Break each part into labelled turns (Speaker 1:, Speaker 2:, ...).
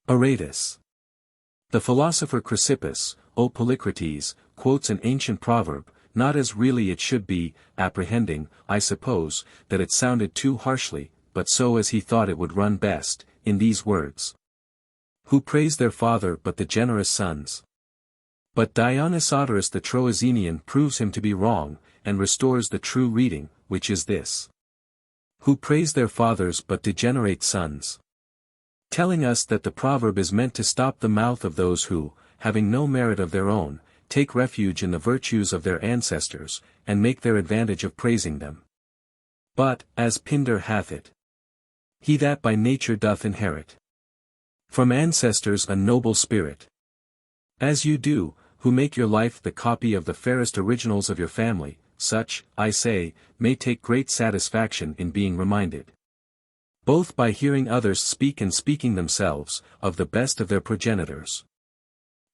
Speaker 1: Aratus. The philosopher Chrysippus, O Polycrates, quotes an ancient proverb, not as really it should be, apprehending, I suppose, that it sounded too harshly, but so as he thought it would run best, in these words. Who praise their father but the generous sons? But Dionysiodorus the Troezenian proves him to be wrong, and restores the true reading, which is this. Who praise their fathers but degenerate sons? Telling us that the proverb is meant to stop the mouth of those who, having no merit of their own, take refuge in the virtues of their ancestors, and make their advantage of praising them. But, as Pindar hath it, he that by nature doth inherit from ancestors a noble spirit. As you do, who make your life the copy of the fairest originals of your family, such, I say, may take great satisfaction in being reminded, both by hearing others speak and speaking themselves, of the best of their progenitors.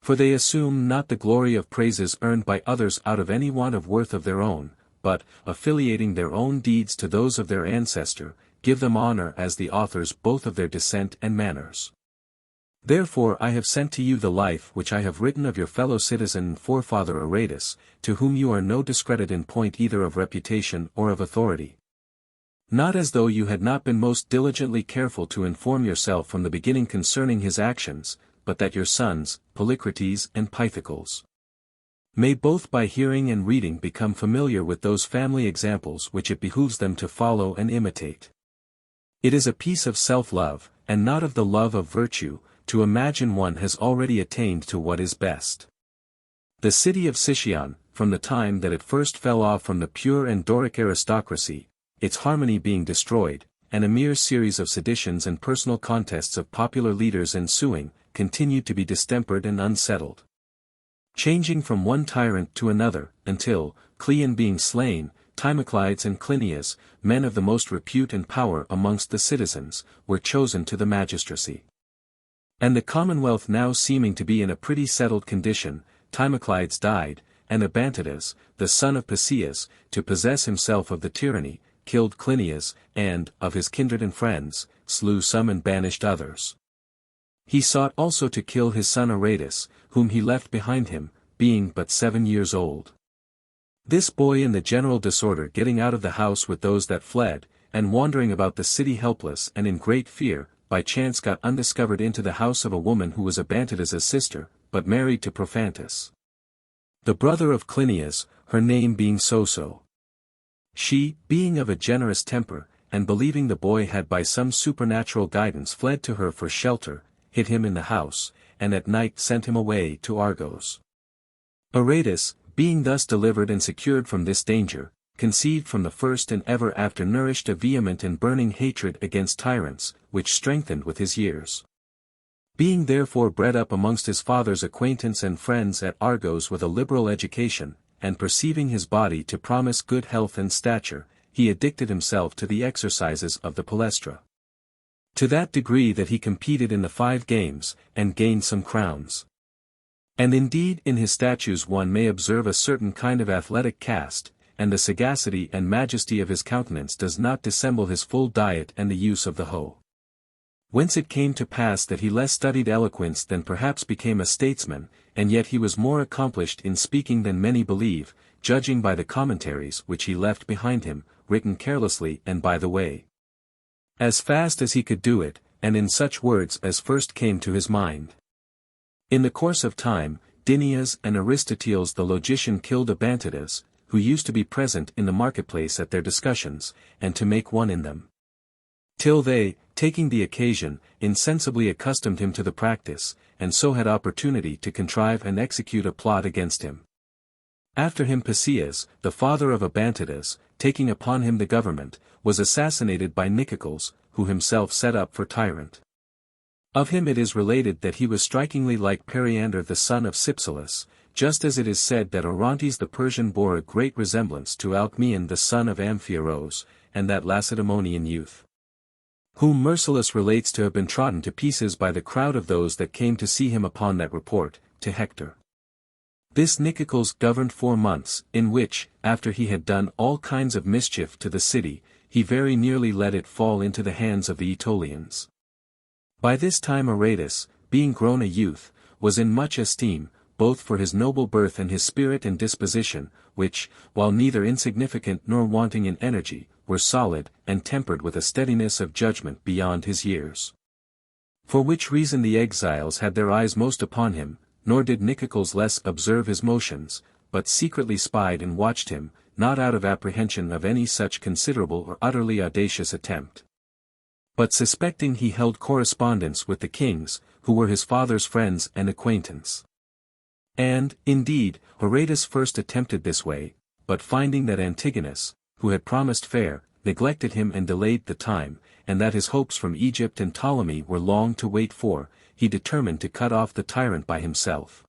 Speaker 1: For they assume not the glory of praises earned by others out of any want of worth of their own, but, affiliating their own deeds to those of their ancestor, give them honor as the authors both of their descent and manners. Therefore I have sent to you the life which I have written of your fellow citizen and forefather Aratus, to whom you are no discredit in point either of reputation or of authority. Not as though you had not been most diligently careful to inform yourself from the beginning concerning his actions, but that your sons, Polycrates and Pythocles, may both by hearing and reading become familiar with those family examples which it behooves them to follow and imitate. It is a piece of self-love, and not of the love of virtue, to imagine one has already attained to what is best. The city of Sicyon, from the time that it first fell off from the pure and Doric aristocracy, its harmony being destroyed, and a mere series of seditions and personal contests of popular leaders ensuing, continued to be distempered and unsettled, changing from one tyrant to another, until, Cleon being slain, Timoclides and Clinias, men of the most repute and power amongst the citizens, were chosen to the magistracy. And the commonwealth now seeming to be in a pretty settled condition, Timoclides died, and Abantidas, the son of Pasias, to possess himself of the tyranny, killed Clinias, and, of his kindred and friends, slew some and banished others. He sought also to kill his son Aratus, whom he left behind him, being but 7 years old. This boy in the general disorder getting out of the house with those that fled, and wandering about the city helpless and in great fear, by chance got undiscovered into the house of a woman who was Abantidas's sister, but married to Prophantus, the brother of Clinias, her name being Soso. She, being of a generous temper, and believing the boy had by some supernatural guidance fled to her for shelter, hid him in the house, and at night sent him away to Argos. Aratus, being thus delivered and secured from this danger, conceived from the first and ever after nourished a vehement and burning hatred against tyrants, which strengthened with his years. Being therefore bred up amongst his father's acquaintance and friends at Argos with a liberal education, and perceiving his body to promise good health and stature, he addicted himself to the exercises of the palestra, to that degree that he competed in the 5 games, and gained some crowns. And indeed in his statues one may observe a certain kind of athletic cast, and the sagacity and majesty of his countenance does not dissemble his full diet and the use of the hoe. Whence it came to pass that he less studied eloquence than perhaps became a statesman, and yet he was more accomplished in speaking than many believe, judging by the commentaries which he left behind him, written carelessly and by the way, as fast as he could do it, and in such words as first came to his mind. In the course of time, Dinias and Aristoteles the logician killed Abantidas, who used to be present in the marketplace at their discussions, and to make one in them. Till they, taking the occasion, insensibly accustomed him to the practice, and so had opportunity to contrive and execute a plot against him. After him Pasias, the father of Abantidas, taking upon him the government, was assassinated by Nicocles, who himself set up for tyrant. Of him it is related that he was strikingly like Periander the son of Cypselus, just as it is said that Orontes the Persian bore a great resemblance to Alcmaeon the son of Amphiaraus, and that Lacedaemonian youth, whom Mercilus relates to have been trodden to pieces by the crowd of those that came to see him upon that report, to Hector. This Nicocles governed 4 months, in which, after he had done all kinds of mischief to the city, he very nearly let it fall into the hands of the Aetolians. By this time Aratus, being grown a youth, was in much esteem, both for his noble birth and his spirit and disposition, which, while neither insignificant nor wanting in energy, were solid, and tempered with a steadiness of judgment beyond his years. For which reason the exiles had their eyes most upon him, nor did Nicocles less observe his motions, but secretly spied and watched him, not out of apprehension of any such considerable or utterly audacious attempt, but suspecting he held correspondence with the kings, who were his father's friends and acquaintance. And, indeed, Aratus first attempted this way, but finding that Antigonus, who had promised fair, neglected him and delayed the time, and that his hopes from Egypt and Ptolemy were long to wait for, he determined to cut off the tyrant by himself.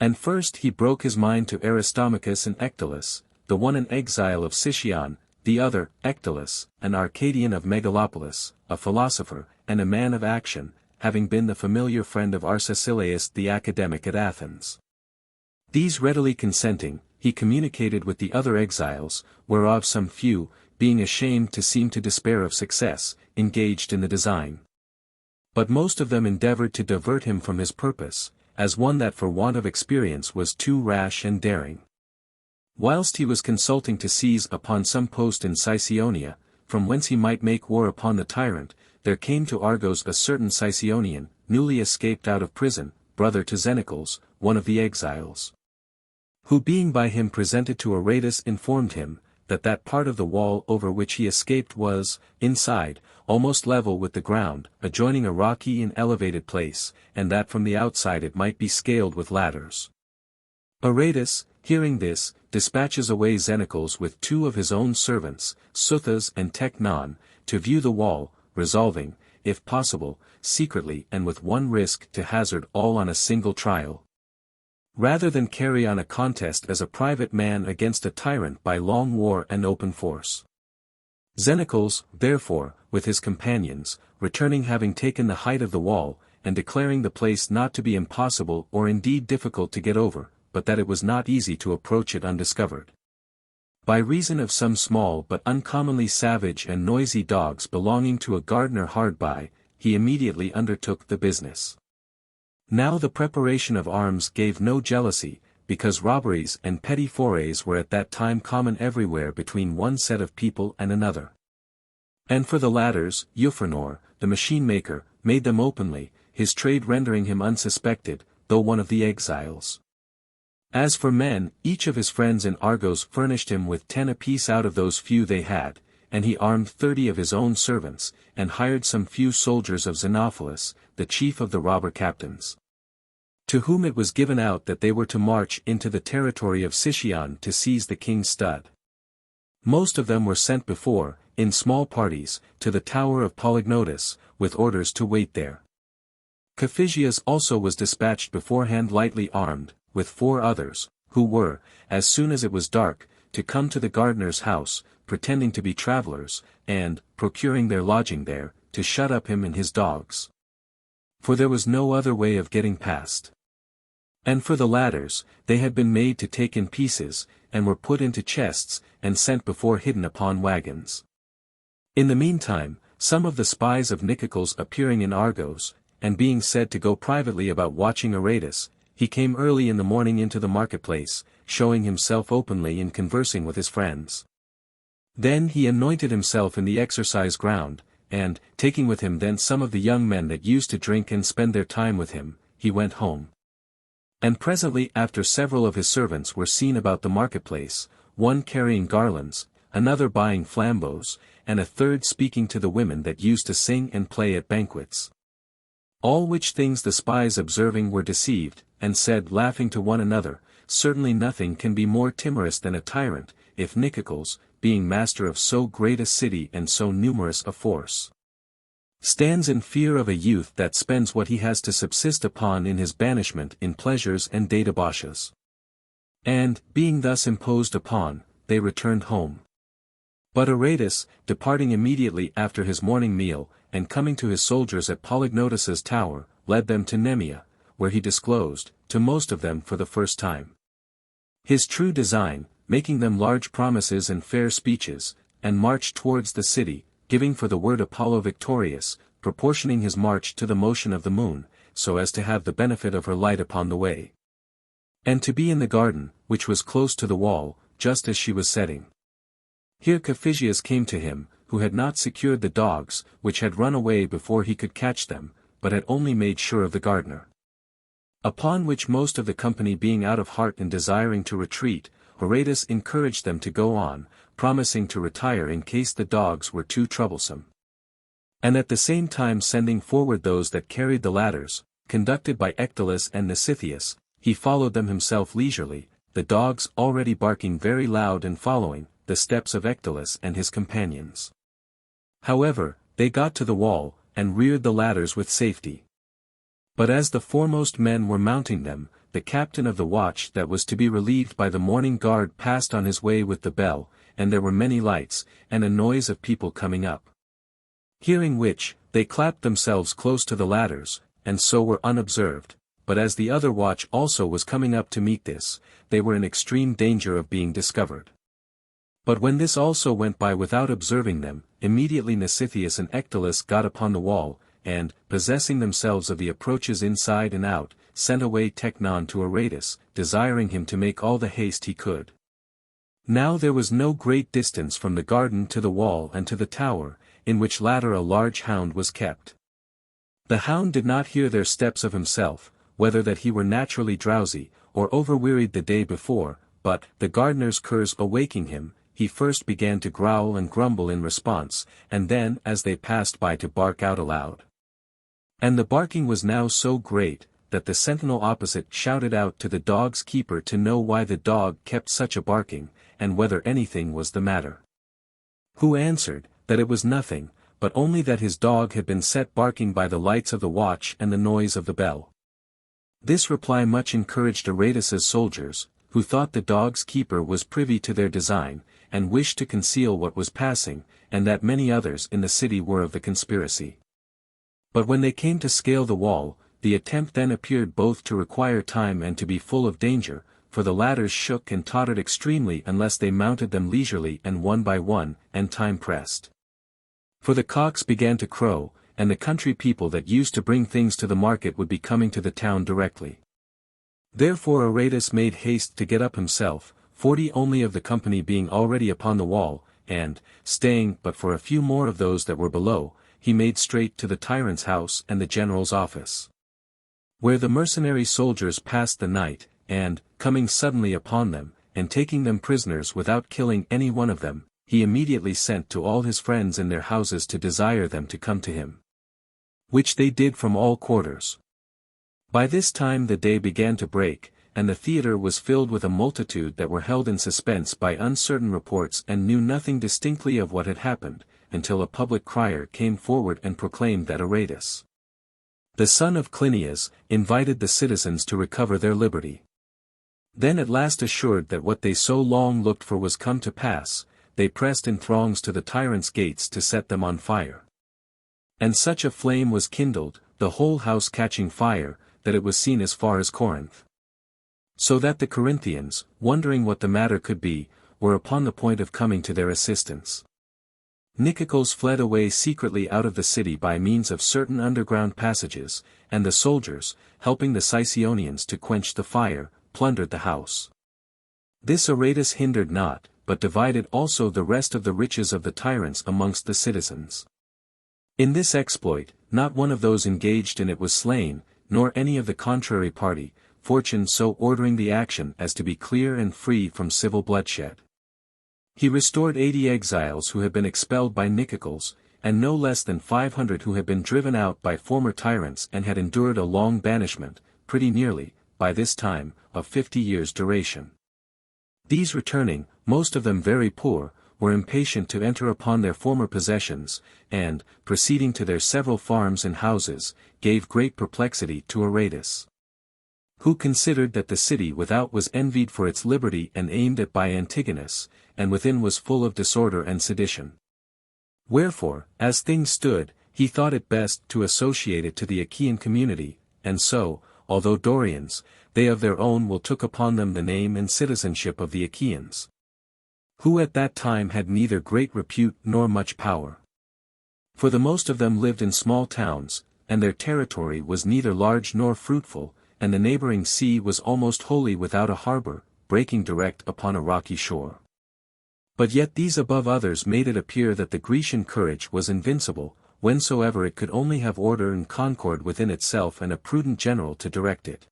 Speaker 1: And first he broke his mind to Aristomachus and Ecdalus, the one an exile of Sicyon, the other, Ecdalus, an Arcadian of Megalopolis, a philosopher, and a man of action, having been the familiar friend of Arcesilaus the academic at Athens. These readily consenting, he communicated with the other exiles, whereof some few, being ashamed to seem to despair of success, engaged in the design. But most of them endeavored to divert him from his purpose, as one that for want of experience was too rash and daring. Whilst he was consulting to seize upon some post in Sicyionia, from whence he might make war upon the tyrant, there came to Argos a certain Sicyonian, newly escaped out of prison, brother to Xenocles, one of the exiles, who being by him presented to Aratus informed him, that that part of the wall over which he escaped was, inside, almost level with the ground, adjoining a rocky and elevated place, and that from the outside it might be scaled with ladders. Aratus, hearing this, dispatches away Xenocles with two of his own servants, Suthas and Tecnon, to view the wall, resolving, if possible, secretly and with one risk to hazard all on a single trial, rather than carry on a contest as a private man against a tyrant by long war and open force. Xenocles, therefore, with his companions, returning having taken the height of the wall, and declaring the place not to be impossible or indeed difficult to get over, but that it was not easy to approach it undiscovered, by reason of some small but uncommonly savage and noisy dogs belonging to a gardener hard by, he immediately undertook the business. Now the preparation of arms gave no jealousy, because robberies and petty forays were at that time common everywhere between one set of people and another. And for the ladders, Euphranor, the machine-maker, made them openly, his trade rendering him unsuspected, though one of the exiles. As for men, each of his friends in Argos furnished him with 10 apiece out of those few they had, and he armed 30 of his own servants, and hired some few soldiers of Xenophilus, the chief of the robber captains, to whom it was given out that they were to march into the territory of Sicyon to seize the king's stud. Most of them were sent before, in small parties, to the tower of Polygnotus, with orders to wait there. Caphysias also was dispatched beforehand lightly armed, with 4 others, who were, as soon as it was dark, to come to the gardener's house, pretending to be travelers, and, procuring their lodging there, to shut up him and his dogs. For there was no other way of getting past. And for the ladders, they had been made to take in pieces, and were put into chests, and sent before hidden upon wagons. In the meantime, some of the spies of Nicocles appearing in Argos, and being said to go privately about watching Aratus, he came early in the morning into the marketplace, showing himself openly and conversing with his friends. Then he anointed himself in the exercise ground, and, taking with him then some of the young men that used to drink and spend their time with him, he went home. And presently after several of his servants were seen about the marketplace, one carrying garlands, another buying flambeaux, and a third speaking to the women that used to sing and play at banquets. All which things the spies observing were deceived, and said laughing to one another, certainly nothing can be more timorous than a tyrant, if Nicocles, being master of so great a city and so numerous a force, stands in fear of a youth that spends what he has to subsist upon in his banishment in pleasures and debauches. And, being thus imposed upon, they returned home. But Aratus, departing immediately after his morning meal, and coming to his soldiers at Polygnotus's tower, led them to Nemea, where he disclosed, to most of them for the first time, his true design, making them large promises and fair speeches, and marched towards the city, giving for the word Apollo victorious, proportioning his march to the motion of the moon, so as to have the benefit of her light upon the way. And to be in the garden, which was close to the wall, just as she was setting. Here Caphysius came to him, who had not secured the dogs, which had run away before he could catch them, but had only made sure of the gardener. Upon which most of the company being out of heart and desiring to retreat, Aratus encouraged them to go on, promising to retire in case the dogs were too troublesome. And at the same time sending forward those that carried the ladders, conducted by Ecdalus and Mnesithius, he followed them himself leisurely, the dogs already barking very loud and following the steps of Ecdalus and his companions. However, they got to the wall, and reared the ladders with safety. But as the foremost men were mounting them, the captain of the watch that was to be relieved by the morning guard passed on his way with the bell, and there were many lights, and a noise of people coming up. Hearing which, they clapped themselves close to the ladders, and so were unobserved, but as the other watch also was coming up to meet this, they were in extreme danger of being discovered. But when this also went by without observing them, immediately Mnesithius and Ecdalus got upon the wall, and, possessing themselves of the approaches inside and out, sent away Teknon to Aratus, desiring him to make all the haste he could. Now there was no great distance from the garden to the wall and to the tower, in which latter a large hound was kept. The hound did not hear their steps of himself, whether that he were naturally drowsy, or overwearied the day before, but, the gardener's curs awaking him, he first began to growl and grumble in response, and then as they passed by to bark out aloud. And the barking was now so great, that the sentinel opposite shouted out to the dog's keeper to know why the dog kept such a barking, and whether anything was the matter. Who answered, that it was nothing, but only that his dog had been set barking by the lights of the watch and the noise of the bell. This reply much encouraged Aratus's soldiers, who thought the dog's keeper was privy to their design, and wished to conceal what was passing, and that many others in the city were of the conspiracy. But when they came to scale the wall, the attempt then appeared both to require time and to be full of danger, for the ladders shook and tottered extremely unless they mounted them leisurely and one by one, and time pressed. For the cocks began to crow, and the country people that used to bring things to the market would be coming to the town directly. Therefore Aratus made haste to get up himself, 40 only of the company being already upon the wall, and, staying but for a few more of those that were below, he made straight to the tyrant's house and the general's office. Where the mercenary soldiers passed the night, and, coming suddenly upon them, and taking them prisoners without killing any one of them, he immediately sent to all his friends in their houses to desire them to come to him. Which they did from all quarters. By this time the day began to break, and the theatre was filled with a multitude that were held in suspense by uncertain reports and knew nothing distinctly of what had happened, until a public crier came forward and proclaimed that Aratus, the son of Clinias, invited the citizens to recover their liberty. Then at last assured that what they so long looked for was come to pass, they pressed in throngs to the tyrant's gates to set them on fire. And such a flame was kindled, the whole house catching fire, that it was seen as far as Corinth. So that the Corinthians, wondering what the matter could be, were upon the point of coming to their assistance. Nicocles fled away secretly out of the city by means of certain underground passages, and the soldiers, helping the Sicyonians to quench the fire, plundered the house. This Aratus hindered not, but divided also the rest of the riches of the tyrants amongst the citizens. In this exploit, not one of those engaged in it was slain, nor any of the contrary party, fortune so ordering the action as to be clear and free from civil bloodshed. He restored 80 exiles who had been expelled by Nicocles, and no less than 500 who had been driven out by former tyrants and had endured a long banishment, pretty nearly, by this time, of 50 years' duration. These returning, most of them very poor, were impatient to enter upon their former possessions, and, proceeding to their several farms and houses, gave great perplexity to Aratus, who considered that the city without was envied for its liberty and aimed at by Antigonus, and within was full of disorder and sedition. Wherefore, as things stood, he thought it best to associate it to the Achaean community, and so, although Dorians, they of their own will took upon them the name and citizenship of the Achaeans, who at that time had neither great repute nor much power. For the most of them lived in small towns, and their territory was neither large nor fruitful, and the neighboring sea was almost wholly without a harbor, breaking direct upon a rocky shore. But yet these above others made it appear that the Grecian courage was invincible, whensoever it could only have order and concord within itself and a prudent general to direct it.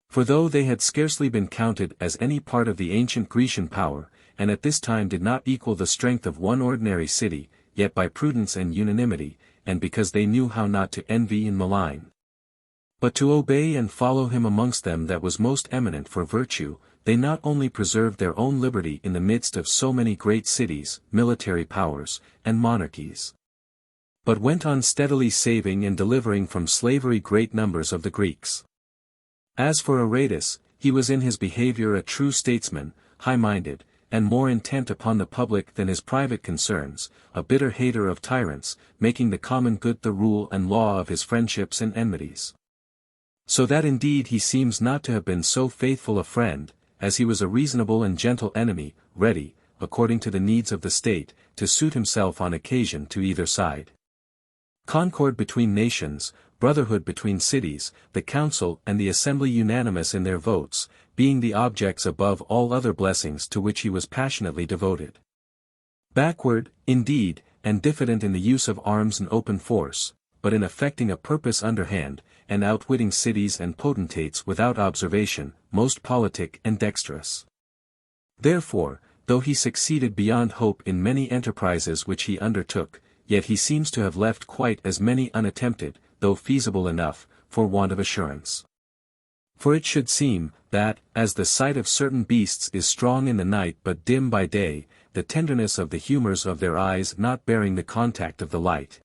Speaker 1: For though they had scarcely been counted as any part of the ancient Grecian power, and at this time did not equal the strength of one ordinary city, yet by prudence and unanimity, and because they knew how not to envy and malign, but to obey and follow him amongst them that was most eminent for virtue, they not only preserved their own liberty in the midst of so many great cities, military powers, and monarchies, but went on steadily saving and delivering from slavery great numbers of the Greeks. As for Aratus, he was in his behavior a true statesman, high-minded, and more intent upon the public than his private concerns, a bitter hater of tyrants, making the common good the rule and law of his friendships and enmities. So that indeed he seems not to have been so faithful a friend, as he was a reasonable and gentle enemy, ready, according to the needs of the state, to suit himself on occasion to either side. Concord between nations, brotherhood between cities, the council and the assembly unanimous in their votes, being the objects above all other blessings to which he was passionately devoted. Backward, indeed, and diffident in the use of arms and open force, but in effecting a purpose underhand, and outwitting cities and potentates without observation, most politic and dexterous. Therefore, though he succeeded beyond hope in many enterprises which he undertook, yet he seems to have left quite as many unattempted, though feasible enough, for want of assurance. For it should seem, that, as the sight of certain beasts is strong in the night but dim by day, the tenderness of the humours of their eyes not bearing the contact of the light,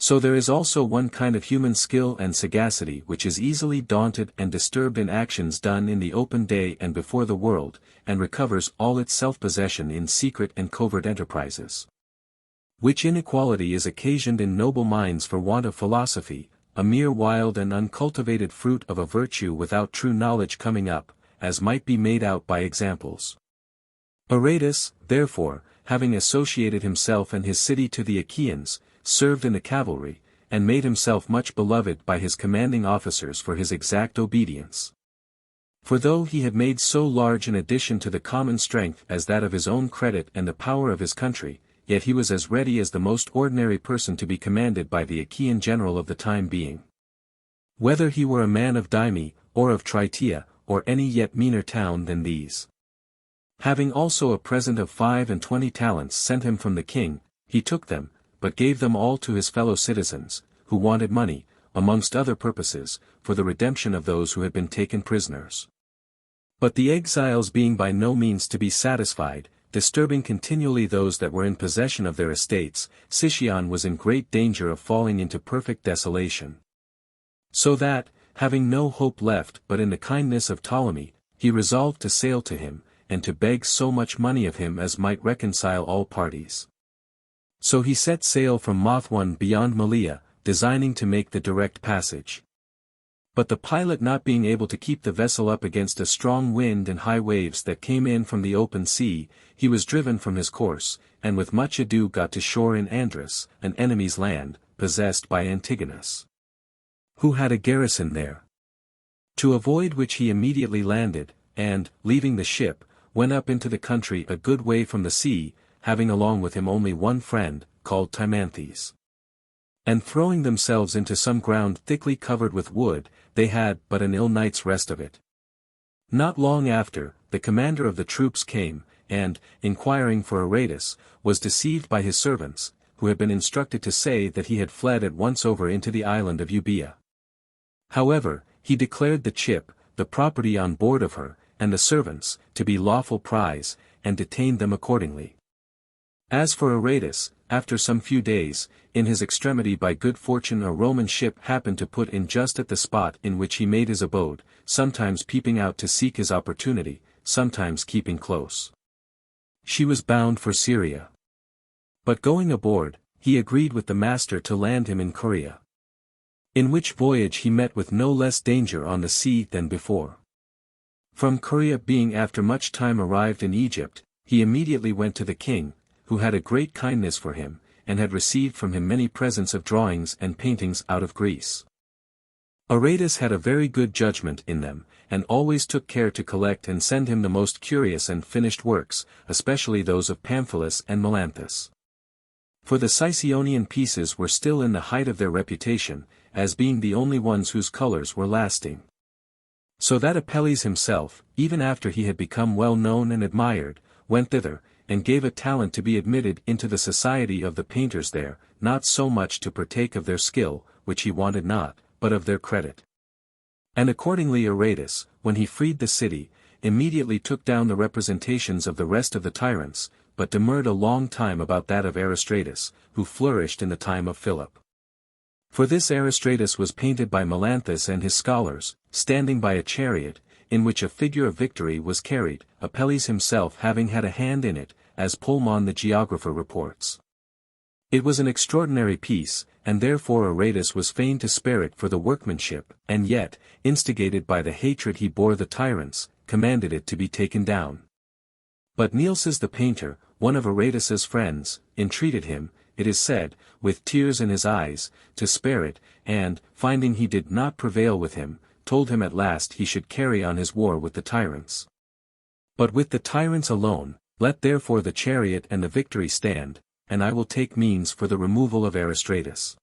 Speaker 1: so there is also one kind of human skill and sagacity which is easily daunted and disturbed in actions done in the open day and before the world, and recovers all its self-possession in secret and covert enterprises. Which inequality is occasioned in noble minds for want of philosophy, a mere wild and uncultivated fruit of a virtue without true knowledge coming up, as might be made out by examples. Aratus, therefore, having associated himself and his city to the Achaeans, served in the cavalry, and made himself much beloved by his commanding officers for his exact obedience. For though he had made so large an addition to the common strength as that of his own credit and the power of his country, yet he was as ready as the most ordinary person to be commanded by the Achaean general of the time being. Whether he were a man of Dyme, or of Trytia, or any yet meaner town than these. Having also a present of 25 talents sent him from the king, he took them, but gave them all to his fellow citizens, who wanted money, amongst other purposes, for the redemption of those who had been taken prisoners. But the exiles being by no means to be satisfied, disturbing continually those that were in possession of their estates, Sicyon was in great danger of falling into perfect desolation. So that, having no hope left but in the kindness of Ptolemy, he resolved to sail to him, and to beg so much money of him as might reconcile all parties. So he set sail from Mothone beyond Malea, designing to make the direct passage. But the pilot not being able to keep the vessel up against a strong wind and high waves that came in from the open sea, he was driven from his course, and with much ado got to shore in Andrus, an enemy's land, possessed by Antigonus, who had a garrison there. To avoid which he immediately landed, and, leaving the ship, went up into the country a good way from the sea, having along with him only one friend, called Timanthes. And throwing themselves into some ground thickly covered with wood, they had but an ill night's rest of it. Not long after, the commander of the troops came, and, inquiring for Aratus, was deceived by his servants, who had been instructed to say that he had fled at once over into the island of Euboea. However, he declared the ship, the property on board of her, and the servants, to be lawful prize, and detained them accordingly. As for Aratus, after some few days, in his extremity by good fortune a Roman ship happened to put in just at the spot in which he made his abode, sometimes peeping out to seek his opportunity, sometimes keeping close. She was bound for Syria. But going aboard, he agreed with the master to land him in Corea. In which voyage he met with no less danger on the sea than before. From Corea being after much time arrived in Egypt, he immediately went to the king, who had a great kindness for him, and had received from him many presents of drawings and paintings out of Greece. Aratus had a very good judgment in them, and always took care to collect and send him the most curious and finished works, especially those of Pamphilus and Melanthus. For the Sicyonian pieces were still in the height of their reputation, as being the only ones whose colors were lasting. So that Apelles himself, even after he had become well known and admired, went thither, and gave a talent to be admitted into the society of the painters there, not so much to partake of their skill, which he wanted not, but of their credit. And accordingly Aratus, when he freed the city, immediately took down the representations of the rest of the tyrants, but demurred a long time about that of Aristratus, who flourished in the time of Philip. For this Aristratus was painted by Melanthus and his scholars, standing by a chariot, in which a figure of victory was carried, Apelles himself having had a hand in it, as Polemon the geographer reports. It was an extraordinary piece, and therefore Aratus was fain to spare it for the workmanship, and yet, instigated by the hatred he bore the tyrants, commanded it to be taken down. But Nielses the painter, one of Aratus's friends, entreated him, it is said, with tears in his eyes, to spare it, and, finding he did not prevail with him, told him at last he should carry on his war with the tyrants. But with the tyrants alone, let therefore the chariot and the victory stand, and I will take means for the removal of Aristratus.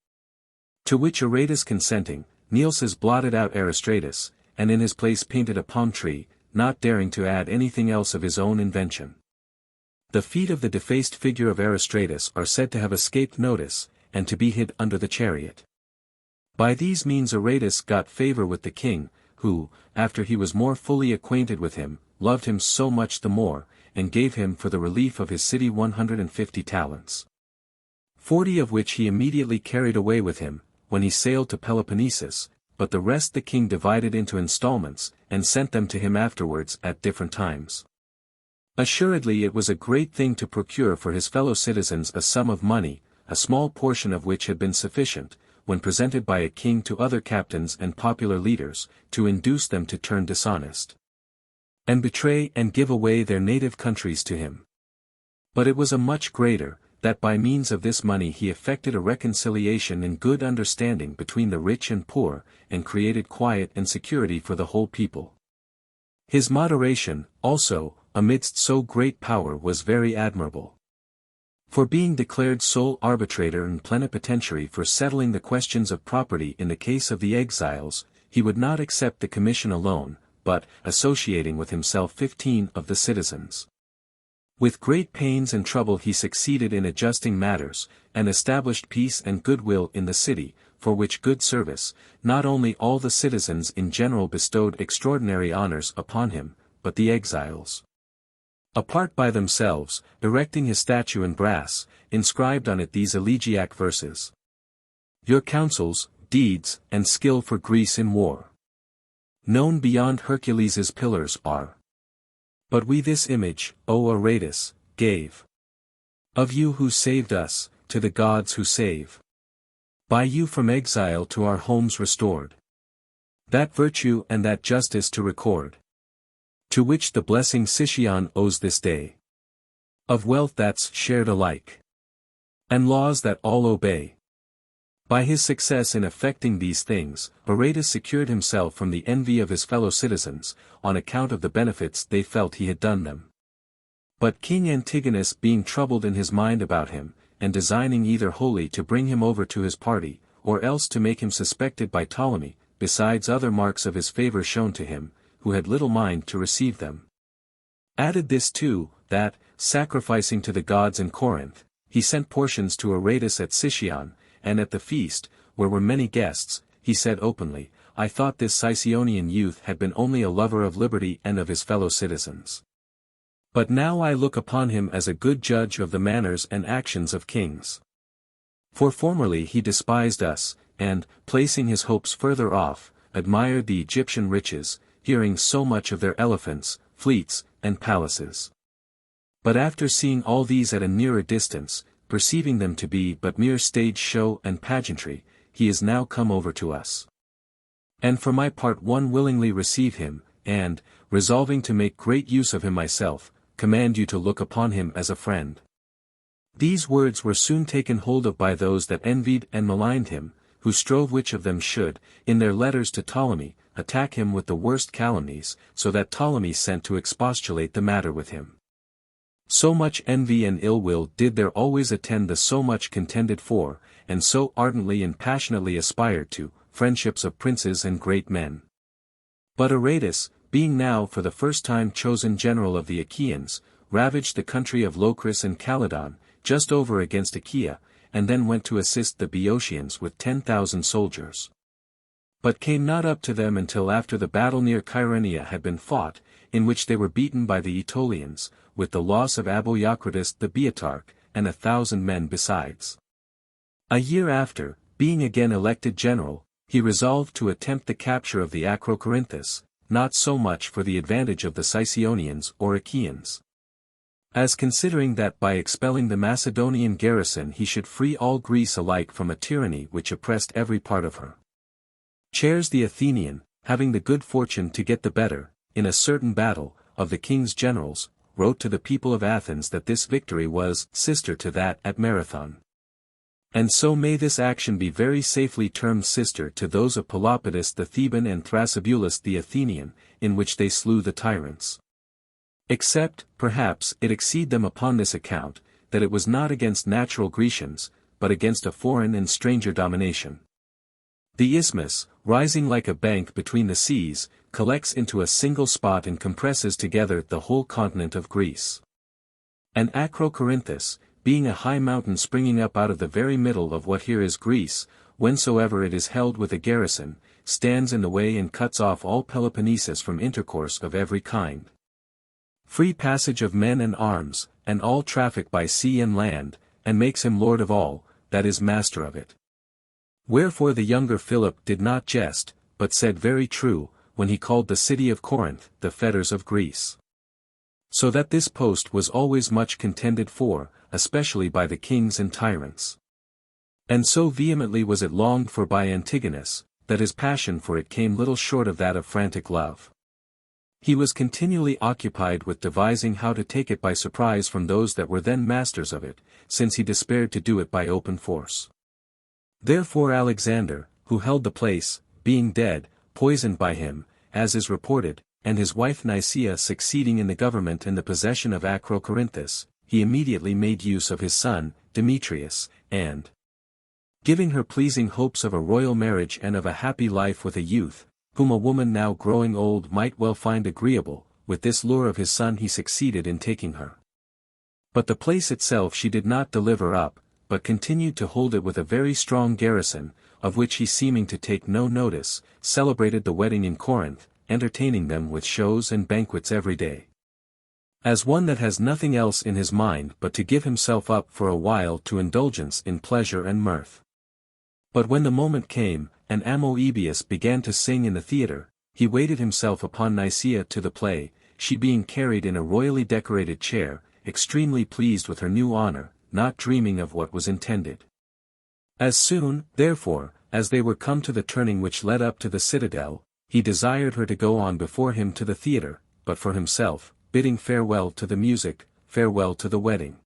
Speaker 1: To which Aratus consenting, Nielses blotted out Aristratus, and in his place painted a palm tree, not daring to add anything else of his own invention. The feet of the defaced figure of Aristratus are said to have escaped notice, and to be hid under the chariot. By these means Aratus got favor with the king, who, after he was more fully acquainted with him, loved him so much the more, and gave him for the relief of his city 150 talents. 40 of which he immediately carried away with him, when he sailed to Peloponnesus, but the rest the king divided into installments, and sent them to him afterwards at different times. Assuredly it was a great thing to procure for his fellow citizens a sum of money, a small portion of which had been sufficient, when presented by a king to other captains and popular leaders, to induce them to turn dishonest, and betray and give away their native countries to him. But it was a much greater, that by means of this money he effected a reconciliation and good understanding between the rich and poor, and created quiet and security for the whole people. His moderation, also, amidst so great power was very admirable. For being declared sole arbitrator and plenipotentiary for settling the questions of property in the case of the exiles, he would not accept the commission alone, but, associating with himself 15 of the citizens. With great pains and trouble he succeeded in adjusting matters, and established peace and goodwill in the city, for which good service, not only all the citizens in general bestowed extraordinary honors upon him, but the exiles, apart by themselves, erecting his statue in brass, inscribed on it these elegiac verses. Your counsels, deeds, and skill for Greece in war, known beyond Hercules's pillars are. But we this image, O Aratus, gave of you who saved us, to the gods who save. By you from exile to our homes restored, that virtue and that justice to record, to which the blessing Sicyon owes this day, of wealth that's shared alike, and laws that all obey. By his success in effecting these things, Aratus secured himself from the envy of his fellow citizens, on account of the benefits they felt he had done them. But King Antigonus being troubled in his mind about him, and designing either wholly to bring him over to his party, or else to make him suspected by Ptolemy, besides other marks of his favor shown to him, who had little mind to receive them, added this too, that, sacrificing to the gods in Corinth, he sent portions to Aratus at Sicyon, and at the feast, where were many guests, he said openly, I thought this Sicyonian youth had been only a lover of liberty and of his fellow citizens. But now I look upon him as a good judge of the manners and actions of kings. For formerly he despised us, and, placing his hopes further off, admired the Egyptian riches, hearing so much of their elephants, fleets, and palaces. But after seeing all these at a nearer distance, perceiving them to be but mere stage show and pageantry, he is now come over to us. And for my part one willingly receive him, and, resolving to make great use of him myself, command you to look upon him as a friend. These words were soon taken hold of by those that envied and maligned him, who strove which of them should, in their letters to Ptolemy, attack him with the worst calumnies, so that Ptolemy sent to expostulate the matter with him. So much envy and ill will did there always attend the so much contended for, and so ardently and passionately aspired to, friendships of princes and great men. But Aratus, being now for the first time chosen general of the Achaeans, ravaged the country of Locris and Calydon, just over against Achaea, and then went to assist the Boeotians with 10,000 soldiers. But came not up to them until after the battle near Chaeronea had been fought, in which they were beaten by the Aetolians, with the loss of Aboiocrates the Boeotarch, and 1,000 men besides. A year after, being again elected general, he resolved to attempt the capture of the Acrocorinthus, not so much for the advantage of the Sicyonians or Achaeans, as considering that by expelling the Macedonian garrison he should free all Greece alike from a tyranny which oppressed every part of her. Chares the Athenian, having the good fortune to get the better, in a certain battle, of the king's generals, wrote to the people of Athens that this victory was sister to that at Marathon. And so may this action be very safely termed sister to those of Pelopidas the Theban and Thrasybulus the Athenian, in which they slew the tyrants. Except, perhaps, it exceed them upon this account, that it was not against natural Grecians, but against a foreign and stranger domination. The isthmus, rising like a bank between the seas, collects into a single spot and compresses together the whole continent of Greece. And Acrocorinthus, being a high mountain springing up out of the very middle of what here is Greece, whensoever it is held with a garrison, stands in the way and cuts off all Peloponnesus from intercourse of every kind. Free passage of men and arms, and all traffic by sea and land, and makes him lord of all, that is master of it. Wherefore the younger Philip did not jest, but said very true, when he called the city of Corinth, the fetters of Greece. So that this post was always much contended for, especially by the kings and tyrants. And so vehemently was it longed for by Antigonus, that his passion for it came little short of that of frantic love. He was continually occupied with devising how to take it by surprise from those that were then masters of it, since he despaired to do it by open force. Therefore Alexander, who held the place, being dead, poisoned by him, as is reported, and his wife Nicaea succeeding in the government and the possession of Acrocorinthus, he immediately made use of his son, Demetrius, and, giving her pleasing hopes of a royal marriage and of a happy life with a youth, whom a woman now growing old might well find agreeable, with this lure of his son he succeeded in taking her. But the place itself she did not deliver up, but continued to hold it with a very strong garrison, of which he seeming to take no notice, celebrated the wedding in Corinth, entertaining them with shows and banquets every day. As one that has nothing else in his mind but to give himself up for a while to indulgence in pleasure and mirth. But when the moment came, and Amoebius began to sing in the theatre, he waited himself upon Nicaea to the play, she being carried in a royally decorated chair, extremely pleased with her new honor, not dreaming of what was intended. As soon, therefore, as they were come to the turning which led up to the citadel, he desired her to go on before him to the theatre, but for himself, bidding farewell to the music, farewell to the wedding.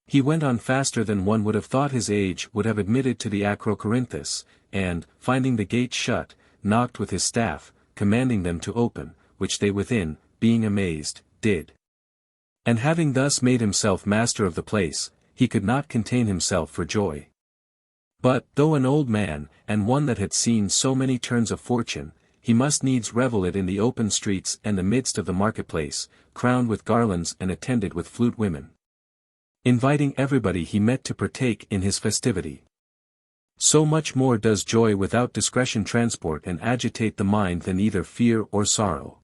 Speaker 1: He went on faster than one would have thought his age would have admitted to the Acrocorinthus, and, finding the gate shut, knocked with his staff, commanding them to open, which they within, being amazed, did. And having thus made himself master of the place, he could not contain himself for joy. But, though an old man, and one that had seen so many turns of fortune, he must needs revel it in the open streets and the midst of the marketplace, crowned with garlands and attended with flute women, inviting everybody he met to partake in his festivity. So much more does joy without discretion transport and agitate the mind than either fear or sorrow.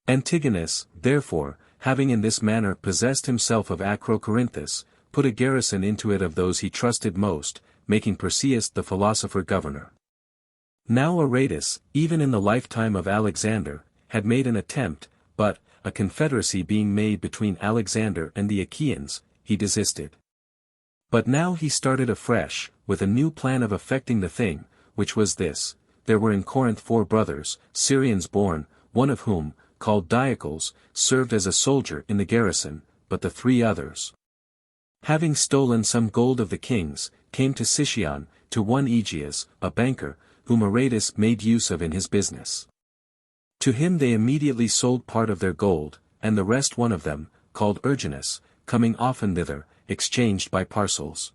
Speaker 1: Antigonus, therefore, having in this manner possessed himself of Acrocorinthus, put a garrison into it of those he trusted most, making Perseus the philosopher governor. Now Aratus, even in the lifetime of Alexander, had made an attempt, but, a confederacy being made between Alexander and the Achaeans, he desisted. But now he started afresh, with a new plan of effecting the thing, which was this: there were in Corinth 4 brothers, Syrians born, one of whom, called Diocles, served as a soldier in the garrison, but the 3 others having stolen some gold of the king's, came to Sicyon, to one Aegeus, a banker, whom Aratus made use of in his business. To him they immediately sold part of their gold, and the rest one of them, called Erginus, coming often thither, exchanged by parcels.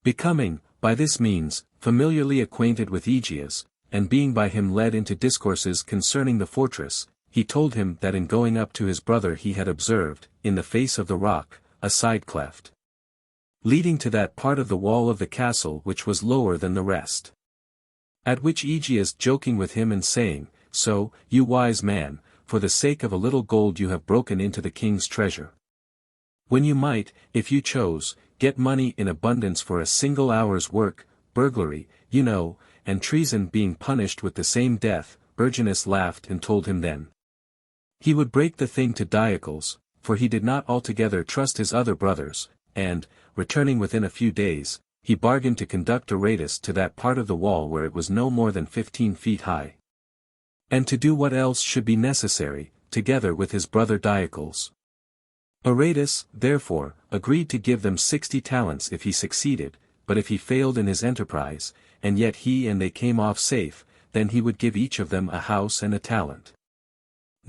Speaker 1: Becoming, by this means, familiarly acquainted with Aegeus, and being by him led into discourses concerning the fortress, he told him that in going up to his brother he had observed, in the face of the rock, a side cleft, leading to that part of the wall of the castle which was lower than the rest. At which Aegeus joking with him and saying, "So, you wise man, for the sake of a little gold you have broken into the king's treasure, when you might, if you chose, get money in abundance for a single hour's work, burglary, you know, and treason being punished with the same death." Erginus laughed and told him then he would break the thing to Diocles, for he did not altogether trust his other brothers, and, returning within a few days, he bargained to conduct Aratus to that part of the wall where it was no more than 15 feet high, and to do what else should be necessary, together with his brother Diocles. Aratus, therefore, agreed to give them 60 talents if he succeeded, but if he failed in his enterprise, and yet he and they came off safe, then he would give each of them a house and a talent.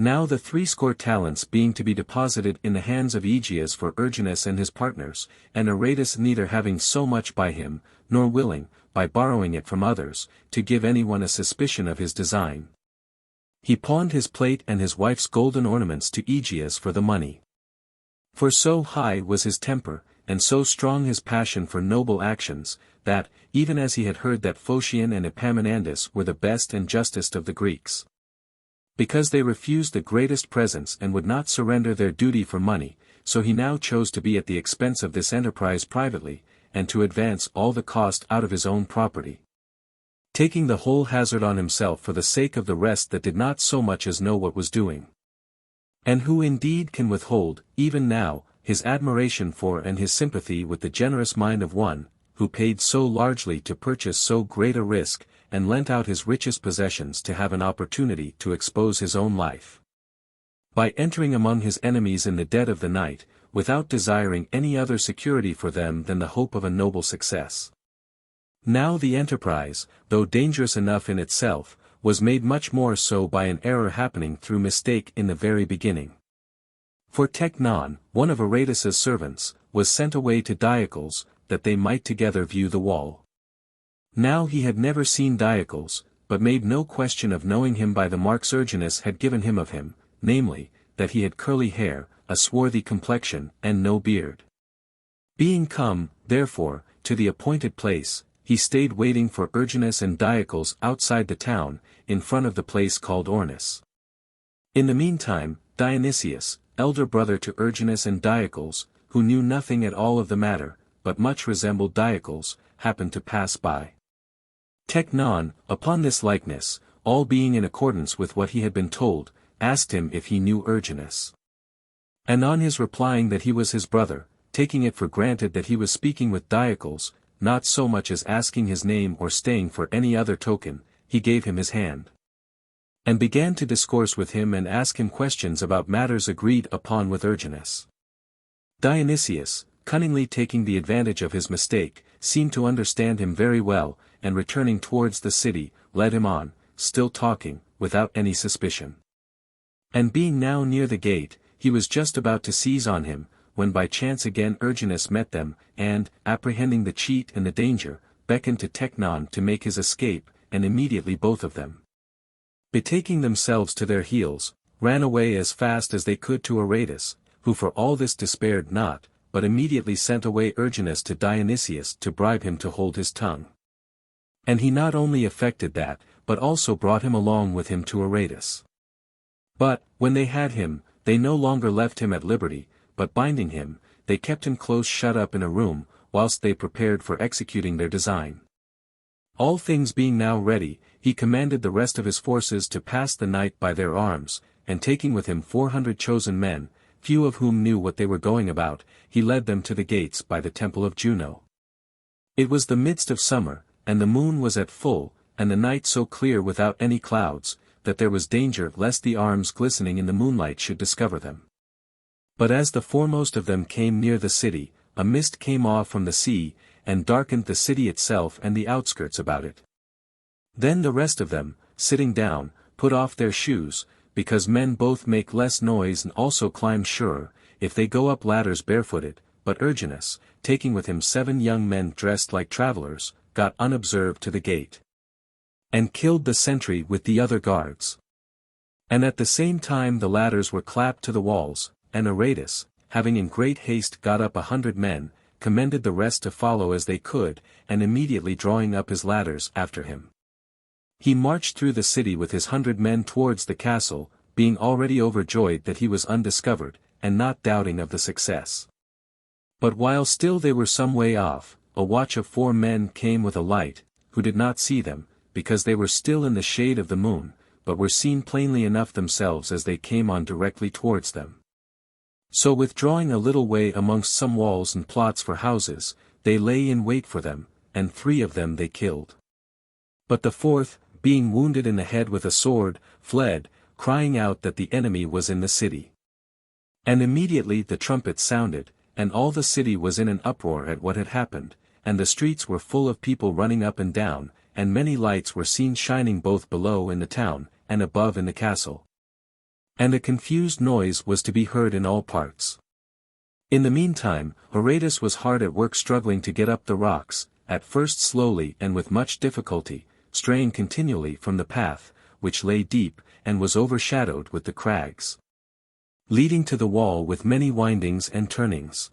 Speaker 1: Now the 60 talents being to be deposited in the hands of Aegeus for Erginus and his partners, and Aratus neither having so much by him, nor willing, by borrowing it from others, to give anyone a suspicion of his design, he pawned his plate and his wife's golden ornaments to Aegeus for the money. For so high was his temper, and so strong his passion for noble actions, that, even as he had heard that Phocion and Epaminondas were the best and justest of the Greeks, because they refused the greatest presents and would not surrender their duty for money, so he now chose to be at the expense of this enterprise privately, and to advance all the cost out of his own property, taking the whole hazard on himself for the sake of the rest that did not so much as know what was doing, and who indeed can withhold, even now, his admiration for and his sympathy with the generous mind of one, who paid so largely to purchase so great a risk, and lent out his richest possessions to have an opportunity to expose his own life, by entering among his enemies in the dead of the night, without desiring any other security for them than the hope of a noble success. Now the enterprise, though dangerous enough in itself, was made much more so by an error happening through mistake in the very beginning. For Teknon, one of Aratus's servants, was sent away to Diocles, that they might together view the wall. Now he had never seen Diocles, but made no question of knowing him by the marks Erginus had given him of him, namely, that he had curly hair, a swarthy complexion, and no beard. Being come, therefore, to the appointed place, he stayed waiting for Erginus and Diocles outside the town, in front of the place called Ornis. In the meantime, Dionysius, elder brother to Erginus and Diocles, who knew nothing at all of the matter, but much resembled Diocles, happened to pass by. Teknon, upon this likeness, all being in accordance with what he had been told, asked him if he knew Erginus. And on his replying that he was his brother, taking it for granted that he was speaking with Diocles, not so much as asking his name or staying for any other token, he gave him his hand, and began to discourse with him and ask him questions about matters agreed upon with Erginus. Dionysius, cunningly taking the advantage of his mistake, seemed to understand him very well, and returning towards the city, led him on, still talking, without any suspicion. And being now near the gate, he was just about to seize on him, when by chance again Erginus met them, and, apprehending the cheat and the danger, beckoned to Teknon to make his escape, and immediately both of them, betaking themselves to their heels, ran away as fast as they could to Aratus, who for all this despaired not, but immediately sent away Erginus to Dionysius to bribe him to hold his tongue. And he not only effected that, but also brought him along with him to Aratus. But, when they had him, they no longer left him at liberty, but binding him, they kept him close shut up in a room, whilst they prepared for executing their design. All things being now ready, he commanded the rest of his forces to pass the night by their arms, and taking with him 400 chosen men, few of whom knew what they were going about, he led them to the gates by the temple of Juno. It was the midst of summer, and the moon was at full, and the night so clear without any clouds, that there was danger lest the arms glistening in the moonlight should discover them. But as the foremost of them came near the city, a mist came off from the sea, and darkened the city itself and the outskirts about it. Then the rest of them, sitting down, put off their shoes, because men both make less noise and also climb surer, if they go up ladders barefooted, but Erginus, taking with him 7 young men dressed like travelers, got unobserved to the gate, and killed the sentry with the other guards. And at the same time the ladders were clapped to the walls, and Aratus, having in great haste got up 100 men, commended the rest to follow as they could, and immediately drawing up his ladders after him, he marched through the city with his 100 men towards the castle, being already overjoyed that he was undiscovered, and not doubting of the success. But while still they were some way off, a watch of 4 men came with a light, who did not see them, because they were still in the shade of the moon, but were seen plainly enough themselves as they came on directly towards them. So withdrawing a little way amongst some walls and plots for houses, they lay in wait for them, and 3 of them they killed. But the 4th, being wounded in the head with a sword, fled, crying out that the enemy was in the city. And immediately the trumpet sounded, and all the city was in an uproar at what had happened, and the streets were full of people running up and down, and many lights were seen shining both below in the town, and above in the castle. And a confused noise was to be heard in all parts. In the meantime, Aratus was hard at work struggling to get up the rocks, at first slowly and with much difficulty, straying continually from the path, which lay deep, and was overshadowed with the crags, leading to the wall with many windings and turnings.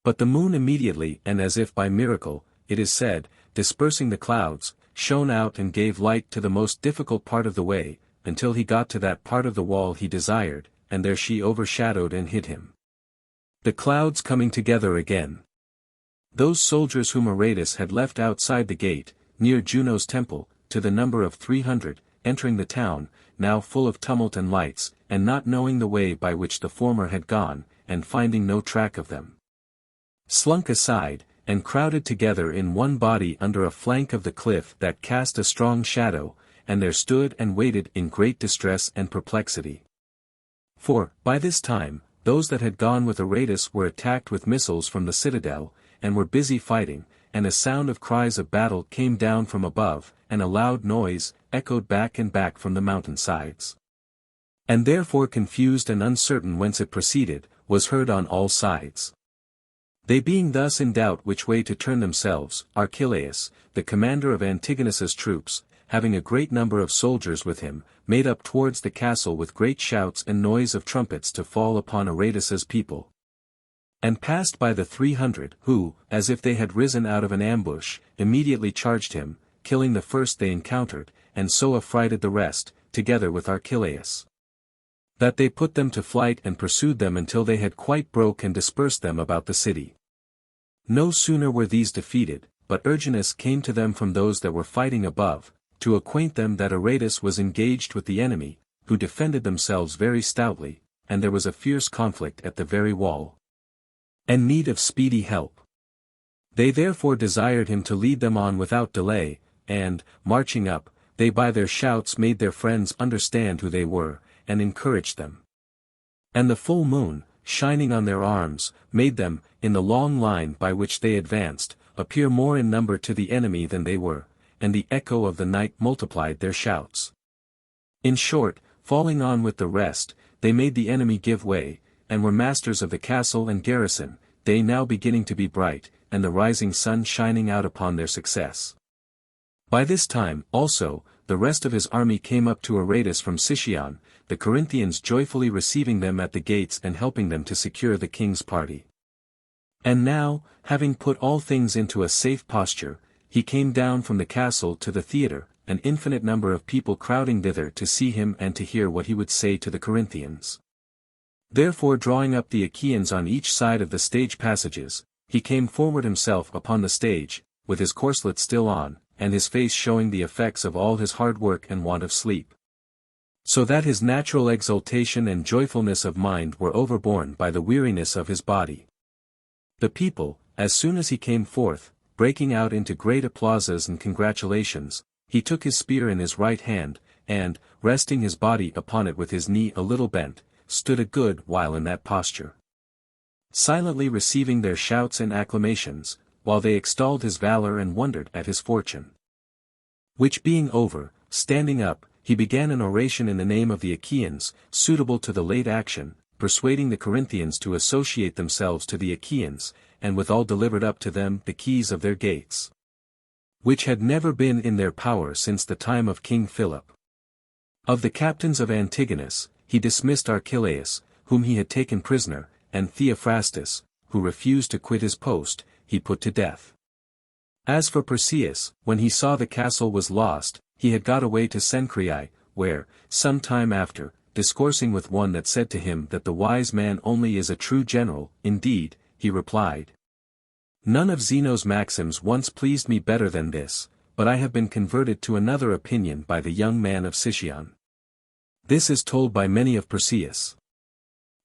Speaker 1: But the moon immediately, and as if by miracle, it is said, dispersing the clouds, shone out and gave light to the most difficult part of the way, until he got to that part of the wall he desired, and there she overshadowed and hid him. The clouds coming together again. Those soldiers whom Aratus had left outside the gate, near Juno's temple, to the number of 300, entering the town, now full of tumult and lights, and not knowing the way by which the former had gone, and finding no track of them, slunk aside, and crowded together in one body under a flank of the cliff that cast a strong shadow, and there stood and waited in great distress and perplexity. For, by this time, those that had gone with Aratus were attacked with missiles from the citadel, and were busy fighting, and a sound of cries of battle came down from above, and a loud noise echoed back and back from the mountain sides. And therefore confused and uncertain whence it proceeded, was heard on all sides. They being thus in doubt which way to turn themselves, Archelaus, the commander of Antigonus's troops, having a great number of soldiers with him, made up towards the castle with great shouts and noise of trumpets to fall upon Aratus's people, and passed by the 300, who, as if they had risen out of an ambush, immediately charged him, killing the first they encountered, and so affrighted the rest, together with Archelaus, that they put them to flight and pursued them until they had quite broke and dispersed them about the city. No sooner were these defeated, but Erginus came to them from those that were fighting above, to acquaint them that Aratus was engaged with the enemy, who defended themselves very stoutly, and there was a fierce conflict at the very wall, and need of speedy help. They therefore desired him to lead them on without delay, and, marching up, they by their shouts made their friends understand who they were, and encouraged them. And the full moon, shining on their arms, made them, in the long line by which they advanced, appear more in number to the enemy than they were, and the echo of the night multiplied their shouts. In short, falling on with the rest, they made the enemy give way, and were masters of the castle and garrison, day now beginning to be bright, and the rising sun shining out upon their success. By this time, also, the rest of his army came up to Aratus from Sicyon, the Corinthians joyfully receiving them at the gates and helping them to secure the king's party. And now, having put all things into a safe posture, he came down from the castle to the theatre, an infinite number of people crowding thither to see him and to hear what he would say to the Corinthians. Therefore drawing up the Achaeans on each side of the stage passages, he came forward himself upon the stage, with his corslet still on, and his face showing the effects of all his hard work and want of sleep, so that his natural exultation and joyfulness of mind were overborne by the weariness of his body. The people, as soon as he came forth, breaking out into great applauses and congratulations, he took his spear in his right hand, and, resting his body upon it with his knee a little bent, stood a good while in that posture. silently receiving their shouts and acclamations, while they extolled his valor and wondered at his fortune. Which being over, standing up, he began an oration in the name of the Achaeans, suitable to the late action, persuading the Corinthians to associate themselves to the Achaeans, and withal delivered up to them the keys of their gates, which had never been in their power since the time of King Philip. Of the captains of Antigonus, he dismissed Archelaus, whom he had taken prisoner, and Theophrastus, who refused to quit his post, he put to death. As for Perseus, when he saw the castle was lost, he had got away to Cenchreae, where, some time after, discoursing with one that said to him that the wise man only is a true general, indeed, he replied, "None of Zeno's maxims once pleased me better than this, but I have been converted to another opinion by the young man of Sicyon." This is told by many of Perseus.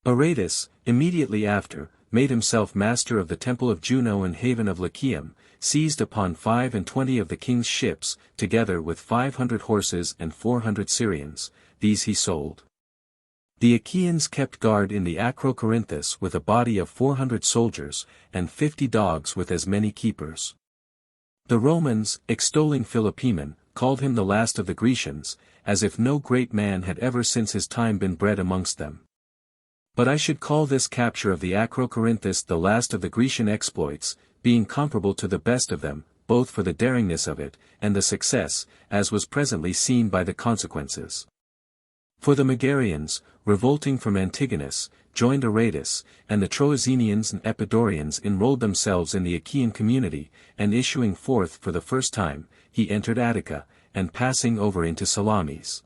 Speaker 1: Aratus, immediately after, made himself master of the temple of Juno and haven of Lycium, seized upon 25 of the king's ships, together with 500 horses and 400 Syrians, these he sold. The Achaeans kept guard in the Acrocorinthus with a body of 400 soldiers, and 50 dogs with as many keepers. The Romans, extolling Philopoemen, called him the last of the Grecians, as if no great man had ever since his time been bred amongst them. But I should call this capture of the Acrocorinthus the last of the Grecian exploits, being comparable to the best of them, both for the daringness of it, and the success, as was presently seen by the consequences. For the Megarians, revolting from Antigonus, joined Aratus, and the Troezenians and Epidaurians enrolled themselves in the Achaean community, and issuing forth for the first time, he entered Attica, and passing over into Salamis.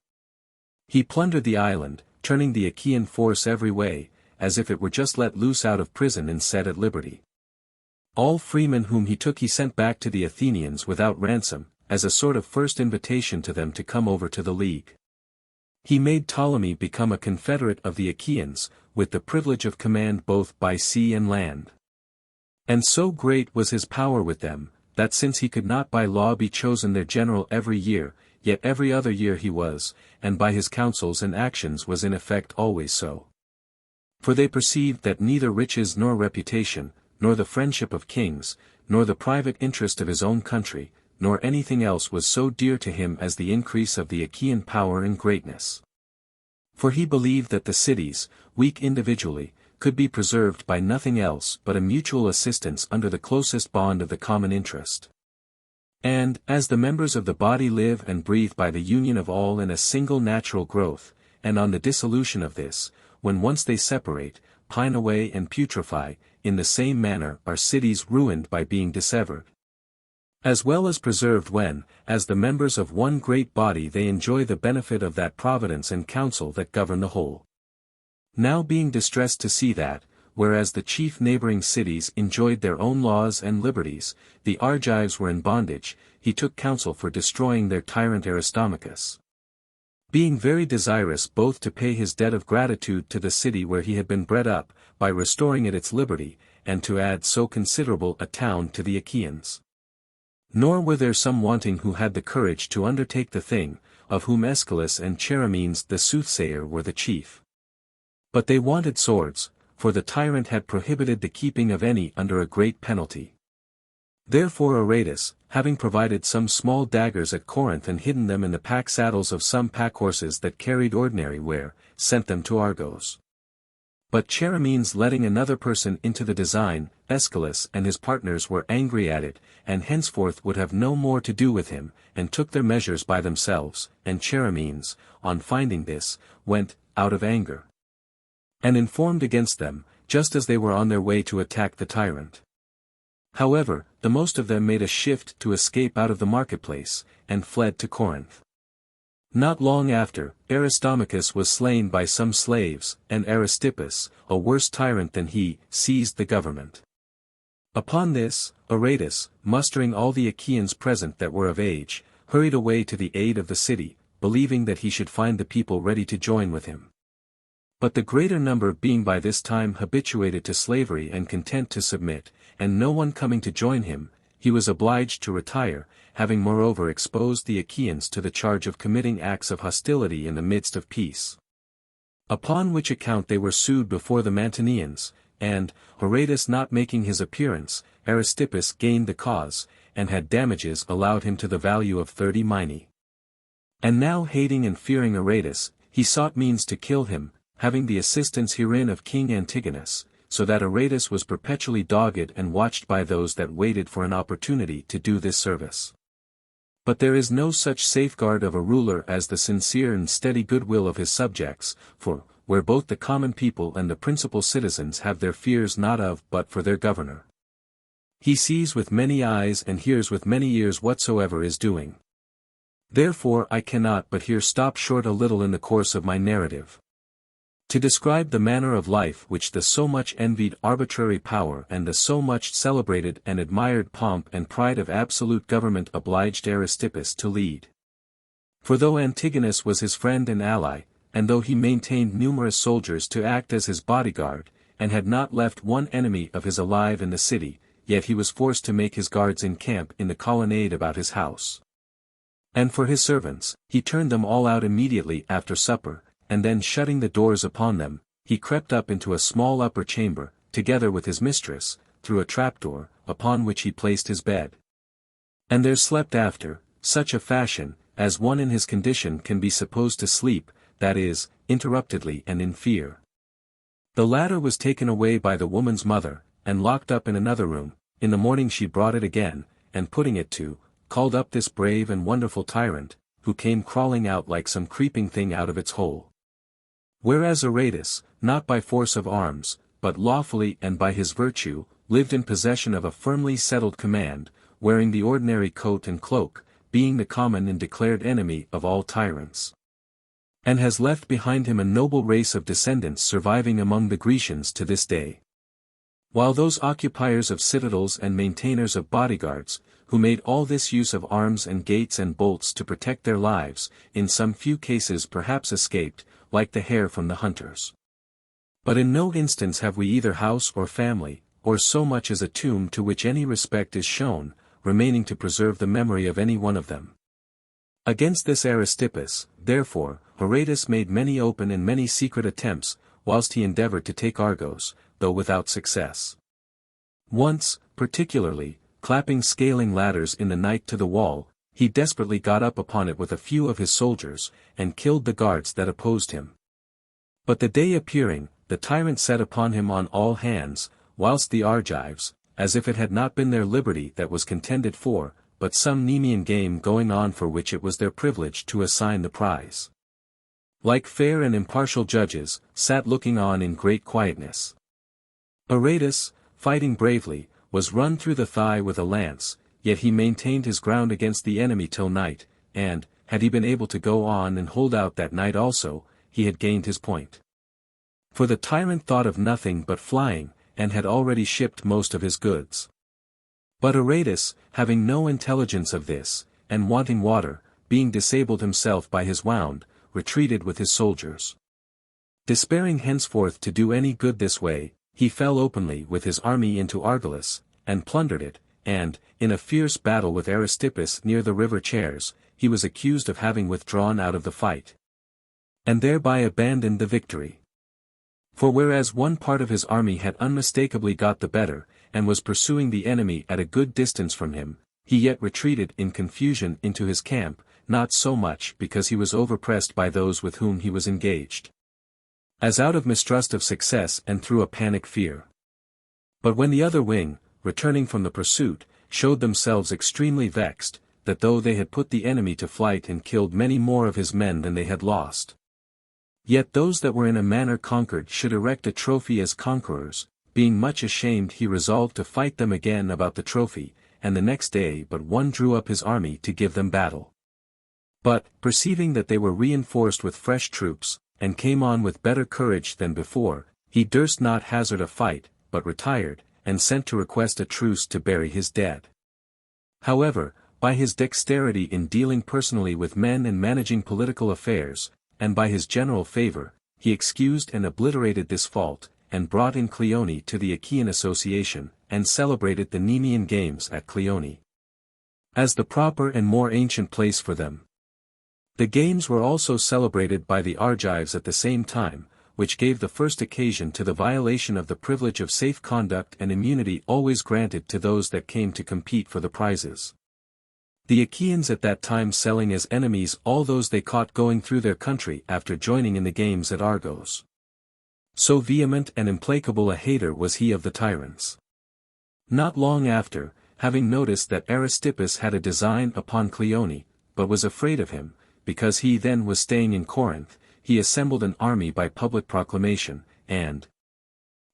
Speaker 1: He plundered the island, turning the Achaean force every way, as if it were just let loose out of prison and set at liberty. All freemen whom he took he sent back to the Athenians without ransom, as a sort of first invitation to them to come over to the league. He made Ptolemy become a confederate of the Achaeans, with the privilege of command both by sea and land. And so great was his power with them, that since he could not by law be chosen their general every year, yet every other year he was, and by his counsels and actions was in effect always so. For they perceived that neither riches nor reputation, nor the friendship of kings, nor the private interest of his own country, nor anything else was so dear to him as the increase of the Achaean power and greatness. For he believed that the cities, weak individually, could be preserved by nothing else but a mutual assistance under the closest bond of the common interest. And, as the members of the body live and breathe by the union of all in a single natural growth, and on the dissolution of this, when once they separate, pine away and putrefy, in the same manner are cities ruined by being dissevered, as well as preserved when, as the members of one great body they enjoy the benefit of that providence and counsel that govern the whole. Now being distressed to see that, whereas the chief neighboring cities enjoyed their own laws and liberties, the Argives were in bondage, he took counsel for destroying their tyrant Aristomachus. Being very desirous both to pay his debt of gratitude to the city where he had been bred up, by restoring it its liberty, and to add so considerable a town to the Achaeans. Nor were there some wanting who had the courage to undertake the thing, of whom Aeschylus and Charamenes the soothsayer were the chief. But they wanted swords, for the tyrant had prohibited the keeping of any under a great penalty. Therefore Aratus, having provided some small daggers at Corinth and hidden them in the pack saddles of some pack horses that carried ordinary wear, sent them to Argos. But Charamenes letting another person into the design, Aeschylus and his partners were angry at it, and henceforth would have no more to do with him, and took their measures by themselves, and Charamenes, on finding this, went, out of anger, and informed against them, just as they were on their way to attack the tyrant. However, the most of them made a shift to escape out of the marketplace, and fled to Corinth. Not long after, Aristomachus was slain by some slaves, and Aristippus, a worse tyrant than he, seized the government. Upon this, Aratus, mustering all the Achaeans present that were of age, hurried away to the aid of the city, believing that he should find the people ready to join with him. But the greater number being by this time habituated to slavery and content to submit, and no one coming to join him, he was obliged to retire, having moreover exposed the Achaeans to the charge of committing acts of hostility in the midst of peace. Upon which account they were sued before the Mantineans, and, Aratus not making his appearance, Aristippus gained the cause, and had damages allowed him to the value of 30 minae. And now hating and fearing Aratus, he sought means to kill him, having the assistance herein of King Antigonus, so that Aratus was perpetually dogged and watched by those that waited for an opportunity to do this service. But there is no such safeguard of a ruler as the sincere and steady goodwill of his subjects, for, where both the common people and the principal citizens have their fears not of but for their governor, he sees with many eyes and hears with many ears whatsoever is doing. Therefore I cannot but here stop short a little in the course of my narrative, to describe the manner of life which the so much envied arbitrary power and the so much celebrated and admired pomp and pride of absolute government obliged Aristippus to lead. For though Antigonus was his friend and ally, and though he maintained numerous soldiers to act as his bodyguard, and had not left one enemy of his alive in the city, yet he was forced to make his guards encamp in the colonnade about his house. And for his servants, he turned them all out immediately after supper, and then shutting the doors upon them, he crept up into a small upper chamber, together with his mistress, through a trapdoor, upon which he placed his bed. And there slept after, such a fashion, as one in his condition can be supposed to sleep, that is, interruptedly and in fear. The latter was taken away by the woman's mother, and locked up in another room. In the morning she brought it again, and putting it to, called up this brave and wonderful tyrant, who came crawling out like some creeping thing out of its hole. Whereas Aratus, not by force of arms, but lawfully and by his virtue, lived in possession of a firmly settled command, wearing the ordinary coat and cloak, being the common and declared enemy of all tyrants. And has left behind him a noble race of descendants surviving among the Grecians to this day. While those occupiers of citadels and maintainers of bodyguards, who made all this use of arms and gates and bolts to protect their lives, in some few cases perhaps escaped, like the hare from the hunters. But in no instance have we either house or family, or so much as a tomb to which any respect is shown, remaining to preserve the memory of any one of them. Against this Aristippus, therefore, Aratus made many open and many secret attempts, whilst he endeavoured to take Argos, though without success. Once, particularly, clapping scaling ladders in the night to the wall, he desperately got up upon it with a few of his soldiers, and killed the guards that opposed him. But the day appearing, the tyrant set upon him on all hands, whilst the Argives, as if it had not been their liberty that was contended for, but some Nemean game going on for which it was their privilege to assign the prize, like fair and impartial judges, sat looking on in great quietness. Aratus, fighting bravely, was run through the thigh with a lance, yet he maintained his ground against the enemy till night, and, had he been able to go on and hold out that night also, he had gained his point. For the tyrant thought of nothing but flying, and had already shipped most of his goods. But Aratus, having no intelligence of this, and wanting water, being disabled himself by his wound, retreated with his soldiers. Despairing henceforth to do any good this way, he fell openly with his army into Argolis, and plundered it, and, in a fierce battle with Aristippus near the river Chares, he was accused of having withdrawn out of the fight, and thereby abandoned the victory. For whereas one part of his army had unmistakably got the better, and was pursuing the enemy at a good distance from him, he yet retreated in confusion into his camp, not so much because he was overpressed by those with whom he was engaged, as out of mistrust of success and through a panic fear. But when the other wing, returning from the pursuit, showed themselves extremely vexed, that though they had put the enemy to flight and killed many more of his men than they had lost, yet those that were in a manner conquered should erect a trophy as conquerors, being much ashamed he resolved to fight them again about the trophy, and the next day but one drew up his army to give them battle. But, perceiving that they were reinforced with fresh troops, and came on with better courage than before, he durst not hazard a fight, but retired, and sent to request a truce to bury his dead. However, by his dexterity in dealing personally with men and managing political affairs, and by his general favor, he excused and obliterated this fault, and brought in Cleone to the Achaean association, and celebrated the Nemean games at Cleone, as the proper and more ancient place for them. The games were also celebrated by the Argives at the same time, which gave the first occasion to the violation of the privilege of safe conduct and immunity always granted to those that came to compete for the prizes. The Achaeans at that time selling as enemies all those they caught going through their country after joining in the games at Argos. So vehement and implacable a hater was he of the tyrants. Not long after, having noticed that Aristippus had a design upon Cleone, but was afraid of him, because he then was staying in Corinth, he assembled an army by public proclamation, and,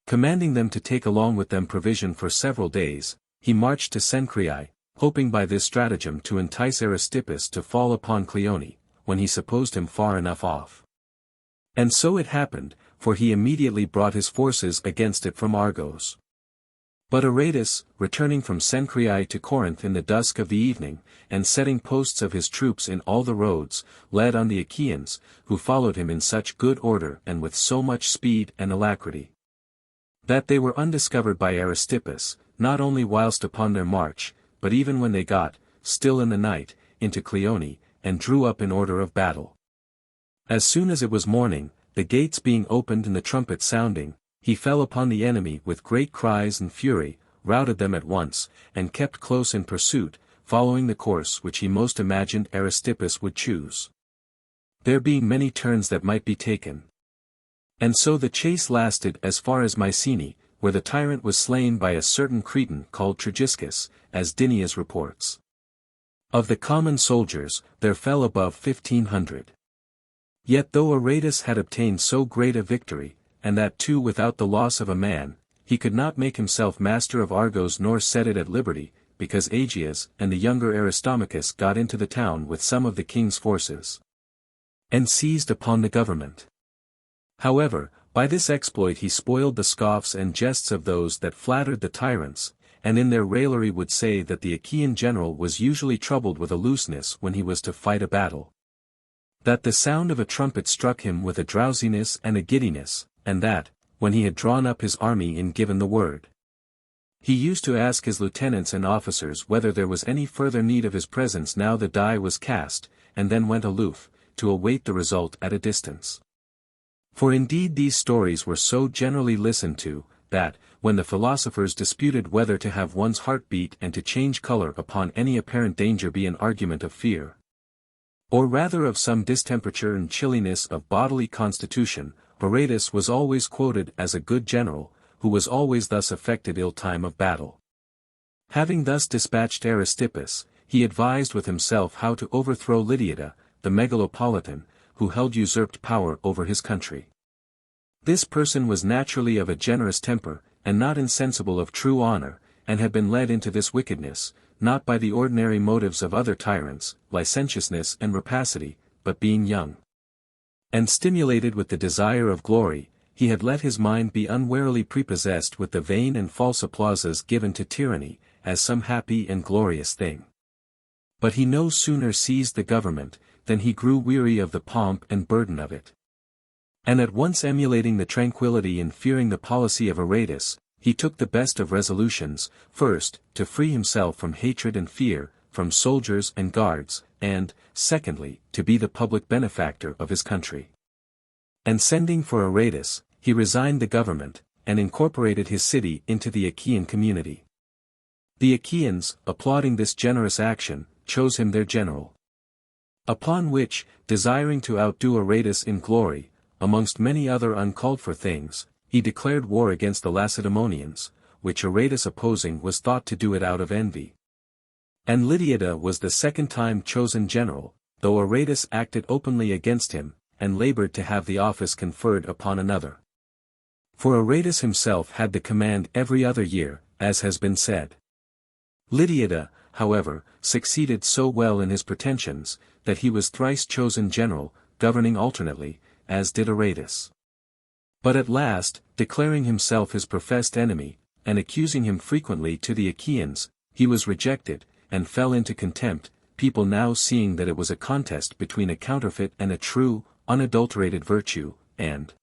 Speaker 1: commanding them to take along with them provision for several days, he marched to Cenchreae, hoping by this stratagem to entice Aristippus to fall upon Cleone, when he supposed him far enough off. And so it happened, for he immediately brought his forces against it from Argos. But Aratus, returning from Cenchreae to Corinth in the dusk of the evening, and setting posts of his troops in all the roads, led on the Achaeans, who followed him in such good order and with so much speed and alacrity, that they were undiscovered by Aristippus, not only whilst upon their march, but even when they got, still in the night, into Cleone, and drew up in order of battle. As soon as it was morning, the gates being opened and the trumpet sounding, he fell upon the enemy with great cries and fury, routed them at once, and kept close in pursuit, following the course which he most imagined Aristippus would choose, there being many turns that might be taken. And so the chase lasted as far as Mycenae, where the tyrant was slain by a certain Cretan called Tragiscus, as Dineas reports. Of the common soldiers, there fell above 1,500. Yet though Aratus had obtained so great a victory, and that too without the loss of a man, he could not make himself master of Argos nor set it at liberty, because Aegeas and the younger Aristomachus got into the town with some of the king's forces, and seized upon the government. However, by this exploit he spoiled the scoffs and jests of those that flattered the tyrants, and in their raillery would say that the Achaean general was usually troubled with a looseness when he was to fight a battle, that the sound of a trumpet struck him with a drowsiness and a giddiness, and that, when he had drawn up his army and given the word, he used to ask his lieutenants and officers whether there was any further need of his presence now the die was cast, and then went aloof, to await the result at a distance. For indeed these stories were so generally listened to, that, when the philosophers disputed whether to have one's heart beat and to change color upon any apparent danger be an argument of fear, or rather of some distemperature and chilliness of bodily constitution, Aratus was always quoted as a good general, who was always thus affected ill time of battle. Having thus dispatched Aristippus, he advised with himself how to overthrow Lydiata, the megalopolitan, who held usurped power over his country. This person was naturally of a generous temper, and not insensible of true honor, and had been led into this wickedness, not by the ordinary motives of other tyrants, licentiousness and rapacity, but being young, and stimulated with the desire of glory, he had let his mind be unwarily prepossessed with the vain and false applauses given to tyranny, as some happy and glorious thing. But he no sooner seized the government, than he grew weary of the pomp and burden of it. And at once emulating the tranquillity and fearing the policy of Aratus, he took the best of resolutions, first, to free himself from hatred and fear, from soldiers and guards, and, secondly, to be the public benefactor of his country. And sending for Aratus, he resigned the government, and incorporated his city into the Achaean community. The Achaeans, applauding this generous action, chose him their general. Upon which, desiring to outdo Aratus in glory, amongst many other uncalled for things, he declared war against the Lacedaemonians, which Aratus opposing was thought to do it out of envy. And Lydiata was the second time chosen general, though Aratus acted openly against him, and labored to have the office conferred upon another. For Aratus himself had the command every other year, as has been said. Lydiata, however, succeeded so well in his pretensions, that he was thrice chosen general, governing alternately, as did Aratus. But at last, declaring himself his professed enemy, and accusing him frequently to the Achaeans, he was rejected, and fell into contempt, people now seeing that it was a contest between a counterfeit and a true, unadulterated virtue, and,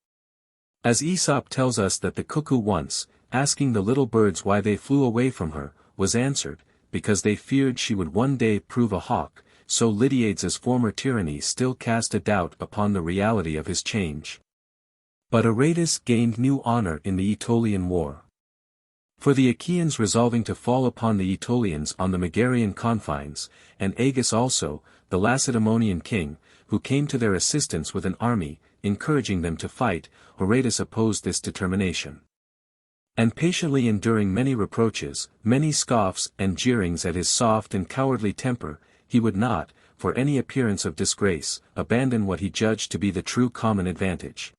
Speaker 1: as Aesop tells us that the cuckoo once, asking the little birds why they flew away from her, was answered, because they feared she would one day prove a hawk, so Lydiates's former tyranny still cast a doubt upon the reality of his change. But Aratus gained new honor in the Aetolian War. For the Achaeans resolving to fall upon the Aetolians on the Megarian confines, and Agis also, the Lacedaemonian king, who came to their assistance with an army, encouraging them to fight, Aratus opposed this determination. And patiently enduring many reproaches, many scoffs and jeerings at his soft and cowardly temper, he would not, for any appearance of disgrace, abandon what he judged to be the true common advantage.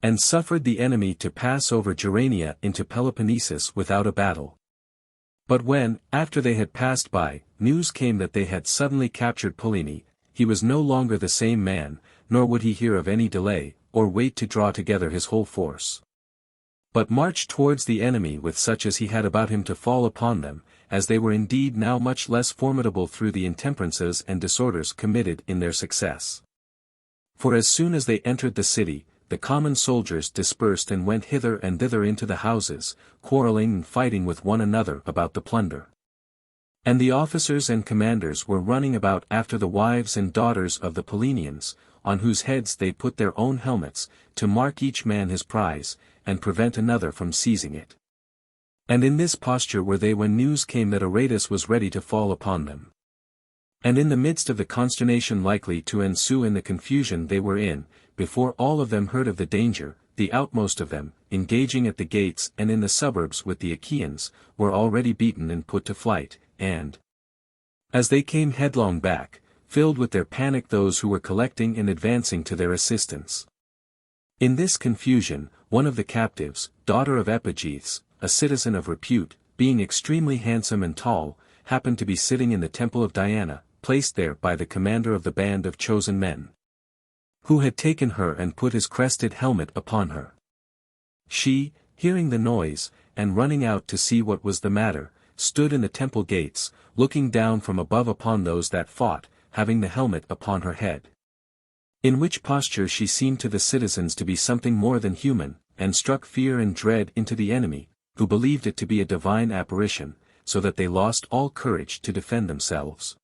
Speaker 1: And suffered the enemy to pass over Gerania into Peloponnesus without a battle. But when, after they had passed by, news came that they had suddenly captured Pellene, he was no longer the same man, nor would he hear of any delay, or wait to draw together his whole force. But marched towards the enemy with such as he had about him to fall upon them, as they were indeed now much less formidable through the intemperances and disorders committed in their success. For as soon as they entered the city, the common soldiers dispersed and went hither and thither into the houses, quarreling and fighting with one another about the plunder. And the officers and commanders were running about after the wives and daughters of the Pellenians, on whose heads they put their own helmets, to mark each man his prize, and prevent another from seizing it. And in this posture were they when news came that Aratus was ready to fall upon them. And in the midst of the consternation likely to ensue in the confusion they were in, before all of them heard of the danger, the outmost of them, engaging at the gates and in the suburbs with the Achaeans, were already beaten and put to flight, and as they came headlong back, filled with their panic those who were collecting and advancing to their assistance. In this confusion, one of the captives, daughter of Epigenes, a citizen of repute, being extremely handsome and tall, happened to be sitting in the temple of Diana, placed there by the commander of the band of chosen men, who had taken her and put his crested helmet upon her. She, hearing the noise, and running out to see what was the matter, stood in the temple gates, looking down from above upon those that fought, having the helmet upon her head. In which posture she seemed to the citizens to be something more than human, and struck fear and dread into the enemy, who believed it to be a divine apparition, so that they lost all courage to defend themselves.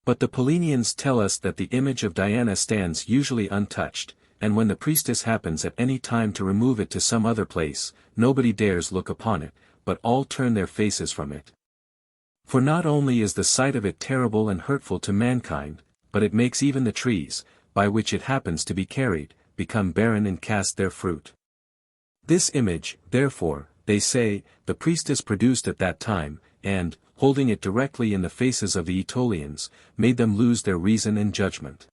Speaker 1: But the Pellenians tell us that the image of Diana stands usually untouched, and when the priestess happens at any time to remove it to some other place, nobody dares look upon it, but all turn their faces from it. For not only is the sight of it terrible and hurtful to mankind, but it makes even the trees, by which it happens to be carried, become barren and cast their fruit. This image, therefore, they say, the priestess produced at that time, and, holding it directly in the faces of the Aetolians, made them lose their reason and judgment.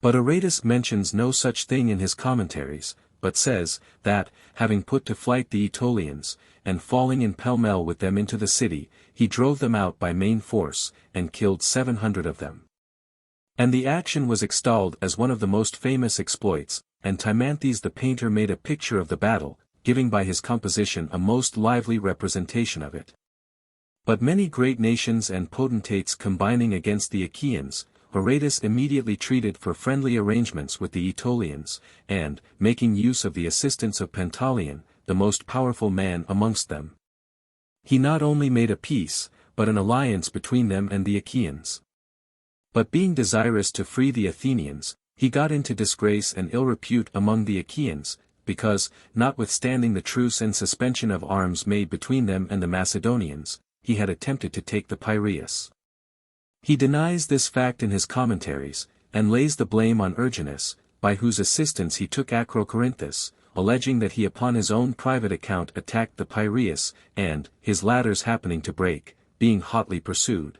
Speaker 1: But Aratus mentions no such thing in his commentaries, but says, that, having put to flight the Aetolians, and falling in pell-mell with them into the city, he drove them out by main force, and killed 700 of them. And the action was extolled as one of the most famous exploits, and Timanthes the painter made a picture of the battle, giving by his composition a most lively representation of it. But many great nations and potentates combining against the Achaeans, Aratus immediately treated for friendly arrangements with the Aetolians, and, making use of the assistance of Pantaleon, the most powerful man amongst them, he not only made a peace, but an alliance between them and the Achaeans. But being desirous to free the Athenians, he got into disgrace and ill repute among the Achaeans, because, notwithstanding the truce and suspension of arms made between them and the Macedonians, he had attempted to take the Piraeus. He denies this fact in his commentaries, and lays the blame on Erginus, by whose assistance he took Acrocorinthus, alleging that he upon his own private account attacked the Piraeus, and, his ladders happening to break, being hotly pursued,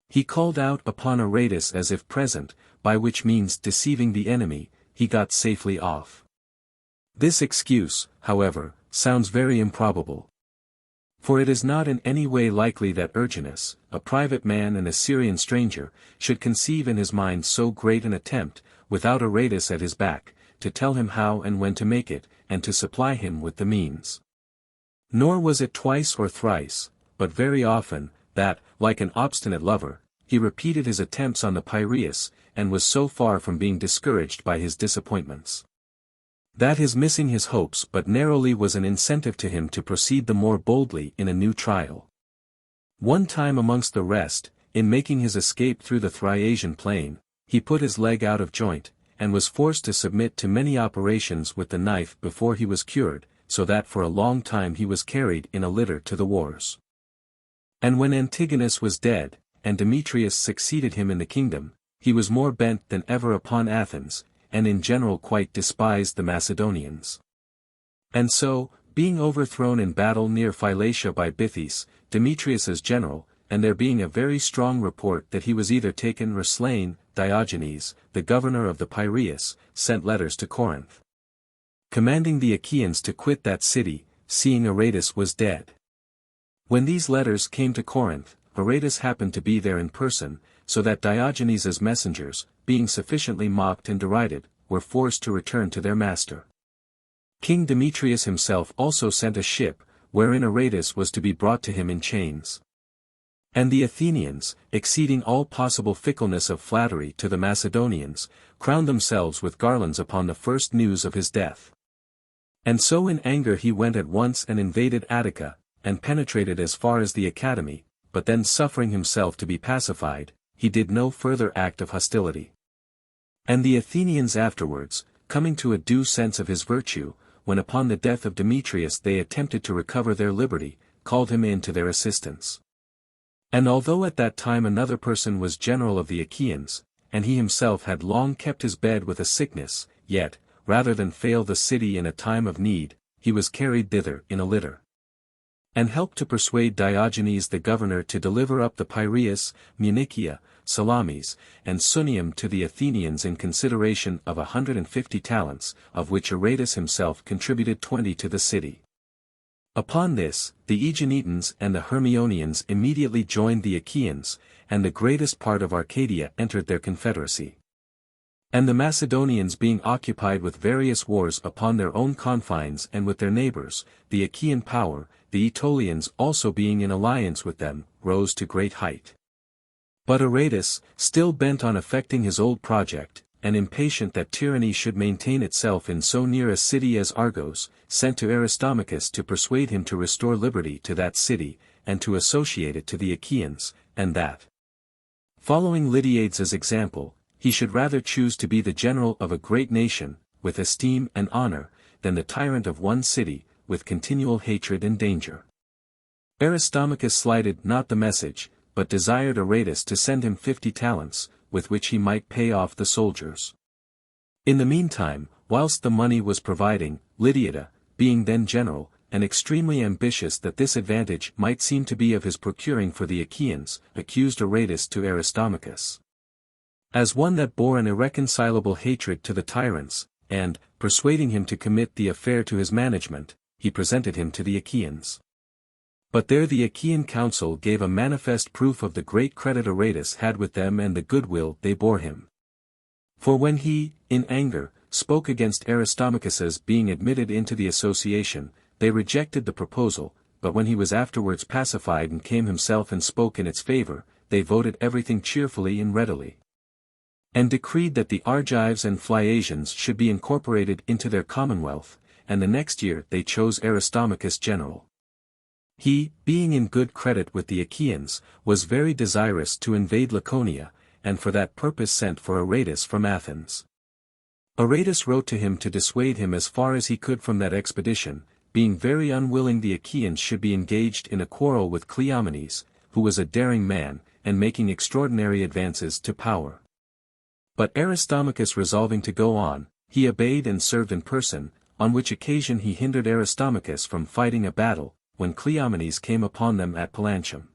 Speaker 1: he called out upon Aratus as if present, by which means deceiving the enemy, he got safely off. This excuse, however, sounds very improbable. For it is not in any way likely that Erginus, a private man and a Syrian stranger, should conceive in his mind so great an attempt, without Aratus at his back, to tell him how and when to make it, and to supply him with the means. Nor was it twice or thrice, but very often, that, like an obstinate lover, he repeated his attempts on the Piraeus, and was so far from being discouraged by his disappointments, that his missing his hopes but narrowly was an incentive to him to proceed the more boldly in a new trial. One time amongst the rest, in making his escape through the Thriasian plain, he put his leg out of joint, and was forced to submit to many operations with the knife before he was cured, so that for a long time he was carried in a litter to the wars. And when Antigonus was dead, and Demetrius succeeded him in the kingdom, he was more bent than ever upon Athens, and in general quite despised the Macedonians. And so, being overthrown in battle near Phylacia by Bithyes, Demetrius's general, and there being a very strong report that he was either taken or slain, Diogenes, the governor of the Piraeus, sent letters to Corinth, commanding the Achaeans to quit that city, seeing Aratus was dead. When these letters came to Corinth, Aratus happened to be there in person, so that Diogenes's messengers, being sufficiently mocked and derided, were forced to return to their master. King Demetrius himself also sent a ship, wherein Aratus was to be brought to him in chains. And the Athenians, exceeding all possible fickleness of flattery to the Macedonians, crowned themselves with garlands upon the first news of his death. And so in anger he went at once and invaded Attica, and penetrated as far as the Academy, but then suffering himself to be pacified, he did no further act of hostility. And the Athenians afterwards, coming to a due sense of his virtue, when upon the death of Demetrius they attempted to recover their liberty, called him in to their assistance. And although at that time another person was general of the Achaeans, and he himself had long kept his bed with a sickness, yet, rather than fail the city in a time of need, he was carried thither in a litter, and helped to persuade Diogenes the governor to deliver up the Piraeus, Munichia, Salamis, and Sunium to the Athenians in consideration of 150 talents, of which Aratus himself contributed 20 to the city. Upon this, the Aeginetans and the Hermionians immediately joined the Achaeans, and the greatest part of Arcadia entered their confederacy. And the Macedonians being occupied with various wars upon their own confines and with their neighbors, the Achaean power, the Aetolians also being in alliance with them, rose to great height. But Aratus, still bent on effecting his old project, and impatient that tyranny should maintain itself in so near a city as Argos, sent to Aristomachus to persuade him to restore liberty to that city, and to associate it to the Achaeans, and that, following Lydiades' example, he should rather choose to be the general of a great nation, with esteem and honor, than the tyrant of one city, with continual hatred and danger. Aristomachus slighted not the message, but desired Aratus to send him 50 talents, with which he might pay off the soldiers. In the meantime, whilst the money was providing, Lydiada, being then general, and extremely ambitious that this advantage might seem to be of his procuring for the Achaeans, accused Aratus to Aristomachus as one that bore an irreconcilable hatred to the tyrants, and, persuading him to commit the affair to his management, he presented him to the Achaeans. But there the Achaean council gave a manifest proof of the great credit Aratus had with them and the goodwill they bore him. For when he, in anger, spoke against Aristomachus's being admitted into the association, they rejected the proposal, but when he was afterwards pacified and came himself and spoke in its favor, they voted everything cheerfully and readily, and decreed that the Argives and Phliasians should be incorporated into their commonwealth, and the next year they chose Aristomachus general. He, being in good credit with the Achaeans, was very desirous to invade Laconia, and for that purpose sent for Aratus from Athens. Aratus wrote to him to dissuade him as far as he could from that expedition, being very unwilling the Achaeans should be engaged in a quarrel with Cleomenes, who was a daring man, and making extraordinary advances to power. But Aristomachus resolving to go on, he obeyed and served in person, on which occasion he hindered Aristomachus from fighting a battle, when Cleomenes came upon them at Pallantium.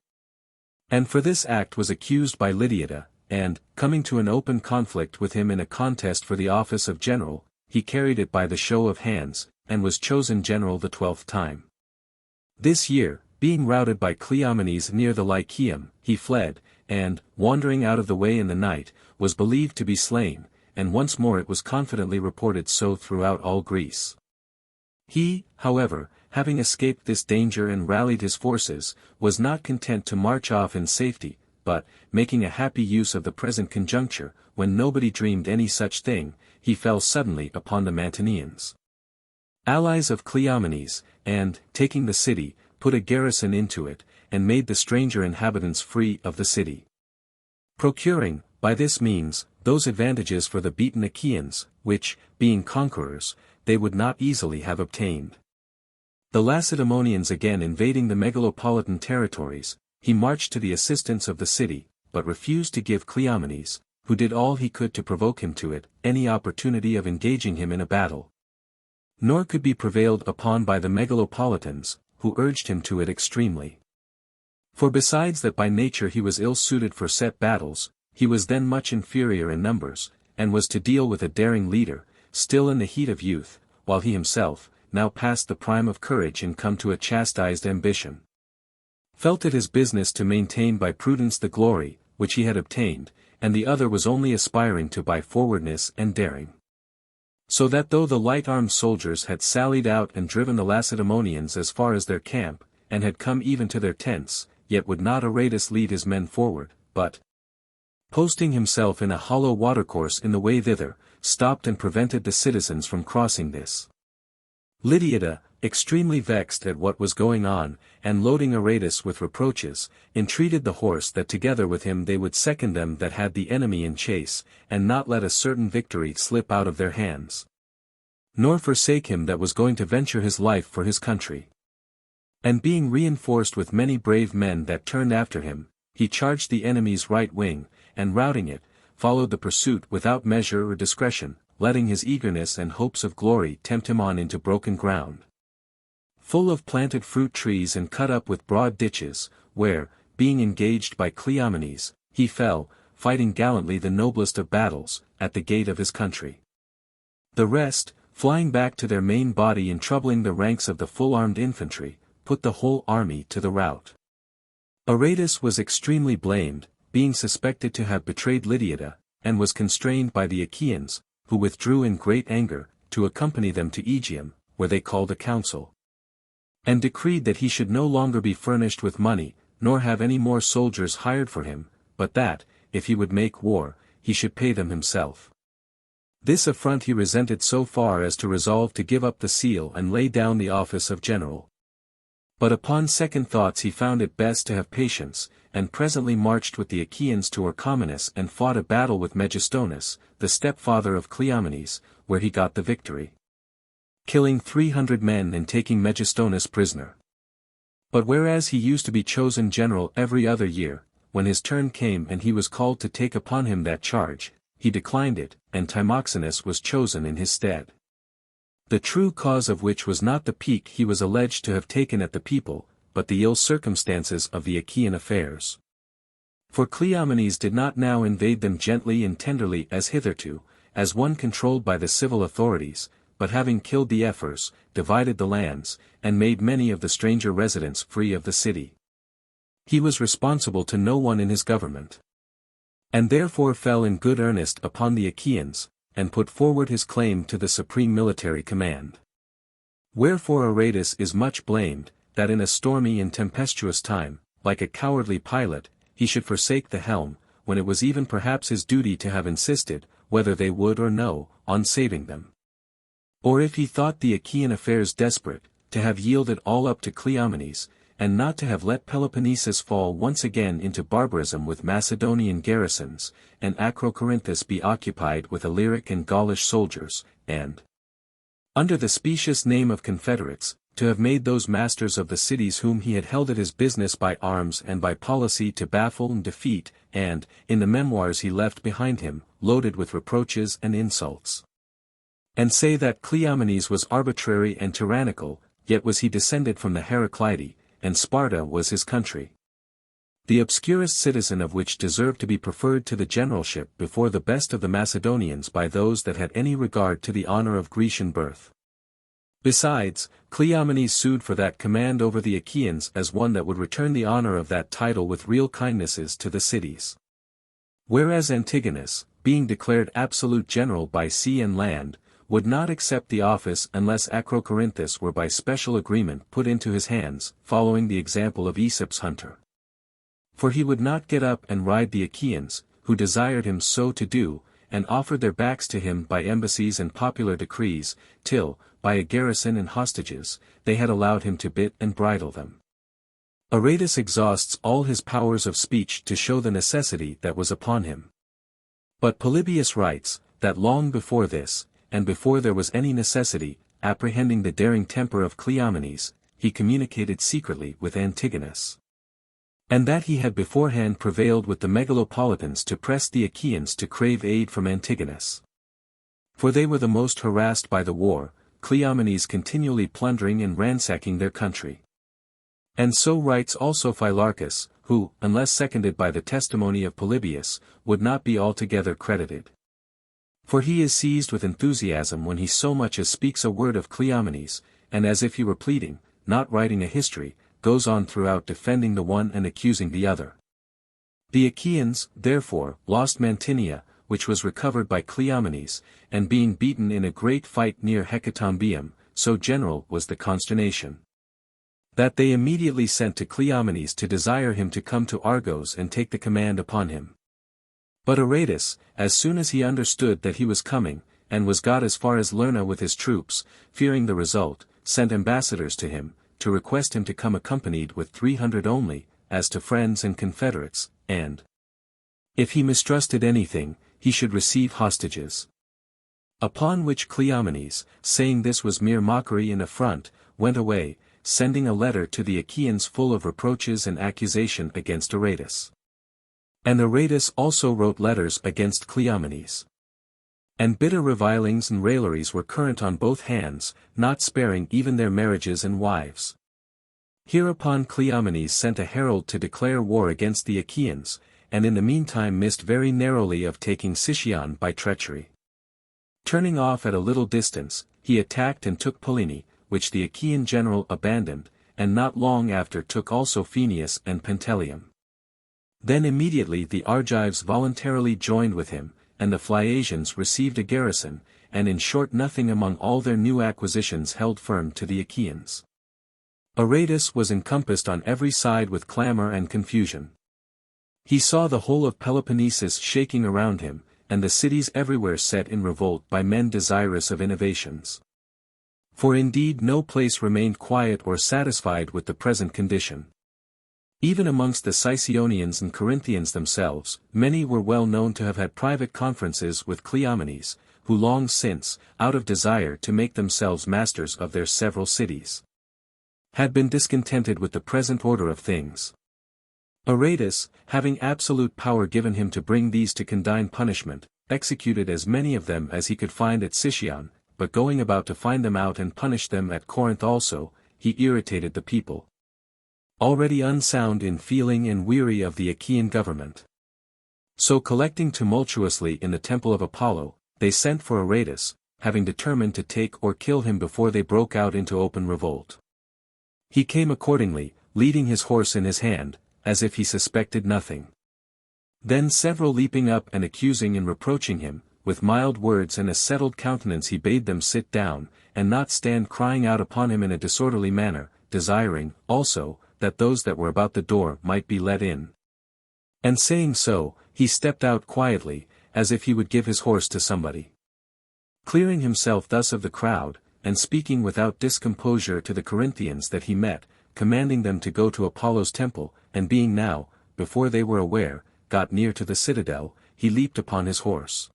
Speaker 1: And for this act was accused by Lydiada, and, coming to an open conflict with him in a contest for the office of general, he carried it by the show of hands, and was chosen general the 12th time. This year, being routed by Cleomenes near the Lyceum, he fled, and, wandering out of the way in the night, was believed to be slain, and once more it was confidently reported so throughout all Greece. He, however, having escaped this danger and rallied his forces, was not content to march off in safety, but, making a happy use of the present conjuncture, when nobody dreamed any such thing, he fell suddenly upon the Mantineans, allies of Cleomenes, and, taking the city, put a garrison into it, and made the stranger inhabitants free of the city. Procuring, by this means, those advantages for the beaten Achaeans, which, being conquerors, they would not easily have obtained. The Lacedaemonians again invading the megalopolitan territories, he marched to the assistance of the city, but refused to give Cleomenes, who did all he could to provoke him to it, any opportunity of engaging him in a battle. Nor could be prevailed upon by the megalopolitans, who urged him to it extremely. For besides that by nature he was ill-suited for set battles, he was then much inferior in numbers, and was to deal with a daring leader, still in the heat of youth, while he himself, now past the prime of courage and come to a chastised ambition, felt it his business to maintain by prudence the glory, which he had obtained, and the other was only aspiring to by forwardness and daring. So that though the light-armed soldiers had sallied out and driven the Lacedaemonians as far as their camp, and had come even to their tents, yet would not Aratus lead his men forward, but, posting himself in a hollow watercourse in the way thither, stopped and prevented the citizens from crossing this. Lydiata, extremely vexed at what was going on, and loading Aratus with reproaches, entreated the horse that together with him they would second them that had the enemy in chase, and not let a certain victory slip out of their hands, nor forsake him that was going to venture his life for his country. And being reinforced with many brave men that turned after him, he charged the enemy's right wing, and routing it, followed the pursuit without measure or discretion, letting his eagerness and hopes of glory tempt him on into broken ground, full of planted fruit trees and cut up with broad ditches, where, being engaged by Cleomenes, he fell, fighting gallantly the noblest of battles, at the gate of his country. The rest, flying back to their main body and troubling the ranks of the full-armed infantry, put the whole army to the rout. Aratus was extremely blamed, being suspected to have betrayed Lydiata, and was constrained by the Achaeans, who withdrew in great anger, to accompany them to Aegium, where they called a council, and decreed that he should no longer be furnished with money, nor have any more soldiers hired for him, but that, if he would make war, he should pay them himself. This affront he resented so far as to resolve to give up the seal and lay down the office of general. But upon second thoughts he found it best to have patience, and presently marched with the Achaeans to Orchomenus and fought a battle with Megistonus, the stepfather of Cleomenes, where he got the victory, killing 300 men and taking Megistonus prisoner. But whereas he used to be chosen general every other year, when his turn came and he was called to take upon him that charge, he declined it, and Timoxenus was chosen in his stead. The true cause of which was not the pique he was alleged to have taken at the people, but the ill circumstances of the Achaean affairs. For Cleomenes did not now invade them gently and tenderly as hitherto, as one controlled by the civil authorities, but having killed the ephors, divided the lands, and made many of the stranger residents free of the city. He was responsible to no one in his government, and therefore fell in good earnest upon the Achaeans, and put forward his claim to the supreme military command. Wherefore Aratus is much blamed, that in a stormy and tempestuous time, like a cowardly pilot, he should forsake the helm, when it was even perhaps his duty to have insisted, whether they would or no, on saving them. Or if he thought the Achaean affairs desperate, to have yielded all up to Cleomenes, and not to have let Peloponnesus fall once again into barbarism with Macedonian garrisons, and Acrocorinthus be occupied with Illyric and Gaulish soldiers, and, under the specious name of confederates, to have made those masters of the cities whom he had held at his business by arms and by policy to baffle and defeat, and, in the memoirs he left behind him, loaded with reproaches and insults, and say that Cleomenes was arbitrary and tyrannical, yet was he descended from the Heraclidae, and Sparta was his country, the obscurest citizen of which deserved to be preferred to the generalship before the best of the Macedonians by those that had any regard to the honor of Grecian birth. Besides, Cleomenes sued for that command over the Achaeans as one that would return the honor of that title with real kindnesses to the cities. Whereas Antigonus, being declared absolute general by sea and land, would not accept the office unless Acrocorinthus were by special agreement put into his hands, following the example of Aesop's hunter. For he would not get up and ride the Achaeans, who desired him so to do, and offered their backs to him by embassies and popular decrees, till, by a garrison and hostages, they had allowed him to bit and bridle them. Aratus exhausts all his powers of speech to show the necessity that was upon him. But Polybius writes, that long before this, and before there was any necessity, apprehending the daring temper of Cleomenes, he communicated secretly with Antigonus. And that he had beforehand prevailed with the Megalopolitans to press the Achaeans to crave aid from Antigonus. For they were the most harassed by the war, Cleomenes continually plundering and ransacking their country. And so writes also Philaucus, who, unless seconded by the testimony of Polybius, would not be altogether credited. For he is seized with enthusiasm when he so much as speaks a word of Cleomenes, and as if he were pleading, not writing a history, goes on throughout defending the one and accusing the other. The Achaeans, therefore, lost Mantinia, which was recovered by Cleomenes, and being beaten in a great fight near Hecatombeum, so general was the consternation, that they immediately sent to Cleomenes to desire him to come to Argos and take the command upon him. But Aratus, as soon as he understood that he was coming, and was got as far as Lerna with his troops, fearing the result, sent ambassadors to him, to request him to come accompanied with 300 only, as to friends and confederates, and, if he mistrusted anything, he should receive hostages. Upon which Cleomenes, saying this was mere mockery and affront, went away, sending a letter to the Achaeans full of reproaches and accusation against Aratus. And Aratus also wrote letters against Cleomenes. And bitter revilings and railleries were current on both hands, not sparing even their marriages and wives. Hereupon Cleomenes sent a herald to declare war against the Achaeans, and in the meantime missed very narrowly of taking Sicyon by treachery. Turning off at a little distance, he attacked and took Pallene, which the Achaean general abandoned, and not long after took also Phoenius and Pentelium. Then immediately the Argives voluntarily joined with him, and the Phliasians received a garrison, and in short nothing among all their new acquisitions held firm to the Achaeans. Aratus was encompassed on every side with clamor and confusion. He saw the whole of Peloponnesus shaking around him, and the cities everywhere set in revolt by men desirous of innovations. For indeed no place remained quiet or satisfied with the present condition. Even amongst the Sicyonians and Corinthians themselves, many were well known to have had private conferences with Cleomenes, who long since, out of desire to make themselves masters of their several cities, had been discontented with the present order of things. Aratus, having absolute power given him to bring these to condign punishment, executed as many of them as he could find at Sicyon, but going about to find them out and punish them at Corinth also, he irritated the people, already unsound in feeling and weary of the Achaean government. So collecting tumultuously in the temple of Apollo, they sent for Aratus, having determined to take or kill him before they broke out into open revolt. He came accordingly, leading his horse in his hand, as if he suspected nothing. Then several leaping up and accusing and reproaching him, with mild words and a settled countenance he bade them sit down, and not stand crying out upon him in a disorderly manner, desiring, also, that those that were about the door might be let in. And saying so, he stepped out quietly, as if he would give his horse to somebody. Clearing himself thus of the crowd, and speaking without discomposure to the Corinthians that he met, commanding them to go to Apollo's temple, and being now, before they were aware, got near to the citadel, he leaped upon his horse.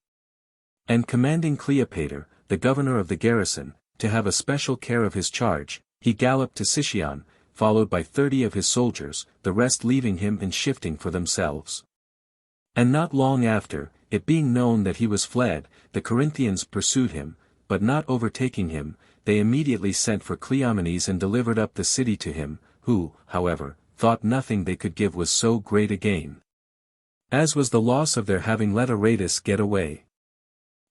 Speaker 1: And commanding Cleopater, the governor of the garrison, to have a special care of his charge, he galloped to Sicyon, followed by 30 of his soldiers, the rest leaving him and shifting for themselves. And not long after, it being known that he was fled, the Corinthians pursued him, but not overtaking him, they immediately sent for Cleomenes and delivered up the city to him, who, however, thought nothing they could give was so great a gain, as was the loss of their having let Aratus get away.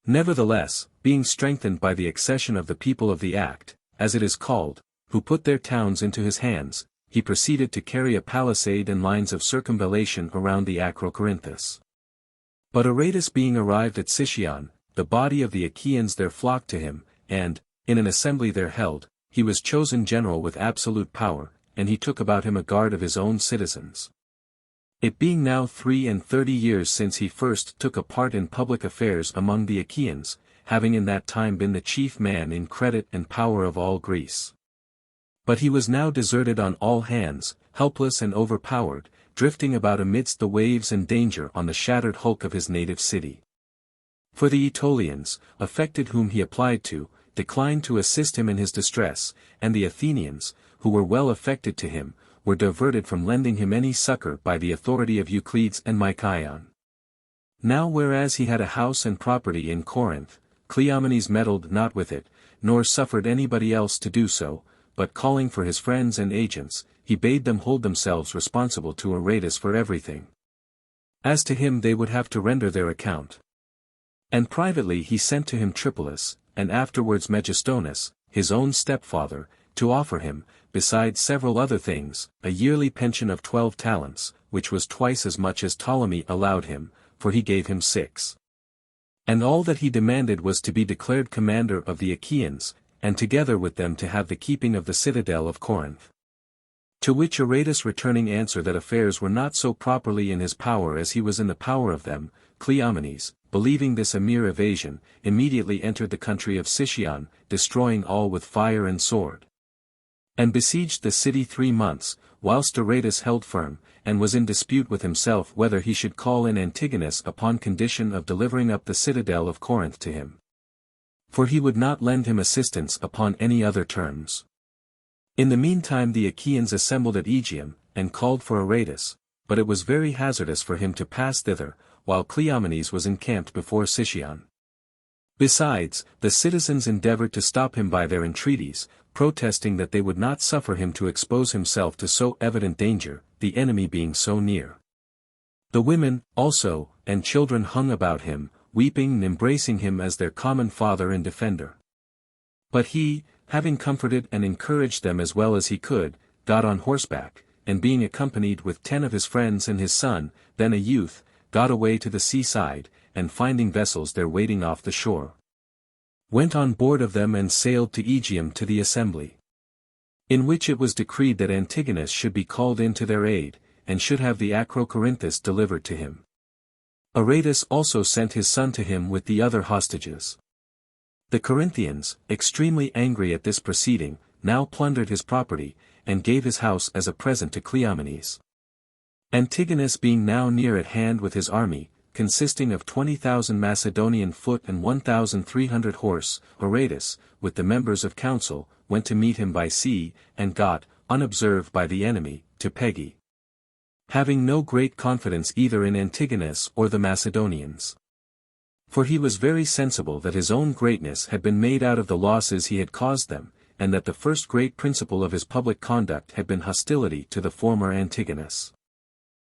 Speaker 1: Nevertheless, being strengthened by the accession of the people of the Act, as it is called, who put their towns into his hands, he proceeded to carry a palisade and lines of circumvallation around the Acrocorinthus. But Aratus being arrived at Sicyon, the body of the Achaeans there flocked to him, and, in an assembly there held, he was chosen general with absolute power, and he took about him a guard of his own citizens. It being now 33 years since he first took a part in public affairs among the Achaeans, having in that time been the chief man in credit and power of all Greece. But he was now deserted on all hands, helpless and overpowered, drifting about amidst the waves and danger on the shattered hulk of his native city. For the Aetolians, affected whom he applied to, declined to assist him in his distress, and the Athenians, who were well affected to him, were diverted from lending him any succor by the authority of Euclides and Mycaion. Now whereas he had a house and property in Corinth, Cleomenes meddled not with it, nor suffered anybody else to do so, but calling for his friends and agents, he bade them hold themselves responsible to Aratus for everything. As to him they would have to render their account. And privately he sent to him Tripolis, and afterwards Megistonus, his own stepfather, to offer him, besides several other things, a yearly pension of 12 talents, which was twice as much as Ptolemy allowed him, for he gave him 6. And all that he demanded was to be declared commander of the Achaeans, and together with them to have the keeping of the citadel of Corinth. To which Aratus returning answer that affairs were not so properly in his power as he was in the power of them, Cleomenes, believing this a mere evasion, immediately entered the country of Sicyon, destroying all with fire and sword. And besieged the city 3 months, whilst Aratus held firm, and was in dispute with himself whether he should call in Antigonus upon condition of delivering up the citadel of Corinth to him. For he would not lend him assistance upon any other terms. In the meantime the Achaeans assembled at Aegium, and called for Aratus, but it was very hazardous for him to pass thither, while Cleomenes was encamped before Sicyon. Besides, the citizens endeavored to stop him by their entreaties, protesting that they would not suffer him to expose himself to so evident danger, the enemy being so near. The women, also, and children hung about him, weeping and embracing him as their common father and defender. But he, having comforted and encouraged them as well as he could, got on horseback, and being accompanied with 10 of his friends and his son, then a youth, got away to the seaside, and finding vessels there waiting off the shore, went on board of them and sailed to Aegium to the assembly. In which it was decreed that Antigonus should be called in to their aid, and should have the Acrocorinthus delivered to him. Aratus also sent his son to him with the other hostages. The Corinthians, extremely angry at this proceeding, now plundered his property, and gave his house as a present to Cleomenes. Antigonus being now near at hand with his army, consisting of 20,000 Macedonian foot and 1,300 horse, Aratus, with the members of council, went to meet him by sea, and got, unobserved by the enemy, to Pegae. Having no great confidence either in Antigonus or the Macedonians. For he was very sensible that his own greatness had been made out of the losses he had caused them, and that the first great principle of his public conduct had been hostility to the former Antigonus.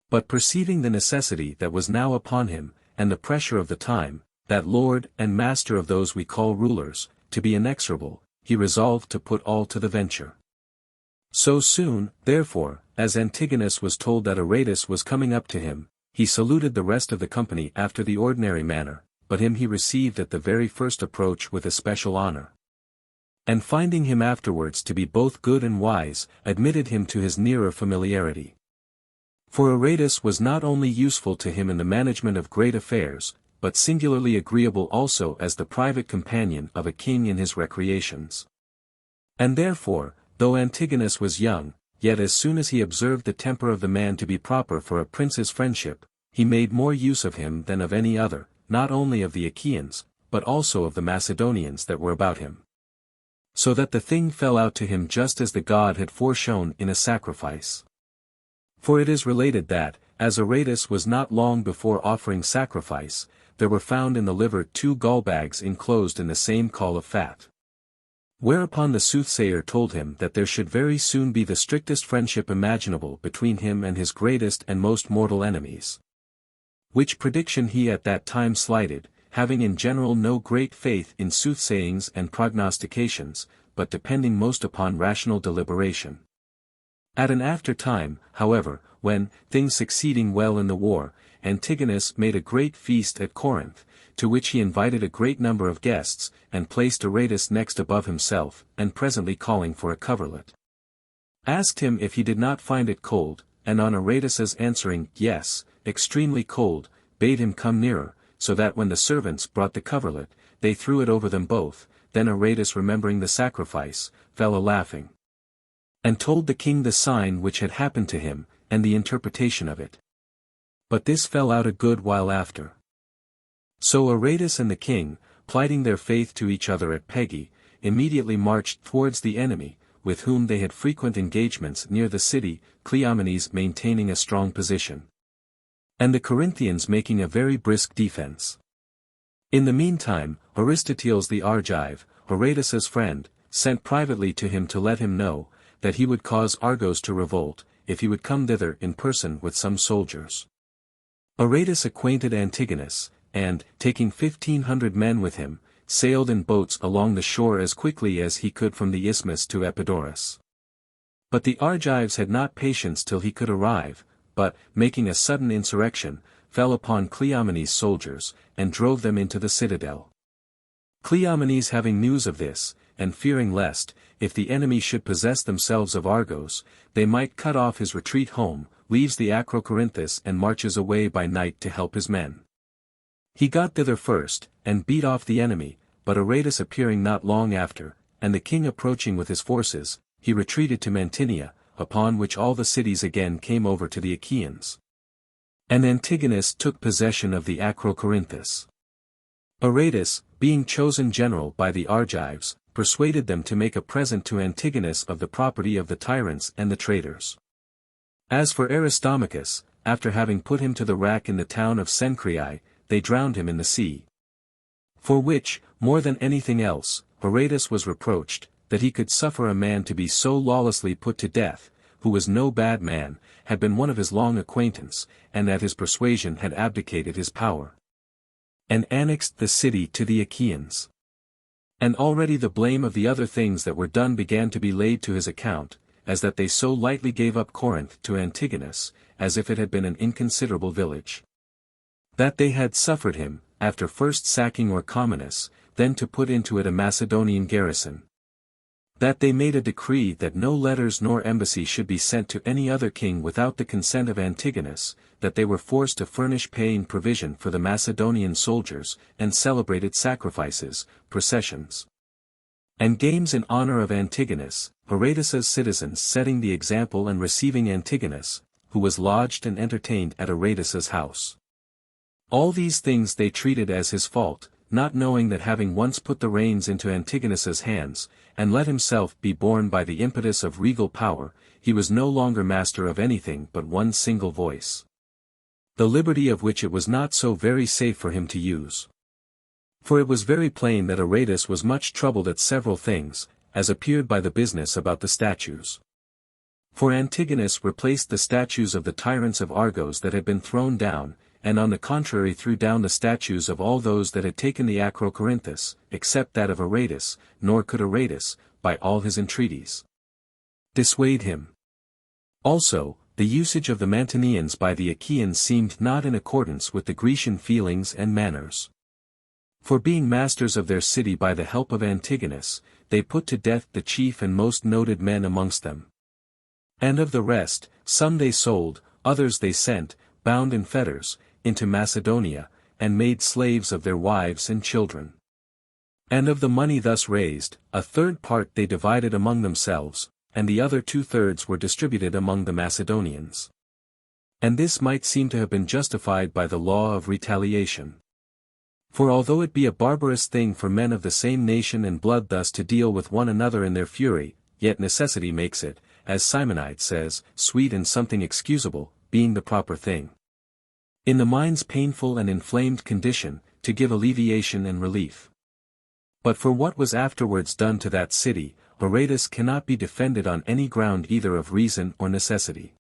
Speaker 1: But perceiving the necessity that was now upon him, and the pressure of the time, that lord and master of those we call rulers, to be inexorable, he resolved to put all to the venture. So soon, therefore, as Antigonus was told that Aratus was coming up to him, he saluted the rest of the company after the ordinary manner, but him he received at the very first approach with especial honor. And finding him afterwards to be both good and wise, admitted him to his nearer familiarity. For Aratus was not only useful to him in the management of great affairs, but singularly agreeable also as the private companion of a king in his recreations. And therefore, though Antigonus was young, yet as soon as he observed the temper of the man to be proper for a prince's friendship, he made more use of him than of any other, not only of the Achaeans, but also of the Macedonians that were about him. So that the thing fell out to him just as the god had foreshown in a sacrifice. For it is related that, as Aratus was not long before offering sacrifice, there were found in the liver 2 gallbags enclosed in the same caul of fat. Whereupon the soothsayer told him that there should very soon be the strictest friendship imaginable between him and his greatest and most mortal enemies. Which prediction he at that time slighted, having in general no great faith in soothsayings and prognostications, but depending most upon rational deliberation. At an after time, however, when, things succeeding well in the war, Antigonus made a great feast at Corinth, to which he invited a great number of guests, and placed Aratus next above himself, and presently calling for a coverlet, asked him if he did not find it cold, and on Aratus's answering, yes, extremely cold, bade him come nearer, so that when the servants brought the coverlet, they threw it over them both. Then Aratus, remembering the sacrifice, fell a-laughing, and told the king the sign which had happened to him, and the interpretation of it. But this fell out a good while after. So Aratus and the king, plighting their faith to each other at Pegae, immediately marched towards the enemy, with whom they had frequent engagements near the city, Cleomenes maintaining a strong position, and the Corinthians making a very brisk defense. In the meantime, Aristoteles the Argive, Aratus's friend, sent privately to him to let him know, that he would cause Argos to revolt, if he would come thither in person with some soldiers. Aratus acquainted Antigonus, and, taking 1,500 men with him, sailed in boats along the shore as quickly as he could from the isthmus to Epidaurus. But the Argives had not patience till he could arrive, but, making a sudden insurrection, fell upon Cleomenes' soldiers, and drove them into the citadel. Cleomenes having news of this, and fearing lest, if the enemy should possess themselves of Argos, they might cut off his retreat home, leaves the Acrocorinthus and marches away by night to help his men. He got thither first, and beat off the enemy, but Aratus appearing not long after, and the king approaching with his forces, he retreated to Mantinia, upon which all the cities again came over to the Achaeans. And Antigonus took possession of the Acrocorinthus. Aratus, being chosen general by the Argives, persuaded them to make a present to Antigonus of the property of the tyrants and the traitors. As for Aristomachus, after having put him to the rack in the town of Cenchreae, they drowned him in the sea. For which, more than anything else, Aratus was reproached, that he could suffer a man to be so lawlessly put to death, who was no bad man, had been one of his long acquaintance, and at his persuasion had abdicated his power, and annexed the city to the Achaeans. And already the blame of the other things that were done began to be laid to his account, as that they so lightly gave up Corinth to Antigonus, as if it had been an inconsiderable village. That they had suffered him, after first sacking Orchomenus, then to put into it a Macedonian garrison. That they made a decree that no letters nor embassy should be sent to any other king without the consent of Antigonus, that they were forced to furnish paying provision for the Macedonian soldiers, and celebrated sacrifices, processions, and games in honor of Antigonus, Aratus's citizens setting the example and receiving Antigonus, who was lodged and entertained at Aratus's house. All these things they treated as his fault, not knowing that having once put the reins into Antigonus's hands, and let himself be borne by the impetus of regal power, he was no longer master of anything but one single voice, the liberty of which it was not so very safe for him to use. For it was very plain that Aratus was much troubled at several things, as appeared by the business about the statues. For Antigonus replaced the statues of the tyrants of Argos that had been thrown down, and on the contrary threw down the statues of all those that had taken the Acrocorinthus, except that of Aratus, nor could Aratus, by all his entreaties, dissuade him. Also, the usage of the Mantineans by the Achaeans seemed not in accordance with the Grecian feelings and manners. For being masters of their city by the help of Antigonus, they put to death the chief and most noted men amongst them. And of the rest, some they sold, others they sent, bound in fetters, into Macedonia, and made slaves of their wives and children. And of the money thus raised, a third part they divided among themselves, and the other 2/3 were distributed among the Macedonians. And this might seem to have been justified by the law of retaliation. For although it be a barbarous thing for men of the same nation and blood thus to deal with one another in their fury, yet necessity makes it, as Simonides says, sweet and something excusable, being the proper thing, in the mind's painful and inflamed condition, to give alleviation and relief. But for what was afterwards done to that city, Aratus cannot be defended on any ground either of reason or necessity.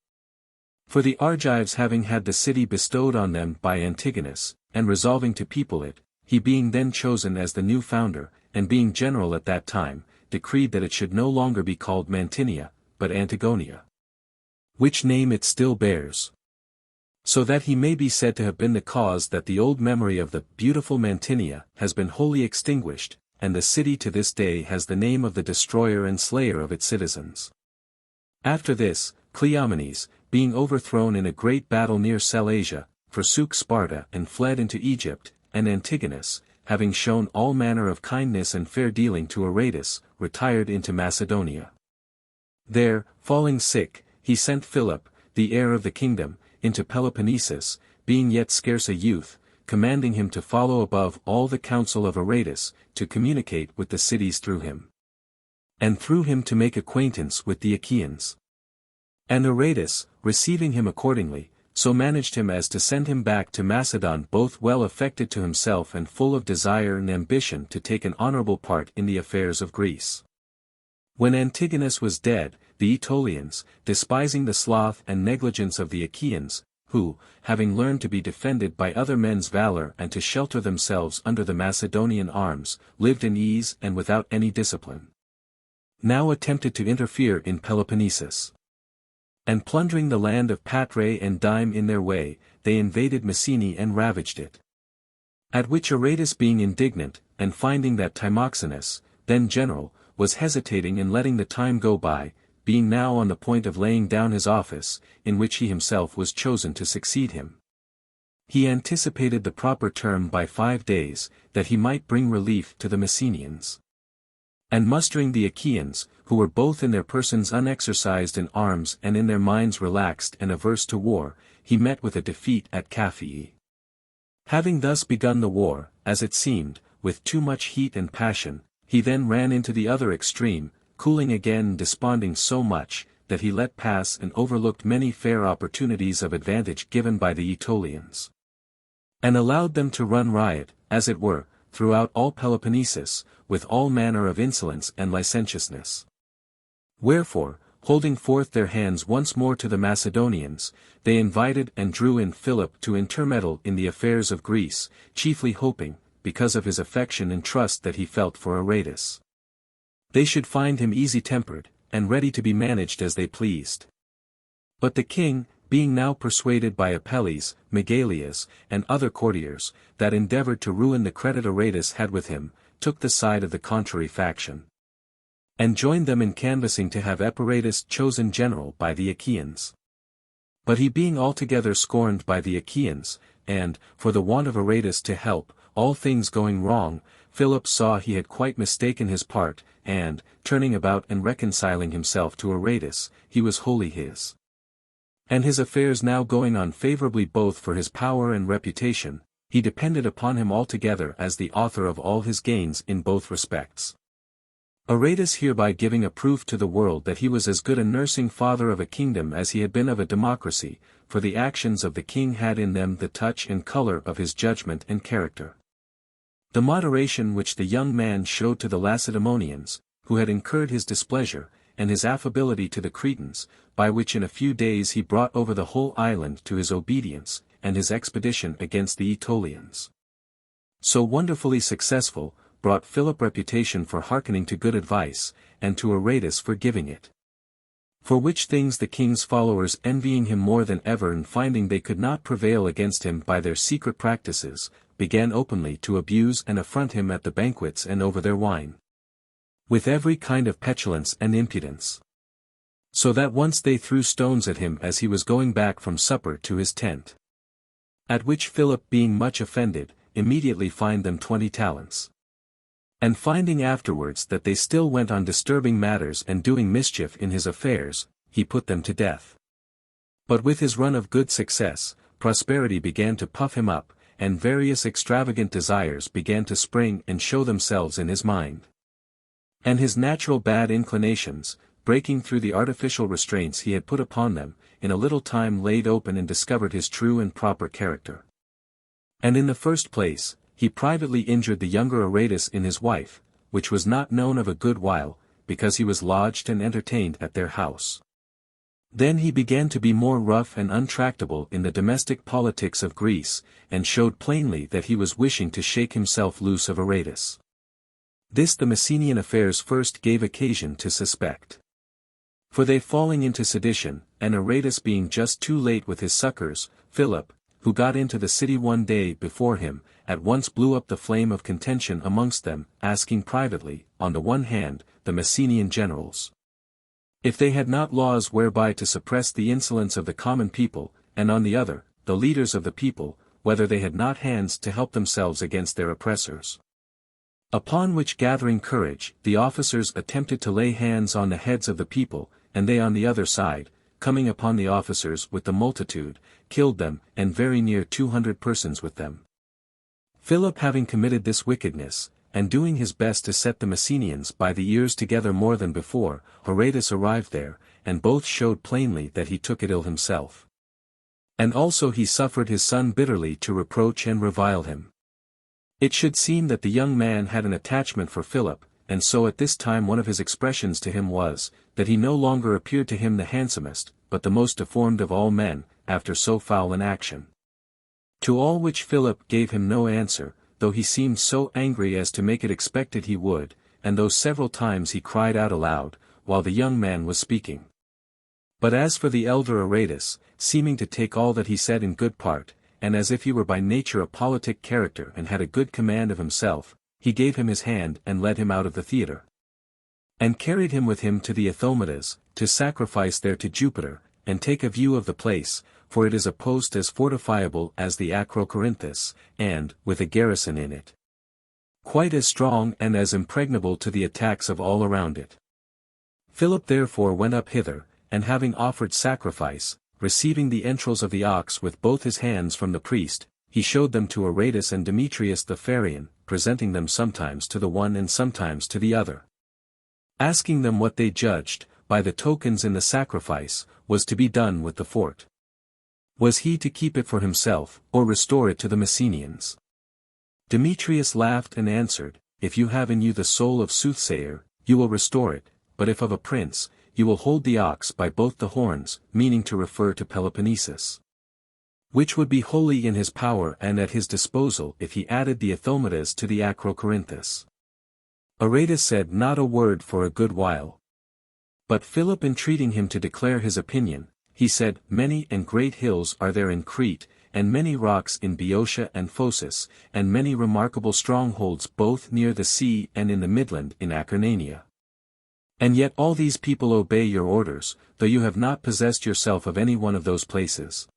Speaker 1: For the Argives having had the city bestowed on them by Antigonus, and resolving to people it, he being then chosen as the new founder, and being general at that time, decreed that it should no longer be called Mantinia, but Antigonia, which name it still bears. So that he may be said to have been the cause that the old memory of the beautiful Mantinia has been wholly extinguished, and the city to this day has the name of the destroyer and slayer of its citizens. After this, Cleomenes, being overthrown in a great battle near Sellasia, forsook Sparta and fled into Egypt, and Antigonus, having shown all manner of kindness and fair dealing to Aratus, retired into Macedonia. There, falling sick, he sent Philip, the heir of the kingdom, into Peloponnesus, being yet scarce a youth, commanding him to follow above all the counsel of Aratus, to communicate with the cities through him, and through him to make acquaintance with the Achaeans. And Aratus, receiving him accordingly, so managed him as to send him back to Macedon, both well affected to himself and full of desire and ambition to take an honorable part in the affairs of Greece. When Antigonus was dead, the Aetolians, despising the sloth and negligence of the Achaeans, who, having learned to be defended by other men's valor and to shelter themselves under the Macedonian arms, lived in ease and without any discipline, now attempted to interfere in Peloponnesus. And plundering the land of Patrae and Dyme in their way, they invaded Messene and ravaged it. At which Aratus, being indignant, and finding that Timoxenas, then general, was hesitating in letting the time go by, being now on the point of laying down his office, in which he himself was chosen to succeed him, he anticipated the proper term by 5 days, that he might bring relief to the Messenians. And mustering the Achaeans, who were both in their persons unexercised in arms and in their minds relaxed and averse to war, he met with a defeat at Caphii. Having thus begun the war, as it seemed, with too much heat and passion, he then ran into the other extreme, cooling again and desponding so much, that he let pass and overlooked many fair opportunities of advantage given by the Aetolians, and allowed them to run riot, as it were, throughout all Peloponnesus, with all manner of insolence and licentiousness. Wherefore, holding forth their hands once more to the Macedonians, they invited and drew in Philip to intermeddle in the affairs of Greece, chiefly hoping, because of his affection and trust that he felt for Aratus, they should find him easy-tempered, and ready to be managed as they pleased. But the king, being now persuaded by Apelles, Megalias, and other courtiers, that endeavored to ruin the credit Aratus had with him, took the side of the contrary faction, and joined them in canvassing to have Eparatus chosen general by the Achaeans. But he being altogether scorned by the Achaeans, and, for the want of Aratus to help, all things going wrong, Philip saw he had quite mistaken his part, and, turning about and reconciling himself to Aratus, he was wholly his. And his affairs now going on favorably both for his power and reputation, he depended upon him altogether as the author of all his gains in both respects. Aratus hereby giving a proof to the world that he was as good a nursing father of a kingdom as he had been of a democracy, for the actions of the king had in them the touch and color of his judgment and character. The moderation which the young man showed to the Lacedaemonians, who had incurred his displeasure, and his affability to the Cretans, by which in a few days he brought over the whole island to his obedience, and his expedition against the Aetolians, so wonderfully successful, brought Philip reputation for hearkening to good advice, and to Aratus for giving it. For which things the king's followers, envying him more than ever and finding they could not prevail against him by their secret practices, began openly to abuse and affront him at the banquets and over their wine, with every kind of petulance and impudence. So that once they threw stones at him as he was going back from supper to his tent. At which Philip, being much offended, immediately fined them 20 talents. And finding afterwards that they still went on disturbing matters and doing mischief in his affairs, he put them to death. But with his run of good success, prosperity began to puff him up, and various extravagant desires began to spring and show themselves in his mind. And his natural bad inclinations, breaking through the artificial restraints he had put upon them, in a little time laid open and discovered his true and proper character. And in the first place, he privately injured the younger Aratus in his wife, which was not known of a good while, because he was lodged and entertained at their house. Then he began to be more rough and untractable in the domestic politics of Greece, and showed plainly that he was wishing to shake himself loose of Aratus. This the Messenian affairs first gave occasion to suspect. For they falling into sedition, and Aratus being just too late with his succors, Philip, who got into the city one day before him, at once blew up the flame of contention amongst them, asking privately, on the one hand, the Messenian generals, if they had not laws whereby to suppress the insolence of the common people, and on the other, the leaders of the people, whether they had not hands to help themselves against their oppressors. Upon which, gathering courage, the officers attempted to lay hands on the heads of the people, and they on the other side, coming upon the officers with the multitude, killed them, and very near 200 persons with them. Philip having committed this wickedness, and doing his best to set the Messenians by the ears together more than before, Aratus arrived there, and both showed plainly that he took it ill himself. And also he suffered his son bitterly to reproach and revile him. It should seem that the young man had an attachment for Philip, and so at this time one of his expressions to him was, that he no longer appeared to him the handsomest, but the most deformed of all men, after so foul an action. To all which Philip gave him no answer, though he seemed so angry as to make it expected he would, and though several times he cried out aloud, while the young man was speaking. But as for the elder Aratus, seeming to take all that he said in good part, and as if he were by nature a politic character and had a good command of himself, he gave him his hand and led him out of the theatre. And carried him with him to the Ithomedus, to sacrifice there to Jupiter, and take a view of the place, for it is a post as fortifiable as the Acrocorinthus, and, with a garrison in it, quite as strong and as impregnable to the attacks of all around it. Philip therefore went up hither, and having offered sacrifice, receiving the entrails of the ox with both his hands from the priest, he showed them to Aratus and Demetrius the Pharian, presenting them sometimes to the one and sometimes to the other. Asking them what they judged, by the tokens in the sacrifice, was to be done with the fort. Was he to keep it for himself, or restore it to the Messenians? Demetrius laughed and answered, If you have in you the soul of soothsayer, you will restore it, but if of a prince, you will hold the ox by both the horns, meaning to refer to Peloponnesus. Which would be wholly in his power and at his disposal if he added the Ithomedus to the Acrocorinthus. Aratus said not a word for a good while. But Philip entreating him to declare his opinion, he said, Many and great hills are there in Crete, and many rocks in Boeotia and Phocis, and many remarkable strongholds both near the sea and in the midland in Acarnania. And yet all these people obey your orders, though you have not possessed yourself of any one of those places.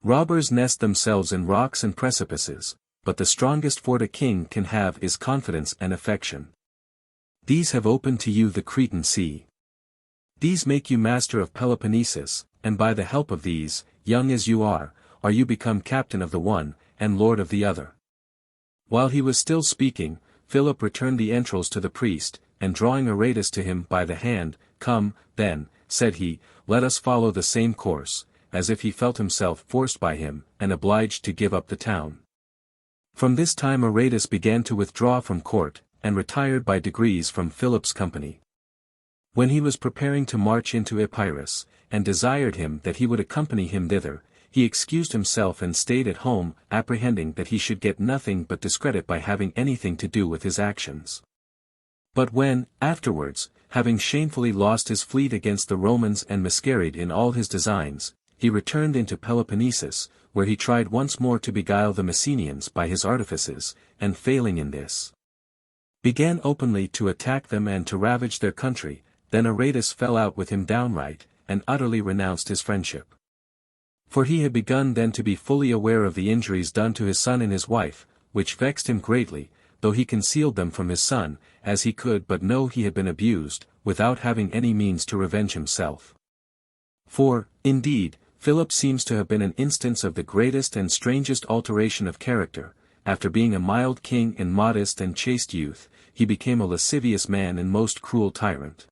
Speaker 1: Robbers nest themselves in rocks and precipices, but the strongest fort a king can have is confidence and affection. These have opened to you the Cretan sea. These make you master of Peloponnesus, and by the help of these, young as you are you become captain of the one, and lord of the other. While he was still speaking, Philip returned the entrails to the priest, and drawing Aratus to him by the hand, Come, then, said he, let us follow the same course, as if he felt himself forced by him, and obliged to give up the town. From this time Aratus began to withdraw from court, and retired by degrees from Philip's company. When he was preparing to march into Epirus, and desired him that he would accompany him thither, he excused himself and stayed at home, apprehending that he should get nothing but discredit by having anything to do with his actions. But when, afterwards, having shamefully lost his fleet against the Romans and miscarried in all his designs, he returned into Peloponnesus, where he tried once more to beguile the Messenians by his artifices, and failing in this, began openly to attack them and to ravage their country. Then Aratus fell out with him downright, and utterly renounced his friendship. For he had begun then to be fully aware of the injuries done to his son and his wife, which vexed him greatly, though he concealed them from his son, as he could but know he had been abused, without having any means to revenge himself. For, indeed, Philip seems to have been an instance of the greatest and strangest alteration of character. After being a mild king and modest and chaste youth, he became a lascivious man and most cruel tyrant.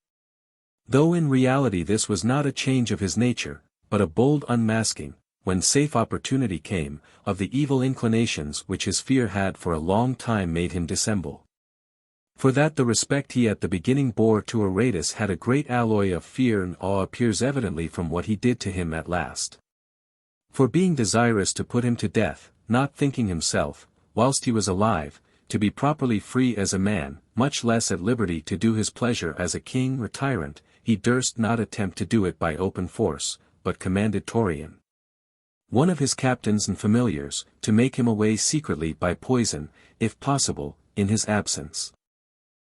Speaker 1: Though in reality this was not a change of his nature, but a bold unmasking, when safe opportunity came, of the evil inclinations which his fear had for a long time made him dissemble. For that the respect he at the beginning bore to Aratus had a great alloy of fear and awe appears evidently from what he did to him at last. For being desirous to put him to death, not thinking himself, whilst he was alive, to be properly free as a man, much less at liberty to do his pleasure as a king or tyrant, he durst not attempt to do it by open force, but commanded Torian, one of his captains and familiars, to make him away secretly by poison, if possible, in his absence.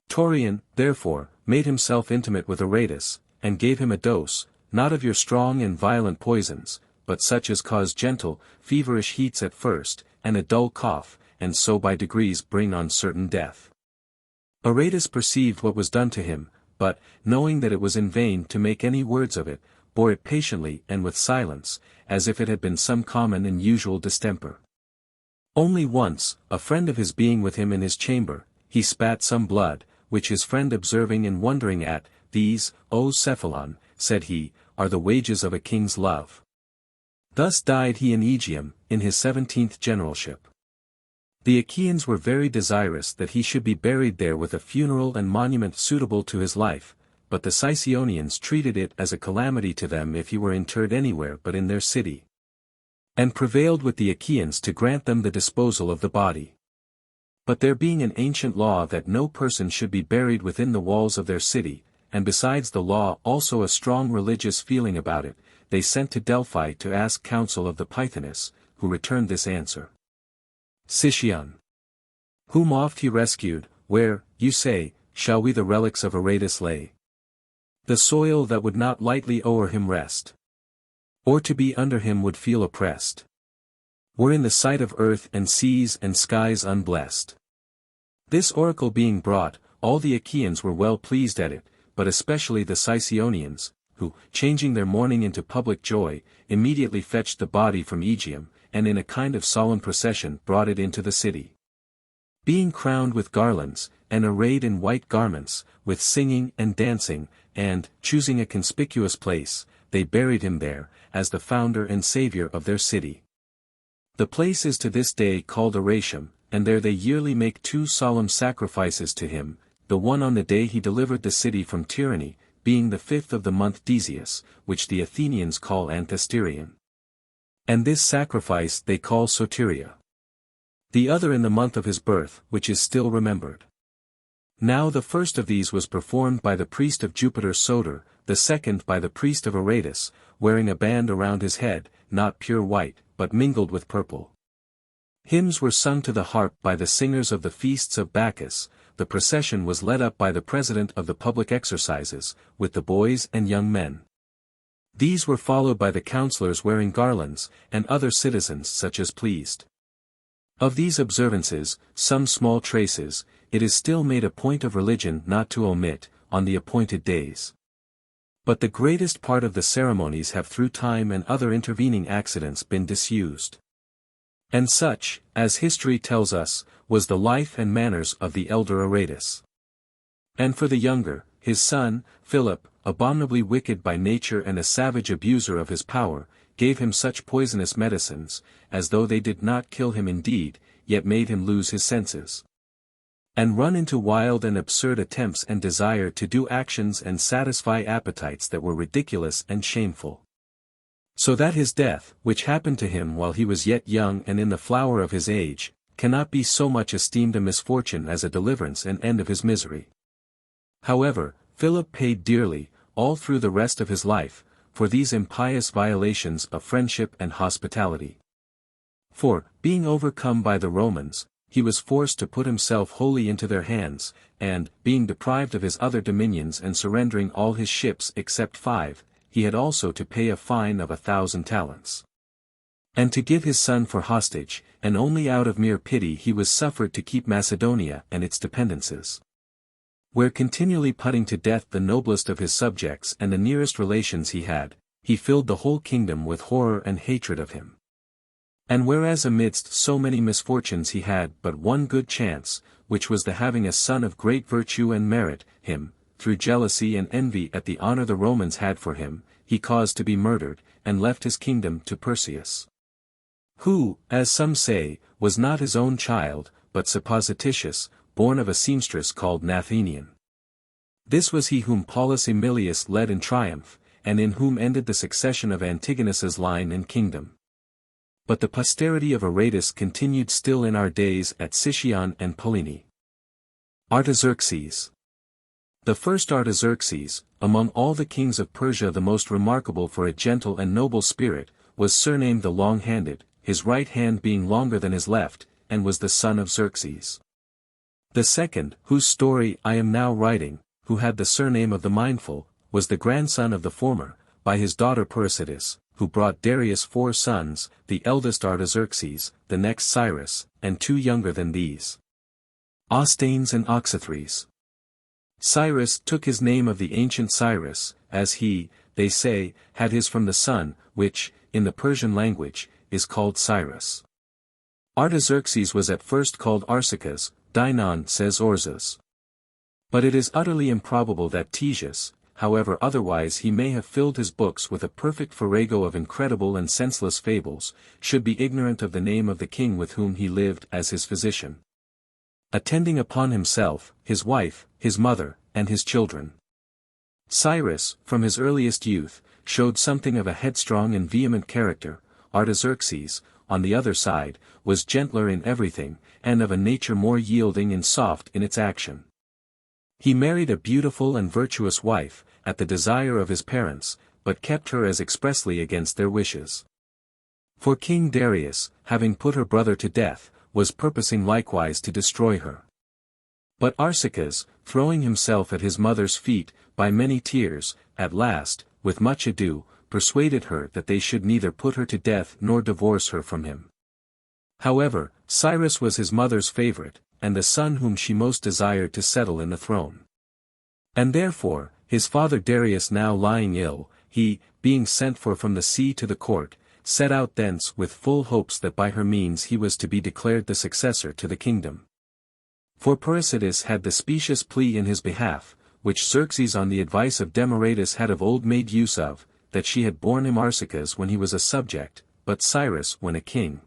Speaker 1: Torian, therefore, made himself intimate with Aratus, and gave him a dose, not of your strong and violent poisons, but such as cause gentle, feverish heats at first, and a dull cough, and so by degrees bring on certain death. Aratus perceived what was done to him, but, knowing that it was in vain to make any words of it, bore it patiently and with silence, as if it had been some common and usual distemper. Only once, a friend of his being with him in his chamber, he spat some blood, which his friend observing and wondering at, these, O Cephalon, said he, are the wages of a king's love. Thus died he in Aegium, in his 17th generalship. The Achaeans were very desirous that he should be buried there with a funeral and monument suitable to his life, but the Sicyonians treated it as a calamity to them if he were interred anywhere but in their city, and prevailed with the Achaeans to grant them the disposal of the body. But there being an ancient law that no person should be buried within the walls of their city, and besides the law also a strong religious feeling about it, they sent to Delphi to ask counsel of the Pythoness, who returned this answer. Sicyon, whom oft he rescued, where, you say, shall we the relics of Aratus lay? The soil that would not lightly o'er him rest, or to be under him would feel oppressed, were in the sight of earth and seas and skies unblessed. This oracle being brought, all the Achaeans were well pleased at it, but especially the Sicyonians, who, changing their mourning into public joy, immediately fetched the body from Aegium, and in a kind of solemn procession brought it into the city. Being crowned with garlands, and arrayed in white garments, with singing and dancing, and, choosing a conspicuous place, they buried him there, as the founder and savior of their city. The place is to this day called Aratium, and there they yearly make 2 solemn sacrifices to him, the one on the day he delivered the city from tyranny, being the 5th of the month Decius, which the Athenians call Anthesterion. And this sacrifice they call Soteria. The other in the month of his birth, which is still remembered. Now the first of these was performed by the priest of Jupiter Soter, the second by the priest of Aratus, wearing a band around his head, not pure white, but mingled with purple. Hymns were sung to the harp by the singers of the feasts of Bacchus. The procession was led up by the president of the public exercises, with the boys and young men. These were followed by the councillors wearing garlands, and other citizens such as pleased. Of these observances, some small traces, it is still made a point of religion not to omit, on the appointed days. But the greatest part of the ceremonies have through time and other intervening accidents been disused. And such, as history tells us, was the life and manners of the elder Aratus. And for the younger, his son, Philip, abominably wicked by nature and a savage abuser of his power, gave him such poisonous medicines, as though they did not kill him indeed, yet made him lose his senses, and run into wild and absurd attempts and desire to do actions and satisfy appetites that were ridiculous and shameful. So that his death, which happened to him while he was yet young and in the flower of his age, cannot be so much esteemed a misfortune as a deliverance and end of his misery. However, Philip paid dearly, all through the rest of his life, for these impious violations of friendship and hospitality. For, being overcome by the Romans, he was forced to put himself wholly into their hands, and, being deprived of his other dominions and surrendering all his ships except 5, he had also to pay a fine of 1,000 talents. And to give his son for hostage, and only out of mere pity he was suffered to keep Macedonia and its dependencies, where continually putting to death the noblest of his subjects and the nearest relations he had, he filled the whole kingdom with horror and hatred of him. And whereas amidst so many misfortunes he had but one good chance, which was the having a son of great virtue and merit, him, through jealousy and envy at the honor the Romans had for him, he caused to be murdered, and left his kingdom to Perseus, who, as some say, was not his own child, but supposititious, born of a seamstress called Nathanion. This was he whom Paulus Emilius led in triumph, and in whom ended the succession of Antigonus's line and kingdom. But the posterity of Aratus continued still in our days at Sicyon and Pallene. Artaxerxes. The first Artaxerxes, among all the kings of Persia the most remarkable for a gentle and noble spirit, was surnamed the Long-handed, his right hand being longer than his left, and was the son of Xerxes. The second, whose story I am now writing, who had the surname of the Mindful, was the grandson of the former, by his daughter Persides, who brought Darius 4 sons, the eldest Artaxerxes, the next Cyrus, and 2 younger than these, Ostanes and Oxythres. Cyrus took his name of the ancient Cyrus, as he, they say, had his from the sun, which, in the Persian language, is called Cyrus. Artaxerxes was at first called Arsaces, Dinon says Orzas. But it is utterly improbable that Ctesias, however otherwise he may have filled his books with a perfect farrago of incredible and senseless fables, should be ignorant of the name of the king with whom he lived as his physician, attending upon himself, his wife, his mother, and his children. Cyrus, from his earliest youth, showed something of a headstrong and vehement character. Artaxerxes, on the other side, was gentler in everything, and of a nature more yielding and soft in its action. He married a beautiful and virtuous wife, at the desire of his parents, but kept her as expressly against their wishes. For King Darius, having put her brother to death, was purposing likewise to destroy her. But Arsaces, throwing himself at his mother's feet, by many tears, at last, with much ado, persuaded her that they should neither put her to death nor divorce her from him. However, Cyrus was his mother's favorite, and the son whom she most desired to settle in the throne. And therefore, his father Darius now lying ill, he, being sent for from the sea to the court, set out thence with full hopes that by her means he was to be declared the successor to the kingdom. For Parasitus had the specious plea in his behalf, which Xerxes on the advice of Demosthenes had of old made use of, that she had borne him Arsaces when he was a subject, but Cyrus when a king.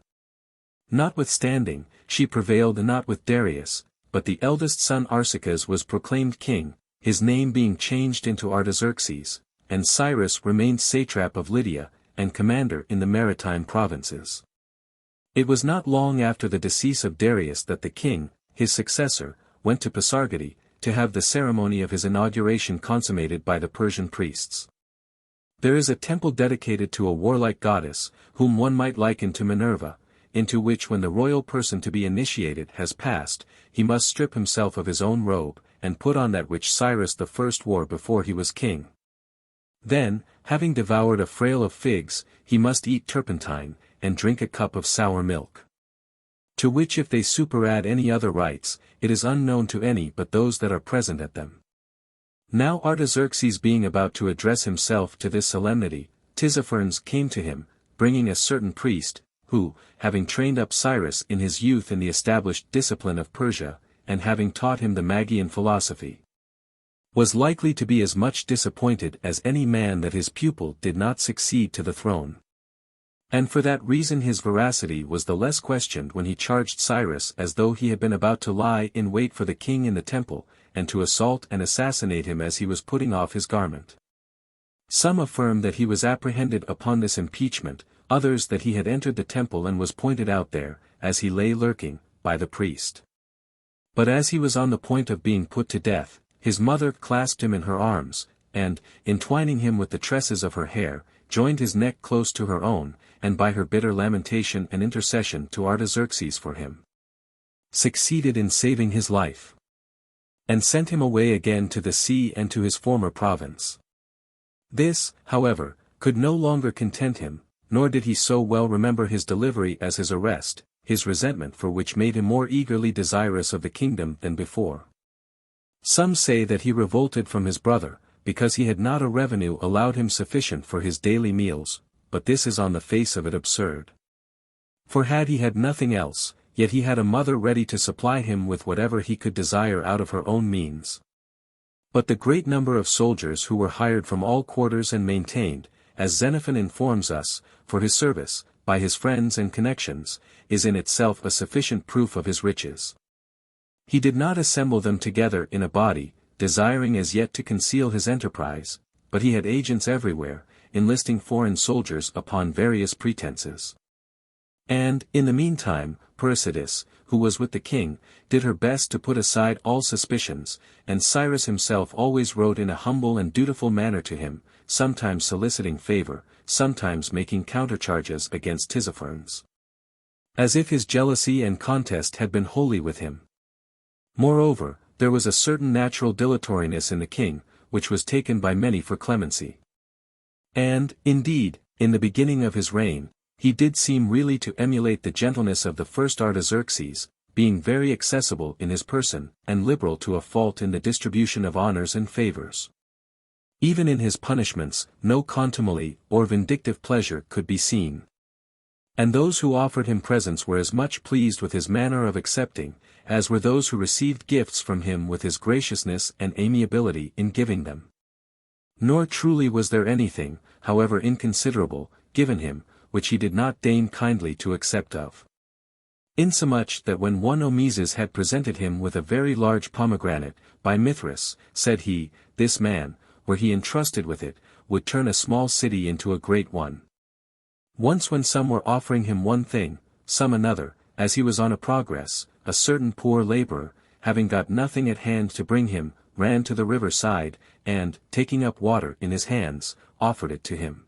Speaker 1: Notwithstanding, she prevailed not with Darius, but the eldest son Arsaces was proclaimed king, his name being changed into Artaxerxes, and Cyrus remained satrap of Lydia, and commander in the maritime provinces. It was not long after the decease of Darius that the king, his successor, went to Pasargadae, to have the ceremony of his inauguration consummated by the Persian priests. There is a temple dedicated to a warlike goddess, whom one might liken to Minerva, into which when the royal person to be initiated has passed, he must strip himself of his own robe, and put on that which Cyrus the First wore before he was king. Then, having devoured a frail of figs, he must eat turpentine, and drink a cup of sour milk. To which if they superadd any other rites, it is unknown to any but those that are present at them. Now Artaxerxes being about to address himself to this solemnity, Tisiphornes came to him, bringing a certain priest, who, having trained up Cyrus in his youth in the established discipline of Persia, and having taught him the Magian philosophy, was likely to be as much disappointed as any man that his pupil did not succeed to the throne. And for that reason his veracity was the less questioned when he charged Cyrus as though he had been about to lie in wait for the king in the temple, and to assault and assassinate him as he was putting off his garment. Some affirm that he was apprehended upon this impeachment, others that he had entered the temple and was pointed out there, as he lay lurking, by the priest. But as he was on the point of being put to death, his mother clasped him in her arms, and, entwining him with the tresses of her hair, joined his neck close to her own, and by her bitter lamentation and intercession to Artaxerxes for him, succeeded in saving his life, and sent him away again to the sea and to his former province. This, however, could no longer content him, nor did he so well remember his delivery as his arrest, his resentment for which made him more eagerly desirous of the kingdom than before. Some say that he revolted from his brother, because he had not a revenue allowed him sufficient for his daily meals, but this is on the face of it absurd. For had he had nothing else, yet he had a mother ready to supply him with whatever he could desire out of her own means. But the great number of soldiers who were hired from all quarters and maintained, as Xenophon informs us, for his service, by his friends and connections, is in itself a sufficient proof of his riches. He did not assemble them together in a body, desiring as yet to conceal his enterprise, but he had agents everywhere, enlisting foreign soldiers upon various pretenses. And, in the meantime, Parasitus, who was with the king, did her best to put aside all suspicions, and Cyrus himself always wrote in a humble and dutiful manner to him, sometimes soliciting favor, sometimes making countercharges against Tisiphornes, as if his jealousy and contest had been wholly with him. Moreover, there was a certain natural dilatoriness in the king, which was taken by many for clemency. And, indeed, in the beginning of his reign, he did seem really to emulate the gentleness of the first Artaxerxes, being very accessible in his person, and liberal to a fault in the distribution of honors and favors. Even in his punishments, no contumely or vindictive pleasure could be seen. And those who offered him presents were as much pleased with his manner of accepting, as were those who received gifts from him with his graciousness and amiability in giving them. Nor truly was there anything, however inconsiderable, given him, which he did not deign kindly to accept of. Insomuch that when one Omeses had presented him with a very large pomegranate, by Mithras, said he, this man, were he entrusted with it, would turn a small city into a great one. Once when some were offering him one thing, some another, as he was on a progress, a certain poor laborer, having got nothing at hand to bring him, ran to the river side, and, taking up water in his hands, offered it to him.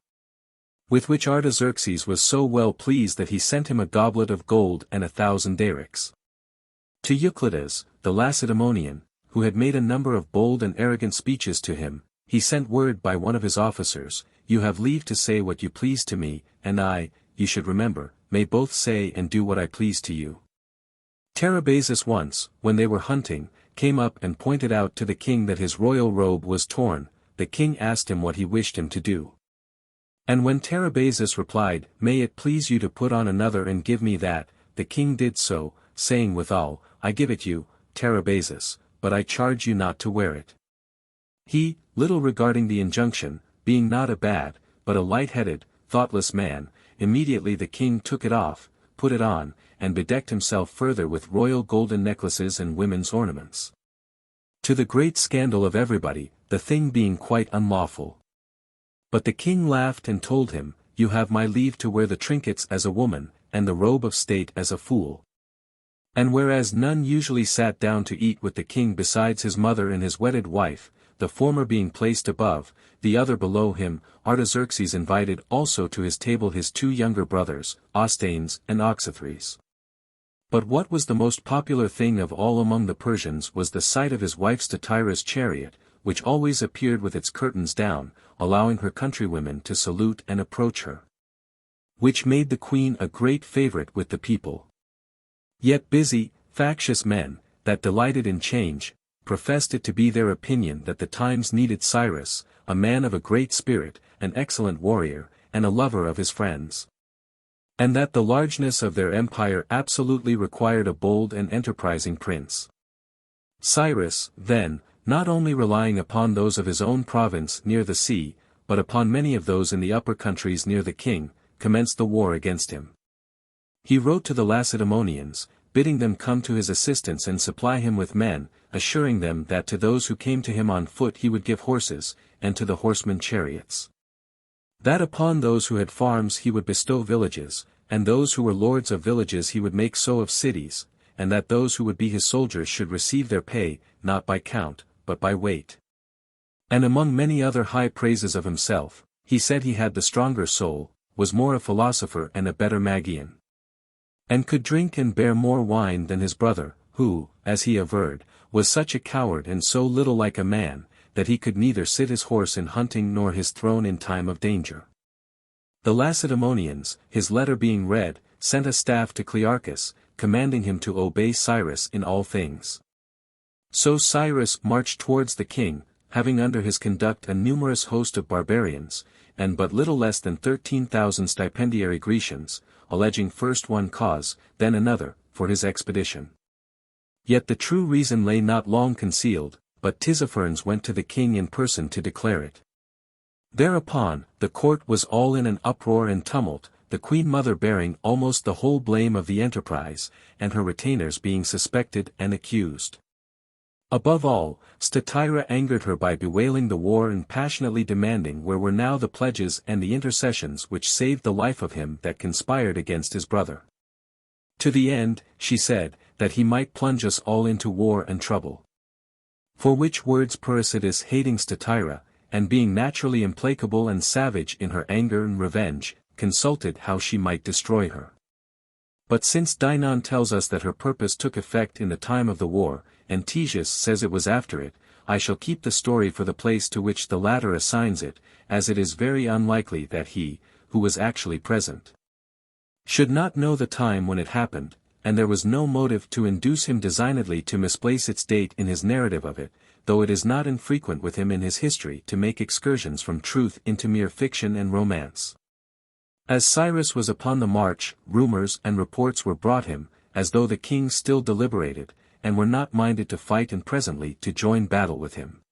Speaker 1: With which Artaxerxes was so well pleased that he sent him a goblet of gold and 1,000 darics. To Euclides, the Lacedaemonian, who had made a number of bold and arrogant speeches to him, he sent word by one of his officers, you have leave to say what you please to me, and I, you should remember, may both say and do what I please to you. Tarabazus once, when they were hunting, came up and pointed out to the king that his royal robe was torn. The king asked him what he wished him to do. And when Tarabazus replied, may it please you to put on another and give me that, the king did so, saying withal, I give it you, Tarabazus, but I charge you not to wear it. He, little regarding the injunction, being not a bad, but a light-headed, thoughtless man, immediately the king took it off, put it on, and bedecked himself further with royal golden necklaces and women's ornaments. To the great scandal of everybody, the thing being quite unlawful. But the king laughed and told him, you have my leave to wear the trinkets as a woman, and the robe of state as a fool. And whereas none usually sat down to eat with the king besides his mother and his wedded wife, the former being placed above, the other below him, Artaxerxes invited also to his table his 2 younger brothers, Osthenes and Oxythres. But what was the most popular thing of all among the Persians was the sight of his wife Statira's chariot, which always appeared with its curtains down, allowing her countrywomen to salute and approach her. Which made the queen a great favorite with the people. Yet busy, factious men, that delighted in change, professed it to be their opinion that the times needed Cyrus, a man of a great spirit, an excellent warrior, and a lover of his friends. And that the largeness of their empire absolutely required a bold and enterprising prince. Cyrus, then, not only relying upon those of his own province near the sea, but upon many of those in the upper countries near the king, commenced the war against him. He wrote to the Lacedaemonians, bidding them come to his assistance and supply him with men, assuring them that to those who came to him on foot he would give horses, and to the horsemen chariots. That upon those who had farms he would bestow villages, and those who were lords of villages he would make so of cities, and that those who would be his soldiers should receive their pay, not by count, but by weight. And among many other high praises of himself, he said he had the stronger soul, was more a philosopher and a better Magian. And could drink and bear more wine than his brother, who, as he averred, was such a coward and so little like a man, that he could neither sit his horse in hunting nor his throne in time of danger. The Lacedaemonians, his letter being read, sent a staff to Clearchus, commanding him to obey Cyrus in all things. So Cyrus marched towards the king, having under his conduct a numerous host of barbarians, and but little less than 13,000 stipendiary Grecians, alleging first one cause, then another, for his expedition. Yet the true reason lay not long concealed, but Tissaphernes went to the king in person to declare it. Thereupon, the court was all in an uproar and tumult, the queen mother bearing almost the whole blame of the enterprise, and her retainers being suspected and accused. Above all, Statira angered her by bewailing the war and passionately demanding where were now the pledges and the intercessions which saved the life of him that conspired against his brother. To the end, she said, that he might plunge us all into war and trouble. For which words Persidas hating Statira, and being naturally implacable and savage in her anger and revenge, consulted how she might destroy her. But since Dinon tells us that her purpose took effect in the time of the war, and Ctesias says it was after it, I shall keep the story for the place to which the latter assigns it, as it is very unlikely that he, who was actually present, should not know the time when it happened, and there was no motive to induce him designedly to misplace its date in his narrative of it, though it is not infrequent with him in his history to make excursions from truth into mere fiction and romance. As Cyrus was upon the march, rumors and reports were brought him, as though the king still deliberated, and were not minded to fight and presently to join battle with him,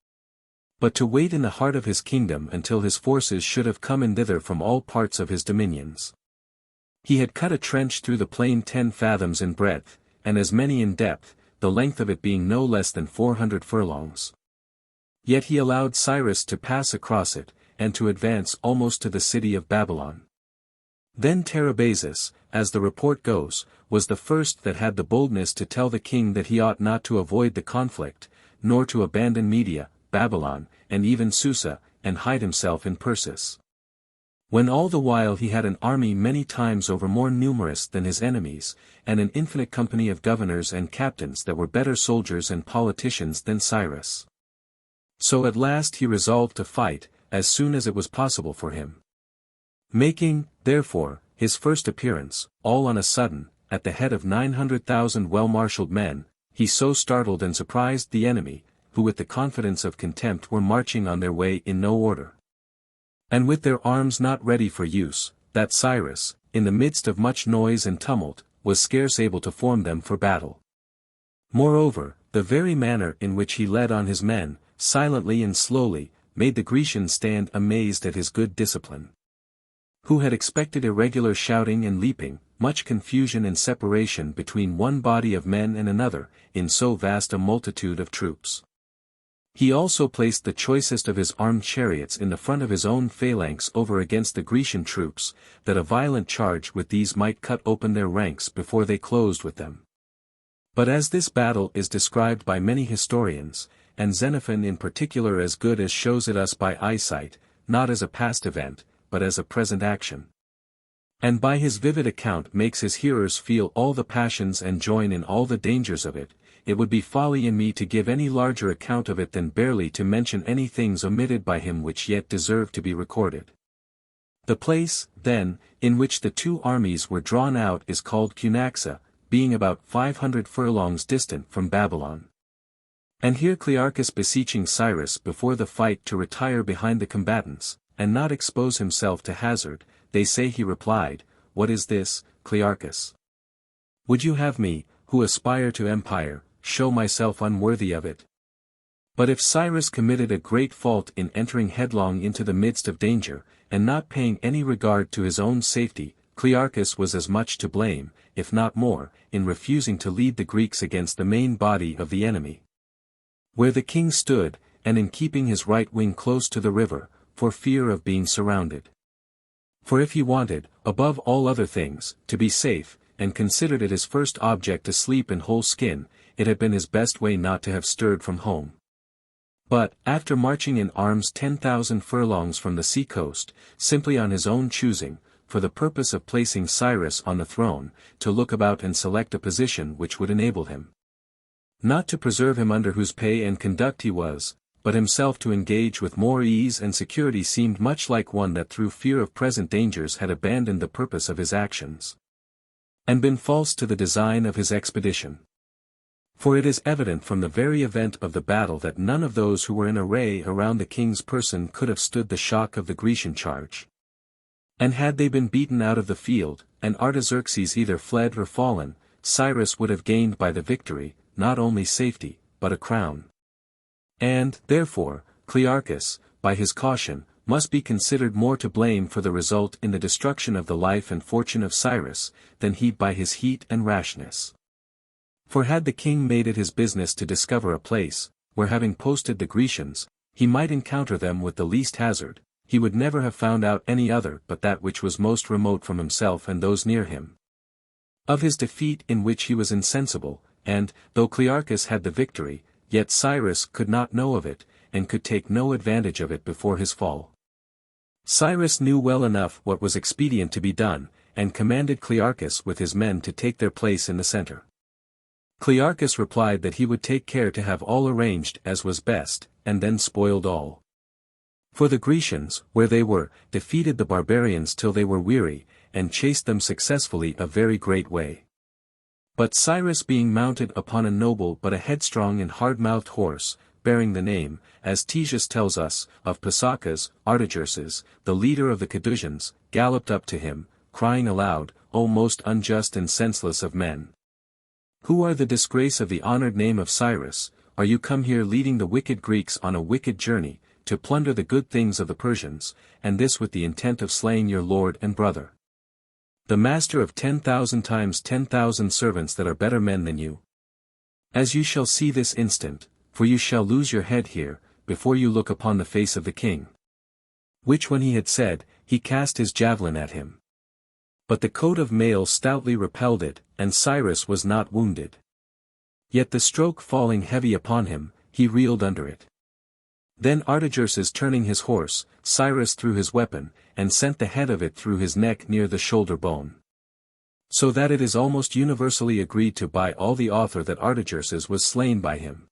Speaker 1: but to wait in the heart of his kingdom until his forces should have come in thither from all parts of his dominions. He had cut a trench through the plain 10 fathoms in breadth, and as many in depth, the length of it being no less than 400 furlongs. Yet he allowed Cyrus to pass across it, and to advance almost to the city of Babylon. Then Tarabazus, as the report goes, was the first that had the boldness to tell the king that he ought not to avoid the conflict, nor to abandon Media, Babylon, and even Susa, and hide himself in Persis. When all the while he had an army many times over more numerous than his enemies, and an infinite company of governors and captains that were better soldiers and politicians than Cyrus. So at last he resolved to fight, as soon as it was possible for him. Making, therefore, his first appearance, all on a sudden, at the head of 900,000 well-marshalled men, he so startled and surprised the enemy, who with the confidence of contempt were marching on their way in no order, and with their arms not ready for use, that Cyrus, in the midst of much noise and tumult, was scarce able to form them for battle. Moreover, the very manner in which he led on his men, silently and slowly, made the Grecians stand amazed at his good discipline, who had expected irregular shouting and leaping, much confusion and separation between one body of men and another, in so vast a multitude of troops. He also placed the choicest of his armed chariots in the front of his own phalanx over against the Grecian troops, that a violent charge with these might cut open their ranks before they closed with them. But as this battle is described by many historians, and Xenophon in particular as good as shows it us by eyesight, not as a past event, but as a present action, and by his vivid account makes his hearers feel all the passions and join in all the dangers of it, it would be folly in me to give any larger account of it than barely to mention any things omitted by him which yet deserve to be recorded. The place, then, in which the two armies were drawn out is called Cunaxa, being about 500 furlongs distant from Babylon. And here Clearchus beseeching Cyrus before the fight to retire behind the combatants, and not expose himself to hazard, they say he replied, "What is this, Clearchus? Would you have me, who aspire to empire, show myself unworthy of it?" But if Cyrus committed a great fault in entering headlong into the midst of danger, and not paying any regard to his own safety, Clearchus was as much to blame, if not more, in refusing to lead the Greeks against the main body of the enemy, where the king stood, and in keeping his right wing close to the river, for fear of being surrounded. For if he wanted, above all other things, to be safe, and considered it his first object to sleep in whole skin, it had been his best way not to have stirred from home. But, after marching in arms 10,000 furlongs from the sea coast, simply on his own choosing, for the purpose of placing Cyrus on the throne, to look about and select a position which would enable him, not to preserve him under whose pay and conduct he was, but himself to engage with more ease and security, seemed much like one that through fear of present dangers had abandoned the purpose of his actions, and been false to the design of his expedition. For it is evident from the very event of the battle that none of those who were in array around the king's person could have stood the shock of the Grecian charge. And had they been beaten out of the field, and Artaxerxes either fled or fallen, Cyrus would have gained by the victory, not only safety, but a crown. And, therefore, Clearchus, by his caution, must be considered more to blame for the result in the destruction of the life and fortune of Cyrus, than he by his heat and rashness. For had the king made it his business to discover a place, where having posted the Grecians, he might encounter them with the least hazard, he would never have found out any other but that which was most remote from himself and those near him. Of his defeat in which he was insensible, and, though Clearchus had the victory, yet Cyrus could not know of it, and could take no advantage of it before his fall. Cyrus knew well enough what was expedient to be done, and commanded Clearchus with his men to take their place in the center. Clearchus replied that he would take care to have all arranged as was best, and then spoiled all. For the Grecians, where they were, defeated the barbarians till they were weary, and chased them successfully a very great way. But Cyrus being mounted upon a noble but a headstrong and hard-mouthed horse, bearing the name, as Ctesias tells us, of Pisacus, Artaxerxes, the leader of the Cadousians, galloped up to him, crying aloud, O most unjust and senseless of men! Who are the disgrace of the honored name of Cyrus? Are you come here leading the wicked Greeks on a wicked journey, to plunder the good things of the Persians, and this with the intent of slaying your lord and brother? The master of 10,000 times 10,000 servants that are better men than you? As you shall see this instant, for you shall lose your head here, before you look upon the face of the king. Which when he had said, he cast his javelin at him. But the coat of mail stoutly repelled it, and Cyrus was not wounded. Yet the stroke falling heavy upon him, he reeled under it. Then Artaxerxes turning his horse, Cyrus threw his weapon, and sent the head of it through his neck near the shoulder bone. So that it is almost universally agreed to by all the author that Artaxerxes was slain by him.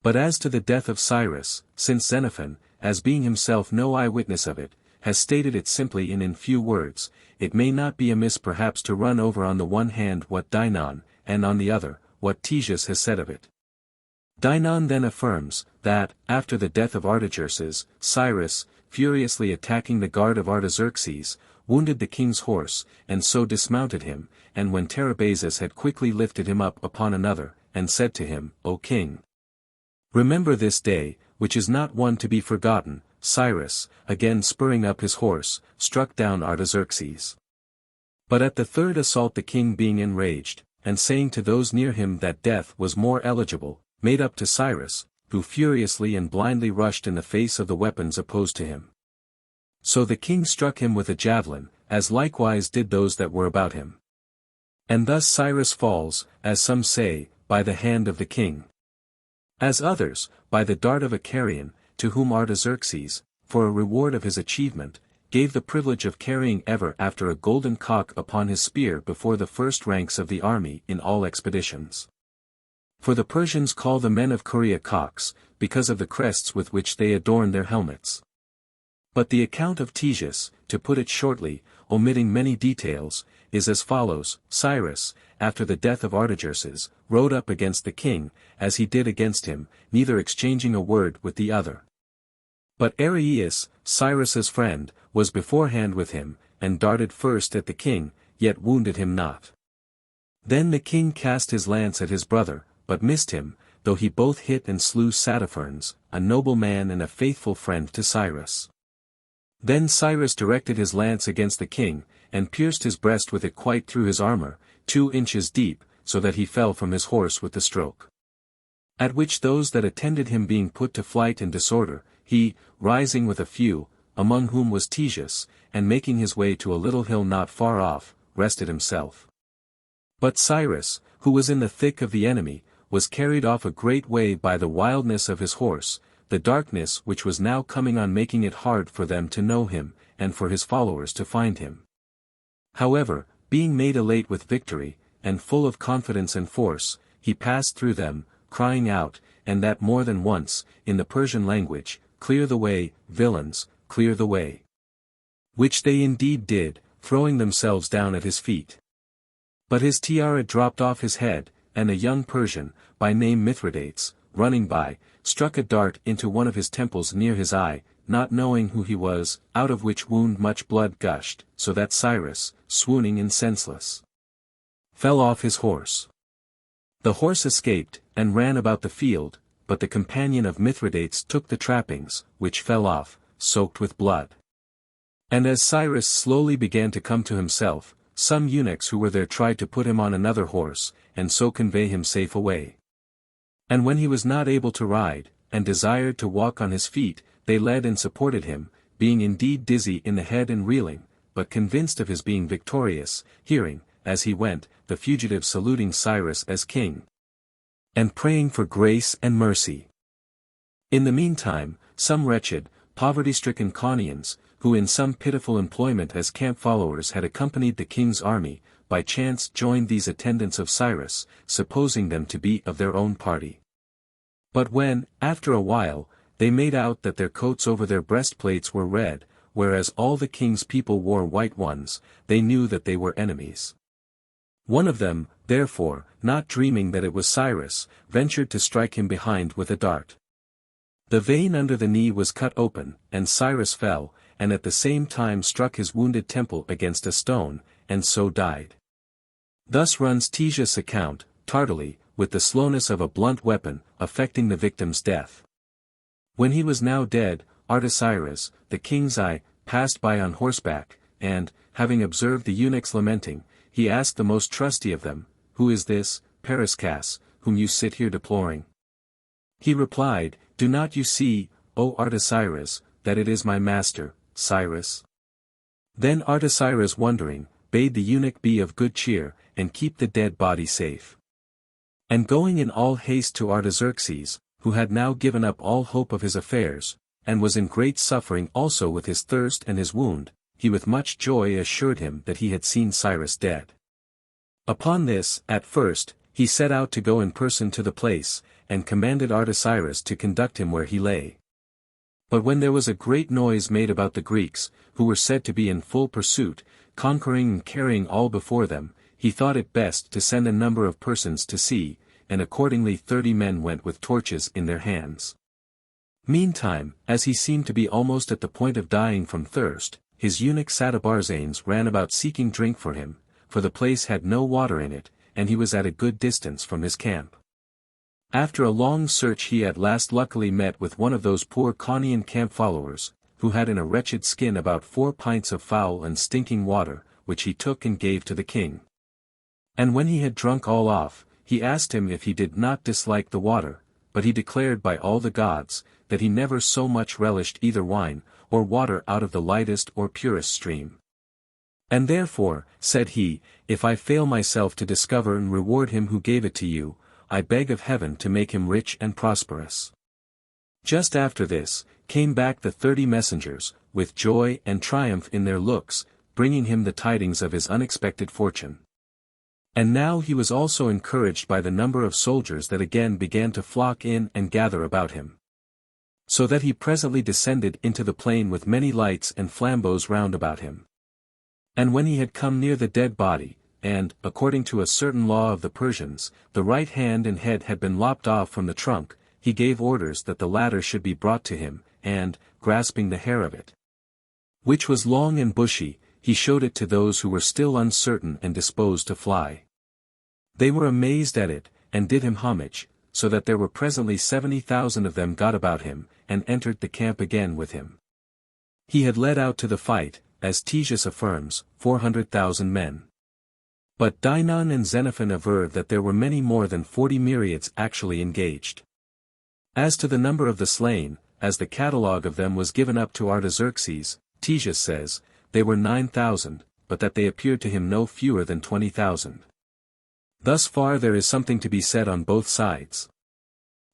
Speaker 1: But as to the death of Cyrus, since Xenophon, as being himself no eyewitness of it, has stated it simply in few words, it may not be amiss perhaps to run over on the one hand what Dinon, and on the other, what Ctesias has said of it. Dinon then affirms, that, after the death of Artaxerxes, Cyrus, furiously attacking the guard of Artaxerxes, wounded the king's horse, and so dismounted him, and when Tarabazes had quickly lifted him up upon another, and said to him, O king! Remember this day, which is not one to be forgotten, Cyrus, again spurring up his horse, struck down Artaxerxes. But at the third assault the king being enraged, and saying to those near him that death was more eligible, made up to Cyrus, who furiously and blindly rushed in the face of the weapons opposed to him. So the king struck him with a javelin, as likewise did those that were about him. And thus Cyrus falls, as some say, by the hand of the king. As others, by the dart of a carrion, to whom Artaxerxes, for a reward of his achievement, gave the privilege of carrying ever after a golden cock upon his spear before the first ranks of the army in all expeditions. For the Persians call the men of Corea cocks, because of the crests with which they adorn their helmets. But the account of Ctesias, to put it shortly, omitting many details, is as follows: Cyrus, after the death of Artaxerxes, rode up against the king, as he did against him, neither exchanging a word with the other. But Arius, Cyrus's friend, was beforehand with him, and darted first at the king, yet wounded him not. Then the king cast his lance at his brother, but missed him, though he both hit and slew Sataphernes, a noble man and a faithful friend to Cyrus. Then Cyrus directed his lance against the king, and pierced his breast with it quite through his armor, 2 inches deep, so that he fell from his horse with the stroke. At which those that attended him being put to flight and disorder, he, rising with a few, among whom was Ctesias, and making his way to a little hill not far off, rested himself. But Cyrus, who was in the thick of the enemy, was carried off a great way by the wildness of his horse, the darkness which was now coming on making it hard for them to know him, and for his followers to find him. However, being made elate with victory, and full of confidence and force, he passed through them, crying out, and that more than once, in the Persian language, Clear the way, villains, clear the way. Which they indeed did, throwing themselves down at his feet. But his tiara dropped off his head, and a young Persian, by name Mithridates, running by, struck a dart into one of his temples near his eye, not knowing who he was, out of which wound much blood gushed, so that Cyrus, swooning and senseless, fell off his horse. The horse escaped, and ran about the field, but the companion of Mithridates took the trappings, which fell off, soaked with blood. And as Cyrus slowly began to come to himself, some eunuchs who were there tried to put him on another horse, and so convey him safe away. And when he was not able to ride, and desired to walk on his feet, they led and supported him, being indeed dizzy in the head and reeling, but convinced of his being victorious, hearing, as he went, the fugitive saluting Cyrus as king, and praying for grace and mercy. In the meantime, some wretched, poverty-stricken Caunians, who in some pitiful employment as camp followers had accompanied the king's army, by chance joined these attendants of Cyrus, supposing them to be of their own party. But when, after a while, they made out that their coats over their breastplates were red, whereas all the king's people wore white ones, they knew that they were enemies. One of them, therefore, not dreaming that it was Cyrus, ventured to strike him behind with a dart. The vein under the knee was cut open, and Cyrus fell, and at the same time struck his wounded temple against a stone, and so died. Thus runs Ctesias' account, tardily, with the slowness of a blunt weapon, affecting the victim's death. When he was now dead, Artaxerxes, the king's eye, passed by on horseback, and, having observed the eunuchs lamenting, he asked the most trusty of them, "Who is this, Periscas, whom you sit here deploring?" He replied, "Do not you see, O Artaxerxes, that it is my master, Cyrus?" Then Artaxerxes wondering, bade the eunuch be of good cheer, and keep the dead body safe. And going in all haste to Artaxerxes, who had now given up all hope of his affairs, and was in great suffering also with his thirst and his wound, he with much joy assured him that he had seen Cyrus dead. Upon this, at first, he set out to go in person to the place, and commanded Artaxerxes to conduct him where he lay. But when there was a great noise made about the Greeks, who were said to be in full pursuit, conquering and carrying all before them, he thought it best to send a number of persons to see, and accordingly 30 men went with torches in their hands. Meantime, as he seemed to be almost at the point of dying from thirst, his eunuch Satabarzanes ran about seeking drink for him, for the place had no water in it, and he was at a good distance from his camp. After a long search he at last luckily met with one of those poor Chaonian camp followers, who had in a wretched skin about 4 pints of foul and stinking water, which he took and gave to the king. And when he had drunk all off, he asked him if he did not dislike the water, but he declared by all the gods, that he never so much relished either wine, or water out of the lightest or purest stream. And therefore, said he, if I fail myself to discover and reward him who gave it to you, I beg of heaven to make him rich and prosperous. Just after this, came back the 30 messengers, with joy and triumph in their looks, bringing him the tidings of his unexpected fortune. And now he was also encouraged by the number of soldiers that again began to flock in and gather about him. So that he presently descended into the plain with many lights and flambeaux round about him. And when he had come near the dead body, and, according to a certain law of the Persians, the right hand and head had been lopped off from the trunk, he gave orders that the latter should be brought to him, and, grasping the hair of it, which was long and bushy, he showed it to those who were still uncertain and disposed to fly. They were amazed at it, and did him homage, so that there were presently 70,000 of them got about him, and entered the camp again with him. He had led out to the fight, as Ctesias affirms, 400,000 men. But Dinon and Xenophon aver that there were many more than 40 myriads actually engaged. As to the number of the slain, as the catalogue of them was given up to Artaxerxes, Ctesias says, they were 9,000, but that they appeared to him no fewer than 20,000. Thus far there is something to be said on both sides.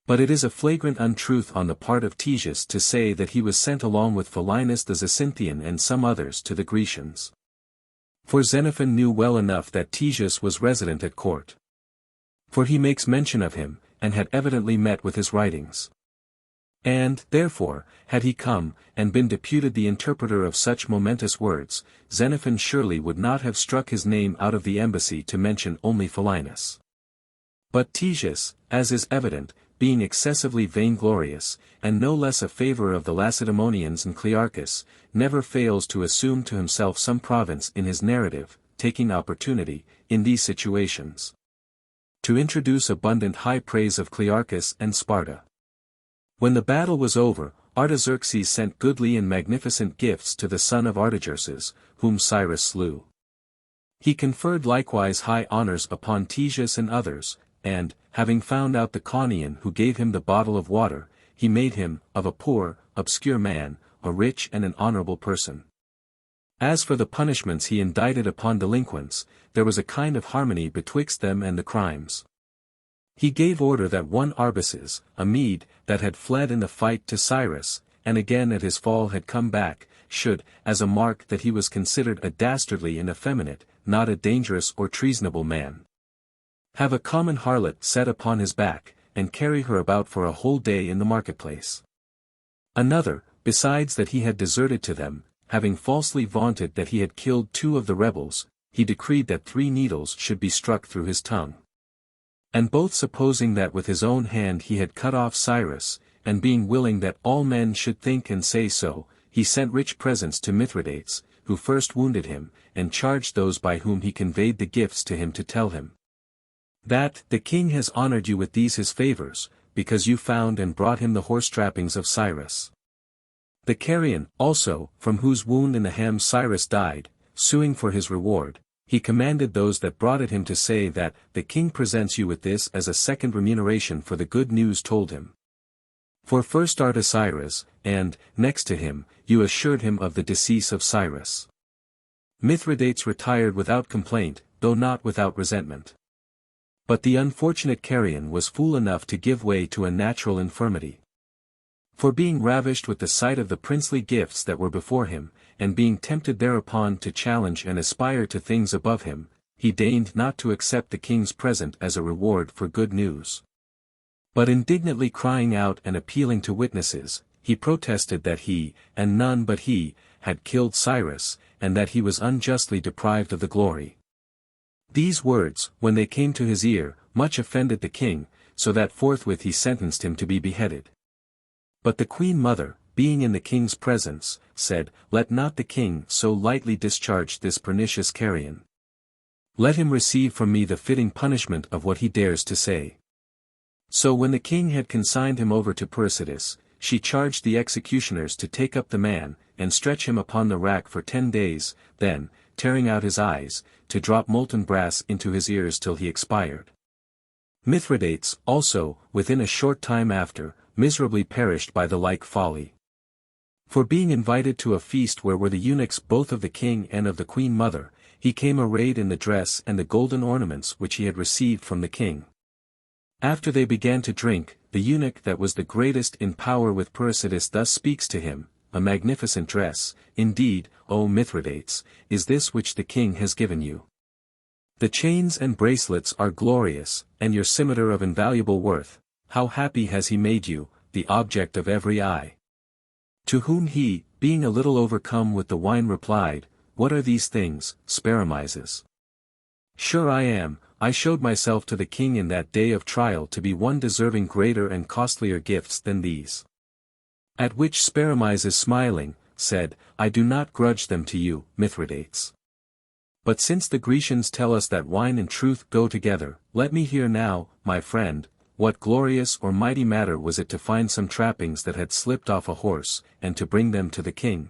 Speaker 1: But it is a flagrant untruth on the part of Ctesias to say that he was sent along with Philinus the Zacynthian and some others to the Grecians. For Xenophon knew well enough that Ctesias was resident at court. For he makes mention of him, and had evidently met with his writings. And, therefore, had he come, and been deputed the interpreter of such momentous words, Xenophon surely would not have struck his name out of the embassy to mention only Philinus. But Ctesias, as is evident, being excessively vainglorious, and no less a favourer of the Lacedaemonians and Clearchus, never fails to assume to himself some province in his narrative, taking opportunity, in these situations, to introduce abundant high praise of Clearchus and Sparta. When the battle was over, Artaxerxes sent goodly and magnificent gifts to the son of Artaxerxes, whom Cyrus slew. He conferred likewise high honours upon Ctesias and others, and, having found out the Chaonian who gave him the bottle of water, he made him, of a poor, obscure man, a rich and an honourable person. As for the punishments he indicted upon delinquents, there was a kind of harmony betwixt them and the crimes. He gave order that one Arbaces, a Mede, that had fled in the fight to Cyrus, and again at his fall had come back, should, as a mark that he was considered a dastardly and effeminate, not a dangerous or treasonable man, have a common harlot set upon his back, and carry her about for a whole day in the marketplace. Another, besides that he had deserted to them, having falsely vaunted that he had killed 2 of the rebels, he decreed that 3 needles should be struck through his tongue. And both supposing that with his own hand he had cut off Cyrus, and being willing that all men should think and say so, he sent rich presents to Mithridates, who first wounded him, and charged those by whom he conveyed the gifts to him to tell him that the king has honored you with these his favors, because you found and brought him the horse trappings of Cyrus. The Carian, also, from whose wound in the ham Cyrus died, suing for his reward, he commanded those that brought it him to say that the king presents you with this as a second remuneration for the good news told him. For first Artaxerxes, and, next to him, you assured him of the decease of Cyrus. Mithridates retired without complaint, though not without resentment. But the unfortunate Carian was fool enough to give way to a natural infirmity. For being ravished with the sight of the princely gifts that were before him, and being tempted thereupon to challenge and aspire to things above him, he deigned not to accept the king's present as a reward for good news. But indignantly crying out and appealing to witnesses, he protested that he, and none but he, had killed Cyrus, and that he was unjustly deprived of the glory. These words, when they came to his ear, much offended the king, so that forthwith he sentenced him to be beheaded. But the queen mother, being in the king's presence, said, "Let not the king so lightly discharge this pernicious Carian. Let him receive from me the fitting punishment of what he dares to say." So when the king had consigned him over to Persidas, she charged the executioners to take up the man, and stretch him upon the rack for 10 days, then, tearing out his eyes, to drop molten brass into his ears till he expired. Mithridates, also, within a short time after, miserably perished by the like folly. For being invited to a feast where were the eunuchs both of the king and of the queen mother, he came arrayed in the dress and the golden ornaments which he had received from the king. After they began to drink, the eunuch that was the greatest in power with Persidas thus speaks to him, "A magnificent dress, indeed, O Mithridates, is this which the king has given you. The chains and bracelets are glorious, and your scimitar of invaluable worth. How happy has he made you, the object of every eye." To whom he, being a little overcome with the wine replied, "What are these things, Sparamises? Sure I showed myself to the king in that day of trial to be one deserving greater and costlier gifts than these." At which Sparamises smiling, said, "I do not grudge them to you, Mithridates. But since the Grecians tell us that wine and truth go together, let me hear now, my friend, what glorious or mighty matter was it to find some trappings that had slipped off a horse, and to bring them to the king?"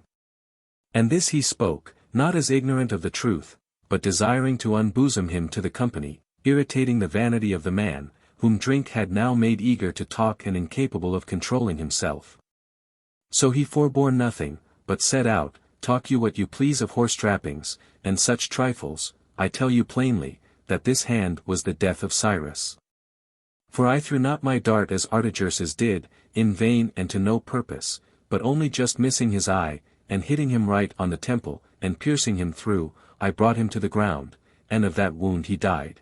Speaker 1: And this he spoke, not as ignorant of the truth, but desiring to unbosom him to the company, irritating the vanity of the man, whom drink had now made eager to talk and incapable of controlling himself. So he forbore nothing, but said out, "Talk you what you please of horse trappings, and such trifles, I tell you plainly, that this hand was the death of Cyrus. For I threw not my dart as Artaxerxes did, in vain and to no purpose, but only just missing his eye, and hitting him right on the temple, and piercing him through, I brought him to the ground, and of that wound he died."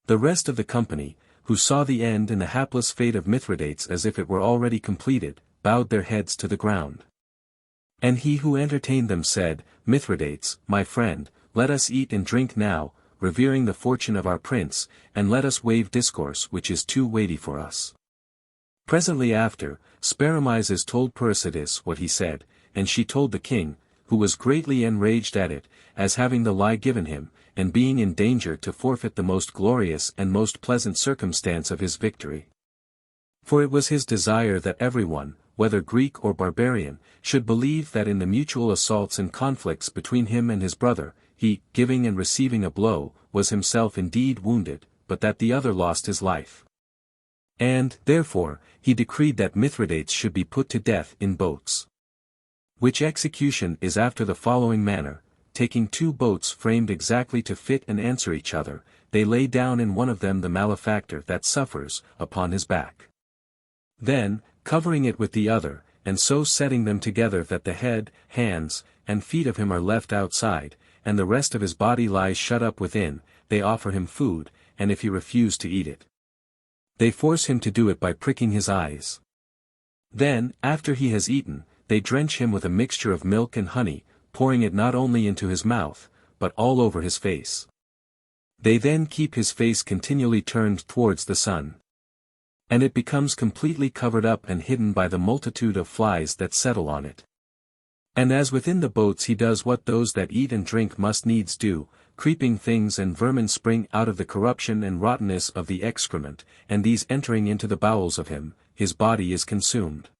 Speaker 1: The rest of the company, who saw the end and the hapless fate of Mithridates as if it were already completed, bowed their heads to the ground. And he who entertained them said, "Mithridates, my friend, let us eat and drink now, revering the fortune of our prince, and let us waive discourse which is too weighty for us." Presently after, Sparamises told Persidas what he said, and she told the king, who was greatly enraged at it, as having the lie given him, and being in danger to forfeit the most glorious and most pleasant circumstance of his victory. For it was his desire that everyone, whether Greek or barbarian, should believe that in the mutual assaults and conflicts between him and his brother, he, giving and receiving a blow, was himself indeed wounded, but that the other lost his life. And, therefore, he decreed that Mithridates should be put to death in boats. Which execution is after the following manner: taking 2 boats framed exactly to fit and answer each other, they lay down in one of them the malefactor that suffers, upon his back. Then, covering it with the other, and so setting them together that the head, hands, and feet of him are left outside, and the rest of his body lies shut up within, they offer him food, and if he refuse to eat it, they force him to do it by pricking his eyes. Then, after he has eaten, they drench him with a mixture of milk and honey, pouring it not only into his mouth, but all over his face. They then keep his face continually turned towards the sun. And it becomes completely covered up and hidden by the multitude of flies that settle on it. And as within the boats he does what those that eat and drink must needs do, creeping things and vermin spring out of the corruption and rottenness of the excrement, and these entering into the bowels of him, his body is consumed.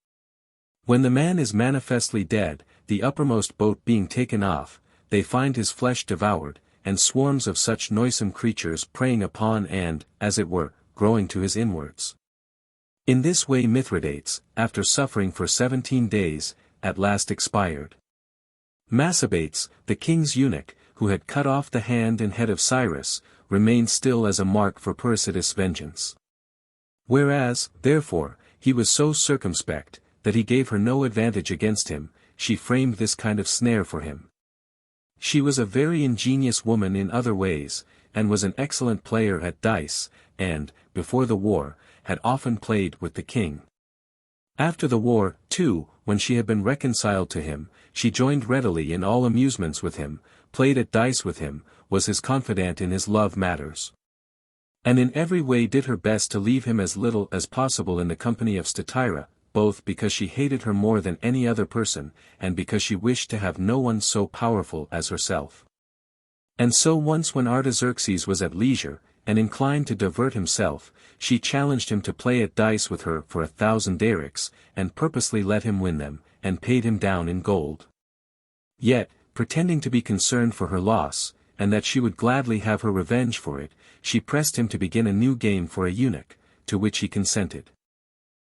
Speaker 1: When the man is manifestly dead, the uppermost boat being taken off, they find his flesh devoured, and swarms of such noisome creatures preying upon and, as it were, growing to his inwards. In this way Mithridates, after suffering for 17 days, at last expired. Macebates, the king's eunuch, who had cut off the hand and head of Cyrus, remained still as a mark for Peracetus' vengeance. Whereas, therefore, he was so circumspect, that he gave her no advantage against him, she framed this kind of snare for him. She was a very ingenious woman in other ways, and was an excellent player at dice, and, before the war, had often played with the king. After the war, too, when she had been reconciled to him, she joined readily in all amusements with him, played at dice with him, was his confidant in his love matters. And in every way did her best to leave him as little as possible in the company of Statira, both because she hated her more than any other person, and because she wished to have no one so powerful as herself. And so once when Artaxerxes was at leisure, and inclined to divert himself, she challenged him to play at dice with her for 1,000 darics, and purposely let him win them, and paid him down in gold. Yet, pretending to be concerned for her loss, and that she would gladly have her revenge for it, she pressed him to begin a new game for a eunuch, to which he consented.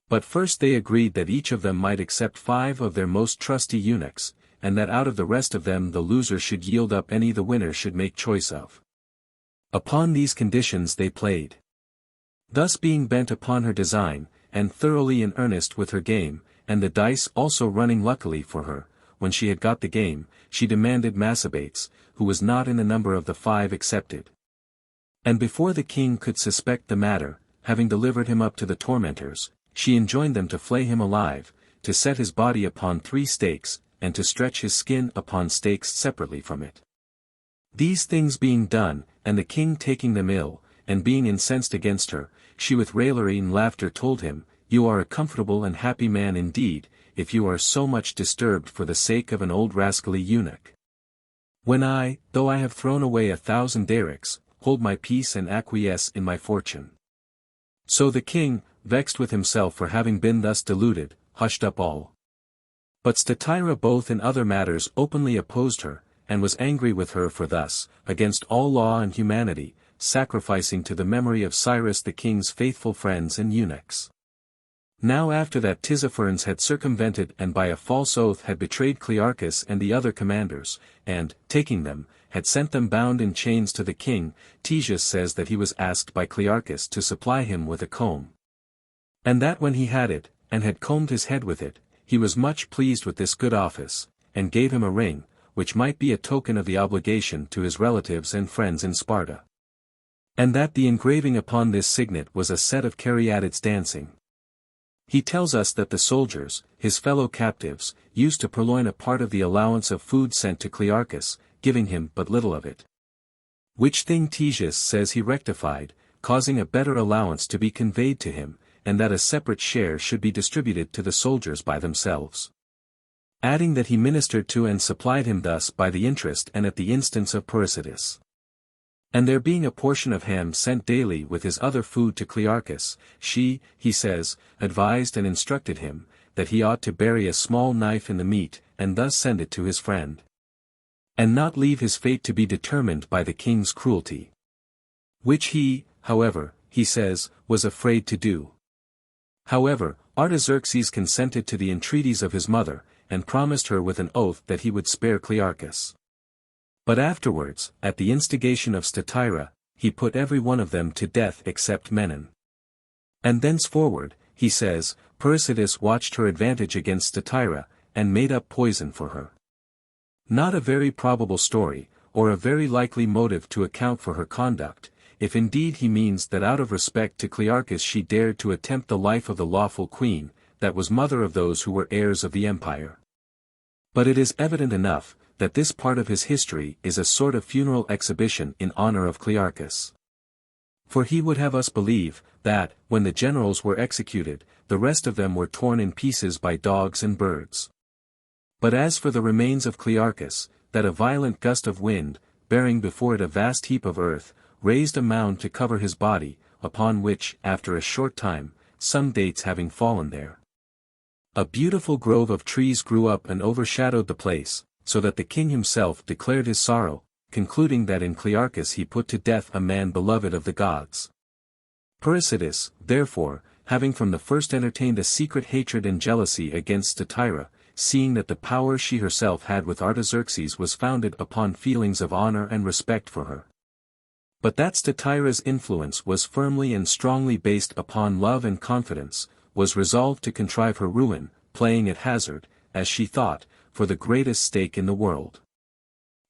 Speaker 1: But first they agreed that each of them might accept 5 of their most trusty eunuchs, and that out of the rest of them the loser should yield up any the winner should make choice of. Upon these conditions they played. Thus being bent upon her design, and thoroughly in earnest with her game, and the dice also running luckily for her, when she had got the game, she demanded Macebates, who was not in the number of the 5 accepted. And before the king could suspect the matter, having delivered him up to the tormentors, she enjoined them to flay him alive, to set his body upon 3 stakes, and to stretch his skin upon stakes separately from it. These things being done, and the king taking them ill, and being incensed against her, she with raillery and laughter told him, "You are a comfortable and happy man indeed, if you are so much disturbed for the sake of an old rascally eunuch. When I, though I have thrown away 1,000 darics, hold my peace and acquiesce in my fortune." So the king, vexed with himself for having been thus deluded, hushed up all. But Statira both in other matters openly opposed her, and was angry with her for thus, against all law and humanity, sacrificing to the memory of Cyrus the king's faithful friends and eunuchs. Now after that Tissaphernes had circumvented and by a false oath had betrayed Clearchus and the other commanders, and, taking them, had sent them bound in chains to the king, Ctesias says that he was asked by Clearchus to supply him with a comb. And that when he had it, and had combed his head with it, he was much pleased with this good office, and gave him a ring, which might be a token of the obligation to his relatives and friends in Sparta. And that the engraving upon this signet was a set of caryatids dancing. He tells us that the soldiers, his fellow captives, used to purloin a part of the allowance of food sent to Clearchus, giving him but little of it. Which thing Ctesias says he rectified, causing a better allowance to be conveyed to him, and that a separate share should be distributed to the soldiers by themselves. Adding that he ministered to and supplied him thus by the interest and at the instance of Peracetus. And there being a portion of ham sent daily with his other food to Clearchus, she, he says, advised and instructed him, that he ought to bury a small knife in the meat, and thus send it to his friend. And not leave his fate to be determined by the king's cruelty. Which he, however, he says, was afraid to do. However, Artaxerxes consented to the entreaties of his mother, and promised her with an oath that he would spare Clearchus. But afterwards, at the instigation of Statira, he put every one of them to death except Menon. And thenceforward, he says, Peracetus watched her advantage against Statira, and made up poison for her. Not a very probable story, or a very likely motive to account for her conduct, if indeed he means that out of respect to Clearchus she dared to attempt the life of the lawful queen, that was mother of those who were heirs of the empire. But it is evident enough, that this part of his history is a sort of funeral exhibition in honor of Clearchus. For he would have us believe, that, when the generals were executed, the rest of them were torn in pieces by dogs and birds. But as for the remains of Clearchus, that a violent gust of wind, bearing before it a vast heap of earth, raised a mound to cover his body, upon which, after a short time, some dates having fallen there, a beautiful grove of trees grew up and overshadowed the place, so that the king himself declared his sorrow, concluding that in Clearchus he put to death a man beloved of the gods. Parricides, therefore, having from the first entertained a secret hatred and jealousy against Statira, seeing that the power she herself had with Artaxerxes was founded upon feelings of honor and respect for her, but that Statira's influence was firmly and strongly based upon love and confidence, was resolved to contrive her ruin, playing at hazard, as she thought, for the greatest stake in the world.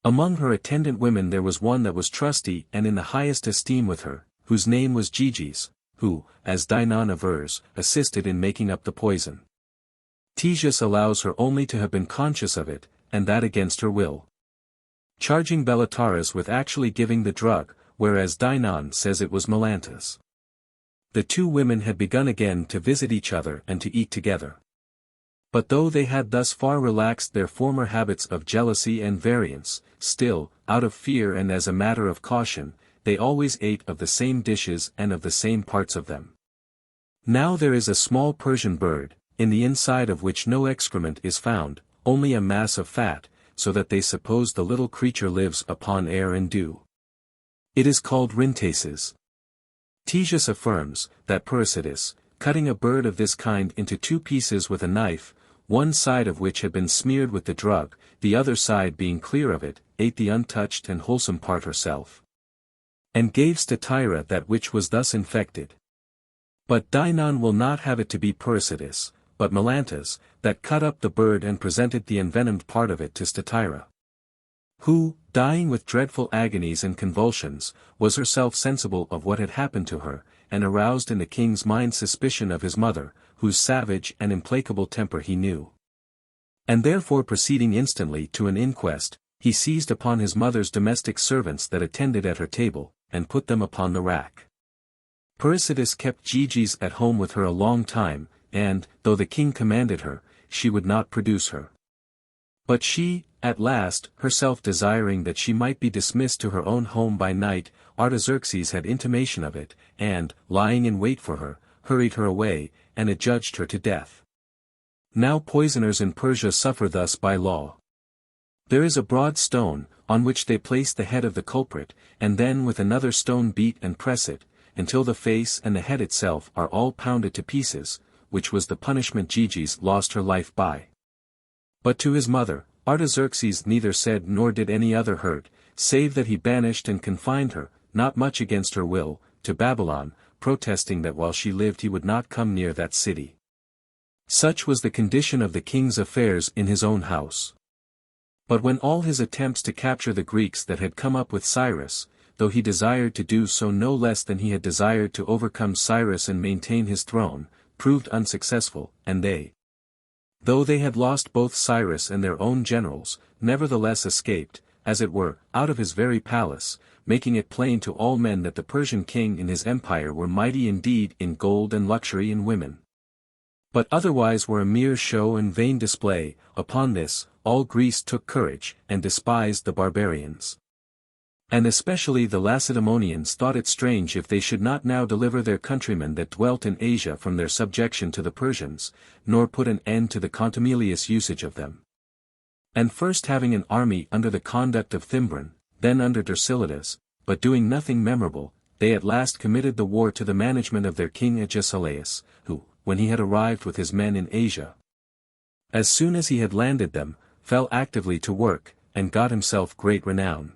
Speaker 1: Among her attendant women there was one that was trusty and in the highest esteem with her, whose name was Gyges, who, as Dinon avers, assisted in making up the poison. Ctesias allows her only to have been conscious of it, and that against her will, charging Belataras with actually giving the drug, whereas Dinon says it was Melantas. The two women had begun again to visit each other and to eat together. But though they had thus far relaxed their former habits of jealousy and variance, still, out of fear and as a matter of caution, they always ate of the same dishes and of the same parts of them. Now there is a small Persian bird, in the inside of which no excrement is found, only a mass of fat, so that they suppose the little creature lives upon air and dew. It is called rhintaces. Ctesias affirms, that Parricides, cutting a bird of this kind into two pieces with a knife, one side of which had been smeared with the drug, the other side being clear of it, ate the untouched and wholesome part herself, and gave Statira that which was thus infected. But Dinon will not have it to be Parricides, but Melantas, that cut up the bird and presented the envenomed part of it to Statira, who, dying with dreadful agonies and convulsions, was herself sensible of what had happened to her, and aroused in the king's mind suspicion of his mother, whose savage and implacable temper he knew. And therefore proceeding instantly to an inquest, he seized upon his mother's domestic servants that attended at her table, and put them upon the rack. Parricides kept Gyges at home with her a long time, and, though the king commanded her, she would not produce her. But she, at last, herself desiring that she might be dismissed to her own home by night, Artaxerxes had intimation of it, and, lying in wait for her, hurried her away, and adjudged her to death. Now poisoners in Persia suffer thus by law. There is a broad stone, on which they place the head of the culprit, and then with another stone beat and press it, until the face and the head itself are all pounded to pieces, which was the punishment Gyges lost her life by. But to his mother, Artaxerxes neither said nor did any other hurt, save that he banished and confined her, not much against her will, to Babylon, protesting that while she lived he would not come near that city. Such was the condition of the king's affairs in his own house. But when all his attempts to capture the Greeks that had come up with Cyrus, though he desired to do so no less than he had desired to overcome Cyrus and maintain his throne, proved unsuccessful, and they, though they had lost both Cyrus and their own generals, nevertheless escaped, as it were, out of his very palace, making it plain to all men that the Persian king and his empire were mighty indeed in gold and luxury in women, but otherwise were a mere show and vain display. Upon this, all Greece took courage, and despised the barbarians. And especially the Lacedaemonians thought it strange if they should not now deliver their countrymen that dwelt in Asia from their subjection to the Persians, nor put an end to the contumelious usage of them. And first having an army under the conduct of Thimbron, then under Dercyllidas, but doing nothing memorable, they at last committed the war to the management of their king Agesilaus, who, when he had arrived with his men in Asia, as soon as he had landed them, fell actively to work, and got himself great renown.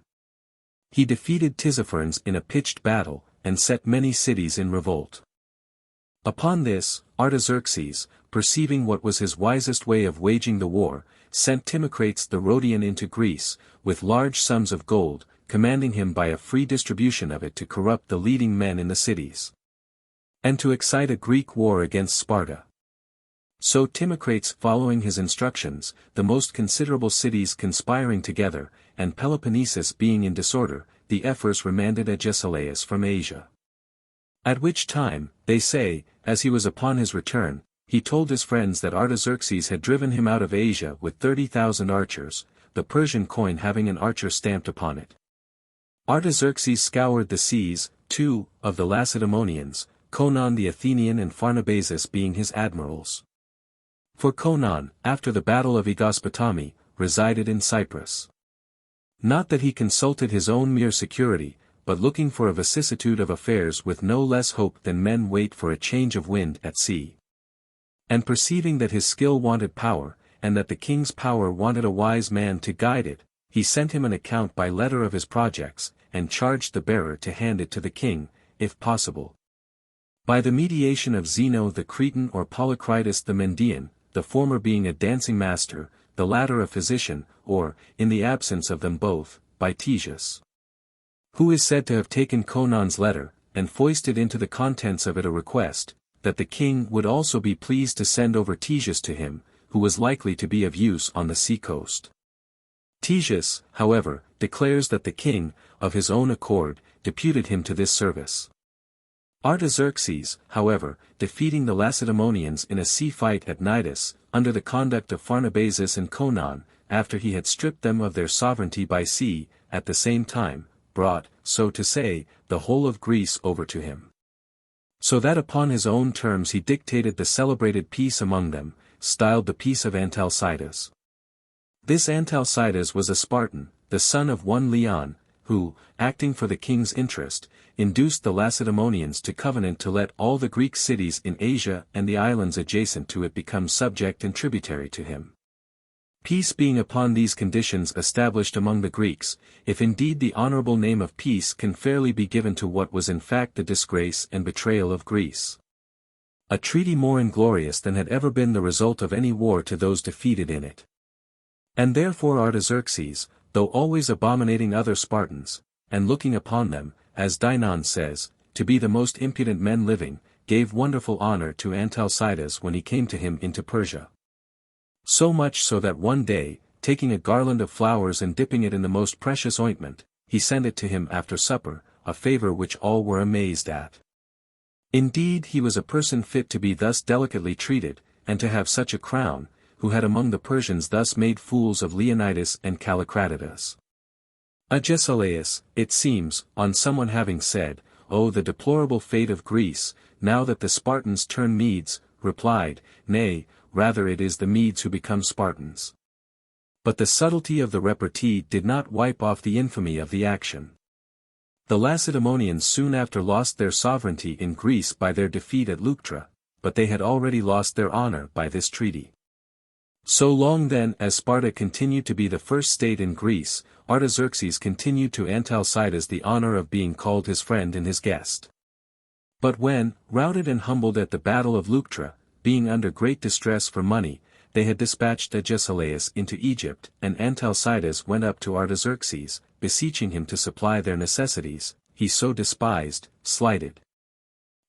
Speaker 1: He defeated Tissaphernes in a pitched battle, and set many cities in revolt. Upon this, Artaxerxes, perceiving what was his wisest way of waging the war, sent Timocrates the Rhodian into Greece, with large sums of gold, commanding him by a free distribution of it to corrupt the leading men in the cities, and to excite a Greek war against Sparta. So Timocrates following his instructions, the most considerable cities conspiring together, and Peloponnesus being in disorder, the Ephors remanded Agesilaus from Asia. At which time, they say, as he was upon his return, he told his friends that Artaxerxes had driven him out of Asia with 30,000 archers, the Persian coin having an archer stamped upon it. Artaxerxes scoured the seas, two, of the Lacedaemonians, Conon the Athenian and Pharnabazus being his admirals. For Conon, after the battle of Aegospotami, resided in Cyprus. Not that he consulted his own mere security, but looking for a vicissitude of affairs with no less hope than men wait for a change of wind at sea. And perceiving that his skill wanted power, and that the king's power wanted a wise man to guide it, he sent him an account by letter of his projects, and charged the bearer to hand it to the king, if possible. By the mediation of Zeno the Cretan or Polycritus the Mendaean, the former being a dancing master, the latter a physician, or, in the absence of them both, by Ctesias, who is said to have taken Conon's letter, and foisted into the contents of it a request, that the king would also be pleased to send over Ctesias to him, who was likely to be of use on the sea-coast. Ctesias, however, declares that the king, of his own accord, deputed him to this service. Artaxerxes, however, defeating the Lacedaemonians in a sea fight at Cnidus, under the conduct of Pharnabazus and Conon, after he had stripped them of their sovereignty by sea, at the same time, brought, so to say, the whole of Greece over to him. So that upon his own terms he dictated the celebrated peace among them, styled the peace of Antalcidas. This Antalcidas was a Spartan, the son of one Leon, who, acting for the king's interest, induced the Lacedaemonians to covenant to let all the Greek cities in Asia and the islands adjacent to it become subject and tributary to him. Peace being upon these conditions established among the Greeks, if indeed the honorable name of peace can fairly be given to what was in fact the disgrace and betrayal of Greece. A treaty more inglorious than had ever been the result of any war to those defeated in it. And therefore Artaxerxes, though always abominating other Spartans, and looking upon them, as Dinon says, to be the most impudent men living, gave wonderful honor to Antalcidas when he came to him into Persia. So much so that one day, taking a garland of flowers and dipping it in the most precious ointment, he sent it to him after supper, a favor which all were amazed at. Indeed he was a person fit to be thus delicately treated, and to have such a crown, who had among the Persians thus made fools of Leonidas and Callicratidas. Agesilaus, it seems, on someone having said, "Oh, the deplorable fate of Greece, now that the Spartans turn Medes," replied, "Nay, rather it is the Medes who become Spartans." But the subtlety of the repartee did not wipe off the infamy of the action. The Lacedaemonians soon after lost their sovereignty in Greece by their defeat at Leuctra, but they had already lost their honor by this treaty. So long then as Sparta continued to be the first state in Greece, Artaxerxes continued to Antalcidas the honor of being called his friend and his guest. But when, routed and humbled at the battle of Leuctra, being under great distress for money, they had dispatched Agesilaus into Egypt, and Antalcidas went up to Artaxerxes, beseeching him to supply their necessities, he so despised, slighted,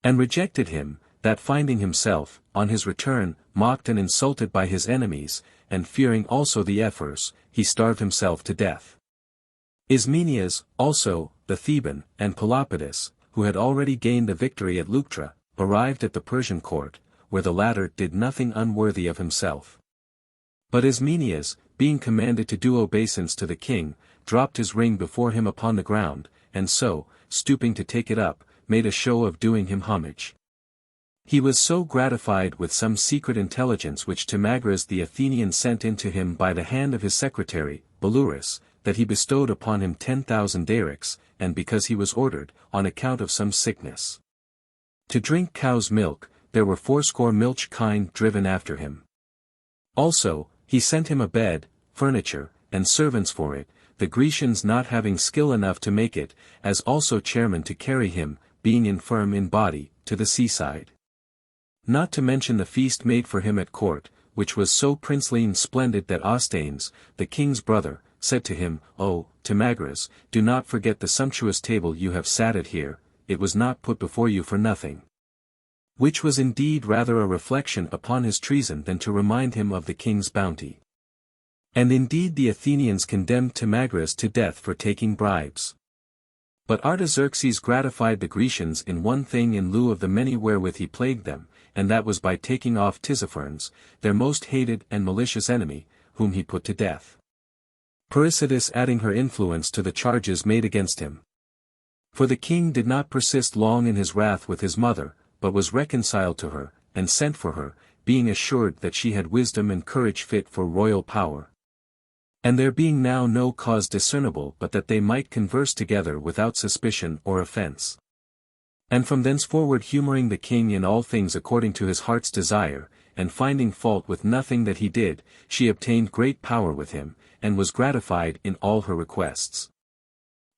Speaker 1: and rejected him, that finding himself, on his return, mocked and insulted by his enemies, and fearing also the Ephors, he starved himself to death. Ismenias, also, the Theban, and Pelopidas, who had already gained the victory at Leuctra, arrived at the Persian court, where the latter did nothing unworthy of himself. But Ismenias, being commanded to do obeisance to the king, dropped his ring before him upon the ground, and so, stooping to take it up, made a show of doing him homage. He was so gratified with some secret intelligence which Timagras the Athenian sent in to him by the hand of his secretary, Belurus, that he bestowed upon him 10,000 darics, and because he was ordered, on account of some sickness, to drink cow's milk, there were 80 milch kine driven after him. Also, he sent him a bed, furniture, and servants for it, the Grecians not having skill enough to make it, as also chairmen to carry him, being infirm in body, to the seaside. Not to mention the feast made for him at court, which was so princely and splendid that Ostanes, the king's brother, said to him, "O, Timagras, do not forget the sumptuous table you have sat at here, it was not put before you for nothing." Which was indeed rather a reflection upon his treason than to remind him of the king's bounty. And indeed the Athenians condemned Timagras to death for taking bribes. But Artaxerxes gratified the Grecians in one thing in lieu of the many wherewith he plagued them, and that was by taking off Tissaphernes, their most hated and malicious enemy, whom he put to death. Persides adding her influence to the charges made against him. For the king did not persist long in his wrath with his mother, but was reconciled to her, and sent for her, being assured that she had wisdom and courage fit for royal power. And there being now no cause discernible but that they might converse together without suspicion or offence. And from thenceforward humouring the king in all things according to his heart's desire, and finding fault with nothing that he did, she obtained great power with him, and was gratified in all her requests.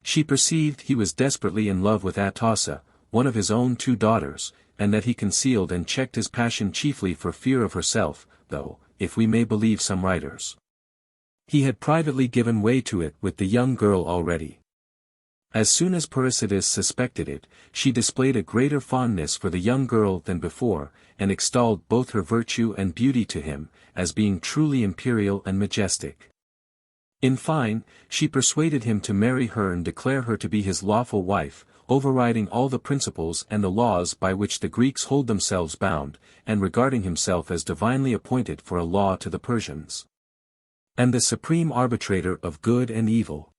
Speaker 1: She perceived he was desperately in love with Atossa, one of his own 2 daughters, and that he concealed and checked his passion chiefly for fear of herself, though, if we may believe some writers, he had privately given way to it with the young girl already. As soon as Persides suspected it, she displayed a greater fondness for the young girl than before, and extolled both her virtue and beauty to him, as being truly imperial and majestic. In fine, she persuaded him to marry her and declare her to be his lawful wife, overriding all the principles and the laws by which the Greeks hold themselves bound, and regarding himself as divinely appointed for a law to the Persians, and the supreme arbitrator of good and evil.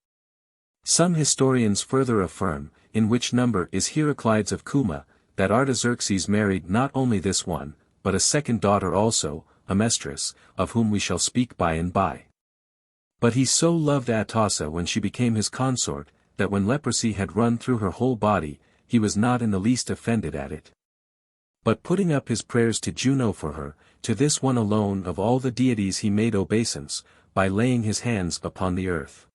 Speaker 1: Some historians further affirm, in which number is Heraclides of Cuma, that Artaxerxes married not only this one, but a second daughter also, Amestris, of whom we shall speak by and by. But he so loved Atossa when she became his consort, that when leprosy had run through her whole body, he was not in the least offended at it. But putting up his prayers to Juno for her, to this one alone of all the deities he made obeisance, by laying his hands upon the earth.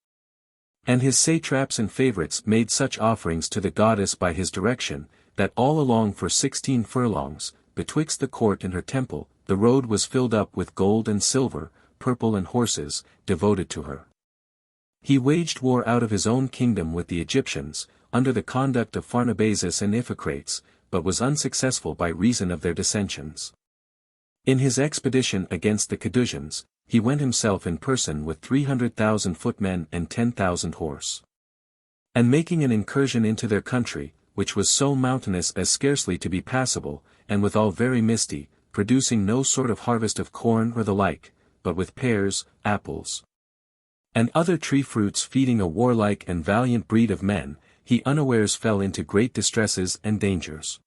Speaker 1: And his satraps and favorites made such offerings to the goddess by his direction, that all along for 16 furlongs, betwixt the court and her temple, the road was filled up with gold and silver, purple and horses, devoted to her. He waged war out of his own kingdom with the Egyptians, under the conduct of Pharnabazus and Iphicrates, but was unsuccessful by reason of their dissensions. In his expedition against the Cadousians, he went himself in person with 300,000 footmen and 10,000 horse. And making an incursion into their country, which was so mountainous as scarcely to be passable, and withal very misty, producing no sort of harvest of corn or the like, but with pears, apples, and other tree fruits feeding a warlike and valiant breed of men, he unawares fell into great distresses and dangers.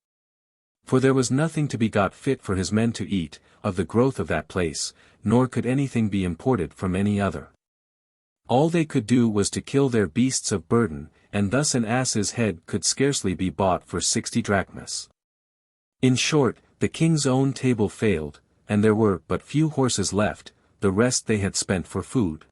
Speaker 1: For there was nothing to be got fit for his men to eat, of the growth of that place, nor could anything be imported from any other. All they could do was to kill their beasts of burden, and thus an ass's head could scarcely be bought for 60 drachmas. In short, the king's own table failed, and there were but few horses left, the rest they had spent for food.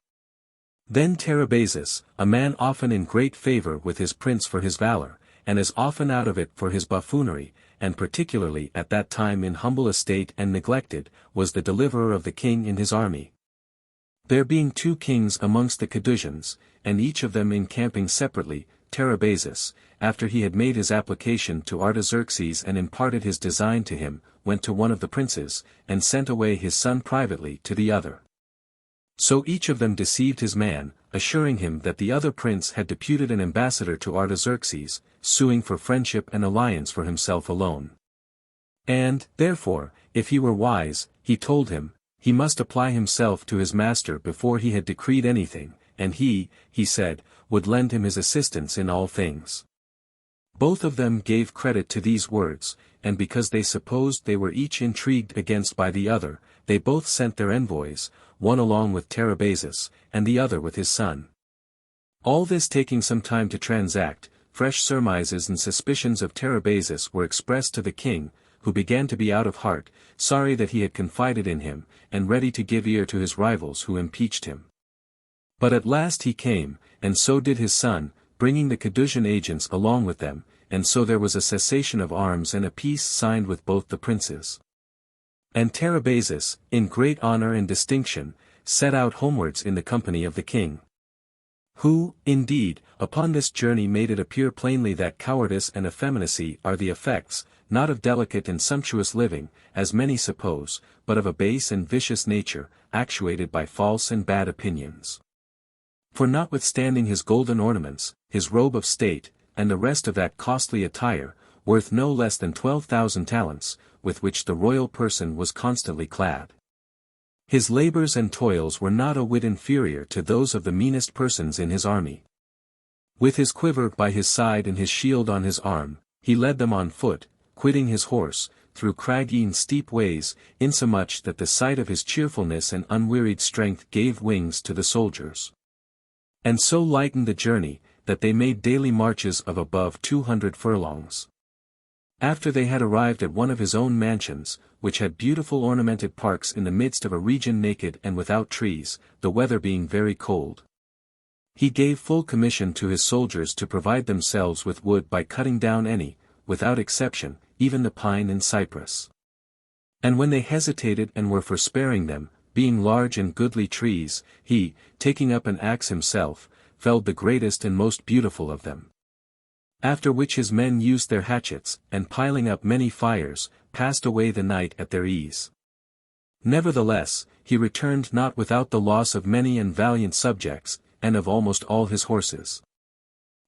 Speaker 1: Then Tarabazus, a man often in great favour with his prince for his valour, and as often out of it for his buffoonery, and particularly at that time in humble estate and neglected, was the deliverer of the king in his army. There being 2 kings amongst the Cadousians, and each of them encamping separately, Tarabazus, after he had made his application to Artaxerxes and imparted his design to him, went to one of the princes, and sent away his son privately to the other. So each of them deceived his man, assuring him that the other prince had deputed an ambassador to Artaxerxes, suing for friendship and alliance for himself alone. And, therefore, if he were wise, he told him, he must apply himself to his master before he had decreed anything, and he said, would lend him his assistance in all things. Both of them gave credit to these words, and because they supposed they were each intrigued against by the other, they both sent their envoys, one along with Tarabazus, and the other with his son. All this taking some time to transact, fresh surmises and suspicions of Tarabazus were expressed to the king, who began to be out of heart, sorry that he had confided in him, and ready to give ear to his rivals who impeached him. But at last he came, and so did his son, bringing the Cadousian agents along with them, and so there was a cessation of arms and a peace signed with both the princes. And Tarabazus, in great honor and distinction, set out homewards in the company of the king. Who, indeed, upon this journey made it appear plainly that cowardice and effeminacy are the effects, not of delicate and sumptuous living, as many suppose, but of a base and vicious nature, actuated by false and bad opinions. For notwithstanding his golden ornaments, his robe of state, and the rest of that costly attire, worth no less than 12,000 talents, with which the royal person was constantly clad. His labors and toils were not a whit inferior to those of the meanest persons in his army. With his quiver by his side and his shield on his arm, he led them on foot, quitting his horse, through craggy and steep ways, insomuch that the sight of his cheerfulness and unwearied strength gave wings to the soldiers. And so lightened the journey, that they made daily marches of above 200 furlongs. After they had arrived at one of his own mansions, which had beautiful ornamented parks in the midst of a region naked and without trees, the weather being very cold, he gave full commission to his soldiers to provide themselves with wood by cutting down any, without exception, even the pine and cypress. And when they hesitated and were for sparing them, being large and goodly trees, he, taking up an axe himself, felled the greatest and most beautiful of them. After which his men used their hatchets, and piling up many fires, passed away the night at their ease. Nevertheless, he returned not without the loss of many and valiant subjects, and of almost all his horses.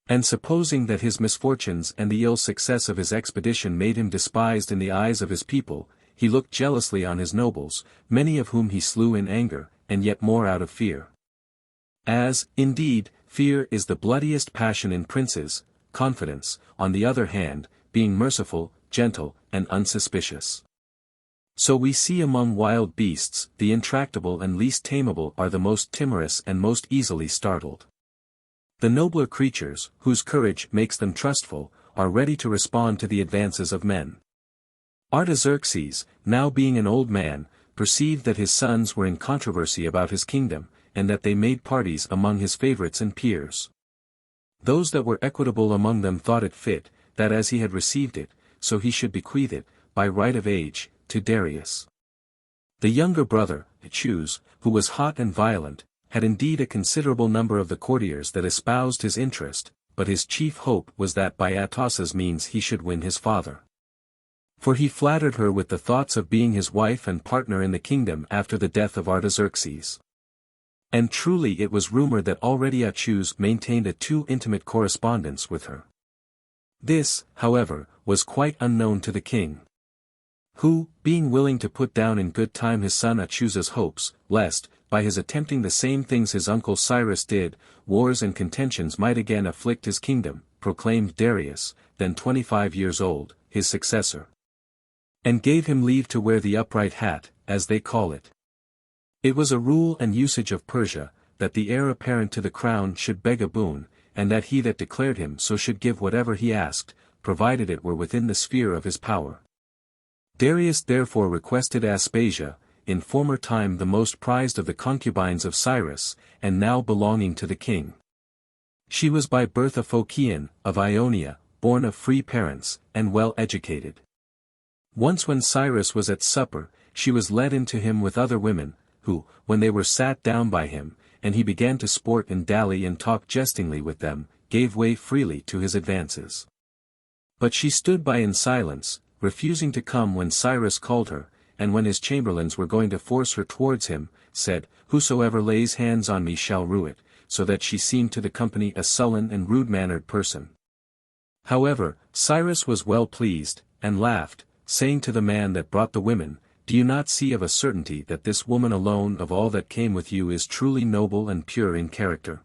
Speaker 1: And supposing that his misfortunes and the ill success of his expedition made him despised in the eyes of his people, he looked jealously on his nobles, many of whom he slew in anger, and yet more out of fear. As, indeed, fear is the bloodiest passion in princes, confidence, on the other hand, being merciful, gentle, and unsuspicious. So we see among wild beasts, the intractable and least tameable are the most timorous and most easily startled. The nobler creatures, whose courage makes them trustful, are ready to respond to the advances of men. Artaxerxes, now being an old man, perceived that his sons were in controversy about his kingdom, and that they made parties among his favorites and peers. Those that were equitable among them thought it fit, that as he had received it, so he should bequeath it, by right of age, to Darius. The younger brother, Achilles, who was hot and violent, had indeed a considerable number of the courtiers that espoused his interest, but his chief hope was that by Atossa's means he should win his father. For he flattered her with the thoughts of being his wife and partner in the kingdom after the death of Artaxerxes. And truly it was rumored that already Achilles maintained a too intimate correspondence with her. This, however, was quite unknown to the king, who, being willing to put down in good time his son Achilles' hopes, lest, by his attempting the same things his uncle Cyrus did, wars and contentions might again afflict his kingdom, proclaimed Darius, then 25 years old, his successor, and gave him leave to wear the upright hat, as they call it. It was a rule and usage of Persia, that the heir apparent to the crown should beg a boon, and that he that declared him so should give whatever he asked, provided it were within the sphere of his power. Darius therefore requested Aspasia, in former time the most prized of the concubines of Cyrus, and now belonging to the king. She was by birth a Phocian, of Ionia, born of free parents, and well educated. Once when Cyrus was at supper, she was led in to him with other women, who, when they were sat down by him, and he began to sport and dally and talk jestingly with them, gave way freely to his advances. But she stood by in silence, refusing to come when Cyrus called her, and when his chamberlains were going to force her towards him, said, "Whosoever lays hands on me shall rue it," so that she seemed to the company a sullen and rude-mannered person. However, Cyrus was well pleased, and laughed, saying to the man that brought the women, "Do you not see of a certainty that this woman alone of all that came with you is truly noble and pure in character?"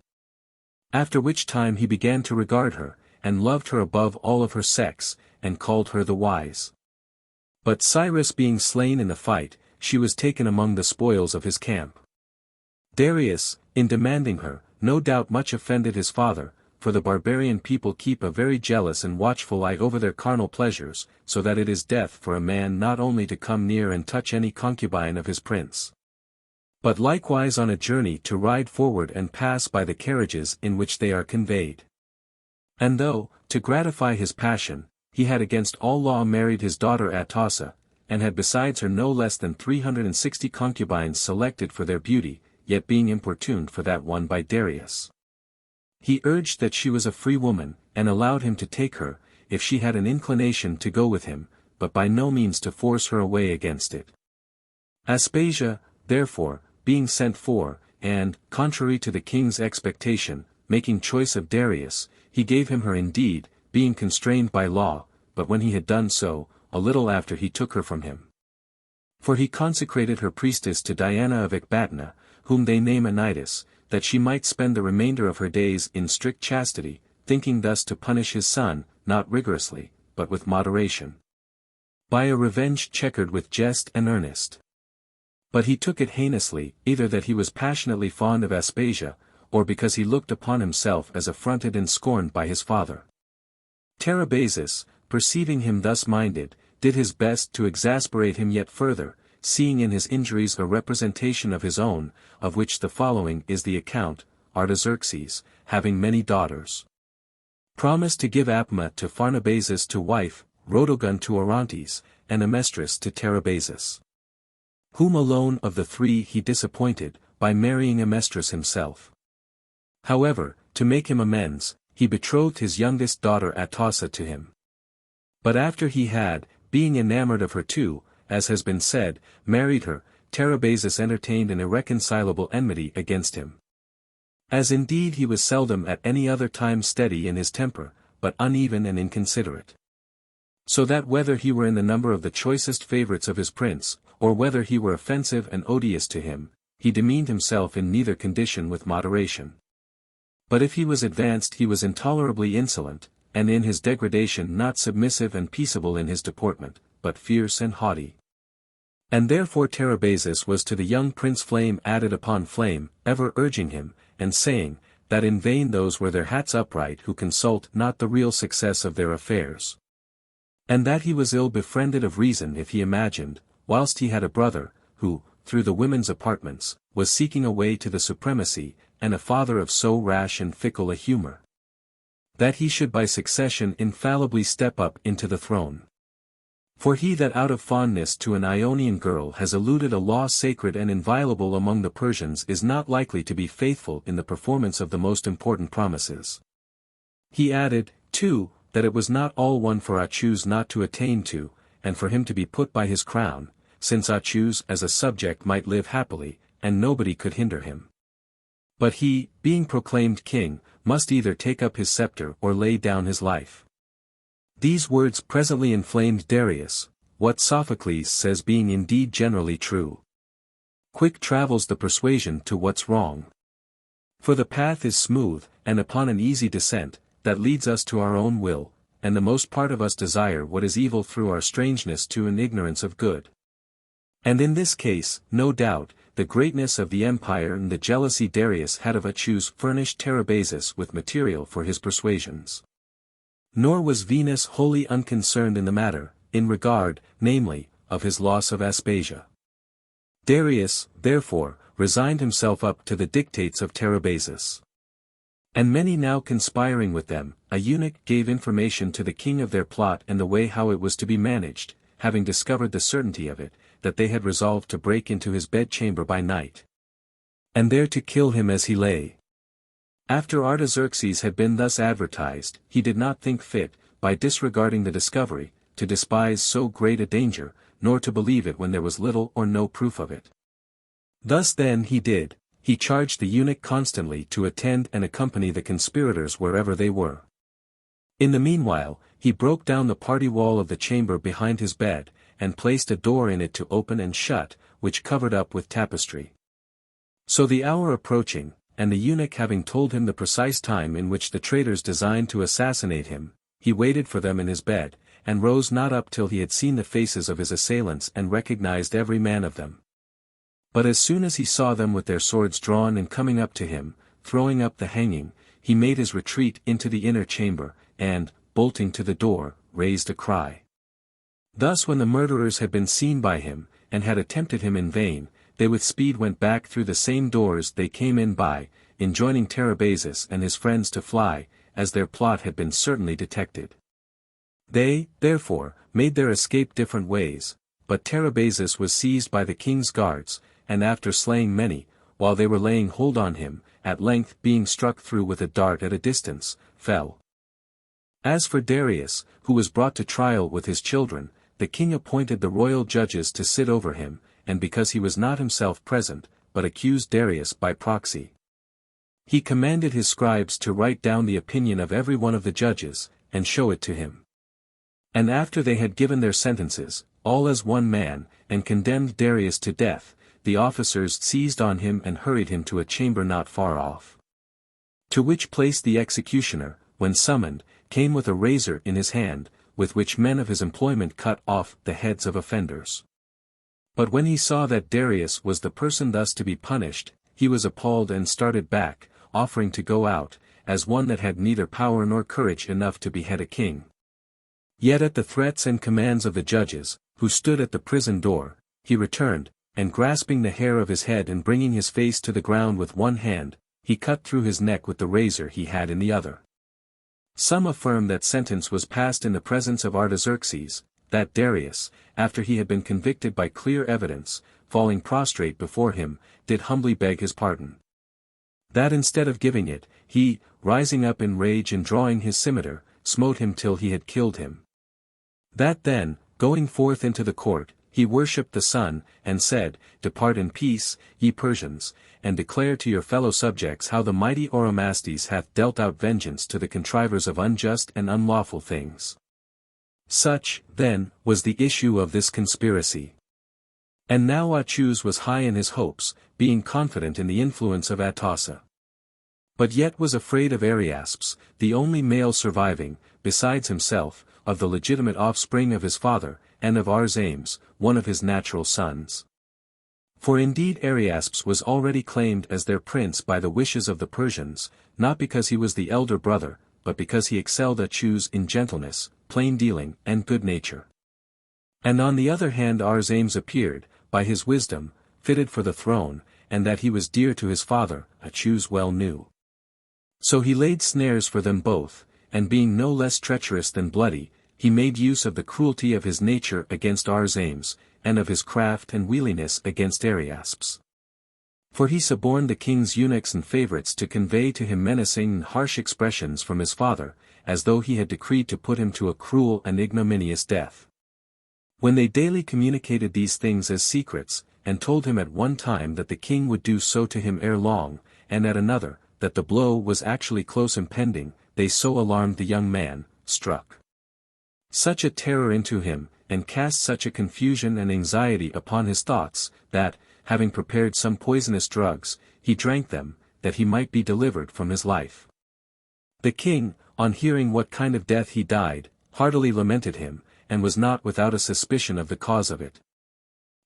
Speaker 1: After which time he began to regard her, and loved her above all of her sex, and called her the wise. But Cyrus being slain in the fight, she was taken among the spoils of his camp. Darius, in demanding her, no doubt much offended his father, for the barbarian people keep a very jealous and watchful eye over their carnal pleasures, so that it is death for a man not only to come near and touch any concubine of his prince, but likewise on a journey to ride forward and pass by the carriages in which they are conveyed. And though, to gratify his passion, he had against all law married his daughter Atossa, and had besides her no less than 360 concubines selected for their beauty, yet being importuned for that one by Darius, he urged that she was a free woman, and allowed him to take her, if she had an inclination to go with him, but by no means to force her away against it. Aspasia, therefore, being sent for, and, contrary to the king's expectation, making choice of Darius, he gave him her indeed, being constrained by law, but when he had done so, a little after he took her from him. For he consecrated her priestess to Diana of Ecbatana, whom they name Anytus, that she might spend the remainder of her days in strict chastity, thinking thus to punish his son, not rigorously, but with moderation, by a revenge checkered with jest and earnest. But he took it heinously, either that he was passionately fond of Aspasia, or because he looked upon himself as affronted and scorned by his father. Tarabazus, perceiving him thus minded, did his best to exasperate him yet further, seeing in his injuries a representation of his own, of which the following is the account. Artaxerxes, having many daughters, promised to give Apma to Pharnabazus to wife, Rhodogun to Orontes, and Amestris to Tarabazus, whom alone of the three he disappointed, by marrying Amestris himself. However, to make him amends, he betrothed his youngest daughter Atossa to him. But after he had, being enamored of her too, as has been said, married her, Tarabazus entertained an irreconcilable enmity against him. As indeed he was seldom at any other time steady in his temper, but uneven and inconsiderate. So that whether he were in the number of the choicest favorites of his prince, or whether he were offensive and odious to him, he demeaned himself in neither condition with moderation. But if he was advanced he was intolerably insolent, and in his degradation not submissive and peaceable in his deportment, but fierce and haughty. And therefore Tarabazus was to the young prince flame added upon flame, ever urging him, and saying, that in vain those wear their hats upright who consult not the real success of their affairs. And that he was ill befriended of reason if he imagined, whilst he had a brother, who, through the women's apartments, was seeking a way to the supremacy, and a father of so rash and fickle a humour, that he should by succession infallibly step up into the throne. For he that out of fondness to an Ionian girl has eluded a law sacred and inviolable among the Persians is not likely to be faithful in the performance of the most important promises. He added, too, that it was not all one for Achuz not to attain to, and for him to be put by his crown, since Achuz as a subject might live happily, and nobody could hinder him. But he, being proclaimed king, must either take up his scepter or lay down his life. These words presently inflamed Darius, what Sophocles says being indeed generally true. Quick travels the persuasion to what's wrong. For the path is smooth, and upon an easy descent, that leads us to our own will, and the most part of us desire what is evil through our strangeness to an ignorance of good. And in this case, no doubt, the greatness of the empire and the jealousy Darius had of Achuz furnished Tarabazus with material for his persuasions. Nor was Venus wholly unconcerned in the matter, in regard, namely, of his loss of Aspasia. Darius, therefore, resigned himself up to the dictates of Tarabazus. And many now conspiring with them, a eunuch gave information to the king of their plot and the way how it was to be managed, having discovered the certainty of it, that they had resolved to break into his bedchamber by night, and there to kill him as he lay. After Artaxerxes had been thus advertised, he did not think fit, by disregarding the discovery, to despise so great a danger, nor to believe it when there was little or no proof of it. Thus then he did. He charged the eunuch constantly to attend and accompany the conspirators wherever they were. In the meanwhile, he broke down the party wall of the chamber behind his bed, and placed a door in it to open and shut, which covered up with tapestry. So the hour approaching, and the eunuch having told him the precise time in which the traitors designed to assassinate him, he waited for them in his bed, and rose not up till he had seen the faces of his assailants and recognized every man of them. But as soon as he saw them with their swords drawn and coming up to him, throwing up the hanging, he made his retreat into the inner chamber, and, bolting to the door, raised a cry. Thus when the murderers had been seen by him, and had attempted him in vain, they with speed went back through the same doors they came in by, enjoining Tarabazus and his friends to fly, as their plot had been certainly detected. They, therefore, made their escape different ways, but Tarabazus was seized by the king's guards, and after slaying many, while they were laying hold on him, at length being struck through with a dart at a distance, fell. As for Darius, who was brought to trial with his children, the king appointed the royal judges to sit over him, and because he was not himself present, but accused Darius by proxy, He commanded his scribes to write down the opinion of every one of the judges, and show it to him. And after they had given their sentences, all as one man, and condemned Darius to death, the officers seized on him and hurried him to a chamber not far off. To which place the executioner, when summoned, came with a razor in his hand, with which men of his employment cut off the heads of offenders. But when he saw that Darius was the person thus to be punished, he was appalled and started back, offering to go out, as one that had neither power nor courage enough to behead a king. Yet at the threats and commands of the judges, who stood at the prison door, he returned, and grasping the hair of his head and bringing his face to the ground with one hand, he cut through his neck with the razor he had in the other. Some affirm that sentence was passed in the presence of Artaxerxes, that Darius, after he had been convicted by clear evidence, falling prostrate before him, did humbly beg his pardon. That instead of giving it, he, rising up in rage and drawing his scimitar, smote him till he had killed him. That then, going forth into the court, he worshipped the sun, and said, Depart in peace, ye Persians, and declare to your fellow subjects how the mighty Oromasdes hath dealt out vengeance to the contrivers of unjust and unlawful things. Such, then, was the issue of this conspiracy. And now Achilles was high in his hopes, being confident in the influence of Atossa. But yet was afraid of Ariasps, the only male surviving, besides himself, of the legitimate offspring of his father, and of Arsames, one of his natural sons. For indeed Ariasps was already claimed as their prince by the wishes of the Persians, not because he was the elder brother, but because he excelled Achilles in gentleness, plain dealing, and good nature. And on the other hand Arsames appeared, by his wisdom, fitted for the throne, and that he was dear to his father, Achilles well knew. So he laid snares for them both, and being no less treacherous than bloody, he made use of the cruelty of his nature against Arsames, and of his craft and wheeliness against Ariasps. For he suborned the king's eunuchs and favorites to convey to him menacing and harsh expressions from his father, as though he had decreed to put him to a cruel and ignominious death. When they daily communicated these things as secrets, and told him at one time that the king would do so to him ere long, and at another, that the blow was actually close impending, they so alarmed the young man, struck such a terror into him, and cast such a confusion and anxiety upon his thoughts, that, having prepared some poisonous drugs, he drank them, that he might be delivered from his life. The king, on hearing what kind of death he died, heartily lamented him, and was not without a suspicion of the cause of it.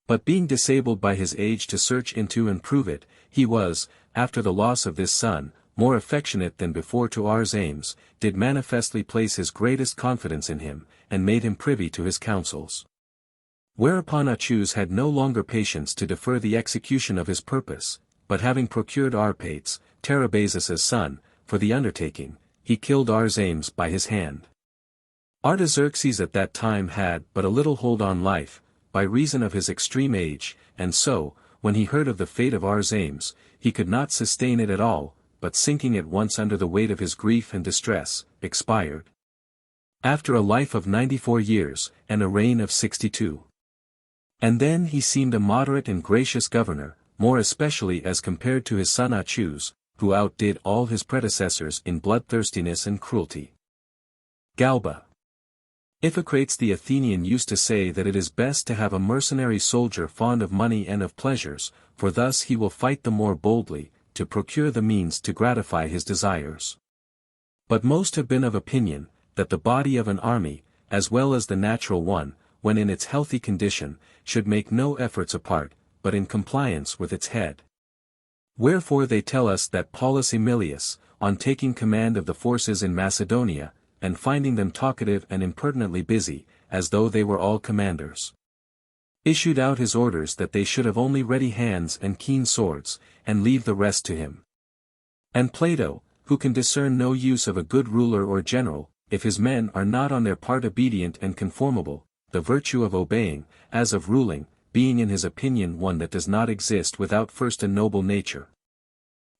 Speaker 1: But being disabled by his age to search into and prove it, he was, after the loss of this son, more affectionate than before to Arsames, did manifestly place his greatest confidence in him, and made him privy to his counsels. Whereupon Achilles had no longer patience to defer the execution of his purpose, but having procured Arpates, Tarabazus' son, for the undertaking, he killed Arsames by his hand. Artaxerxes at that time had but a little hold on life, by reason of his extreme age, and so, when he heard of the fate of Arsames, he could not sustain it at all, but sinking at once under the weight of his grief and distress, expired. After a life of 94 years, and a reign of 62. And then he seemed a moderate and gracious governor, more especially as compared to his son Achilles, who outdid all his predecessors in bloodthirstiness and cruelty. Galba. Iphicrates the Athenian used to say that it is best to have a mercenary soldier fond of money and of pleasures, for thus he will fight the more boldly, to procure the means to gratify his desires. But most have been of opinion, that the body of an army, as well as the natural one, when in its healthy condition, should make no efforts apart, but in compliance with its head. Wherefore they tell us that Paulus Emilius, on taking command of the forces in Macedonia, and finding them talkative and impertinently busy, as though they were all commanders, issued out his orders that they should have only ready hands and keen swords, and leave the rest to him. And Plato, who can discern no use of a good ruler or general, if his men are not on their part obedient and conformable, the virtue of obeying, as of ruling, being in his opinion one that does not exist without first a noble nature,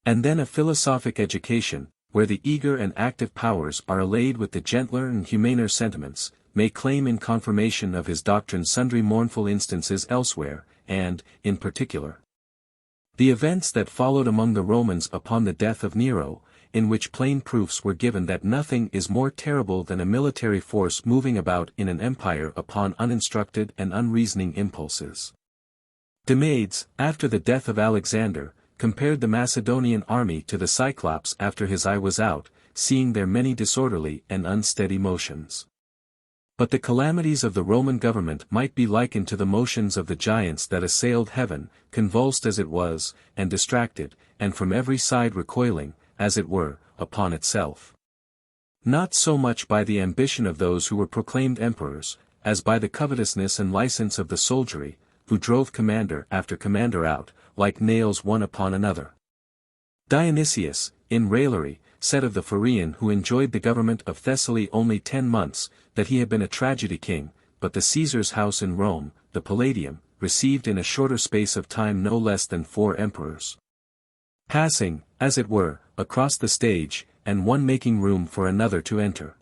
Speaker 1: and then a philosophic education, where the eager and active powers are allayed with the gentler and humaner sentiments, may claim in confirmation of his doctrine sundry mournful instances elsewhere, and, in particular, The events that followed among the Romans upon the death of Nero, in which plain proofs were given that nothing is more terrible than a military force moving about in an empire upon uninstructed and unreasoning impulses. Demades, after the death of Alexander, compared the Macedonian army to the Cyclops after his eye was out, seeing their many disorderly and unsteady motions. But the calamities of the Roman government might be likened to the motions of the giants that assailed heaven, convulsed as it was, and distracted, and from every side recoiling, as it were, upon itself. Not so much by the ambition of those who were proclaimed emperors, as by the covetousness and license of the soldiery, who drove commander after commander out, like nails one upon another. Dionysius, in raillery, said of the Phrygian who enjoyed the government of Thessaly only 10 months, that he had been a tragedy king, but the Caesar's house in Rome, the Palladium, received in a shorter space of time no less than 4 emperors. Passing, as it were, across the stage, and one making room for another to enter.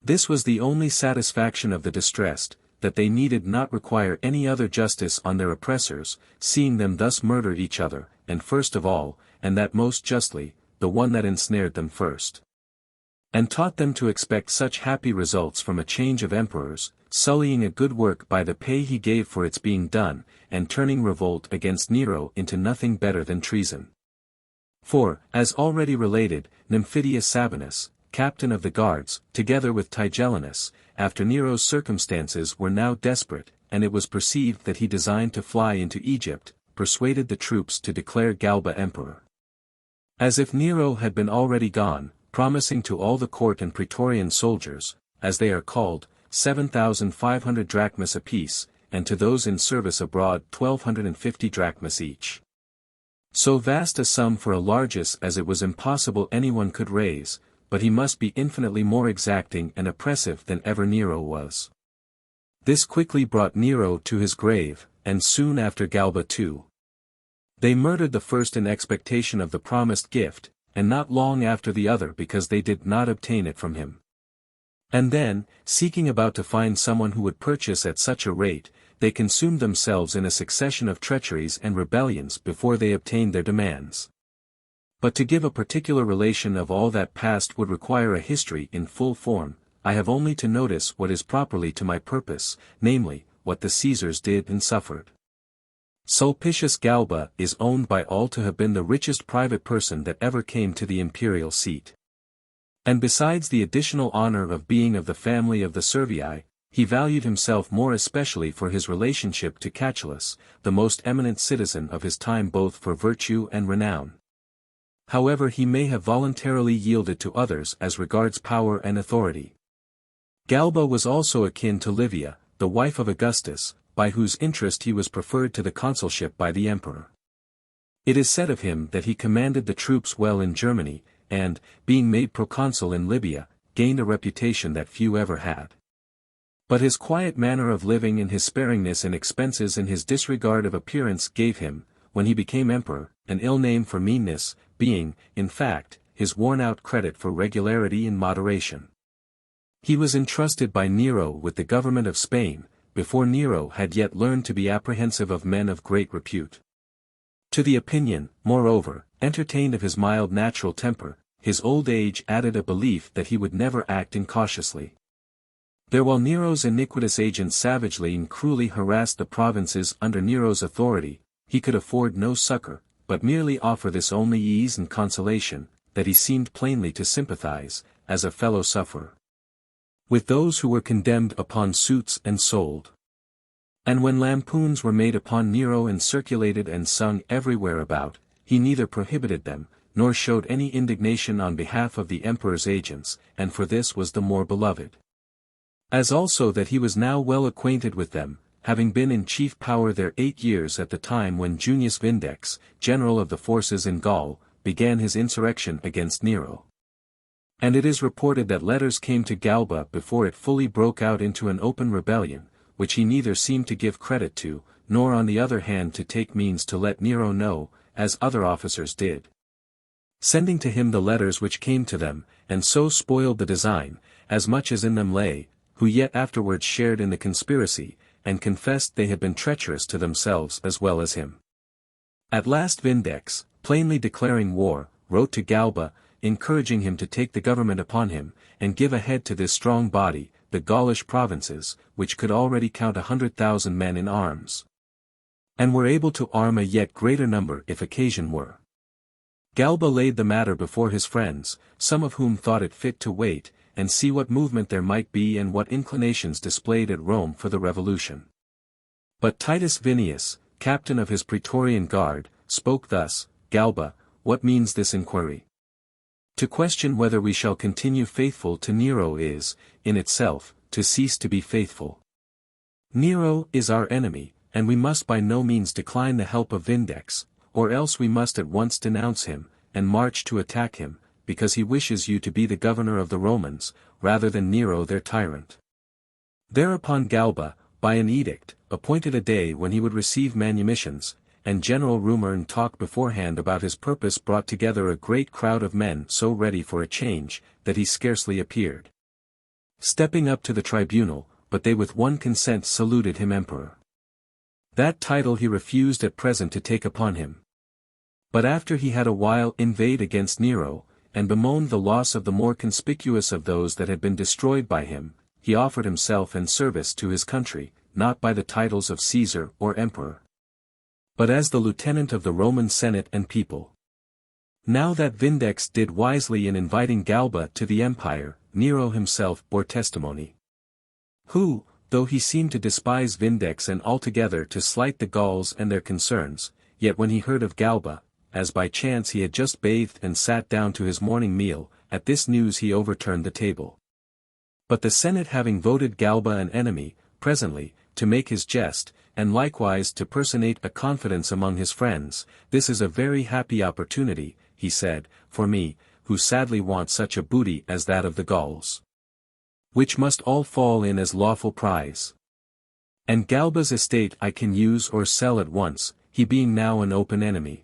Speaker 1: This was the only satisfaction of the distressed, that they needed not require any other justice on their oppressors, seeing them thus murder each other, and first of all, and that most justly, the one that ensnared them first. And taught them to expect such happy results from a change of emperors, sullying a good work by the pay he gave for its being done, and turning revolt against Nero into nothing better than treason. For, as already related, Nymphidius Sabinus, captain of the guards, together with Tigellinus, after Nero's circumstances were now desperate, and it was perceived that he designed to fly into Egypt, persuaded the troops to declare Galba emperor. As if Nero had been already gone, promising to all the court and praetorian soldiers, as they are called, 7,500 drachmas apiece, and to those in service abroad 1,250 drachmas each. So vast a sum for a largess as it was impossible anyone could raise, but he must be infinitely more exacting and oppressive than ever Nero was. This quickly brought Nero to his grave, and soon after Galba too. They murdered the first in expectation of the promised gift, and not long after the other because they did not obtain it from him. And then, seeking about to find someone who would purchase at such a rate, they consumed themselves in a succession of treacheries and rebellions before they obtained their demands. But to give a particular relation of all that passed would require a history in full form. I have only to notice what is properly to my purpose, namely, what the Caesars did and suffered. Sulpicius Galba is owned by all to have been the richest private person that ever came to the imperial seat. And besides the additional honor of being of the family of the Servii, he valued himself more especially for his relationship to Catullus, the most eminent citizen of his time both for virtue and renown. However he may have voluntarily yielded to others as regards power and authority. Galba was also akin to Livia, the wife of Augustus, by whose interest he was preferred to the consulship by the emperor. It is said of him that he commanded the troops well in Germany, and, being made proconsul in Libya, gained a reputation that few ever had. But his quiet manner of living and his sparingness in expenses and his disregard of appearance gave him, when he became emperor, an ill name for meanness, being, in fact, his worn-out credit for regularity and moderation. He was entrusted by Nero with the government of Spain, before Nero had yet learned to be apprehensive of men of great repute. To the opinion, moreover, entertained of his mild natural temper, his old age added a belief that he would never act incautiously. There while Nero's iniquitous agents savagely and cruelly harassed the provinces under Nero's authority, he could afford no succor, but merely offer this only ease and consolation, that he seemed plainly to sympathize, as a fellow sufferer, with those who were condemned upon suits and sold. And when lampoons were made upon Nero and circulated and sung everywhere about, he neither prohibited them, nor showed any indignation on behalf of the emperor's agents, and for this was the more beloved. As also that he was now well acquainted with them, having been in chief power there 8 years at the time when Junius Vindex, general of the forces in Gaul, began his insurrection against Nero. And it is reported that letters came to Galba before it fully broke out into an open rebellion, which he neither seemed to give credit to, nor on the other hand to take means to let Nero know, as other officers did. Sending to him the letters which came to them, and so spoiled the design, as much as in them lay, who yet afterwards shared in the conspiracy, and confessed they had been treacherous to themselves as well as him. At last Vindex, plainly declaring war, wrote to Galba, encouraging him to take the government upon him, and give a head to this strong body, the Gaulish provinces, which could already count 100,000 men in arms, and were able to arm a yet greater number if occasion were. Galba laid the matter before his friends, some of whom thought it fit to wait, and see what movement there might be and what inclinations displayed at Rome for the revolution. But Titus Vinius, captain of his Praetorian Guard, spoke thus: Galba, what means this inquiry? To question whether we shall continue faithful to Nero is, in itself, to cease to be faithful. Nero is our enemy, and we must by no means decline the help of Vindex, or else we must at once denounce him, and march to attack him, because he wishes you to be the governor of the Romans, rather than Nero their tyrant. Thereupon Galba, by an edict, appointed a day when he would receive manumissions, and general rumor and talk beforehand about his purpose brought together a great crowd of men so ready for a change, that he scarcely appeared, stepping up to the tribunal, but they with one consent saluted him emperor. That title he refused at present to take upon him. But after he had a while inveighed against Nero, and bemoaned the loss of the more conspicuous of those that had been destroyed by him, he offered himself and service to his country, not by the titles of Caesar or emperor, but as the lieutenant of the Roman Senate and people. Now that Vindex did wisely in inviting Galba to the empire, Nero himself bore testimony. Who, though he seemed to despise Vindex and altogether to slight the Gauls and their concerns, yet when he heard of Galba, as by chance he had just bathed and sat down to his morning meal, at this news he overturned the table. But the Senate having voted Galba an enemy, presently, to make his jest, and likewise to personate a confidence among his friends, this is a very happy opportunity, he said, for me, who sadly want such a booty as that of the Gauls, which must all fall in as lawful prize. And Galba's estate I can use or sell at once, he being now an open enemy.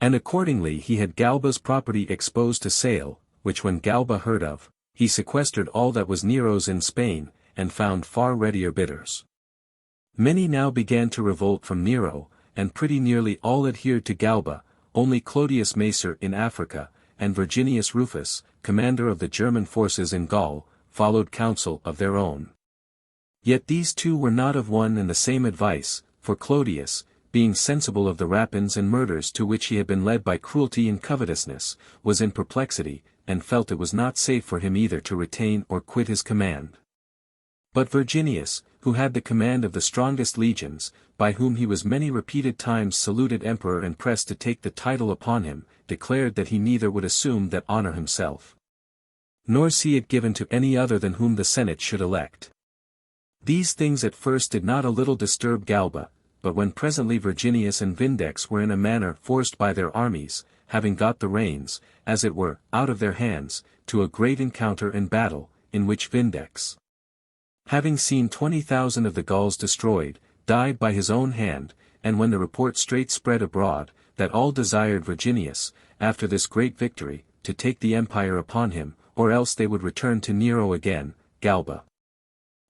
Speaker 1: And accordingly he had Galba's property exposed to sale, which when Galba heard of, he sequestered all that was Nero's in Spain, and found far readier bidders. Many now began to revolt from Nero, and pretty nearly all adhered to Galba, only Clodius Macer in Africa, and Virginius Rufus, commander of the German forces in Gaul, followed counsel of their own. Yet these two were not of one and the same advice, for Clodius, being sensible of the rapines and murders to which he had been led by cruelty and covetousness, was in perplexity, and felt it was not safe for him either to retain or quit his command. But Virginius, who had the command of the strongest legions, by whom he was many repeated times saluted emperor and pressed to take the title upon him, declared that he neither would assume that honor himself, nor see it given to any other than whom the Senate should elect. These things at first did not a little disturb Galba, but when presently Virginius and Vindex were in a manner forced by their armies, having got the reins, as it were, out of their hands, to a great encounter and battle, in which Vindex, having seen 20,000 of the Gauls destroyed, died by his own hand, and when the report straight spread abroad, that all desired Virginius, after this great victory, to take the empire upon him, or else they would return to Nero again, Galba,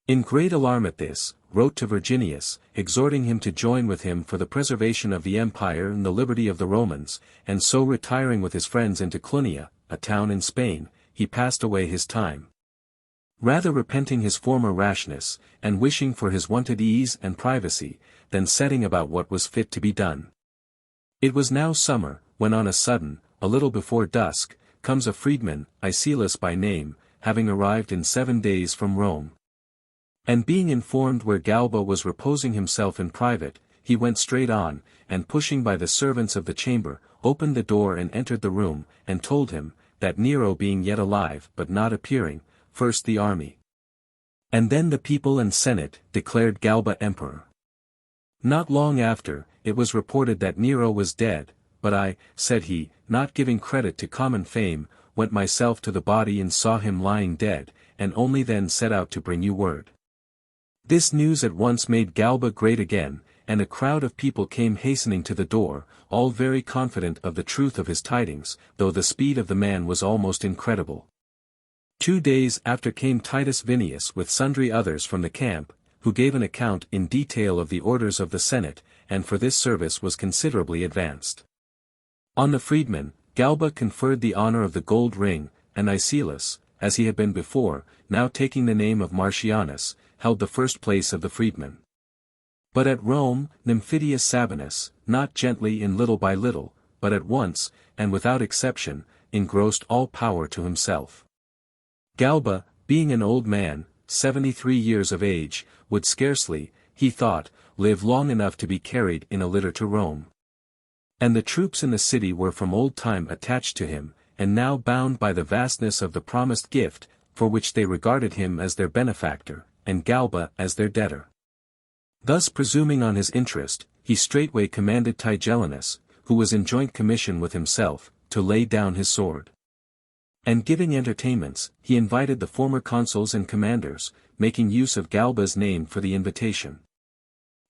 Speaker 1: in great alarm at this, wrote to Virginius, exhorting him to join with him for the preservation of the empire and the liberty of the Romans, and so retiring with his friends into Clunia, a town in Spain, he passed away his time, rather repenting his former rashness, and wishing for his wonted ease and privacy, than setting about what was fit to be done. It was now summer, when on a sudden, a little before dusk, comes a freedman, Icelus by name, having arrived in 7 days from Rome. And being informed where Galba was reposing himself in private, he went straight on, and pushing by the servants of the chamber, opened the door and entered the room, and told him, that Nero being yet alive but not appearing, first the army, and then the people and Senate, declared Galba emperor. Not long after, it was reported that Nero was dead, but I, said he, not giving credit to common fame, went myself to the body and saw him lying dead, and only then set out to bring you word. This news at once made Galba great again, and a crowd of people came hastening to the door, all very confident of the truth of his tidings, though the speed of the man was almost incredible. 2 days after came Titus Vinius with sundry others from the camp, who gave an account in detail of the orders of the Senate, and for this service was considerably advanced. On the freedmen, Galba conferred the honor of the gold ring, and Icelus, as he had been before, now taking the name of Marcianus, held the first place of the freedmen. But at Rome, Nymphidius Sabinus, not gently and little by little, but at once, and without exception, engrossed all power to himself. Galba, being an old man, 73 years of age, would scarcely, he thought, live long enough to be carried in a litter to Rome. And the troops in the city were from old time attached to him, and now bound by the vastness of the promised gift, for which they regarded him as their benefactor, and Galba as their debtor. Thus presuming on his interest, he straightway commanded Tigellinus, who was in joint commission with himself, to lay down his sword. And giving entertainments, he invited the former consuls and commanders, making use of Galba's name for the invitation.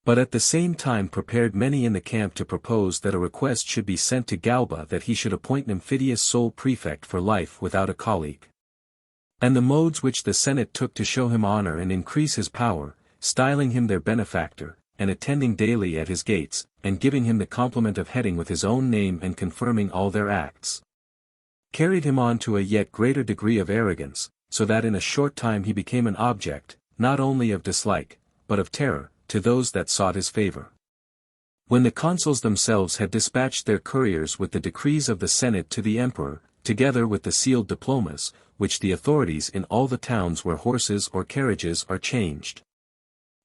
Speaker 1: But at the same time prepared many in the camp to propose that a request should be sent to Galba that he should appoint Nymphidius sole prefect for life without a colleague. And the modes which the Senate took to show him honor and increase his power, styling him their benefactor, and attending daily at his gates, and giving him the compliment of heading with his own name and confirming all their acts, carried him on to a yet greater degree of arrogance, so that in a short time he became an object, not only of dislike, but of terror, to those that sought his favor. When the consuls themselves had dispatched their couriers with the decrees of the Senate to the emperor, together with the sealed diplomas, which the authorities in all the towns where horses or carriages are changed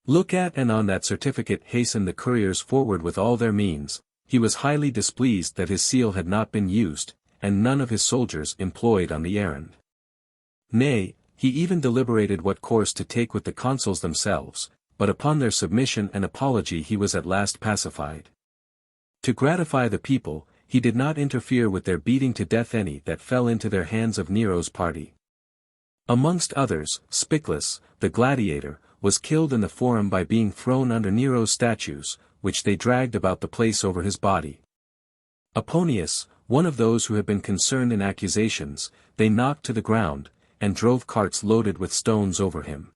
Speaker 1: look at and on that certificate hastened the couriers forward with all their means, he was highly displeased that his seal had not been used, and none of his soldiers employed on the errand. Nay, he even deliberated what course to take with the consuls themselves, but upon their submission and apology he was at last pacified. To gratify the people, he did not interfere with their beating to death any that fell into their hands of Nero's party. Amongst others, Spiclus, the gladiator, was killed in the Forum by being thrown under Nero's statues, which they dragged about the place over his body. Apollonius, one of those who had been concerned in accusations, they knocked to the ground, and drove carts loaded with stones over him.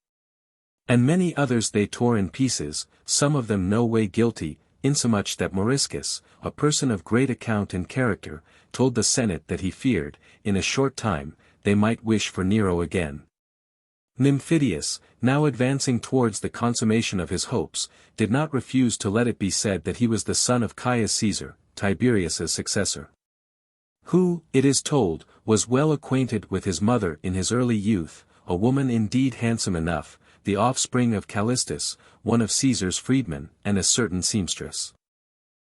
Speaker 1: And many others they tore in pieces, some of them no way guilty, insomuch that Moriscus, a person of great account and character, told the Senate that he feared, in a short time, they might wish for Nero again. Nymphidius, now advancing towards the consummation of his hopes, did not refuse to let it be said that he was the son of Caius Caesar, Tiberius's successor, who, it is told, was well acquainted with his mother in his early youth, a woman indeed handsome enough, the offspring of Callistus, one of Caesar's freedmen, and a certain seamstress.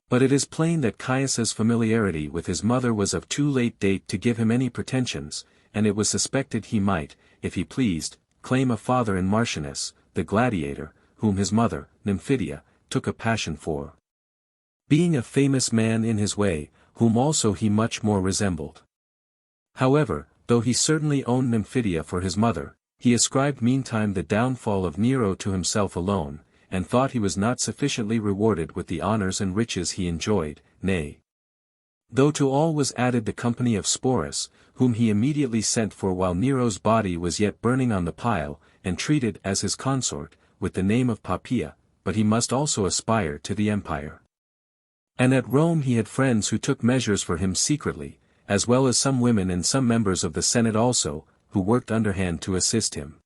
Speaker 1: But it is plain that Caius's familiarity with his mother was of too late date to give him any pretensions, and it was suspected he might, if he pleased, claim a father in Marcianus, the gladiator, whom his mother, Nymphidia, took a passion for, being a famous man in his way, whom also he much more resembled. However, though he certainly owned Nymphidia for his mother, he ascribed meantime the downfall of Nero to himself alone, and thought he was not sufficiently rewarded with the honors and riches he enjoyed, nay, though to all was added the company of Sporus, whom he immediately sent for while Nero's body was yet burning on the pile, and treated as his consort, with the name of Poppaea, but he must also aspire to the empire. And at Rome he had friends who took measures for him secretly, as well as some women and some members of the Senate also, who worked underhand to assist him.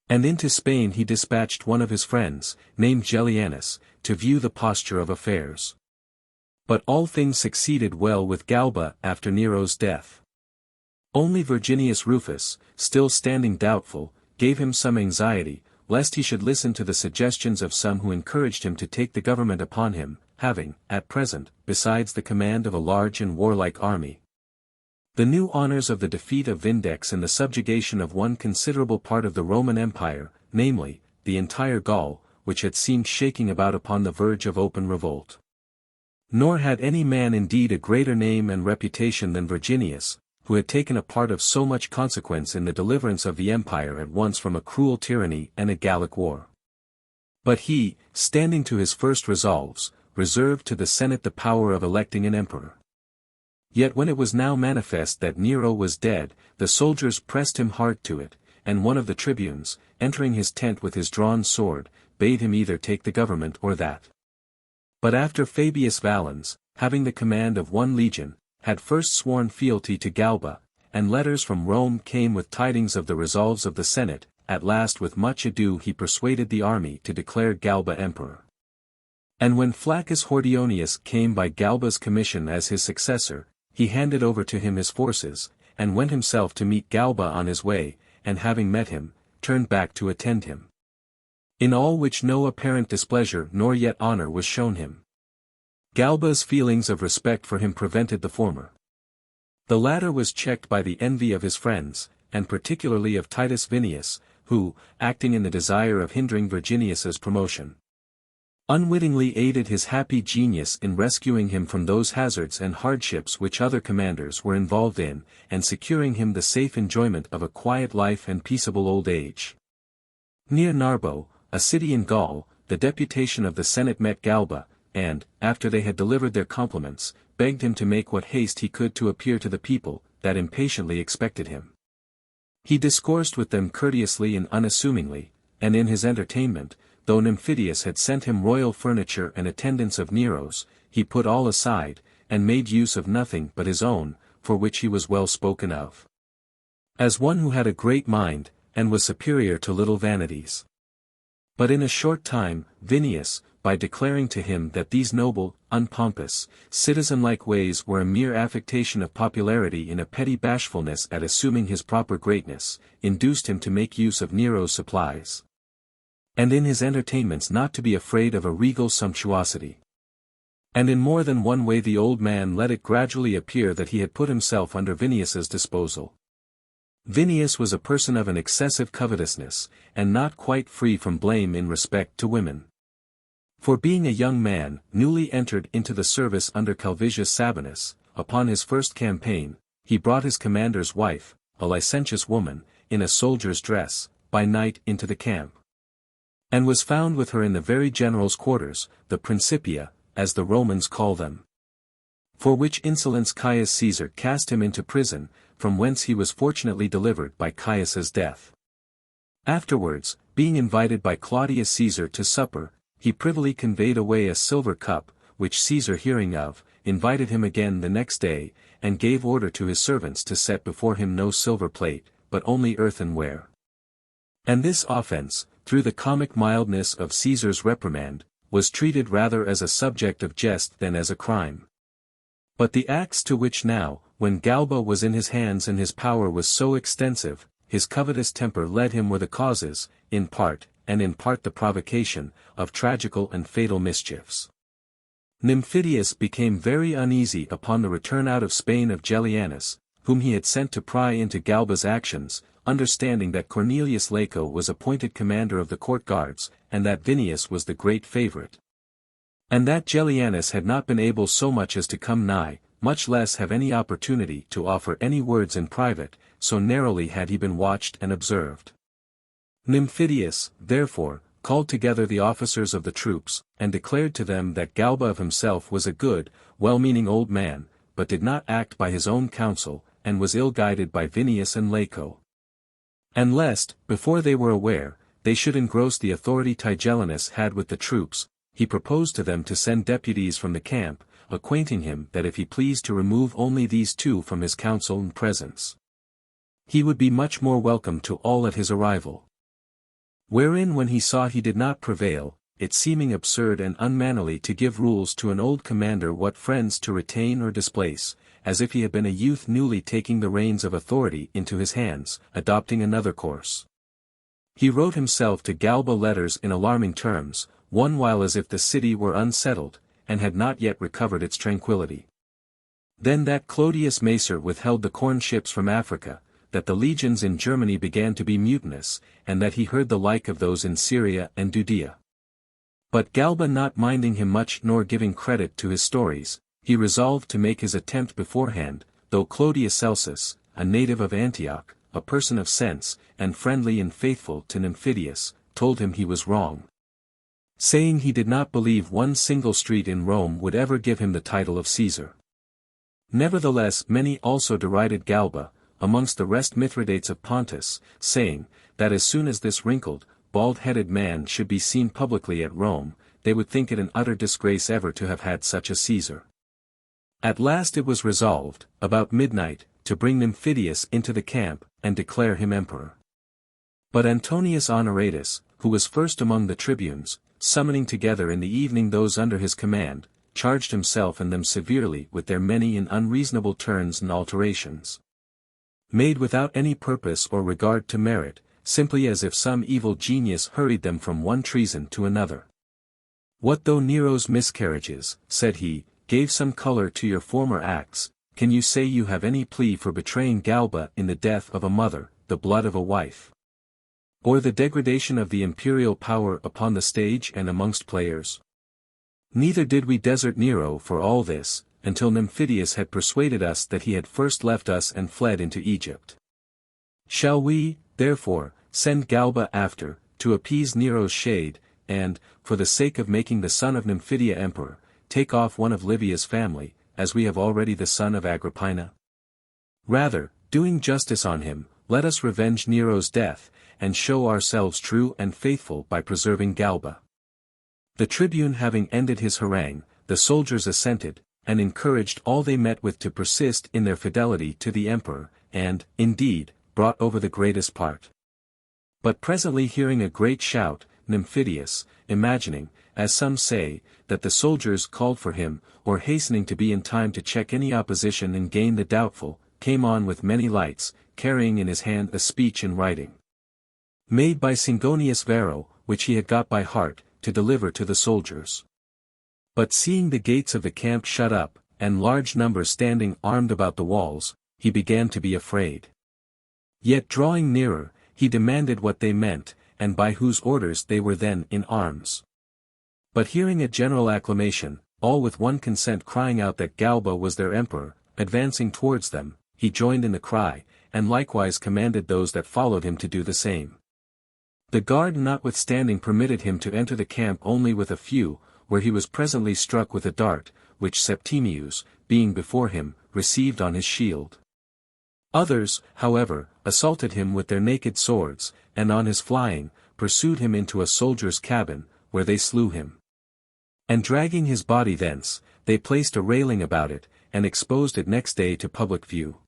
Speaker 1: And into Spain he dispatched one of his friends, named Gellianus, to view the posture of affairs. But all things succeeded well with Galba after Nero's death. Only Virginius Rufus, still standing doubtful, gave him some anxiety, lest he should listen to the suggestions of some who encouraged him to take the government upon him, having, at present, besides the command of a large and warlike army, the new honors of the defeat of Vindex and the subjugation of one considerable part of the Roman Empire, namely, the entire Gaul, which had seemed shaking about upon the verge of open revolt. Nor had any man indeed a greater name and reputation than Virginius, who had taken a part of so much consequence in the deliverance of the empire at once from a cruel tyranny and a Gallic war. But he, standing to his first resolves, reserved to the Senate the power of electing an emperor. Yet when it was now manifest that Nero was dead, the soldiers pressed him hard to it, and one of the tribunes, entering his tent with his drawn sword, bade him either take the government or that But after Fabius Valens, having the command of 1 legion, had first sworn fealty to Galba, and letters from Rome came with tidings of the resolves of the Senate, at last with much ado he persuaded the army to declare Galba emperor. And when Flaccus Hordionius came by Galba's commission as his successor, he handed over to him his forces, and went himself to meet Galba on his way, and having met him, turned back to attend him. In all which no apparent displeasure nor yet honor was shown him. Galba's feelings of respect for him prevented the former. The latter was checked by the envy of his friends, and particularly of Titus Vinius, who, acting in the desire of hindering Virginius's promotion, unwittingly aided his happy genius in rescuing him from those hazards and hardships which other commanders were involved in, and securing him the safe enjoyment of a quiet life and peaceable old age. Near Narbo, a city in Gaul, the deputation of the Senate met Galba, and, after they had delivered their compliments, begged him to make what haste he could to appear to the people, that impatiently expected him. He discoursed with them courteously and unassumingly, and in his entertainment, though Nymphidius had sent him royal furniture and attendants of Nero's, he put all aside, and made use of nothing but his own, for which he was well spoken of, as one who had a great mind, and was superior to little vanities. But in a short time, Vinius, by declaring to him that these noble, unpompous, citizen-like ways were a mere affectation of popularity in a petty bashfulness at assuming his proper greatness, induced him to make use of Nero's supplies, and in his entertainments not to be afraid of a regal sumptuosity. And in more than one way the old man let it gradually appear that he had put himself under Vinius's disposal. Vinius was a person of an excessive covetousness, and not quite free from blame in respect to women. For being a young man, newly entered into the service under Calvisius Sabinus, upon his first campaign, he brought his commander's wife, a licentious woman, in a soldier's dress, by night into the camp, and was found with her in the very general's quarters, the Principia, as the Romans call them. For which insolence Caius Caesar cast him into prison, from whence he was fortunately delivered by Caius's death. Afterwards, being invited by Claudius Caesar to supper, he privily conveyed away a silver cup, which Caesar hearing of, invited him again the next day, and gave order to his servants to set before him no silver plate, but only earthenware. And this offense, through the comic mildness of Caesar's reprimand, was treated rather as a subject of jest than as a crime. But the acts to which now, when Galba was in his hands and his power was so extensive, his covetous temper led him were the causes, in part, and in part the provocation, of tragical and fatal mischiefs. Nymphidius became very uneasy upon the return out of Spain of Gellianus, whom he had sent to pry into Galba's actions, understanding that Cornelius Laco was appointed commander of the court guards, and that Vinius was the great favorite, and that Gellianus had not been able so much as to come nigh, much less have any opportunity to offer any words in private, so narrowly had he been watched and observed. Nymphidius, therefore, called together the officers of the troops, and declared to them that Galba of himself was a good, well-meaning old man, but did not act by his own counsel, and was ill-guided by Vinius and Laco. And lest, before they were aware, they should engross the authority Tigellinus had with the troops, he proposed to them to send deputies from the camp, acquainting him that if he pleased to remove only these two from his counsel and presence, he would be much more welcome to all at his arrival. Wherein when he saw he did not prevail, it seeming absurd and unmannerly to give rules to an old commander what friends to retain or displace, as if he had been a youth newly taking the reins of authority into his hands, adopting another course. He wrote himself to Galba letters in alarming terms, one while as if the city were unsettled, and had not yet recovered its tranquillity. Then that Clodius Macer withheld the corn ships from Africa, that the legions in Germany began to be mutinous, and that he heard the like of those in Syria and Judea. But Galba not minding him much nor giving credit to his stories, he resolved to make his attempt beforehand, though Clodius Celsus, a native of Antioch, a person of sense, and friendly and faithful to Nymphidius, told him he was wrong, saying he did not believe one single street in Rome would ever give him the title of Caesar. Nevertheless many also derided Galba, amongst the rest Mithridates of Pontus, saying, that as soon as this wrinkled, bald-headed man should be seen publicly at Rome, they would think it an utter disgrace ever to have had such a Caesar. At last it was resolved, about midnight, to bring Nymphidius into the camp, and declare him emperor. But Antonius Honoratus, who was first among the tribunes, summoning together in the evening those under his command, charged himself and them severely with their many and unreasonable turns and alterations, made without any purpose or regard to merit, simply as if some evil genius hurried them from one treason to another. What though Nero's miscarriages, said he, gave some color to your former acts, can you say you have any plea for betraying Galba in the death of a mother, the blood of a wife? Or the degradation of the imperial power upon the stage and amongst players? Neither did we desert Nero for all this, until Nymphidius had persuaded us that he had first left us and fled into Egypt. Shall we, therefore, send Galba after, to appease Nero's shade, and, for the sake of making the son of Nymphidia emperor, take off one of Livia's family, as we have already the son of Agrippina? Rather, doing justice on him, let us revenge Nero's death, and show ourselves true and faithful by preserving Galba. The tribune having ended his harangue, the soldiers assented, and encouraged all they met with to persist in their fidelity to the emperor, and, indeed, brought over the greatest part. But presently hearing a great shout, Nymphidius, imagining, as some say, that the soldiers called for him, or hastening to be in time to check any opposition and gain the doubtful, came on with many lights, carrying in his hand a speech in writing, made by Cingonius Varro, which he had got by heart, to deliver to the soldiers. But seeing the gates of the camp shut up, and large numbers standing armed about the walls, he began to be afraid. Yet drawing nearer, he demanded what they meant, and by whose orders they were then in arms. But hearing a general acclamation, all with one consent crying out that Galba was their emperor, advancing towards them, he joined in the cry, and likewise commanded those that followed him to do the same. The guard notwithstanding permitted him to enter the camp only with a few, where he was presently struck with a dart, which Septimius, being before him, received on his shield. Others, however, assaulted him with their naked swords, and on his flying, pursued him into a soldier's cabin, where they slew him. And dragging his body thence, they placed a railing about it, and exposed it next day to public view.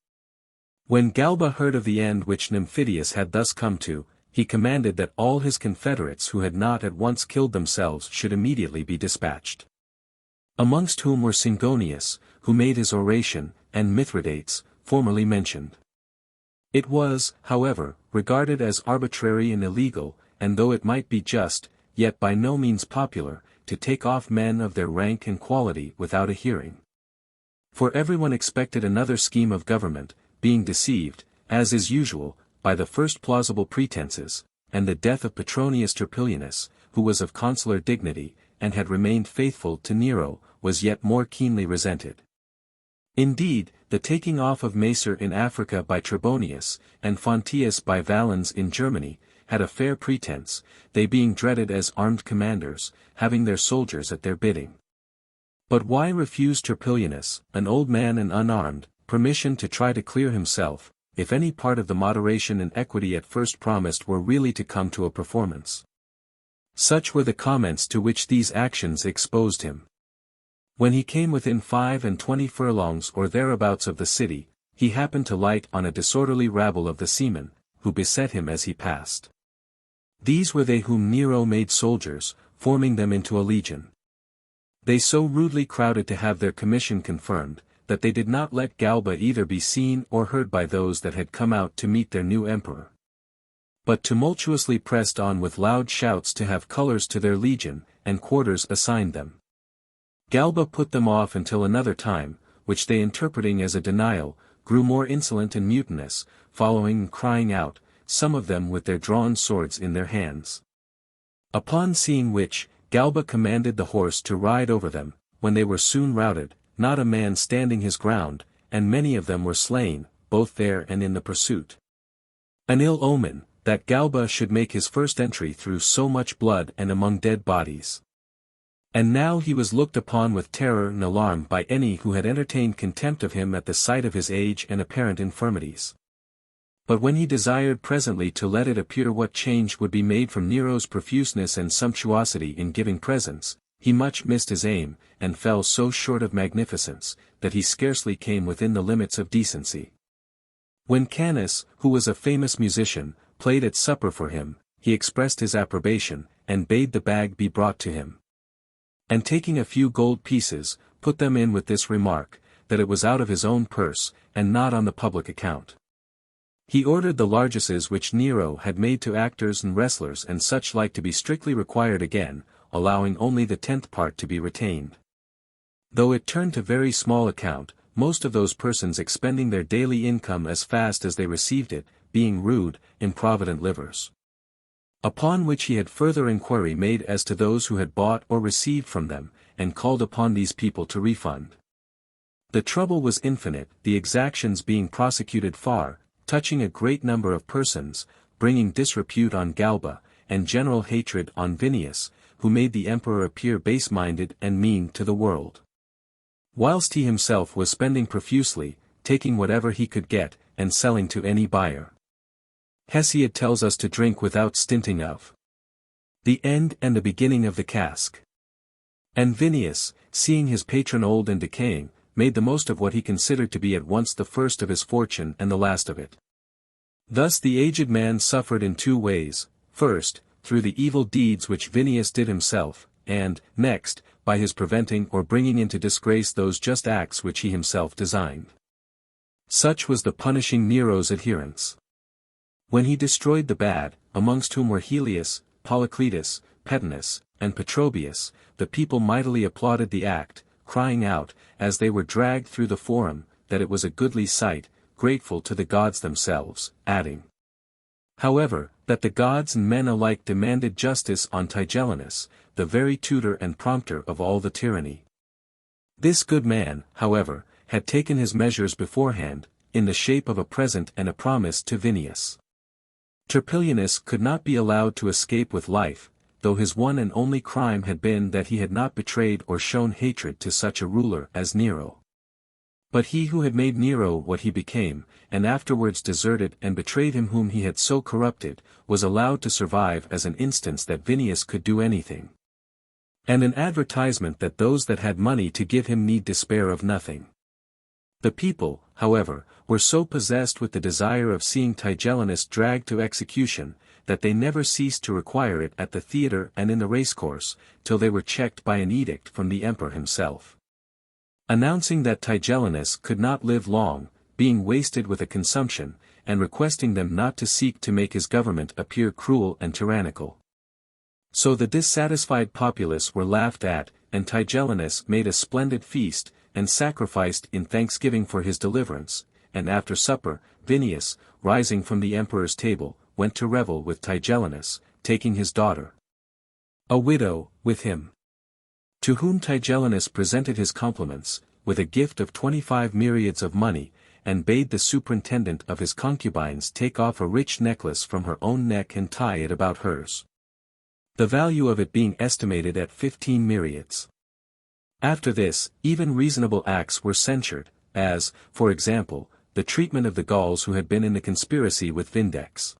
Speaker 1: When Galba heard of the end which Nymphidius had thus come to, he commanded that all his confederates who had not at once killed themselves should immediately be dispatched. Amongst whom were Cingonius, who made his oration, and Mithridates, formerly mentioned. It was, however, regarded as arbitrary and illegal, and though it might be just, yet by no means popular, to take off men of their rank and quality without a hearing. For everyone expected another scheme of government, being deceived, as is usual, by the first plausible pretenses, and the death of Petronius Turpilianus, who was of consular dignity, and had remained faithful to Nero, was yet more keenly resented. Indeed, the taking off of Macer in Africa by Trebonius, and Fonteius by Valens in Germany, had a fair pretense, they being dreaded as armed commanders, having their soldiers at their bidding. But why refuse Turpilianus, an old man and unarmed, permission to try to clear himself, if any part of the moderation and equity at first promised were really to come to a performance? Such were the comments to which these actions exposed him. When he came within 25 furlongs or thereabouts of the city, he happened to light on a disorderly rabble of the seamen, who beset him as he passed. These were they whom Nero made soldiers, forming them into a legion. They so rudely crowded to have their commission confirmed, that they did not let Galba either be seen or heard by those that had come out to meet their new emperor, but tumultuously pressed on with loud shouts to have colors to their legion, and quarters assigned them. Galba put them off until another time, which they interpreting as a denial, grew more insolent and mutinous, following and crying out, some of them with their drawn swords in their hands. Upon seeing which, Galba commanded the horse to ride over them, when they were soon routed, not a man standing his ground, and many of them were slain, both there and in the pursuit. An ill omen, that Galba should make his first entry through so much blood and among dead bodies. And now he was looked upon with terror and alarm by any who had entertained contempt of him at the sight of his age and apparent infirmities. But when he desired presently to let it appear what change would be made from Nero's profuseness and sumptuosity in giving presents, he much missed his aim, and fell so short of magnificence, that he scarcely came within the limits of decency. When Canis, who was a famous musician, played at supper for him, he expressed his approbation, and bade the bag be brought to him. And taking a few gold pieces, put them in with this remark, that it was out of his own purse, and not on the public account. He ordered the largesses which Nero had made to actors and wrestlers and such like to be strictly required again, allowing only the 10th part to be retained. Though it turned to very small account, most of those persons expending their daily income as fast as they received it, being rude, improvident livers. Upon which he had further inquiry made as to those who had bought or received from them, and called upon these people to refund. The trouble was infinite, the exactions being prosecuted far, touching a great number of persons, bringing disrepute on Galba, and general hatred on Vinius, who made the emperor appear base-minded and mean to the world. Whilst he himself was spending profusely, taking whatever he could get, and selling to any buyer. Hesiod tells us to drink without stinting of the end and the beginning of the cask. And Vinius, seeing his patron old and decaying, made the most of what he considered to be at once the first of his fortune and the last of it. Thus the aged man suffered in two ways, first, through the evil deeds which Vinius did himself, and, next, by his preventing or bringing into disgrace those just acts which he himself designed. Such was the punishing Nero's adherents. When he destroyed the bad, amongst whom were Helius, Polycletus, Petinus, and Petrobius, the people mightily applauded the act, crying out, as they were dragged through the forum, that it was a goodly sight, grateful to the gods themselves, adding, however, that the gods and men alike demanded justice on Tigellinus, the very tutor and prompter of all the tyranny. This good man, however, had taken his measures beforehand, in the shape of a present and a promise to Vinius. Turpilianus could not be allowed to escape with life, though his one and only crime had been that he had not betrayed or shown hatred to such a ruler as Nero. But he who had made Nero what he became, and afterwards deserted and betrayed him whom he had so corrupted, was allowed to survive as an instance that Vinius could do anything. And an advertisement that those that had money to give him need despair of nothing. The people, however, were so possessed with the desire of seeing Tigellinus dragged to execution, that they never ceased to require it at the theatre and in the racecourse, till they were checked by an edict from the emperor himself, announcing that Tigellinus could not live long, being wasted with a consumption, and requesting them not to seek to make his government appear cruel and tyrannical. So the dissatisfied populace were laughed at, and Tigellinus made a splendid feast, and sacrificed in thanksgiving for his deliverance, and after supper, Vinius, rising from the emperor's table, went to revel with Tigellinus, taking his daughter, a widow, with him. To whom Tigellinus presented his compliments, with a gift of 25 myriads of money, and bade the superintendent of his concubines take off a rich necklace from her own neck and tie it about hers. The value of it being estimated at 15 myriads. After this, even reasonable acts were censured, as, for example, the treatment of the Gauls who had been in the conspiracy with Vindex.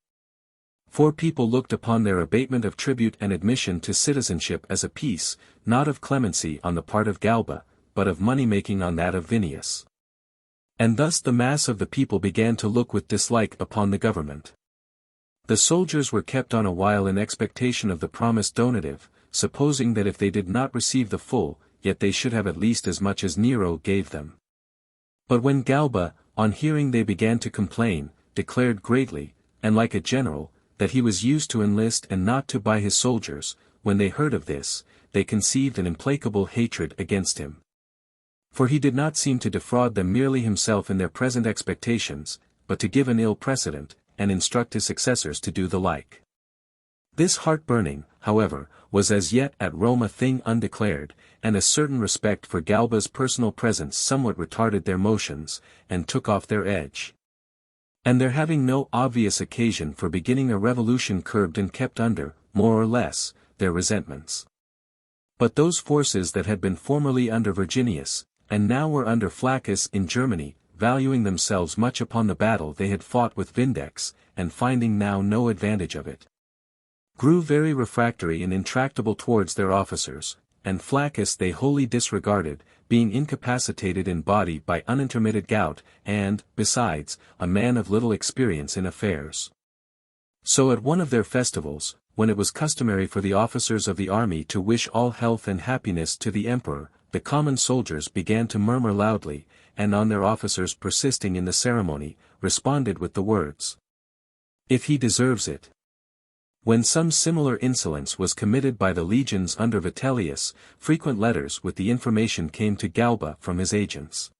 Speaker 1: For people looked upon their abatement of tribute and admission to citizenship as a piece, not of clemency on the part of Galba, but of money-making on that of Vinius. And thus the mass of the people began to look with dislike upon the government. The soldiers were kept on a while in expectation of the promised donative, supposing that if they did not receive the full, yet they should have at least as much as Nero gave them. But when Galba, on hearing they began to complain, declared greatly, and like a general, that he was used to enlist and not to buy his soldiers, when they heard of this, they conceived an implacable hatred against him. For he did not seem to defraud them merely himself in their present expectations, but to give an ill precedent, and instruct his successors to do the like. This heart-burning, however, was as yet at Rome a thing undeclared, and a certain respect for Galba's personal presence somewhat retarded their motions, and took off their edge. And there having no obvious occasion for beginning a revolution curbed and kept under, more or less, their resentments. But those forces that had been formerly under Virginius, and now were under Flaccus in Germany, valuing themselves much upon the battle they had fought with Vindex, and finding now no advantage of it, grew very refractory and intractable towards their officers, and Flaccus they wholly disregarded, being incapacitated in body by unintermitted gout, and, besides, a man of little experience in affairs. So at one of their festivals, when it was customary for the officers of the army to wish all health and happiness to the emperor, the common soldiers began to murmur loudly, and on their officers persisting in the ceremony, responded with the words, "If he deserves it." When some similar insolence was committed by the legions under Vitellius, frequent letters with the information came to Galba from his agents.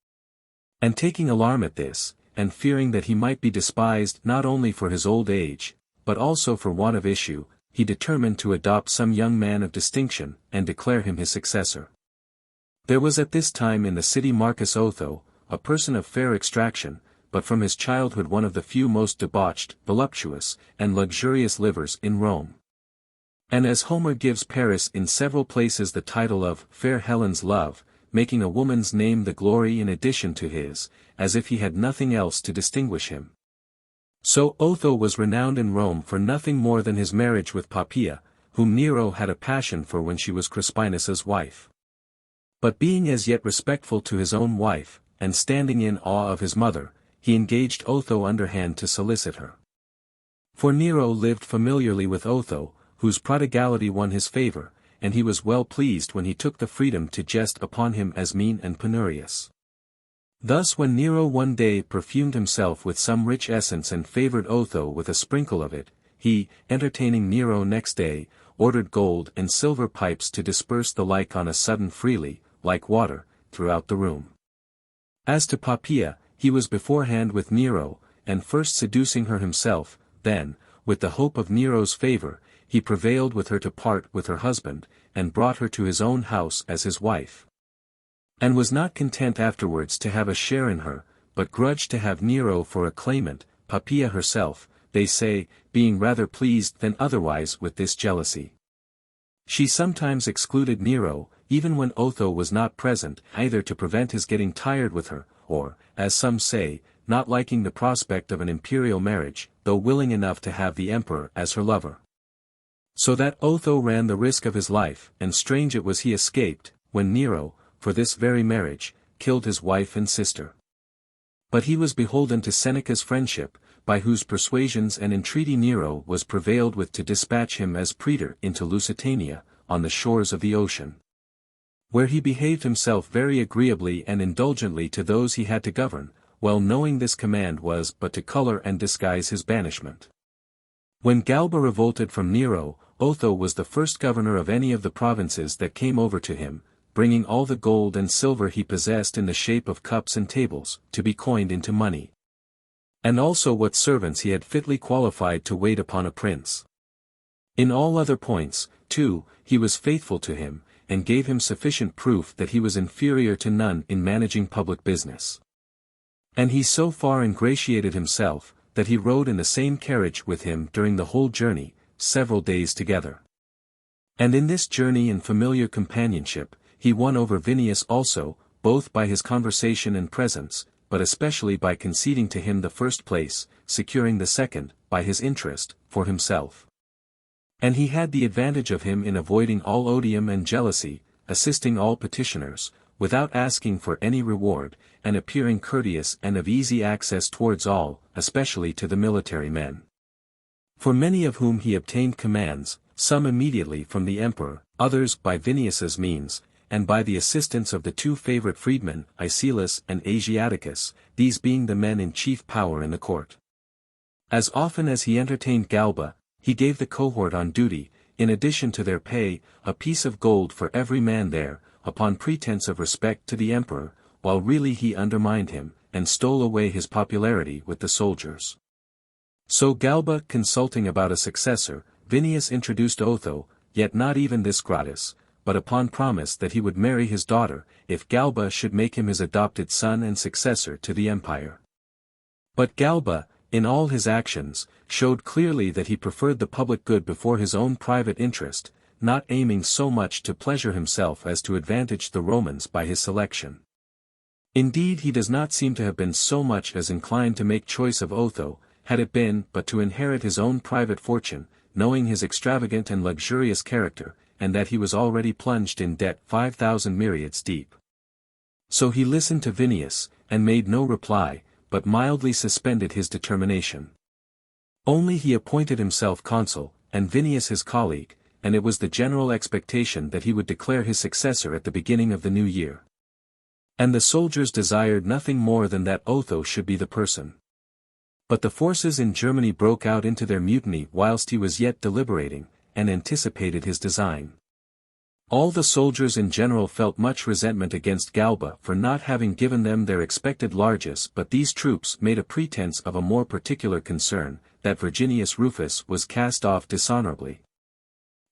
Speaker 1: And taking alarm at this, and fearing that he might be despised not only for his old age, but also for want of issue, he determined to adopt some young man of distinction, and declare him his successor. There was at this time in the city Marcus Otho, a person of fair extraction, but from his childhood one of the few most debauched, voluptuous, and luxurious livers in Rome. And as Homer gives Paris in several places the title of Fair Helen's Love, making a woman's name the glory in addition to his, as if he had nothing else to distinguish him. So Otho was renowned in Rome for nothing more than his marriage with Poppaea, whom Nero had a passion for when she was Crispinus's wife. But being as yet respectful to his own wife, and standing in awe of his mother, he engaged Otho underhand to solicit her. For Nero lived familiarly with Otho, whose prodigality won his favor, and he was well pleased when he took the freedom to jest upon him as mean and penurious. Thus when Nero one day perfumed himself with some rich essence and favored Otho with a sprinkle of it, he, entertaining Nero next day, ordered gold and silver pipes to disperse the like on a sudden freely, like water, throughout the room. As to Poppaea, he was beforehand with Nero, and first seducing her himself, then, with the hope of Nero's favor, he prevailed with her to part with her husband, and brought her to his own house as his wife. And was not content afterwards to have a share in her, but grudged to have Nero for a claimant, Poppaea herself, they say, being rather pleased than otherwise with this jealousy. She sometimes excluded Nero, even when Otho was not present, either to prevent his getting tired with her, or, as some say, not liking the prospect of an imperial marriage, though willing enough to have the emperor as her lover. So that Otho ran the risk of his life, and strange it was he escaped, when Nero, for this very marriage, killed his wife and sister. But he was beholden to Seneca's friendship, by whose persuasions and entreaty Nero was prevailed with to dispatch him as praetor into Lusitania, on the shores of the ocean, where he behaved himself very agreeably and indulgently to those he had to govern, well knowing this command was but to color and disguise his banishment. When Galba revolted from Nero, Otho was the first governor of any of the provinces that came over to him, bringing all the gold and silver he possessed in the shape of cups and tables, to be coined into money. And also what servants he had fitly qualified to wait upon a prince. In all other points, too, he was faithful to him, and gave him sufficient proof that he was inferior to none in managing public business. And he so far ingratiated himself, that he rode in the same carriage with him during the whole journey, several days together. And in this journey and familiar companionship, he won over Vinius also, both by his conversation and presence, but especially by conceding to him the first place, securing the second, by his interest, for himself. And he had the advantage of him in avoiding all odium and jealousy, assisting all petitioners, without asking for any reward, and appearing courteous and of easy access towards all, especially to the military men. For many of whom he obtained commands, some immediately from the emperor, others by Vinius's means, and by the assistance of the two favorite freedmen, Icelus and Asiaticus, these being the men in chief power in the court. As often as he entertained Galba, he gave the cohort on duty, in addition to their pay, a piece of gold for every man there, upon pretense of respect to the emperor, while really he undermined him, and stole away his popularity with the soldiers. So Galba consulting about a successor, Vinius introduced Otho, yet not even this gratis, but upon promise that he would marry his daughter, if Galba should make him his adopted son and successor to the empire. But Galba, in all his actions, showed clearly that he preferred the public good before his own private interest, not aiming so much to pleasure himself as to advantage the Romans by his selection. Indeed, he does not seem to have been so much as inclined to make choice of Otho, had it been but to inherit his own private fortune, knowing his extravagant and luxurious character, and that he was already plunged in debt 5,000 myriads deep. So he listened to Vinius, and made no reply, but mildly suspended his determination. Only he appointed himself consul, and Vinius his colleague, and it was the general expectation that he would declare his successor at the beginning of the new year. And the soldiers desired nothing more than that Otho should be the person. But the forces in Germany broke out into their mutiny whilst he was yet deliberating, and anticipated his design. All the soldiers in general felt much resentment against Galba for not having given them their expected largesse, but these troops made a pretense of a more particular concern, that Virginius Rufus was cast off dishonorably.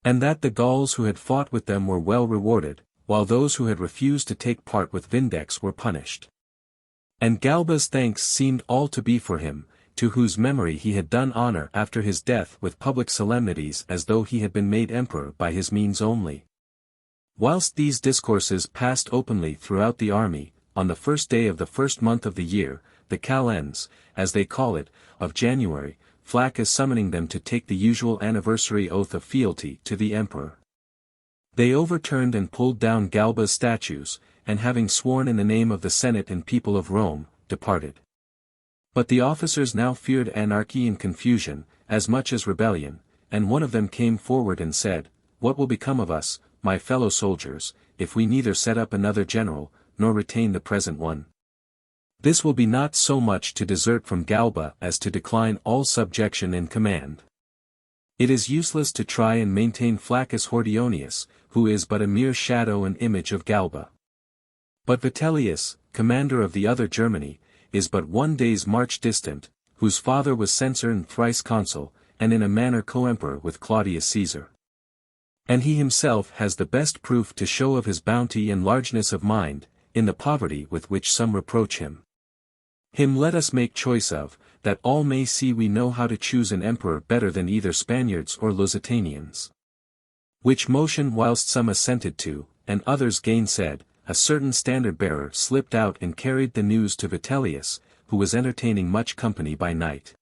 Speaker 1: And that the Gauls who had fought with them were well rewarded, while those who had refused to take part with Vindex were punished. And Galba's thanks seemed all to be for him, to whose memory he had done honor after his death with public solemnities as though he had been made emperor by his means only. Whilst these discourses passed openly throughout the army, on the first day of the first month of the year, the calends, as they call it, of January, Flaccus summoning them to take the usual anniversary oath of fealty to the emperor. They overturned and pulled down Galba's statues, and having sworn in the name of the Senate and people of Rome, departed. But the officers now feared anarchy and confusion, as much as rebellion, and one of them came forward and said, "What will become of us, my fellow soldiers, if we neither set up another general, nor retain the present one? This will be not so much to desert from Galba as to decline all subjection and command. It is useless to try and maintain Flaccus Hordionius, who is but a mere shadow and image of Galba. But Vitellius, commander of the other Germany, is but 1 day's march distant, whose father was censor and thrice consul, and in a manner co-emperor with Claudius Caesar. And he himself has the best proof to show of his bounty and largeness of mind, in the poverty with which some reproach him. Him let us make choice of, that all may see we know how to choose an emperor better than either Spaniards or Lusitanians." Which motion whilst some assented to, and others gainsaid, a certain standard-bearer slipped out and carried the news to Vitellius, who was entertaining much company by night.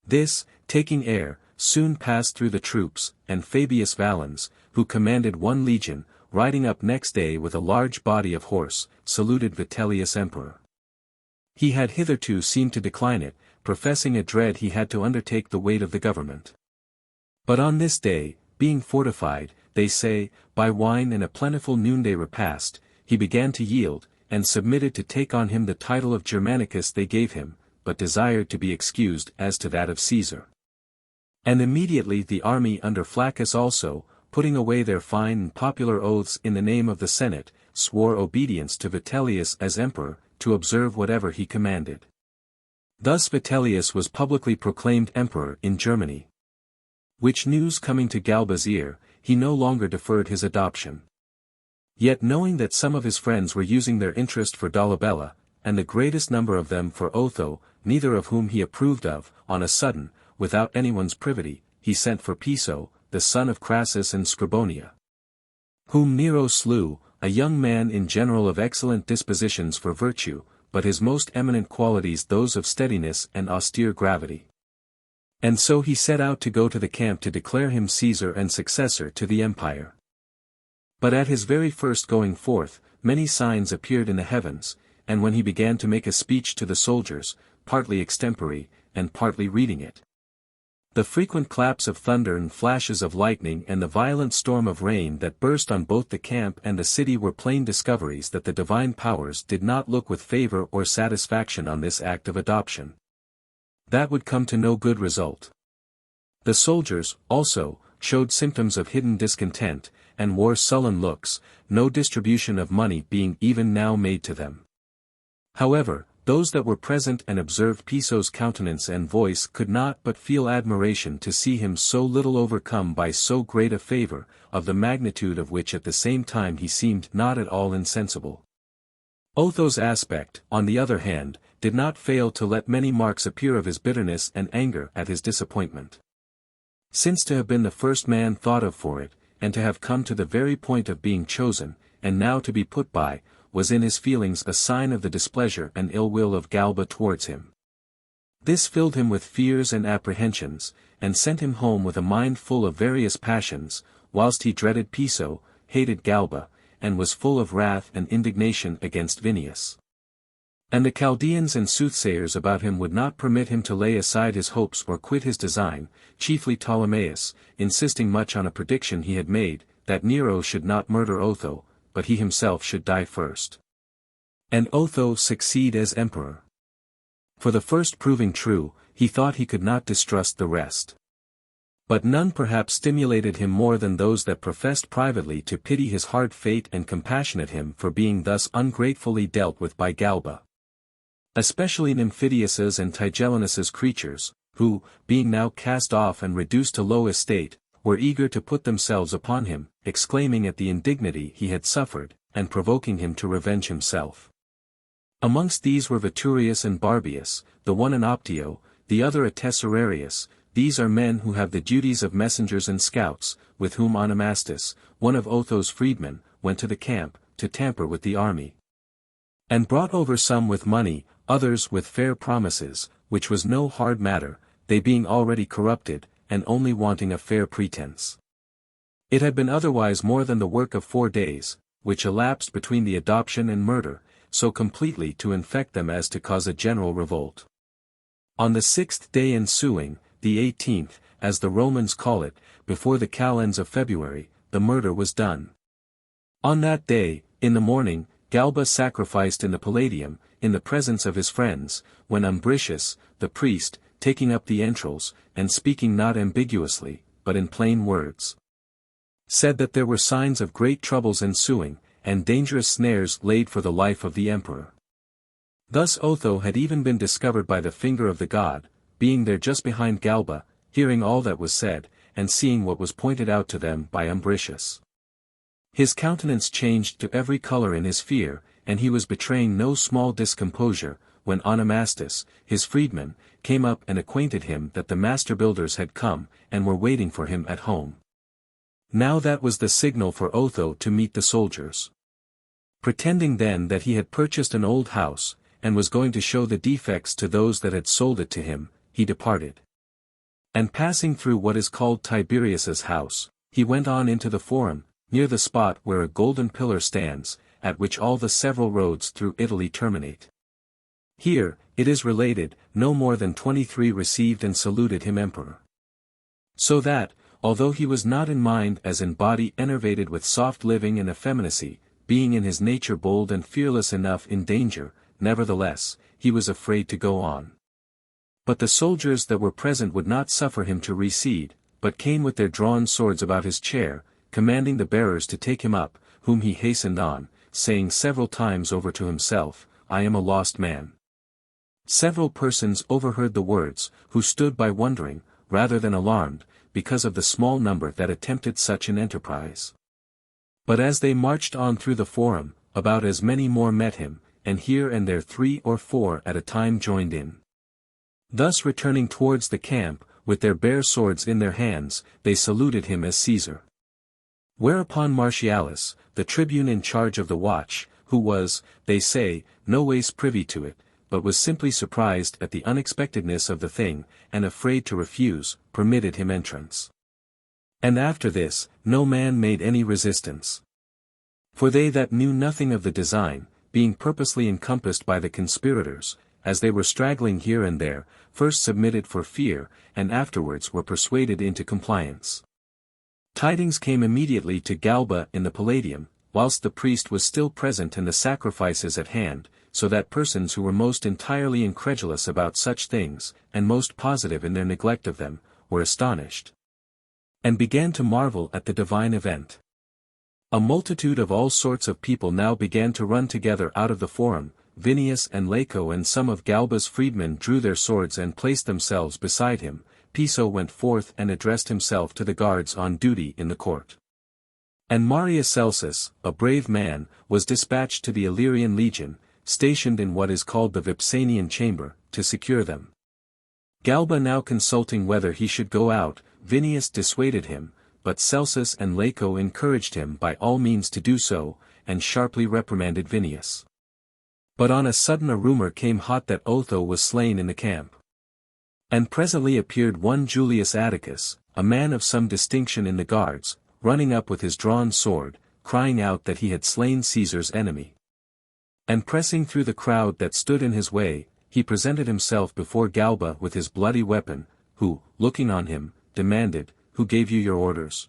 Speaker 1: This, taking air, soon passed through the troops, and Fabius Valens, who commanded 1 legion, riding up next day with a large body of horse, saluted Vitellius emperor. He had hitherto seemed to decline it, professing a dread he had to undertake the weight of the government. But on this day, being fortified, they say, by wine and a plentiful noonday repast, he began to yield, and submitted to take on him the title of Germanicus they gave him, but desired to be excused as to that of Caesar. And immediately the army under Flaccus also, putting away their fine and popular oaths in the name of the Senate, swore obedience to Vitellius as emperor, to observe whatever he commanded. Thus Vitellius was publicly proclaimed emperor in Germany. Which news coming to Galba's ear, he no longer deferred his adoption. Yet knowing that some of his friends were using their interest for Dolabella, and the greatest number of them for Otho, neither of whom he approved of, on a sudden, without anyone's privity, he sent for Piso, the son of Crassus and Scribonia, whom Nero slew, a young man in general of excellent dispositions for virtue, but his most eminent qualities those of steadiness and austere gravity. And so he set out to go to the camp to declare him Caesar and successor to the empire. But at his very first going forth, many signs appeared in the heavens, and when he began to make a speech to the soldiers, partly extempore, and partly reading it, the frequent claps of thunder and flashes of lightning and the violent storm of rain that burst on both the camp and the city were plain discoveries that the divine powers did not look with favor or satisfaction on this act of adoption. That would come to no good result. The soldiers, also, showed symptoms of hidden discontent, and wore sullen looks, no distribution of money being even now made to them. However, those that were present and observed Piso's countenance and voice could not but feel admiration to see him so little overcome by so great a favor, of the magnitude of which at the same time he seemed not at all insensible. Otho's aspect, on the other hand, did not fail to let many marks appear of his bitterness and anger at his disappointment. Since to have been the first man thought of for it, and to have come to the very point of being chosen, and now to be put by, was in his feelings a sign of the displeasure and ill will of Galba towards him. This filled him with fears and apprehensions, and sent him home with a mind full of various passions, whilst he dreaded Piso, hated Galba, and was full of wrath and indignation against Vinius. And the Chaldeans and soothsayers about him would not permit him to lay aside his hopes or quit his design, chiefly Ptolemaeus, insisting much on a prediction he had made, that Nero should not murder Otho, but he himself should die first. And Otho succeed as emperor. For the first proving true, he thought he could not distrust the rest. But none perhaps stimulated him more than those that professed privately to pity his hard fate and compassionate him for being thus ungratefully dealt with by Galba. Especially Nymphidius's and Tigellinus's creatures, who, being now cast off and reduced to low estate, were eager to put themselves upon him, exclaiming at the indignity he had suffered, and provoking him to revenge himself. Amongst these were Veturius and Barbius, the one an Optio, the other a Tesserarius. These are men who have the duties of messengers and scouts, with whom Onomastus, one of Otho's freedmen, went to the camp, to tamper with the army. And brought over some with money, others with fair promises, which was no hard matter, they being already corrupted, and only wanting a fair pretense. It had been otherwise more than the work of 4 days, which elapsed between the adoption and murder, so completely to infect them as to cause a general revolt. On the 6th day ensuing, the 18th, as the Romans call it, before the calends of February, the murder was done. On that day, in the morning, Galba sacrificed in the Palladium, in the presence of his friends, when Ambricius, the priest, taking up the entrails, and speaking not ambiguously, but in plain words, said that there were signs of great troubles ensuing, and dangerous snares laid for the life of the emperor. Thus Otho had even been discovered by the finger of the god, being there just behind Galba, hearing all that was said, and seeing what was pointed out to them by Ambricius. His countenance changed to every color in his fear, and he was betraying no small discomposure, when Onomastus, his freedman, came up and acquainted him that the master builders had come, and were waiting for him at home. Now that was the signal for Otho to meet the soldiers. Pretending then that he had purchased an old house, and was going to show the defects to those that had sold it to him, he departed. And passing through what is called Tiberius's house, he went on into the Forum, near the spot where a golden pillar stands, at which all the several roads through Italy terminate. Here, it is related, no more than 23 received and saluted him emperor. So that, although he was not in mind as in body enervated with soft living and effeminacy, being in his nature bold and fearless enough in danger, nevertheless, he was afraid to go on. But the soldiers that were present would not suffer him to recede, but came with their drawn swords about his chair, commanding the bearers to take him up, whom he hastened on, saying several times over to himself, I am a lost man. Several persons overheard the words, who stood by wondering, rather than alarmed, because of the small number that attempted such an enterprise. But as they marched on through the Forum, about as many more met him, and here and there 3 or 4 at a time joined in. Thus returning towards the camp, with their bare swords in their hands, they saluted him as Caesar. Whereupon Martialis, the tribune in charge of the watch, who was, they say, no ways privy to it, but was simply surprised at the unexpectedness of the thing, and afraid to refuse, permitted him entrance. And after this, no man made any resistance. For they that knew nothing of the design, being purposely encompassed by the conspirators, as they were straggling here and there, first submitted for fear, and afterwards were persuaded into compliance. Tidings came immediately to Galba in the Palladium, whilst the priest was still present and the sacrifices at hand, so that persons who were most entirely incredulous about such things, and most positive in their neglect of them, were astonished, and began to marvel at the divine event. A multitude of all sorts of people now began to run together out of the Forum. Vinius and Laco and some of Galba's freedmen drew their swords and placed themselves beside him. Piso went forth and addressed himself to the guards on duty in the court. And Marius Celsus, a brave man, was dispatched to the Illyrian legion, stationed in what is called the Vipsanian chamber, to secure them. Galba now consulting whether he should go out, Vinius dissuaded him, but Celsus and Laco encouraged him by all means to do so, and sharply reprimanded Vinius. But on a sudden a rumor came hot that Otho was slain in the camp. And presently appeared one Julius Atticus, a man of some distinction in the guards, running up with his drawn sword, crying out that he had slain Caesar's enemy. And pressing through the crowd that stood in his way, he presented himself before Galba with his bloody weapon, who, looking on him, demanded, "Who gave you your orders?"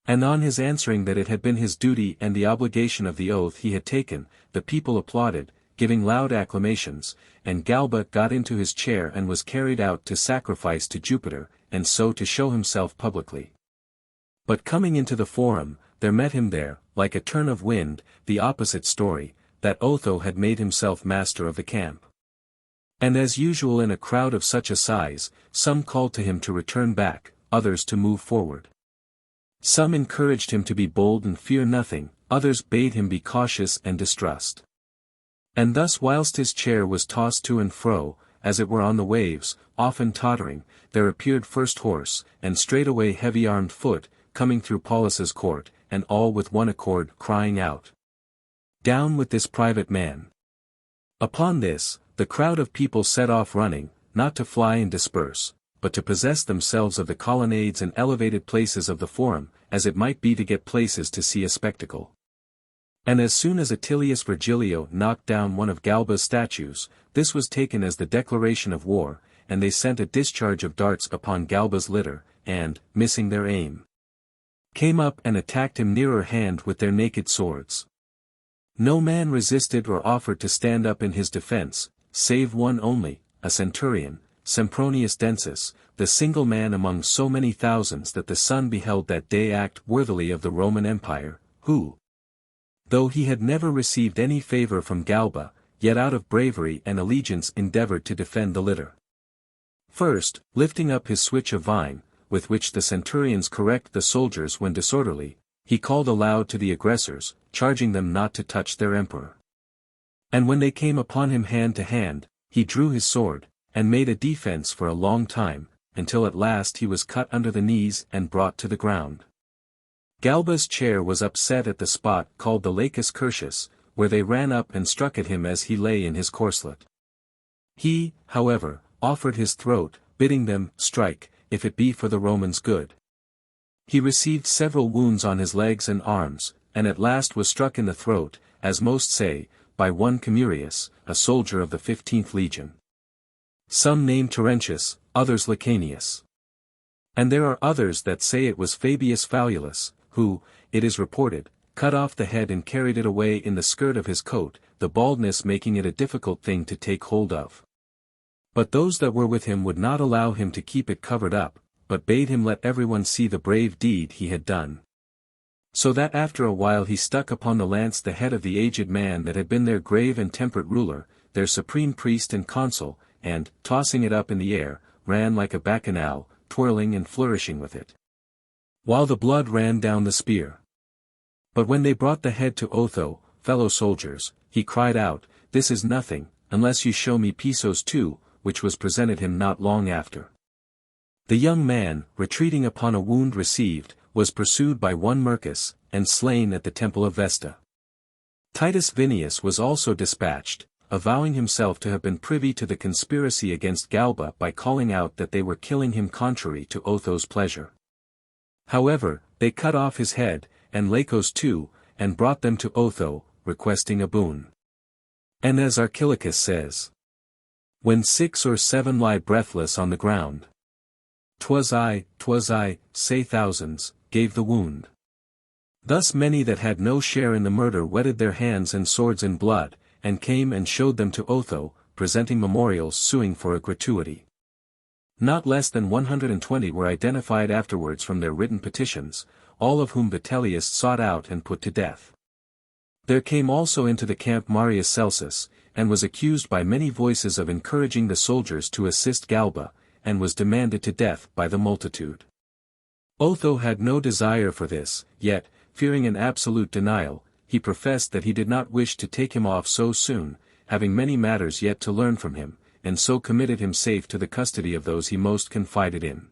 Speaker 1: And on his answering that it had been his duty and the obligation of the oath he had taken, the people applauded, giving loud acclamations, and Galba got into his chair and was carried out to sacrifice to Jupiter, and so to show himself publicly. But coming into the forum, there met him there, like a turn of wind, the opposite story, that Otho had made himself master of the camp. And as usual in a crowd of such a size, some called to him to return back, others to move forward. Some encouraged him to be bold and fear nothing, others bade him be cautious and distrust. And thus whilst his chair was tossed to and fro, as it were on the waves, often tottering, there appeared first horse, and straightway heavy-armed foot, coming through Paulus's court, and all with one accord crying out, "Down with this private man!" Upon this, the crowd of people set off running, not to fly and disperse, but to possess themselves of the colonnades and elevated places of the forum, as it might be to get places to see a spectacle. And as soon as Attilius Virgilio knocked down one of Galba's statues, this was taken as the declaration of war, and they sent a discharge of darts upon Galba's litter, and, missing their aim, came up and attacked him nearer hand with their naked swords. No man resisted or offered to stand up in his defense, save one only, a centurion, Sempronius Densus, the single man among so many thousands that the sun beheld that day act worthily of the Roman Empire, who, though he had never received any favor from Galba, yet out of bravery and allegiance endeavored to defend the litter. First, lifting up his switch of vine, with which the centurions correct the soldiers when disorderly, he called aloud to the aggressors, charging them not to touch their emperor. And when they came upon him hand to hand, he drew his sword, and made a defense for a long time, until at last he was cut under the knees and brought to the ground. Galba's chair was upset at the spot called the Lacus Curtius, where they ran up and struck at him as he lay in his corslet. He, however, offered his throat, bidding them, "Strike, if it be for the Romans' good." He received several wounds on his legs and arms, and at last was struck in the throat, as most say, by one Camurius, a soldier of the 15th legion. Some name Terentius, others Licanius. And there are others that say it was Fabius Faulus, who, it is reported, cut off the head and carried it away in the skirt of his coat, the baldness making it a difficult thing to take hold of. But those that were with him would not allow him to keep it covered up, but bade him let everyone see the brave deed he had done. So that after a while he stuck upon the lance the head of the aged man that had been their grave and temperate ruler, their supreme priest and consul, and, tossing it up in the air, ran like a bacchanal, twirling and flourishing with it, while the blood ran down the spear. But when they brought the head to Otho, fellow soldiers, he cried out, "This is nothing, unless you show me Pisos too," which was presented him not long after. The young man, retreating upon a wound received, was pursued by one Mercus, and slain at the temple of Vesta. Titus Vinius was also dispatched, avowing himself to have been privy to the conspiracy against Galba by calling out that they were killing him contrary to Otho's pleasure. However, they cut off his head, and Lacos too, and brought them to Otho, requesting a boon. And as Archilochus says, "When 6 or 7 lie breathless on the ground, 'twas I, say thousands, gave the wound." Thus many that had no share in the murder wetted their hands and swords in blood, and came and showed them to Otho, presenting memorials suing for a gratuity. Not less than 120 were identified afterwards from their written petitions, all of whom Vitellius sought out and put to death. There came also into the camp Marius Celsus, and was accused by many voices of encouraging the soldiers to assist Galba, and was demanded to death by the multitude. Otho had no desire for this, yet, fearing an absolute denial, he professed that he did not wish to take him off so soon, having many matters yet to learn from him, and so committed him safe to the custody of those he most confided in.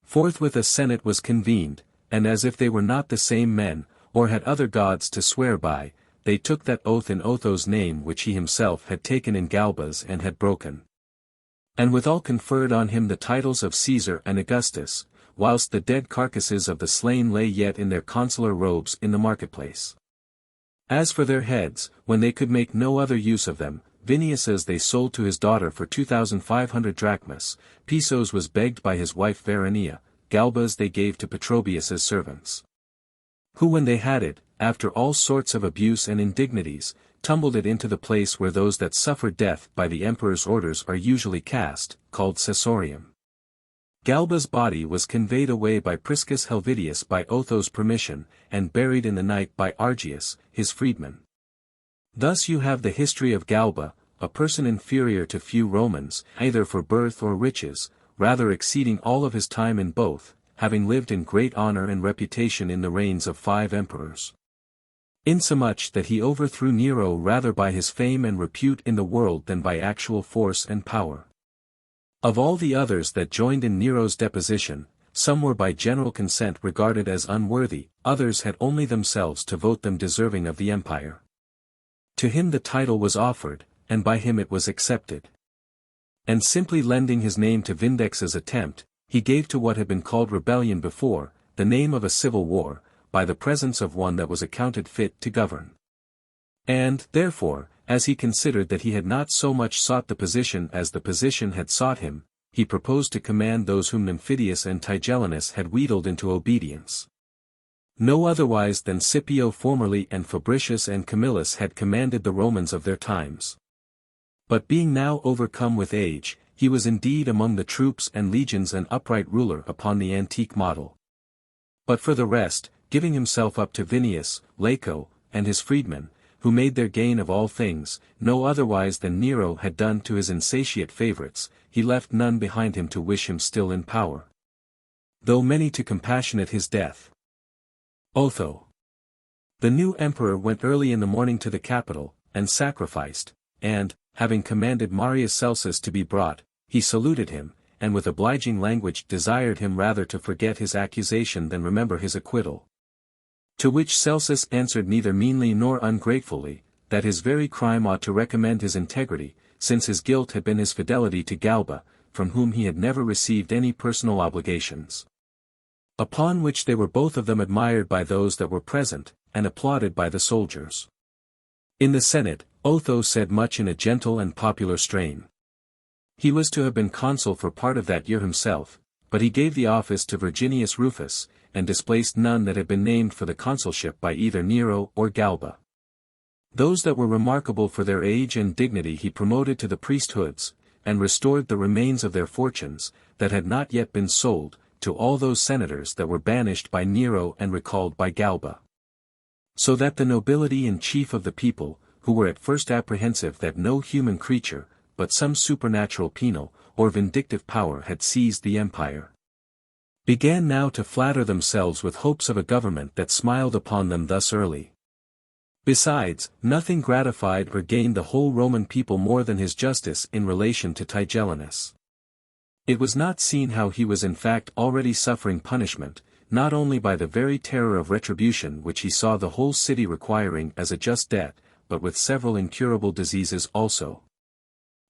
Speaker 1: Forthwith a senate was convened, and as if they were not the same men, or had other gods to swear by, they took that oath in Otho's name which he himself had taken in Galba's and had broken. And withal conferred on him the titles of Caesar and Augustus, whilst the dead carcasses of the slain lay yet in their consular robes in the marketplace. As for their heads, when they could make no other use of them, Vinius's they sold to his daughter for 2,500 drachmas, Piso's was begged by his wife Verania, Galba's they gave to Petrobius's servants. Who when they had it, after all sorts of abuse and indignities, tumbled it into the place where those that suffer death by the emperor's orders are usually cast, called Caesorium. Galba's body was conveyed away by Priscus Helvidius by Otho's permission, and buried in the night by Argius, his freedman. Thus you have the history of Galba, a person inferior to few Romans, either for birth or riches, rather exceeding all of his time in both, having lived in great honor and reputation in the reigns of 5 emperors. Insomuch that he overthrew Nero rather by his fame and repute in the world than by actual force and power. Of all the others that joined in Nero's deposition, some were by general consent regarded as unworthy, others had only themselves to vote them deserving of the empire. To him the title was offered, and by him it was accepted. And simply lending his name to Vindex's attempt, he gave to what had been called rebellion before, the name of a civil war, by the presence of one that was accounted fit to govern. And, therefore, as he considered that he had not so much sought the position as the position had sought him, he proposed to command those whom Nymphidius and Tigellinus had wheedled into obedience. No otherwise than Scipio formerly and Fabricius and Camillus had commanded the Romans of their times. But being now overcome with age, he was indeed among the troops and legions an upright ruler upon the antique model. But for the rest, giving himself up to Vinius, Laco, and his freedmen, who made their gain of all things, no otherwise than Nero had done to his insatiate favorites, he left none behind him to wish him still in power. Though many to compassionate his death. Otho. The new emperor went early in the morning to the Capitol, and sacrificed, and, having commanded Marius Celsus to be brought, he saluted him, and with obliging language desired him rather to forget his accusation than remember his acquittal. To which Celsus answered neither meanly nor ungratefully, that his very crime ought to recommend his integrity, since his guilt had been his fidelity to Galba, from whom he had never received any personal obligations. Upon which they were both of them admired by those that were present, and applauded by the soldiers. In the Senate, Otho said much in a gentle and popular strain. He was to have been consul for part of that year himself, but he gave the office to Virginius Rufus, and displaced none that had been named for the consulship by either Nero or Galba. Those that were remarkable for their age and dignity he promoted to the priesthoods, and restored the remains of their fortunes, that had not yet been sold, to all those senators that were banished by Nero and recalled by Galba. So that the nobility and chief of the people, who were at first apprehensive that no human creature, but some supernatural penal, or vindictive power had seized the empire, began now to flatter themselves with hopes of a government that smiled upon them thus early. Besides, nothing gratified or gained the whole Roman people more than his justice in relation to Tigellinus. It was not seen how he was in fact already suffering punishment, not only by the very terror of retribution which he saw the whole city requiring as a just debt, but with several incurable diseases also.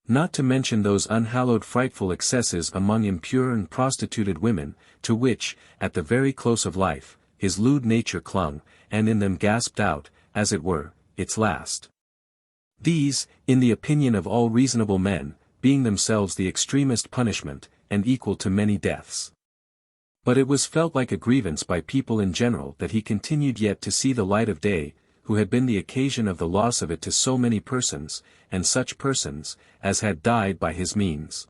Speaker 1: Not to mention those unhallowed frightful excesses among impure and prostituted women, to which, at the very close of life, his lewd nature clung, and in them gasped out, as it were, its last. These, in the opinion of all reasonable men, being themselves the extremest punishment, and equal to many deaths. But it was felt like a grievance by people in general that he continued yet to see the light of day, who had been the occasion of the loss of it to so many persons, and such persons, as had died by his means.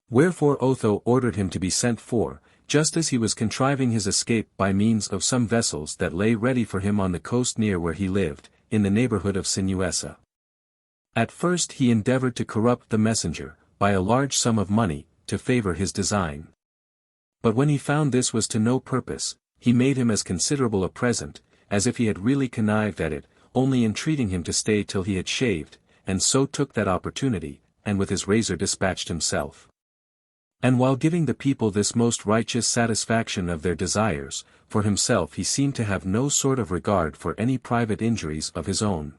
Speaker 1: Wherefore Otho ordered him to be sent for, just as he was contriving his escape by means of some vessels that lay ready for him on the coast near where he lived, in the neighborhood of Sinuessa. At first he endeavored to corrupt the messenger, by a large sum of money, to favor his design. But when he found this was to no purpose, he made him as considerable a present, as if he had really connived at it, only entreating him to stay till he had shaved, and so took that opportunity, and with his razor dispatched himself. And while giving the people this most righteous satisfaction of their desires, for himself he seemed to have no sort of regard for any private injuries of his own.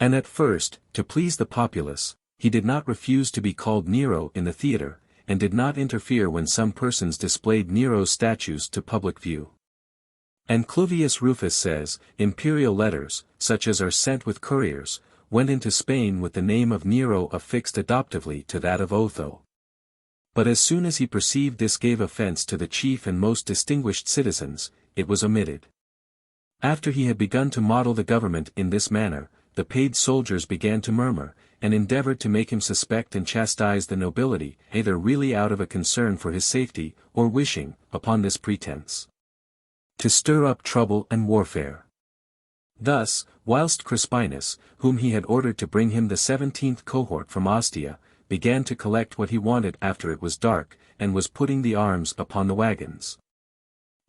Speaker 1: And at first, to please the populace, he did not refuse to be called Nero in the theatre, and did not interfere when some persons displayed Nero's statues to public view. And Cluvius Rufus says, imperial letters, such as are sent with couriers, went into Spain with the name of Nero affixed adoptively to that of Otho. But as soon as he perceived this gave offense to the chief and most distinguished citizens, it was omitted. After he had begun to model the government in this manner, the paid soldiers began to murmur, and endeavored to make him suspect and chastise the nobility, either really out of a concern for his safety, or wishing, upon this pretense, to stir up trouble and warfare. Thus, whilst Crispinus, whom he had ordered to bring him the 17th cohort from Ostia, began to collect what he wanted after it was dark, and was putting the arms upon the wagons,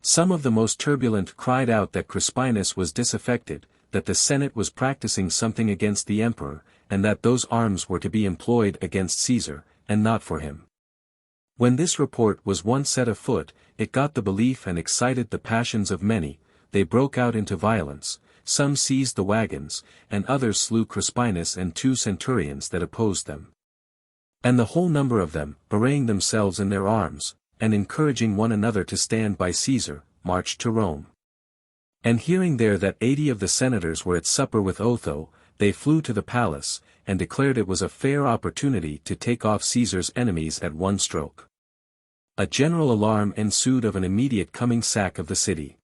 Speaker 1: some of the most turbulent cried out that Crispinus was disaffected, that the Senate was practicing something against the emperor, and that those arms were to be employed against Caesar, and not for him. When this report was once set afoot, it got the belief and excited the passions of many. They broke out into violence, some seized the wagons, and others slew Crispinus and 2 centurions that opposed them. And the whole number of them, arraying themselves in their arms, and encouraging one another to stand by Caesar, marched to Rome. And hearing there that 80 of the senators were at supper with Otho, they flew to the palace, and declared it was a fair opportunity to take off Caesar's enemies at one stroke. A general alarm ensued of an immediate coming sack of the city.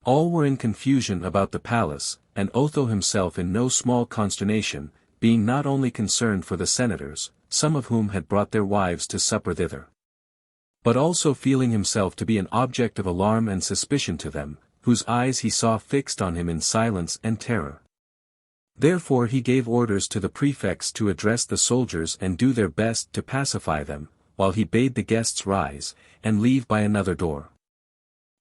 Speaker 1: All were in confusion about the palace, and Otho himself in no small consternation, being not only concerned for the senators, some of whom had brought their wives to supper thither, but also feeling himself to be an object of alarm and suspicion to them, whose eyes he saw fixed on him in silence and terror. Therefore he gave orders to the prefects to address the soldiers and do their best to pacify them, while he bade the guests rise, and leave by another door.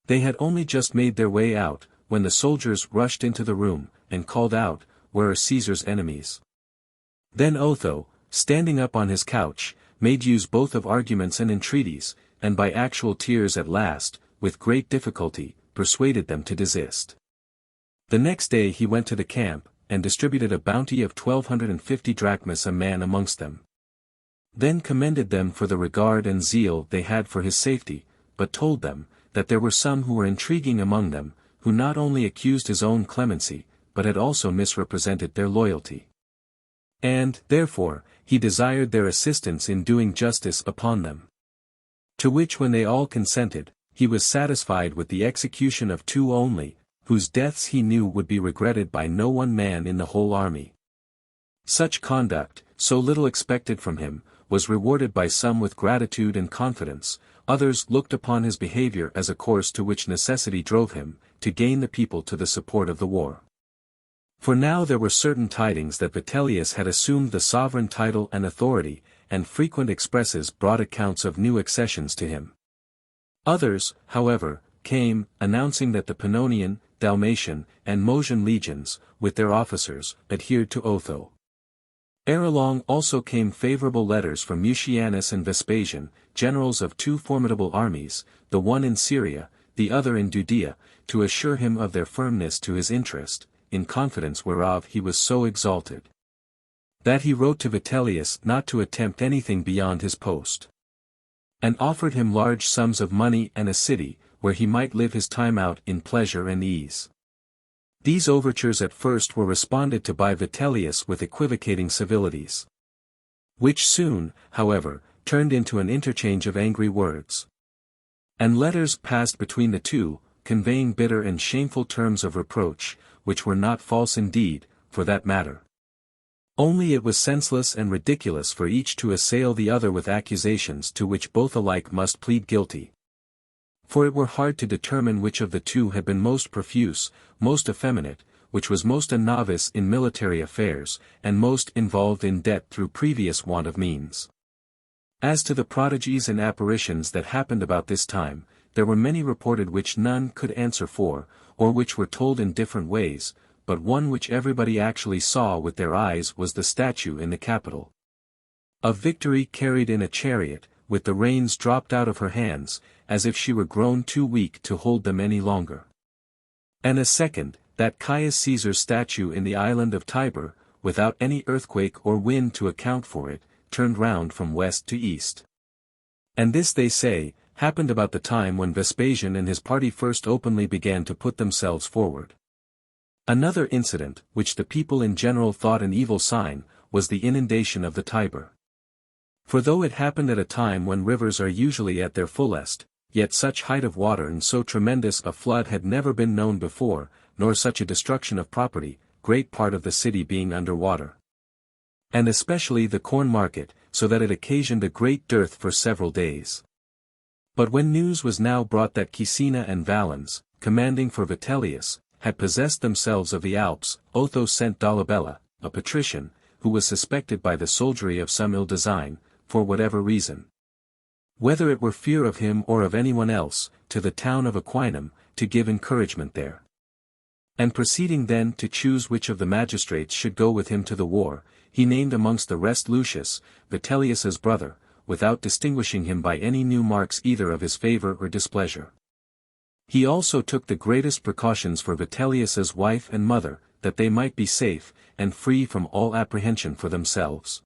Speaker 1: They had only just made their way out, when the soldiers rushed into the room, and called out, "Where are Caesar's enemies?" Then Otho, standing up on his couch, made use both of arguments and entreaties, and by actual tears at last, with great difficulty, persuaded them to desist. The next day he went to the camp, and distributed a bounty of 1,250 drachmas a man amongst them. Then commended them for the regard and zeal they had for his safety, but told them, that there were some who were intriguing among them, who not only accused his own clemency, but had also misrepresented their loyalty. And, therefore, he desired their assistance in doing justice upon them. To which when they all consented, he was satisfied with the execution of 2 only, whose deaths he knew would be regretted by no one man in the whole army. Such conduct, so little expected from him, was rewarded by some with gratitude and confidence, others looked upon his behavior as a course to which necessity drove him, to gain the people to the support of the war. For now there were certain tidings that Vitellius had assumed the sovereign title and authority, and frequent expresses brought accounts of new accessions to him. Others, however, came, announcing that the Pannonian, Dalmatian, and Mosian legions, with their officers, adhered to Otho. Ere long also came favorable letters from Mucianus and Vespasian, generals of 2 formidable armies, the one in Syria, the other in Judea, to assure him of their firmness to his interest, in confidence whereof he was so exalted, that he wrote to Vitellius not to attempt anything beyond his post, and offered him large sums of money and a city, where he might live his time out in pleasure and ease. These overtures at first were responded to by Vitellius with equivocating civilities, which soon, however, turned into an interchange of angry words. And letters passed between the two, conveying bitter and shameful terms of reproach, which were not false indeed, for that matter. Only it was senseless and ridiculous for each to assail the other with accusations to which both alike must plead guilty. For it were hard to determine which of the two had been most profuse, most effeminate, which was most a novice in military affairs, and most involved in debt through previous want of means. As to the prodigies and apparitions that happened about this time, there were many reported which none could answer for, or which were told in different ways, but one which everybody actually saw with their eyes was the statue in the Capitol of Victory carried in a chariot, with the reins dropped out of her hands, as if she were grown too weak to hold them any longer. And a second, that Caius Caesar's statue in the island of Tiber, without any earthquake or wind to account for it, turned round from west to east. And this, they say, happened about the time when Vespasian and his party first openly began to put themselves forward. Another incident, which the people in general thought an evil sign, was the inundation of the Tiber. For though it happened at a time when rivers are usually at their fullest, yet such height of water and so tremendous a flood had never been known before, nor such a destruction of property, great part of the city being under water. And especially the corn market, so that it occasioned a great dearth for several days. But when news was now brought that Caecina and Valens, commanding for Vitellius, had possessed themselves of the Alps, Otho sent Dolabella, a patrician, who was suspected by the soldiery of some ill design, for whatever reason, whether it were fear of him or of anyone else, to the town of Aquinum, to give encouragement there. And proceeding then to choose which of the magistrates should go with him to the war, he named amongst the rest Lucius, Vitellius's brother, without distinguishing him by any new marks either of his favor or displeasure. He also took the greatest precautions for Vitellius's wife and mother, that they might be safe, and free from all apprehension for themselves.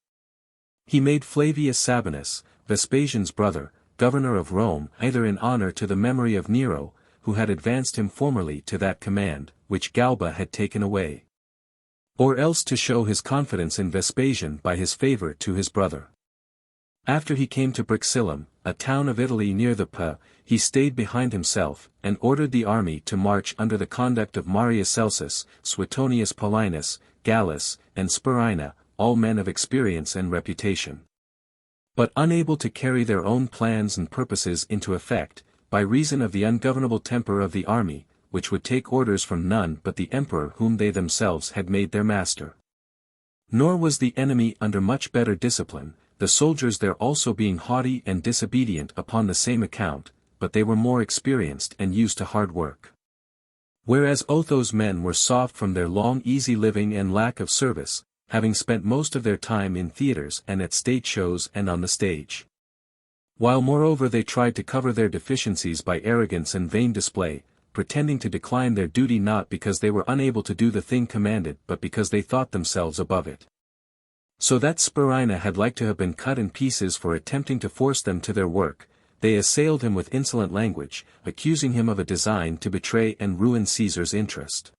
Speaker 1: He made Flavius Sabinus, Vespasian's brother, governor of Rome, either in honor to the memory of Nero, who had advanced him formerly to that command, which Galba had taken away, or else to show his confidence in Vespasian by his favor to his brother. After he came to Brixillum, a town of Italy near the Po, he stayed behind himself, and ordered the army to march under the conduct of Marius Celsus, Suetonius Paulinus, Gallus, and Spurina, all men of experience and reputation. But unable to carry their own plans and purposes into effect, by reason of the ungovernable temper of the army, which would take orders from none but the emperor whom they themselves had made their master. Nor was the enemy under much better discipline, the soldiers there also being haughty and disobedient upon the same account, but they were more experienced and used to hard work. Whereas Otho's men were soft from their long easy living and lack of service, having spent most of their time in theatres and at state shows and on the stage. While moreover they tried to cover their deficiencies by arrogance and vain display, pretending to decline their duty not because they were unable to do the thing commanded but because they thought themselves above it. So that Spurina had like to have been cut in pieces for attempting to force them to their work, they assailed him with insolent language, accusing him of a design to betray and ruin Caesar's interest.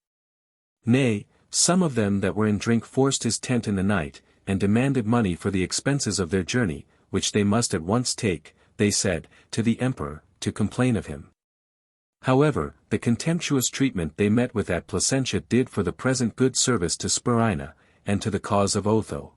Speaker 1: Nay, some of them that were in drink forced his tent in the night, and demanded money for the expenses of their journey, which they must at once take, they said, to the emperor, to complain of him. However, the contemptuous treatment they met with at Placentia did for the present good service to Spurina, and to the cause of Otho.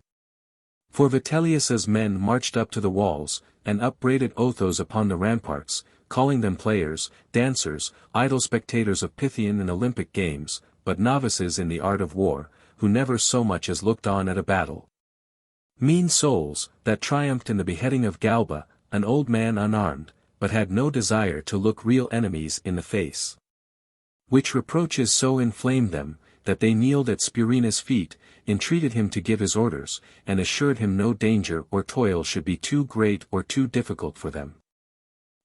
Speaker 1: For Vitellius's men marched up to the walls, and upbraided Otho's upon the ramparts, calling them players, dancers, idle spectators of Pythian and Olympic games, but novices in the art of war, who never so much as looked on at a battle. Mean souls, that triumphed in the beheading of Galba, an old man unarmed, but had no desire to look real enemies in the face. Which reproaches so inflamed them, that they kneeled at Spurina's feet, entreated him to give his orders, and assured him no danger or toil should be too great or too difficult for them.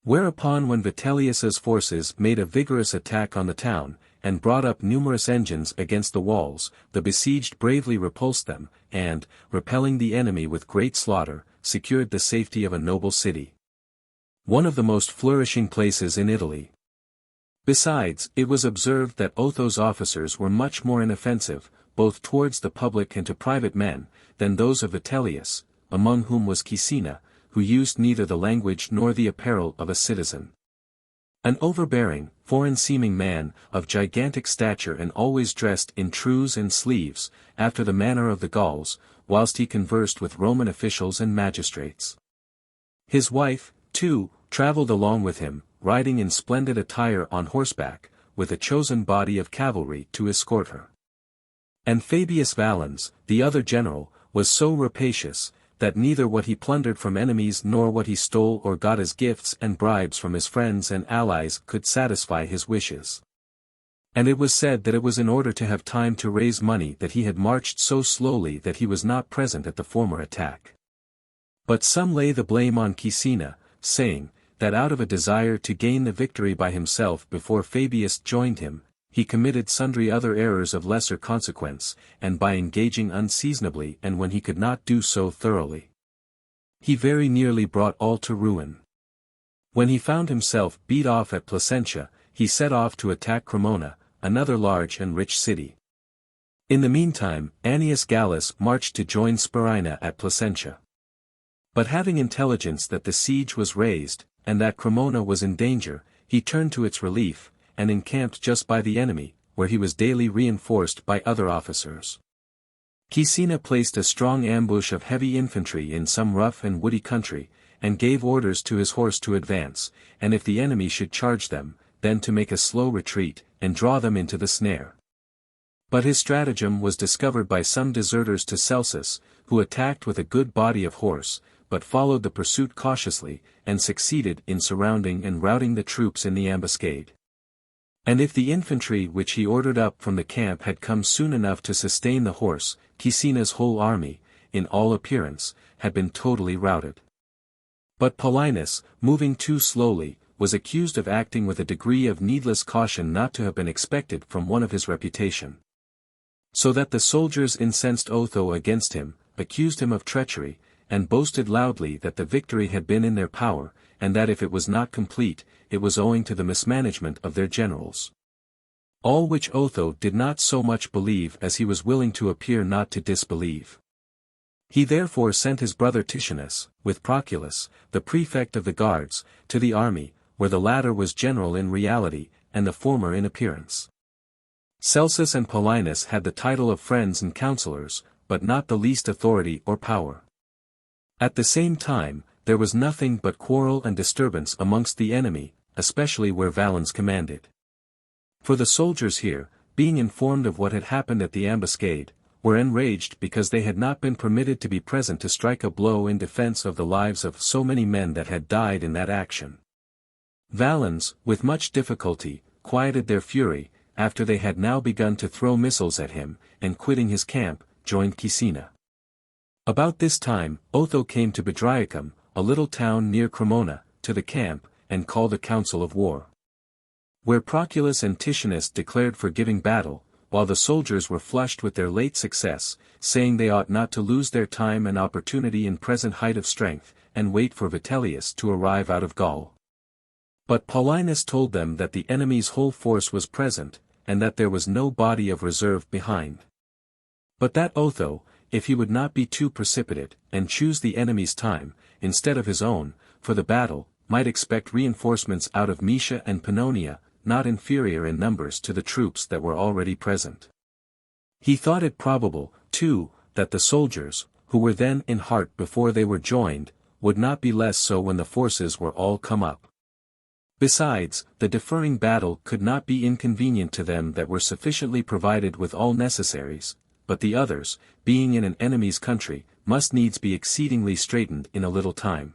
Speaker 1: Whereupon when Vitellius's forces made a vigorous attack on the town, and brought up numerous engines against the walls, the besieged bravely repulsed them, and, repelling the enemy with great slaughter, secured the safety of a noble city, one of the most flourishing places in Italy. Besides, it was observed that Otho's officers were much more inoffensive, both towards the public and to private men, than those of Vitellius, among whom was Caecina, who used neither the language nor the apparel of a citizen. An overbearing, foreign-seeming man, of gigantic stature and always dressed in trews and sleeves, after the manner of the Gauls, whilst he conversed with Roman officials and magistrates. His wife, too, travelled along with him, riding in splendid attire on horseback, with a chosen body of cavalry to escort her. And Fabius Valens, the other general, was so rapacious, that neither what he plundered from enemies nor what he stole or got as gifts and bribes from his friends and allies could satisfy his wishes. And it was said that it was in order to have time to raise money that he had marched so slowly that he was not present at the former attack. But some lay the blame on Caecina, saying, that out of a desire to gain the victory by himself before Fabius joined him, he committed sundry other errors of lesser consequence, and by engaging unseasonably and when he could not do so thoroughly, he very nearly brought all to ruin. When he found himself beat off at Placentia, he set off to attack Cremona, another large and rich city. In the meantime, Annius Gallus marched to join Spurinna at Placentia. But having intelligence that the siege was raised, and that Cremona was in danger, he turned to its relief, and encamped just by the enemy, where he was daily reinforced by other officers. Caecina placed a strong ambush of heavy infantry in some rough and woody country, and gave orders to his horse to advance, and if the enemy should charge them, then to make a slow retreat, and draw them into the snare. But his stratagem was discovered by some deserters to Celsus, who attacked with a good body of horse, but followed the pursuit cautiously, and succeeded in surrounding and routing the troops in the ambuscade. And if the infantry which he ordered up from the camp had come soon enough to sustain the horse, Caecina's whole army, in all appearance, had been totally routed. But Paulinus, moving too slowly, was accused of acting with a degree of needless caution not to have been expected from one of his reputation. So that the soldiers incensed Otho against him, accused him of treachery, and boasted loudly that the victory had been in their power, and that if it was not complete, it was owing to the mismanagement of their generals. All which Otho did not so much believe as he was willing to appear not to disbelieve. He therefore sent his brother Titianus, with Proculus, the prefect of the guards, to the army, where the latter was general in reality, and the former in appearance. Celsus and Paulinus had the title of friends and counselors, but not the least authority or power. At the same time, there was nothing but quarrel and disturbance amongst the enemy, especially where Valens commanded. For the soldiers here, being informed of what had happened at the ambuscade, were enraged because they had not been permitted to be present to strike a blow in defense of the lives of so many men that had died in that action. Valens, with much difficulty, quieted their fury, after they had now begun to throw missiles at him, and quitting his camp, joined Caecina. About this time, Otho came to Bedriacum, a little town near Cremona, to the camp, and called a council of war. Where Proculus and Titianus declared for giving battle, while the soldiers were flushed with their late success, saying they ought not to lose their time and opportunity in present height of strength, and wait for Vitellius to arrive out of Gaul. But Paulinus told them that the enemy's whole force was present, and that there was no body of reserve behind. But that Otho, if he would not be too precipitate, and choose the enemy's time, instead of his own, for the battle, might expect reinforcements out of Moesia and Pannonia, not inferior in numbers to the troops that were already present. He thought it probable, too, that the soldiers, who were then in heart before they were joined, would not be less so when the forces were all come up. Besides, the deferring battle could not be inconvenient to them that were sufficiently provided with all necessaries, but the others, being in an enemy's country, must needs be exceedingly straitened in a little time.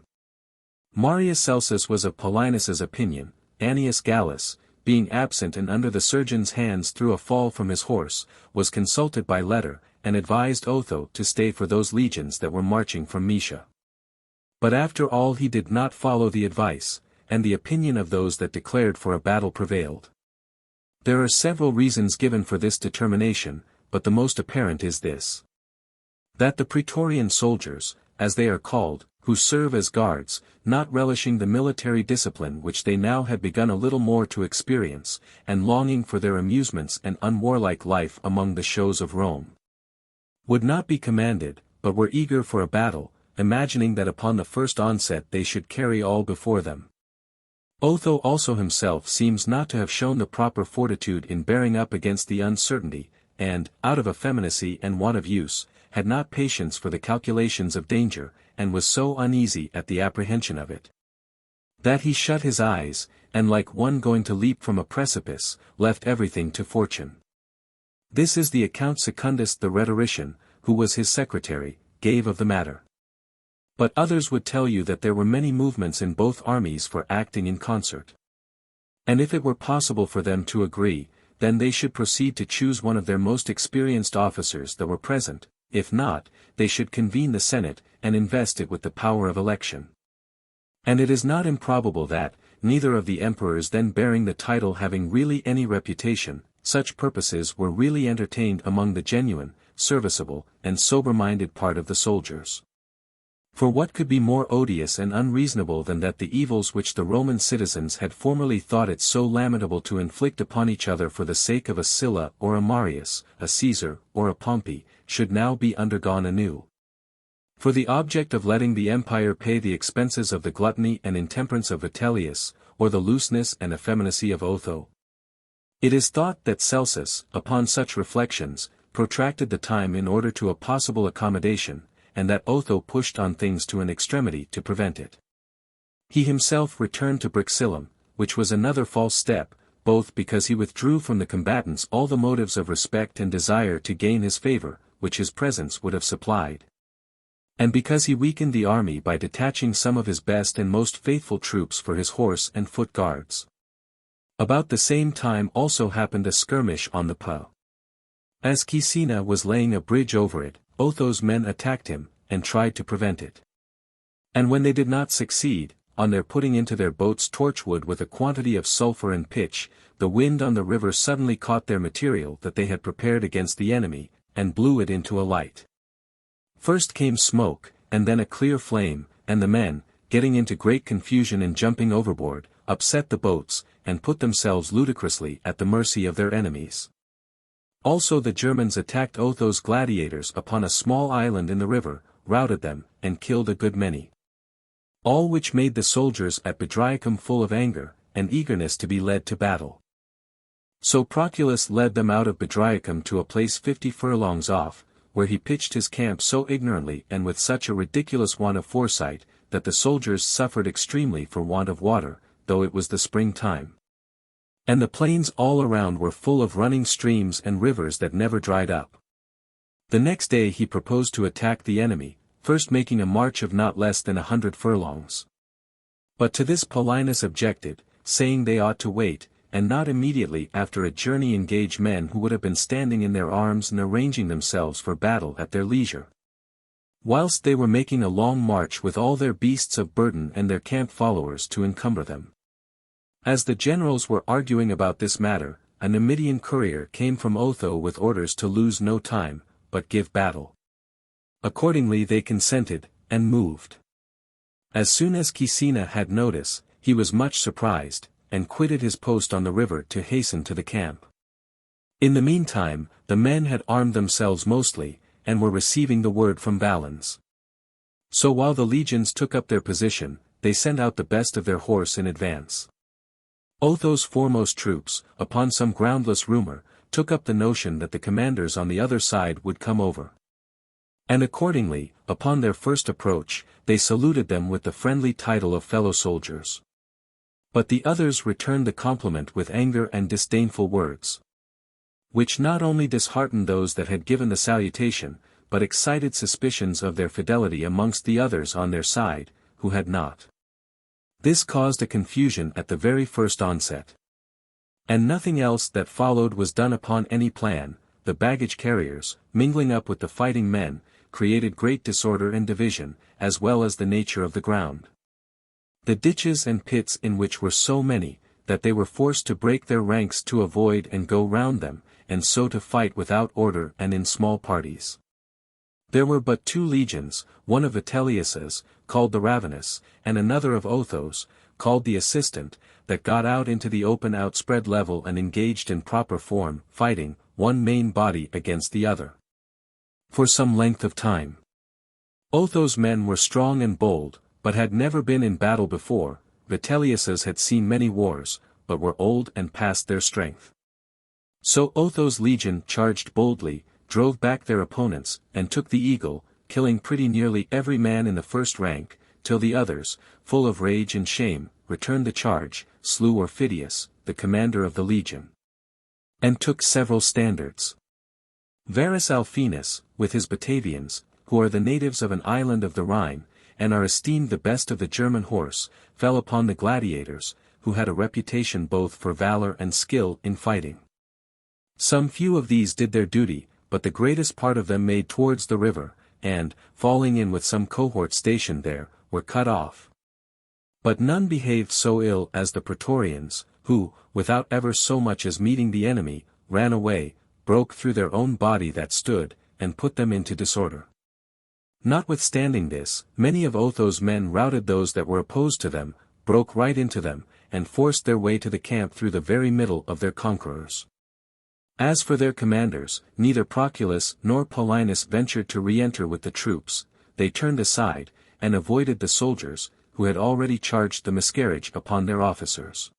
Speaker 1: Marius Celsus was of Paulinus's opinion. Annius Gallus, being absent and under the surgeon's hands through a fall from his horse, was consulted by letter, and advised Otho to stay for those legions that were marching from Moesia. But after all he did not follow the advice, and the opinion of those that declared for a battle prevailed. There are several reasons given for this determination, but the most apparent is this: that the praetorian soldiers, as they are called, who serve as guards, not relishing the military discipline which they now had begun a little more to experience, and longing for their amusements and unwarlike life among the shows of Rome, would not be commanded, but were eager for a battle, imagining that upon the first onset they should carry all before them. Otho also himself seems not to have shown the proper fortitude in bearing up against the uncertainty, and, out of effeminacy and want of use, had not patience for the calculations of danger, and was so uneasy at the apprehension of it, that he shut his eyes, and like one going to leap from a precipice, left everything to fortune. This is the account Secundus the rhetorician, who was his secretary, gave of the matter. But others would tell you that there were many movements in both armies for acting in concert. And if it were possible for them to agree, then they should proceed to choose one of their most experienced officers that were present. If not, they should convene the Senate, and invest it with the power of election. And it is not improbable that, neither of the emperors then bearing the title having really any reputation, such purposes were really entertained among the genuine, serviceable, and sober-minded part of the soldiers. For what could be more odious and unreasonable than that the evils which the Roman citizens had formerly thought it so lamentable to inflict upon each other for the sake of a Sylla or a Marius, a Caesar or a Pompey, should now be undergone anew? For the object of letting the empire pay the expenses of the gluttony and intemperance of Vitellius, or the looseness and effeminacy of Otho. It is thought that Celsus, upon such reflections, protracted the time in order to a possible accommodation, and that Otho pushed on things to an extremity to prevent it. He himself returned to Brixillum, which was another false step, both because he withdrew from the combatants all the motives of respect and desire to gain his favor, which his presence would have supplied, and because he weakened the army by detaching some of his best and most faithful troops for his horse and foot guards. About the same time also happened a skirmish on the Po. As Caecina was laying a bridge over it, Otho's men attacked him, and tried to prevent it. And when they did not succeed, on their putting into their boats torchwood with a quantity of sulphur and pitch, the wind on the river suddenly caught their material that they had prepared against the enemy, and blew it into a light. First came smoke, and then a clear flame, and the men, getting into great confusion and jumping overboard, upset the boats, and put themselves ludicrously at the mercy of their enemies. Also the Germans attacked Otho's gladiators upon a small island in the river, routed them, and killed a good many. All which made the soldiers at Bedriacum full of anger, and eagerness to be led to battle. So Proculus led them out of Bedriacum to a place 50 furlongs off, where he pitched his camp so ignorantly and with such a ridiculous want of foresight, that the soldiers suffered extremely for want of water, though it was the spring time. And the plains all around were full of running streams and rivers that never dried up. The next day he proposed to attack the enemy, first making a march of not less than 100 furlongs. But to this Paulinus objected, saying they ought to wait, and not immediately after a journey engage men who would have been standing in their arms and arranging themselves for battle at their leisure, whilst they were making a long march with all their beasts of burden and their camp followers to encumber them. As the generals were arguing about this matter, a Numidian courier came from Otho with orders to lose no time, but give battle. Accordingly they consented, and moved. As soon as Caecina had notice, he was much surprised, and quitted his post on the river to hasten to the camp. In the meantime, the men had armed themselves mostly, and were receiving the word from Valens. So while the legions took up their position, they sent out the best of their horse in advance. Otho's foremost troops, upon some groundless rumor, took up the notion that the commanders on the other side would come over. And accordingly, upon their first approach, they saluted them with the friendly title of fellow soldiers. But the others returned the compliment with anger and disdainful words, which not only disheartened those that had given the salutation, but excited suspicions of their fidelity amongst the others on their side, who had not. This caused a confusion at the very first onset. And nothing else that followed was done upon any plan. The baggage carriers, mingling up with the fighting men, created great disorder and division, as well as the nature of the ground. The ditches and pits in which were so many, that they were forced to break their ranks to avoid and go round them, and so to fight without order and in small parties. There were but 2 legions, one of Vitellius's, called the Ravenous, and another of Otho's, called the Assistant, that got out into the open outspread level and engaged in proper form, fighting, one main body against the other, for some length of time. Otho's men were strong and bold, but had never been in battle before. Vitellius's had seen many wars, but were old and past their strength. So Otho's legion charged boldly, drove back their opponents, and took the eagle, killing pretty nearly every man in the first rank, till the others, full of rage and shame, returned the charge, slew Orphidius, the commander of the legion, and took several standards. Varus Alphinus, with his Batavians, who are the natives of an island of the Rhine, and are esteemed the best of the German horse, fell upon the gladiators, who had a reputation both for valor and skill in fighting. Some few of these did their duty, but the greatest part of them made towards the river, and, falling in with some cohort stationed there, were cut off. But none behaved so ill as the Praetorians, who, without ever so much as meeting the enemy, ran away, broke through their own body that stood, and put them into disorder. Notwithstanding this, many of Otho's men routed those that were opposed to them, broke right into them, and forced their way to the camp through the very middle of their conquerors. As for their commanders, neither Proculus nor Paulinus ventured to re-enter with the troops, they turned aside, and avoided the soldiers, who had already charged the miscarriage upon their officers.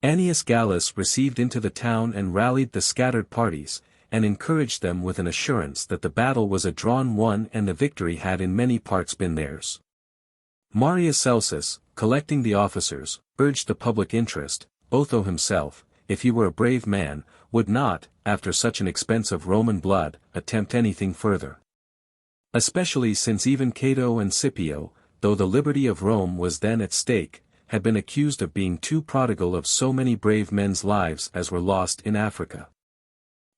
Speaker 1: Annius Gallus received into the town and rallied the scattered parties, and encouraged them with an assurance that the battle was a drawn one and the victory had in many parts been theirs. Marius Celsus, collecting the officers, urged the public interest. Otho himself, if he were a brave man, would not, after such an expense of Roman blood, attempt anything further. Especially since even Cato and Scipio, though the liberty of Rome was then at stake, had been accused of being too prodigal of so many brave men's lives as were lost in Africa.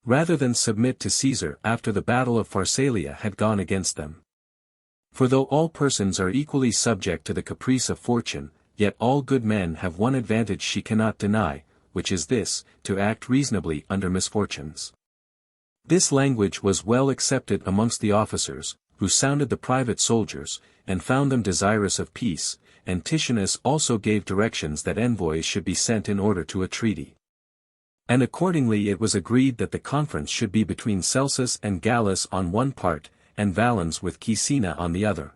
Speaker 1: Rather than submit to Caesar after the battle of Pharsalia had gone against them. For though all persons are equally subject to the caprice of fortune, yet all good men have one advantage she cannot deny, which is this, to act reasonably under misfortunes. This language was well accepted amongst the officers, who sounded the private soldiers, and found them desirous of peace, and Titianus also gave directions that envoys should be sent in order to a treaty. And accordingly it was agreed that the conference should be between Celsus and Gallus on one part, and Valens with Caecina on the other.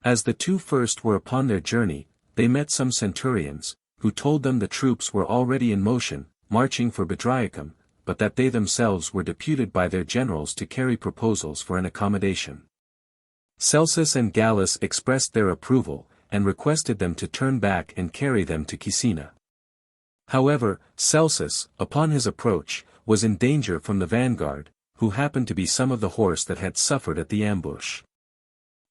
Speaker 1: As the two first were upon their journey, they met some centurions, who told them the troops were already in motion, marching for Bedriacum, but that they themselves were deputed by their generals to carry proposals for an accommodation. Celsus and Gallus expressed their approval, and requested them to turn back and carry them to Caecina. However, Celsus, upon his approach, was in danger from the vanguard, who happened to be some of the horse that had suffered at the ambush.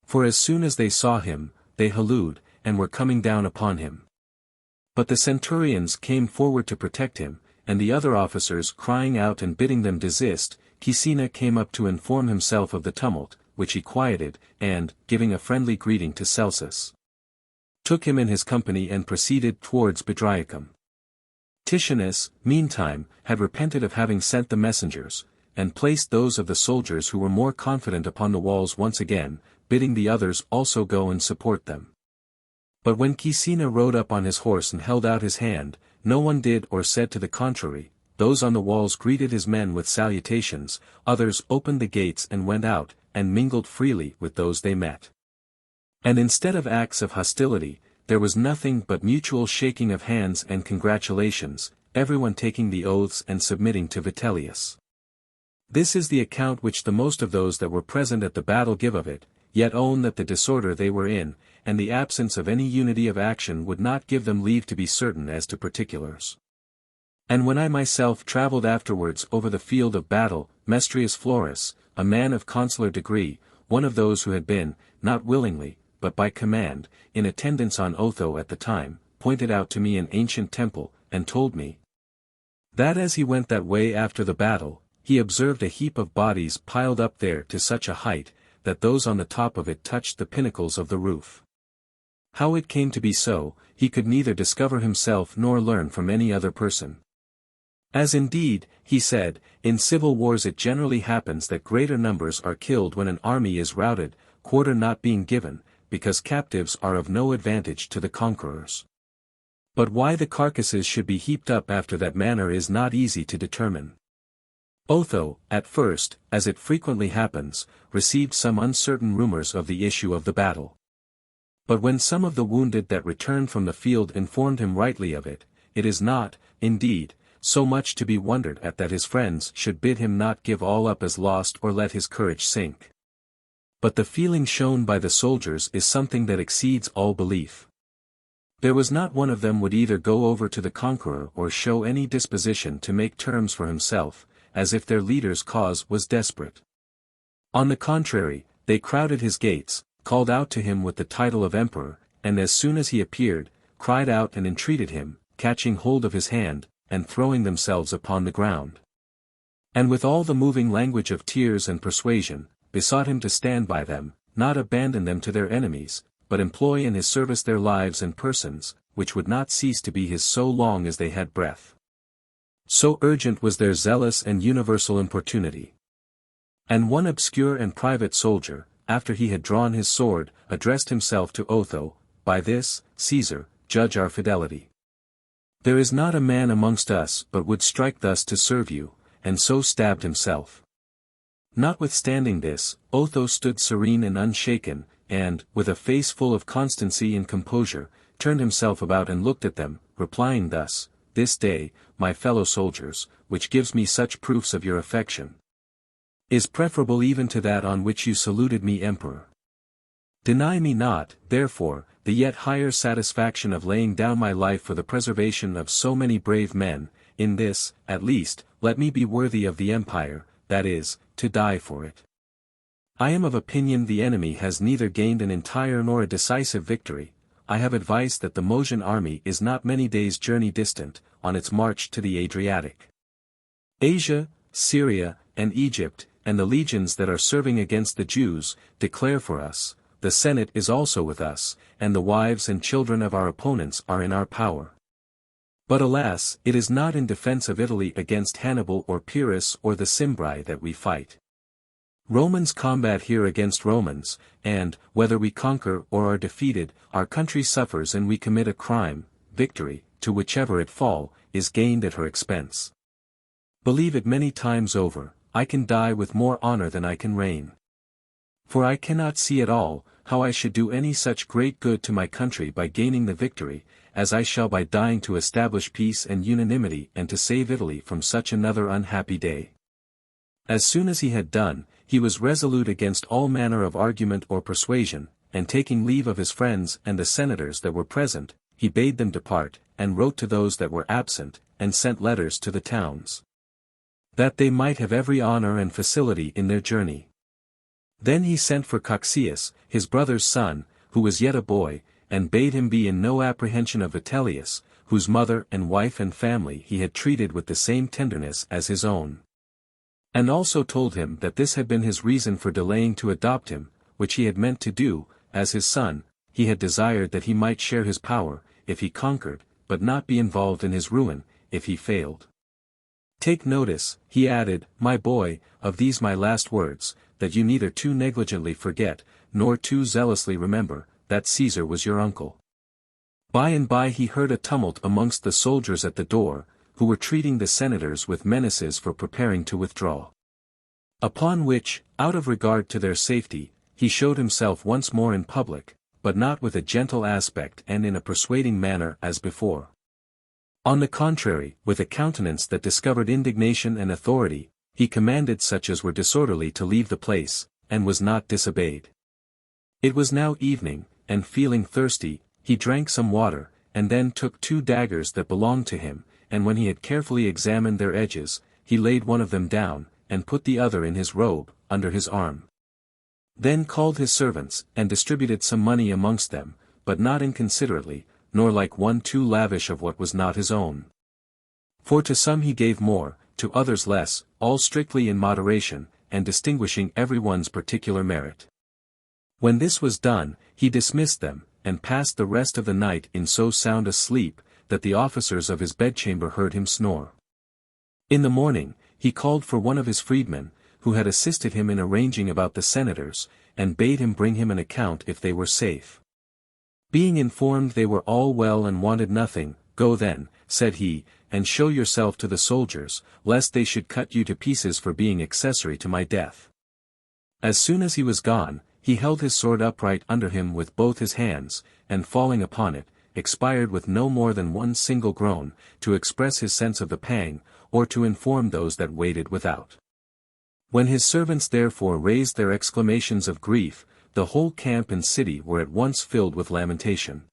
Speaker 1: For as soon as they saw him, they hallooed, and were coming down upon him. But the centurions came forward to protect him, and the other officers crying out and bidding them desist, Caecina came up to inform himself of the tumult, which he quieted, and, giving a friendly greeting to Celsus, took him in his company and proceeded towards Bedriacum. Titianus, meantime, had repented of having sent the messengers, and placed those of the soldiers who were more confident upon the walls once again, bidding the others also go and support them. But when Caecina rode up on his horse and held out his hand, no one did or said to the contrary. Those on the walls greeted his men with salutations, others opened the gates and went out, and mingled freely with those they met. And instead of acts of hostility, there was nothing but mutual shaking of hands and congratulations, everyone taking the oaths and submitting to Vitellius. This is the account which the most of those that were present at the battle give of it, yet own that the disorder they were in, and the absence of any unity of action would not give them leave to be certain as to particulars. And when I myself travelled afterwards over the field of battle, Mestrius Florus, a man of consular degree, one of those who had been, not willingly, but by command, in attendance on Otho at the time, pointed out to me an ancient temple, and told me that as he went that way after the battle, he observed a heap of bodies piled up there to such a height, that those on the top of it touched the pinnacles of the roof. How it came to be so, he could neither discover himself nor learn from any other person. As indeed, he said, in civil wars it generally happens that greater numbers are killed when an army is routed, quarter not being given, because captives are of no advantage to the conquerors. But why the carcasses should be heaped up after that manner is not easy to determine. Otho, at first, as it frequently happens, received some uncertain rumors of the issue of the battle. But when some of the wounded that returned from the field informed him rightly of it, it is not, indeed, so much to be wondered at that his friends should bid him not give all up as lost or let his courage sink. But the feeling shown by the soldiers is something that exceeds all belief. There was not one of them would either go over to the conqueror or show any disposition to make terms for himself, as if their leader's cause was desperate. On the contrary, they crowded his gates, called out to him with the title of emperor, and as soon as he appeared, cried out and entreated him, catching hold of his hand, and throwing themselves upon the ground. And with all the moving language of tears and persuasion, besought him to stand by them, not abandon them to their enemies, but employ in his service their lives and persons, which would not cease to be his so long as they had breath. So urgent was their zealous and universal importunity. And one obscure and private soldier, after he had drawn his sword, addressed himself to Otho, "By this, Caesar, judge our fidelity. There is not a man amongst us but would strike thus to serve you," and so stabbed himself. Notwithstanding this, Otho stood serene and unshaken, and, with a face full of constancy and composure, turned himself about and looked at them, replying thus, "This day, my fellow soldiers, which gives me such proofs of your affection, is preferable even to that on which you saluted me emperor. Deny me not, therefore, the yet higher satisfaction of laying down my life for the preservation of so many brave men. In this, at least, let me be worthy of the empire, that is, to die for it. I am of opinion the enemy has neither gained an entire nor a decisive victory. I have advice that the Mosian army is not many days' journey distant, on its march to the Adriatic. Asia, Syria, and Egypt, and the legions that are serving against the Jews, declare for us. The Senate is also with us, and the wives and children of our opponents are in our power. But alas, it is not in defense of Italy against Hannibal or Pyrrhus or the Cimbri that we fight. Romans combat here against Romans, and, whether we conquer or are defeated, our country suffers and we commit a crime. Victory, to whichever it fall, is gained at her expense. Believe it many times over, I can die with more honor than I can reign. For I cannot see at all, how I should do any such great good to my country by gaining the victory, as I shall by dying to establish peace and unanimity and to save Italy from such another unhappy day." As soon as he had done, he was resolute against all manner of argument or persuasion, and taking leave of his friends and the senators that were present, he bade them depart, and wrote to those that were absent, and sent letters to the towns, that they might have every honor and facility in their journey. Then he sent for Cocceius, his brother's son, who was yet a boy, and bade him be in no apprehension of Vitellius, whose mother and wife and family he had treated with the same tenderness as his own. And also told him that this had been his reason for delaying to adopt him, which he had meant to do, as his son. He had desired that he might share his power, if he conquered, but not be involved in his ruin, if he failed. "Take notice," he added, "my boy, of these my last words, that you neither too negligently forget, nor too zealously remember, that Caesar was your uncle." By and by he heard a tumult amongst the soldiers at the door, who were treating the senators with menaces for preparing to withdraw. Upon which, out of regard to their safety, he showed himself once more in public, but not with a gentle aspect and in a persuading manner as before. On the contrary, with a countenance that discovered indignation and authority, he commanded such as were disorderly to leave the place, and was not disobeyed. It was now evening, and feeling thirsty, he drank some water, and then took 2 daggers that belonged to him, and when he had carefully examined their edges, he laid one of them down, and put the other in his robe, under his arm. Then called his servants, and distributed some money amongst them, but not inconsiderately, nor like one too lavish of what was not his own. For to some he gave more, to others less, all strictly in moderation, and distinguishing every one's particular merit. When this was done, he dismissed them, and passed the rest of the night in so sound a sleep, that the officers of his bedchamber heard him snore. In the morning, he called for one of his freedmen, who had assisted him in arranging about the senators, and bade him bring him an account if they were safe. Being informed they were all well and wanted nothing, "Go then," said he, "and show yourself to the soldiers, lest they should cut you to pieces for being accessory to my death." As soon as he was gone, he held his sword upright under him with both his hands, and falling upon it, expired with no more than one single groan, to express his sense of the pang, or to inform those that waited without. When his servants therefore raised their exclamations of grief, the whole camp and city were at once filled with lamentation.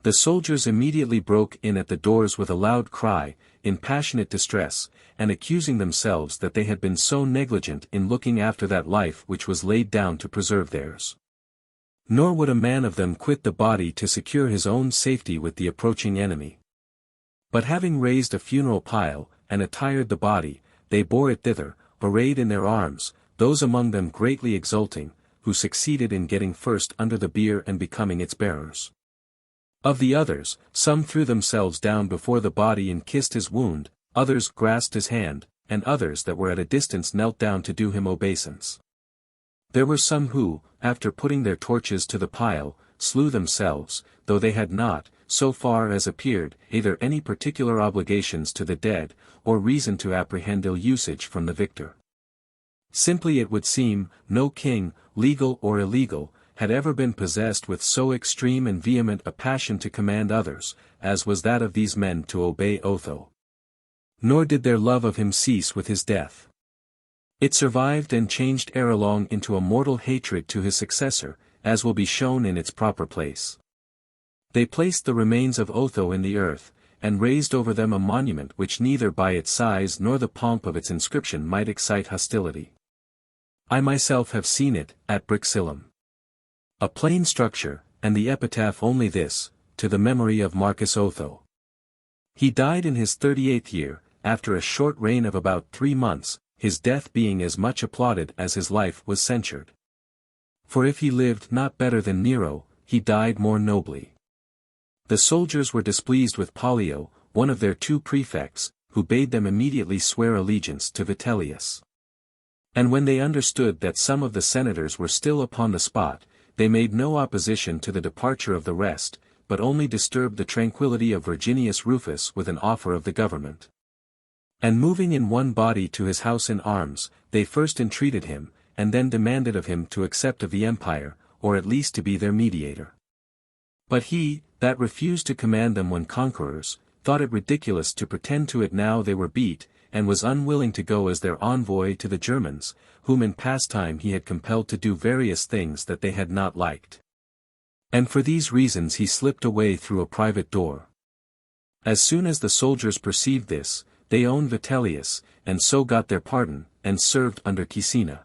Speaker 1: The soldiers immediately broke in at the doors with a loud cry, in passionate distress, and accusing themselves that they had been so negligent in looking after that life which was laid down to preserve theirs. Nor would a man of them quit the body to secure his own safety with the approaching enemy. But having raised a funeral pile, and attired the body, they bore it thither, arrayed in their arms, those among them greatly exulting, who succeeded in getting first under the bier and becoming its bearers. Of the others, some threw themselves down before the body and kissed his wound, others grasped his hand, and others that were at a distance knelt down to do him obeisance. There were some who, after putting their torches to the pile, slew themselves, though they had not, so far as appeared, either any particular obligations to the dead, or reason to apprehend ill usage from the victor. Simply it would seem, no king, legal or illegal, had ever been possessed with so extreme and vehement a passion to command others, as was that of these men to obey Otho. Nor did their love of him cease with his death. It survived and changed ere long into a mortal hatred to his successor, as will be shown in its proper place. They placed the remains of Otho in the earth, and raised over them a monument which neither by its size nor the pomp of its inscription might excite hostility. I myself have seen it, at Brixillum. A plain structure, and the epitaph only this, to the memory of Marcus Otho. He died in his 38th year, after a short reign of about 3 months, his death being as much applauded as his life was censured. For if he lived not better than Nero, he died more nobly. The soldiers were displeased with Pollio, one of their 2 prefects, who bade them immediately swear allegiance to Vitellius. And when they understood that some of the senators were still upon the spot, they made no opposition to the departure of the rest, but only disturbed the tranquillity of Virginius Rufus with an offer of the government. And moving in one body to his house in arms, they first entreated him, and then demanded of him to accept of the empire, or at least to be their mediator. But he, that refused to command them when conquerors, thought it ridiculous to pretend to it now they were beat, and was unwilling to go as their envoy to the Germans, whom in past time he had compelled to do various things that they had not liked. And for these reasons he slipped away through a private door. As soon as the soldiers perceived this, they owned Vitellius, and so got their pardon, and served under Caecina.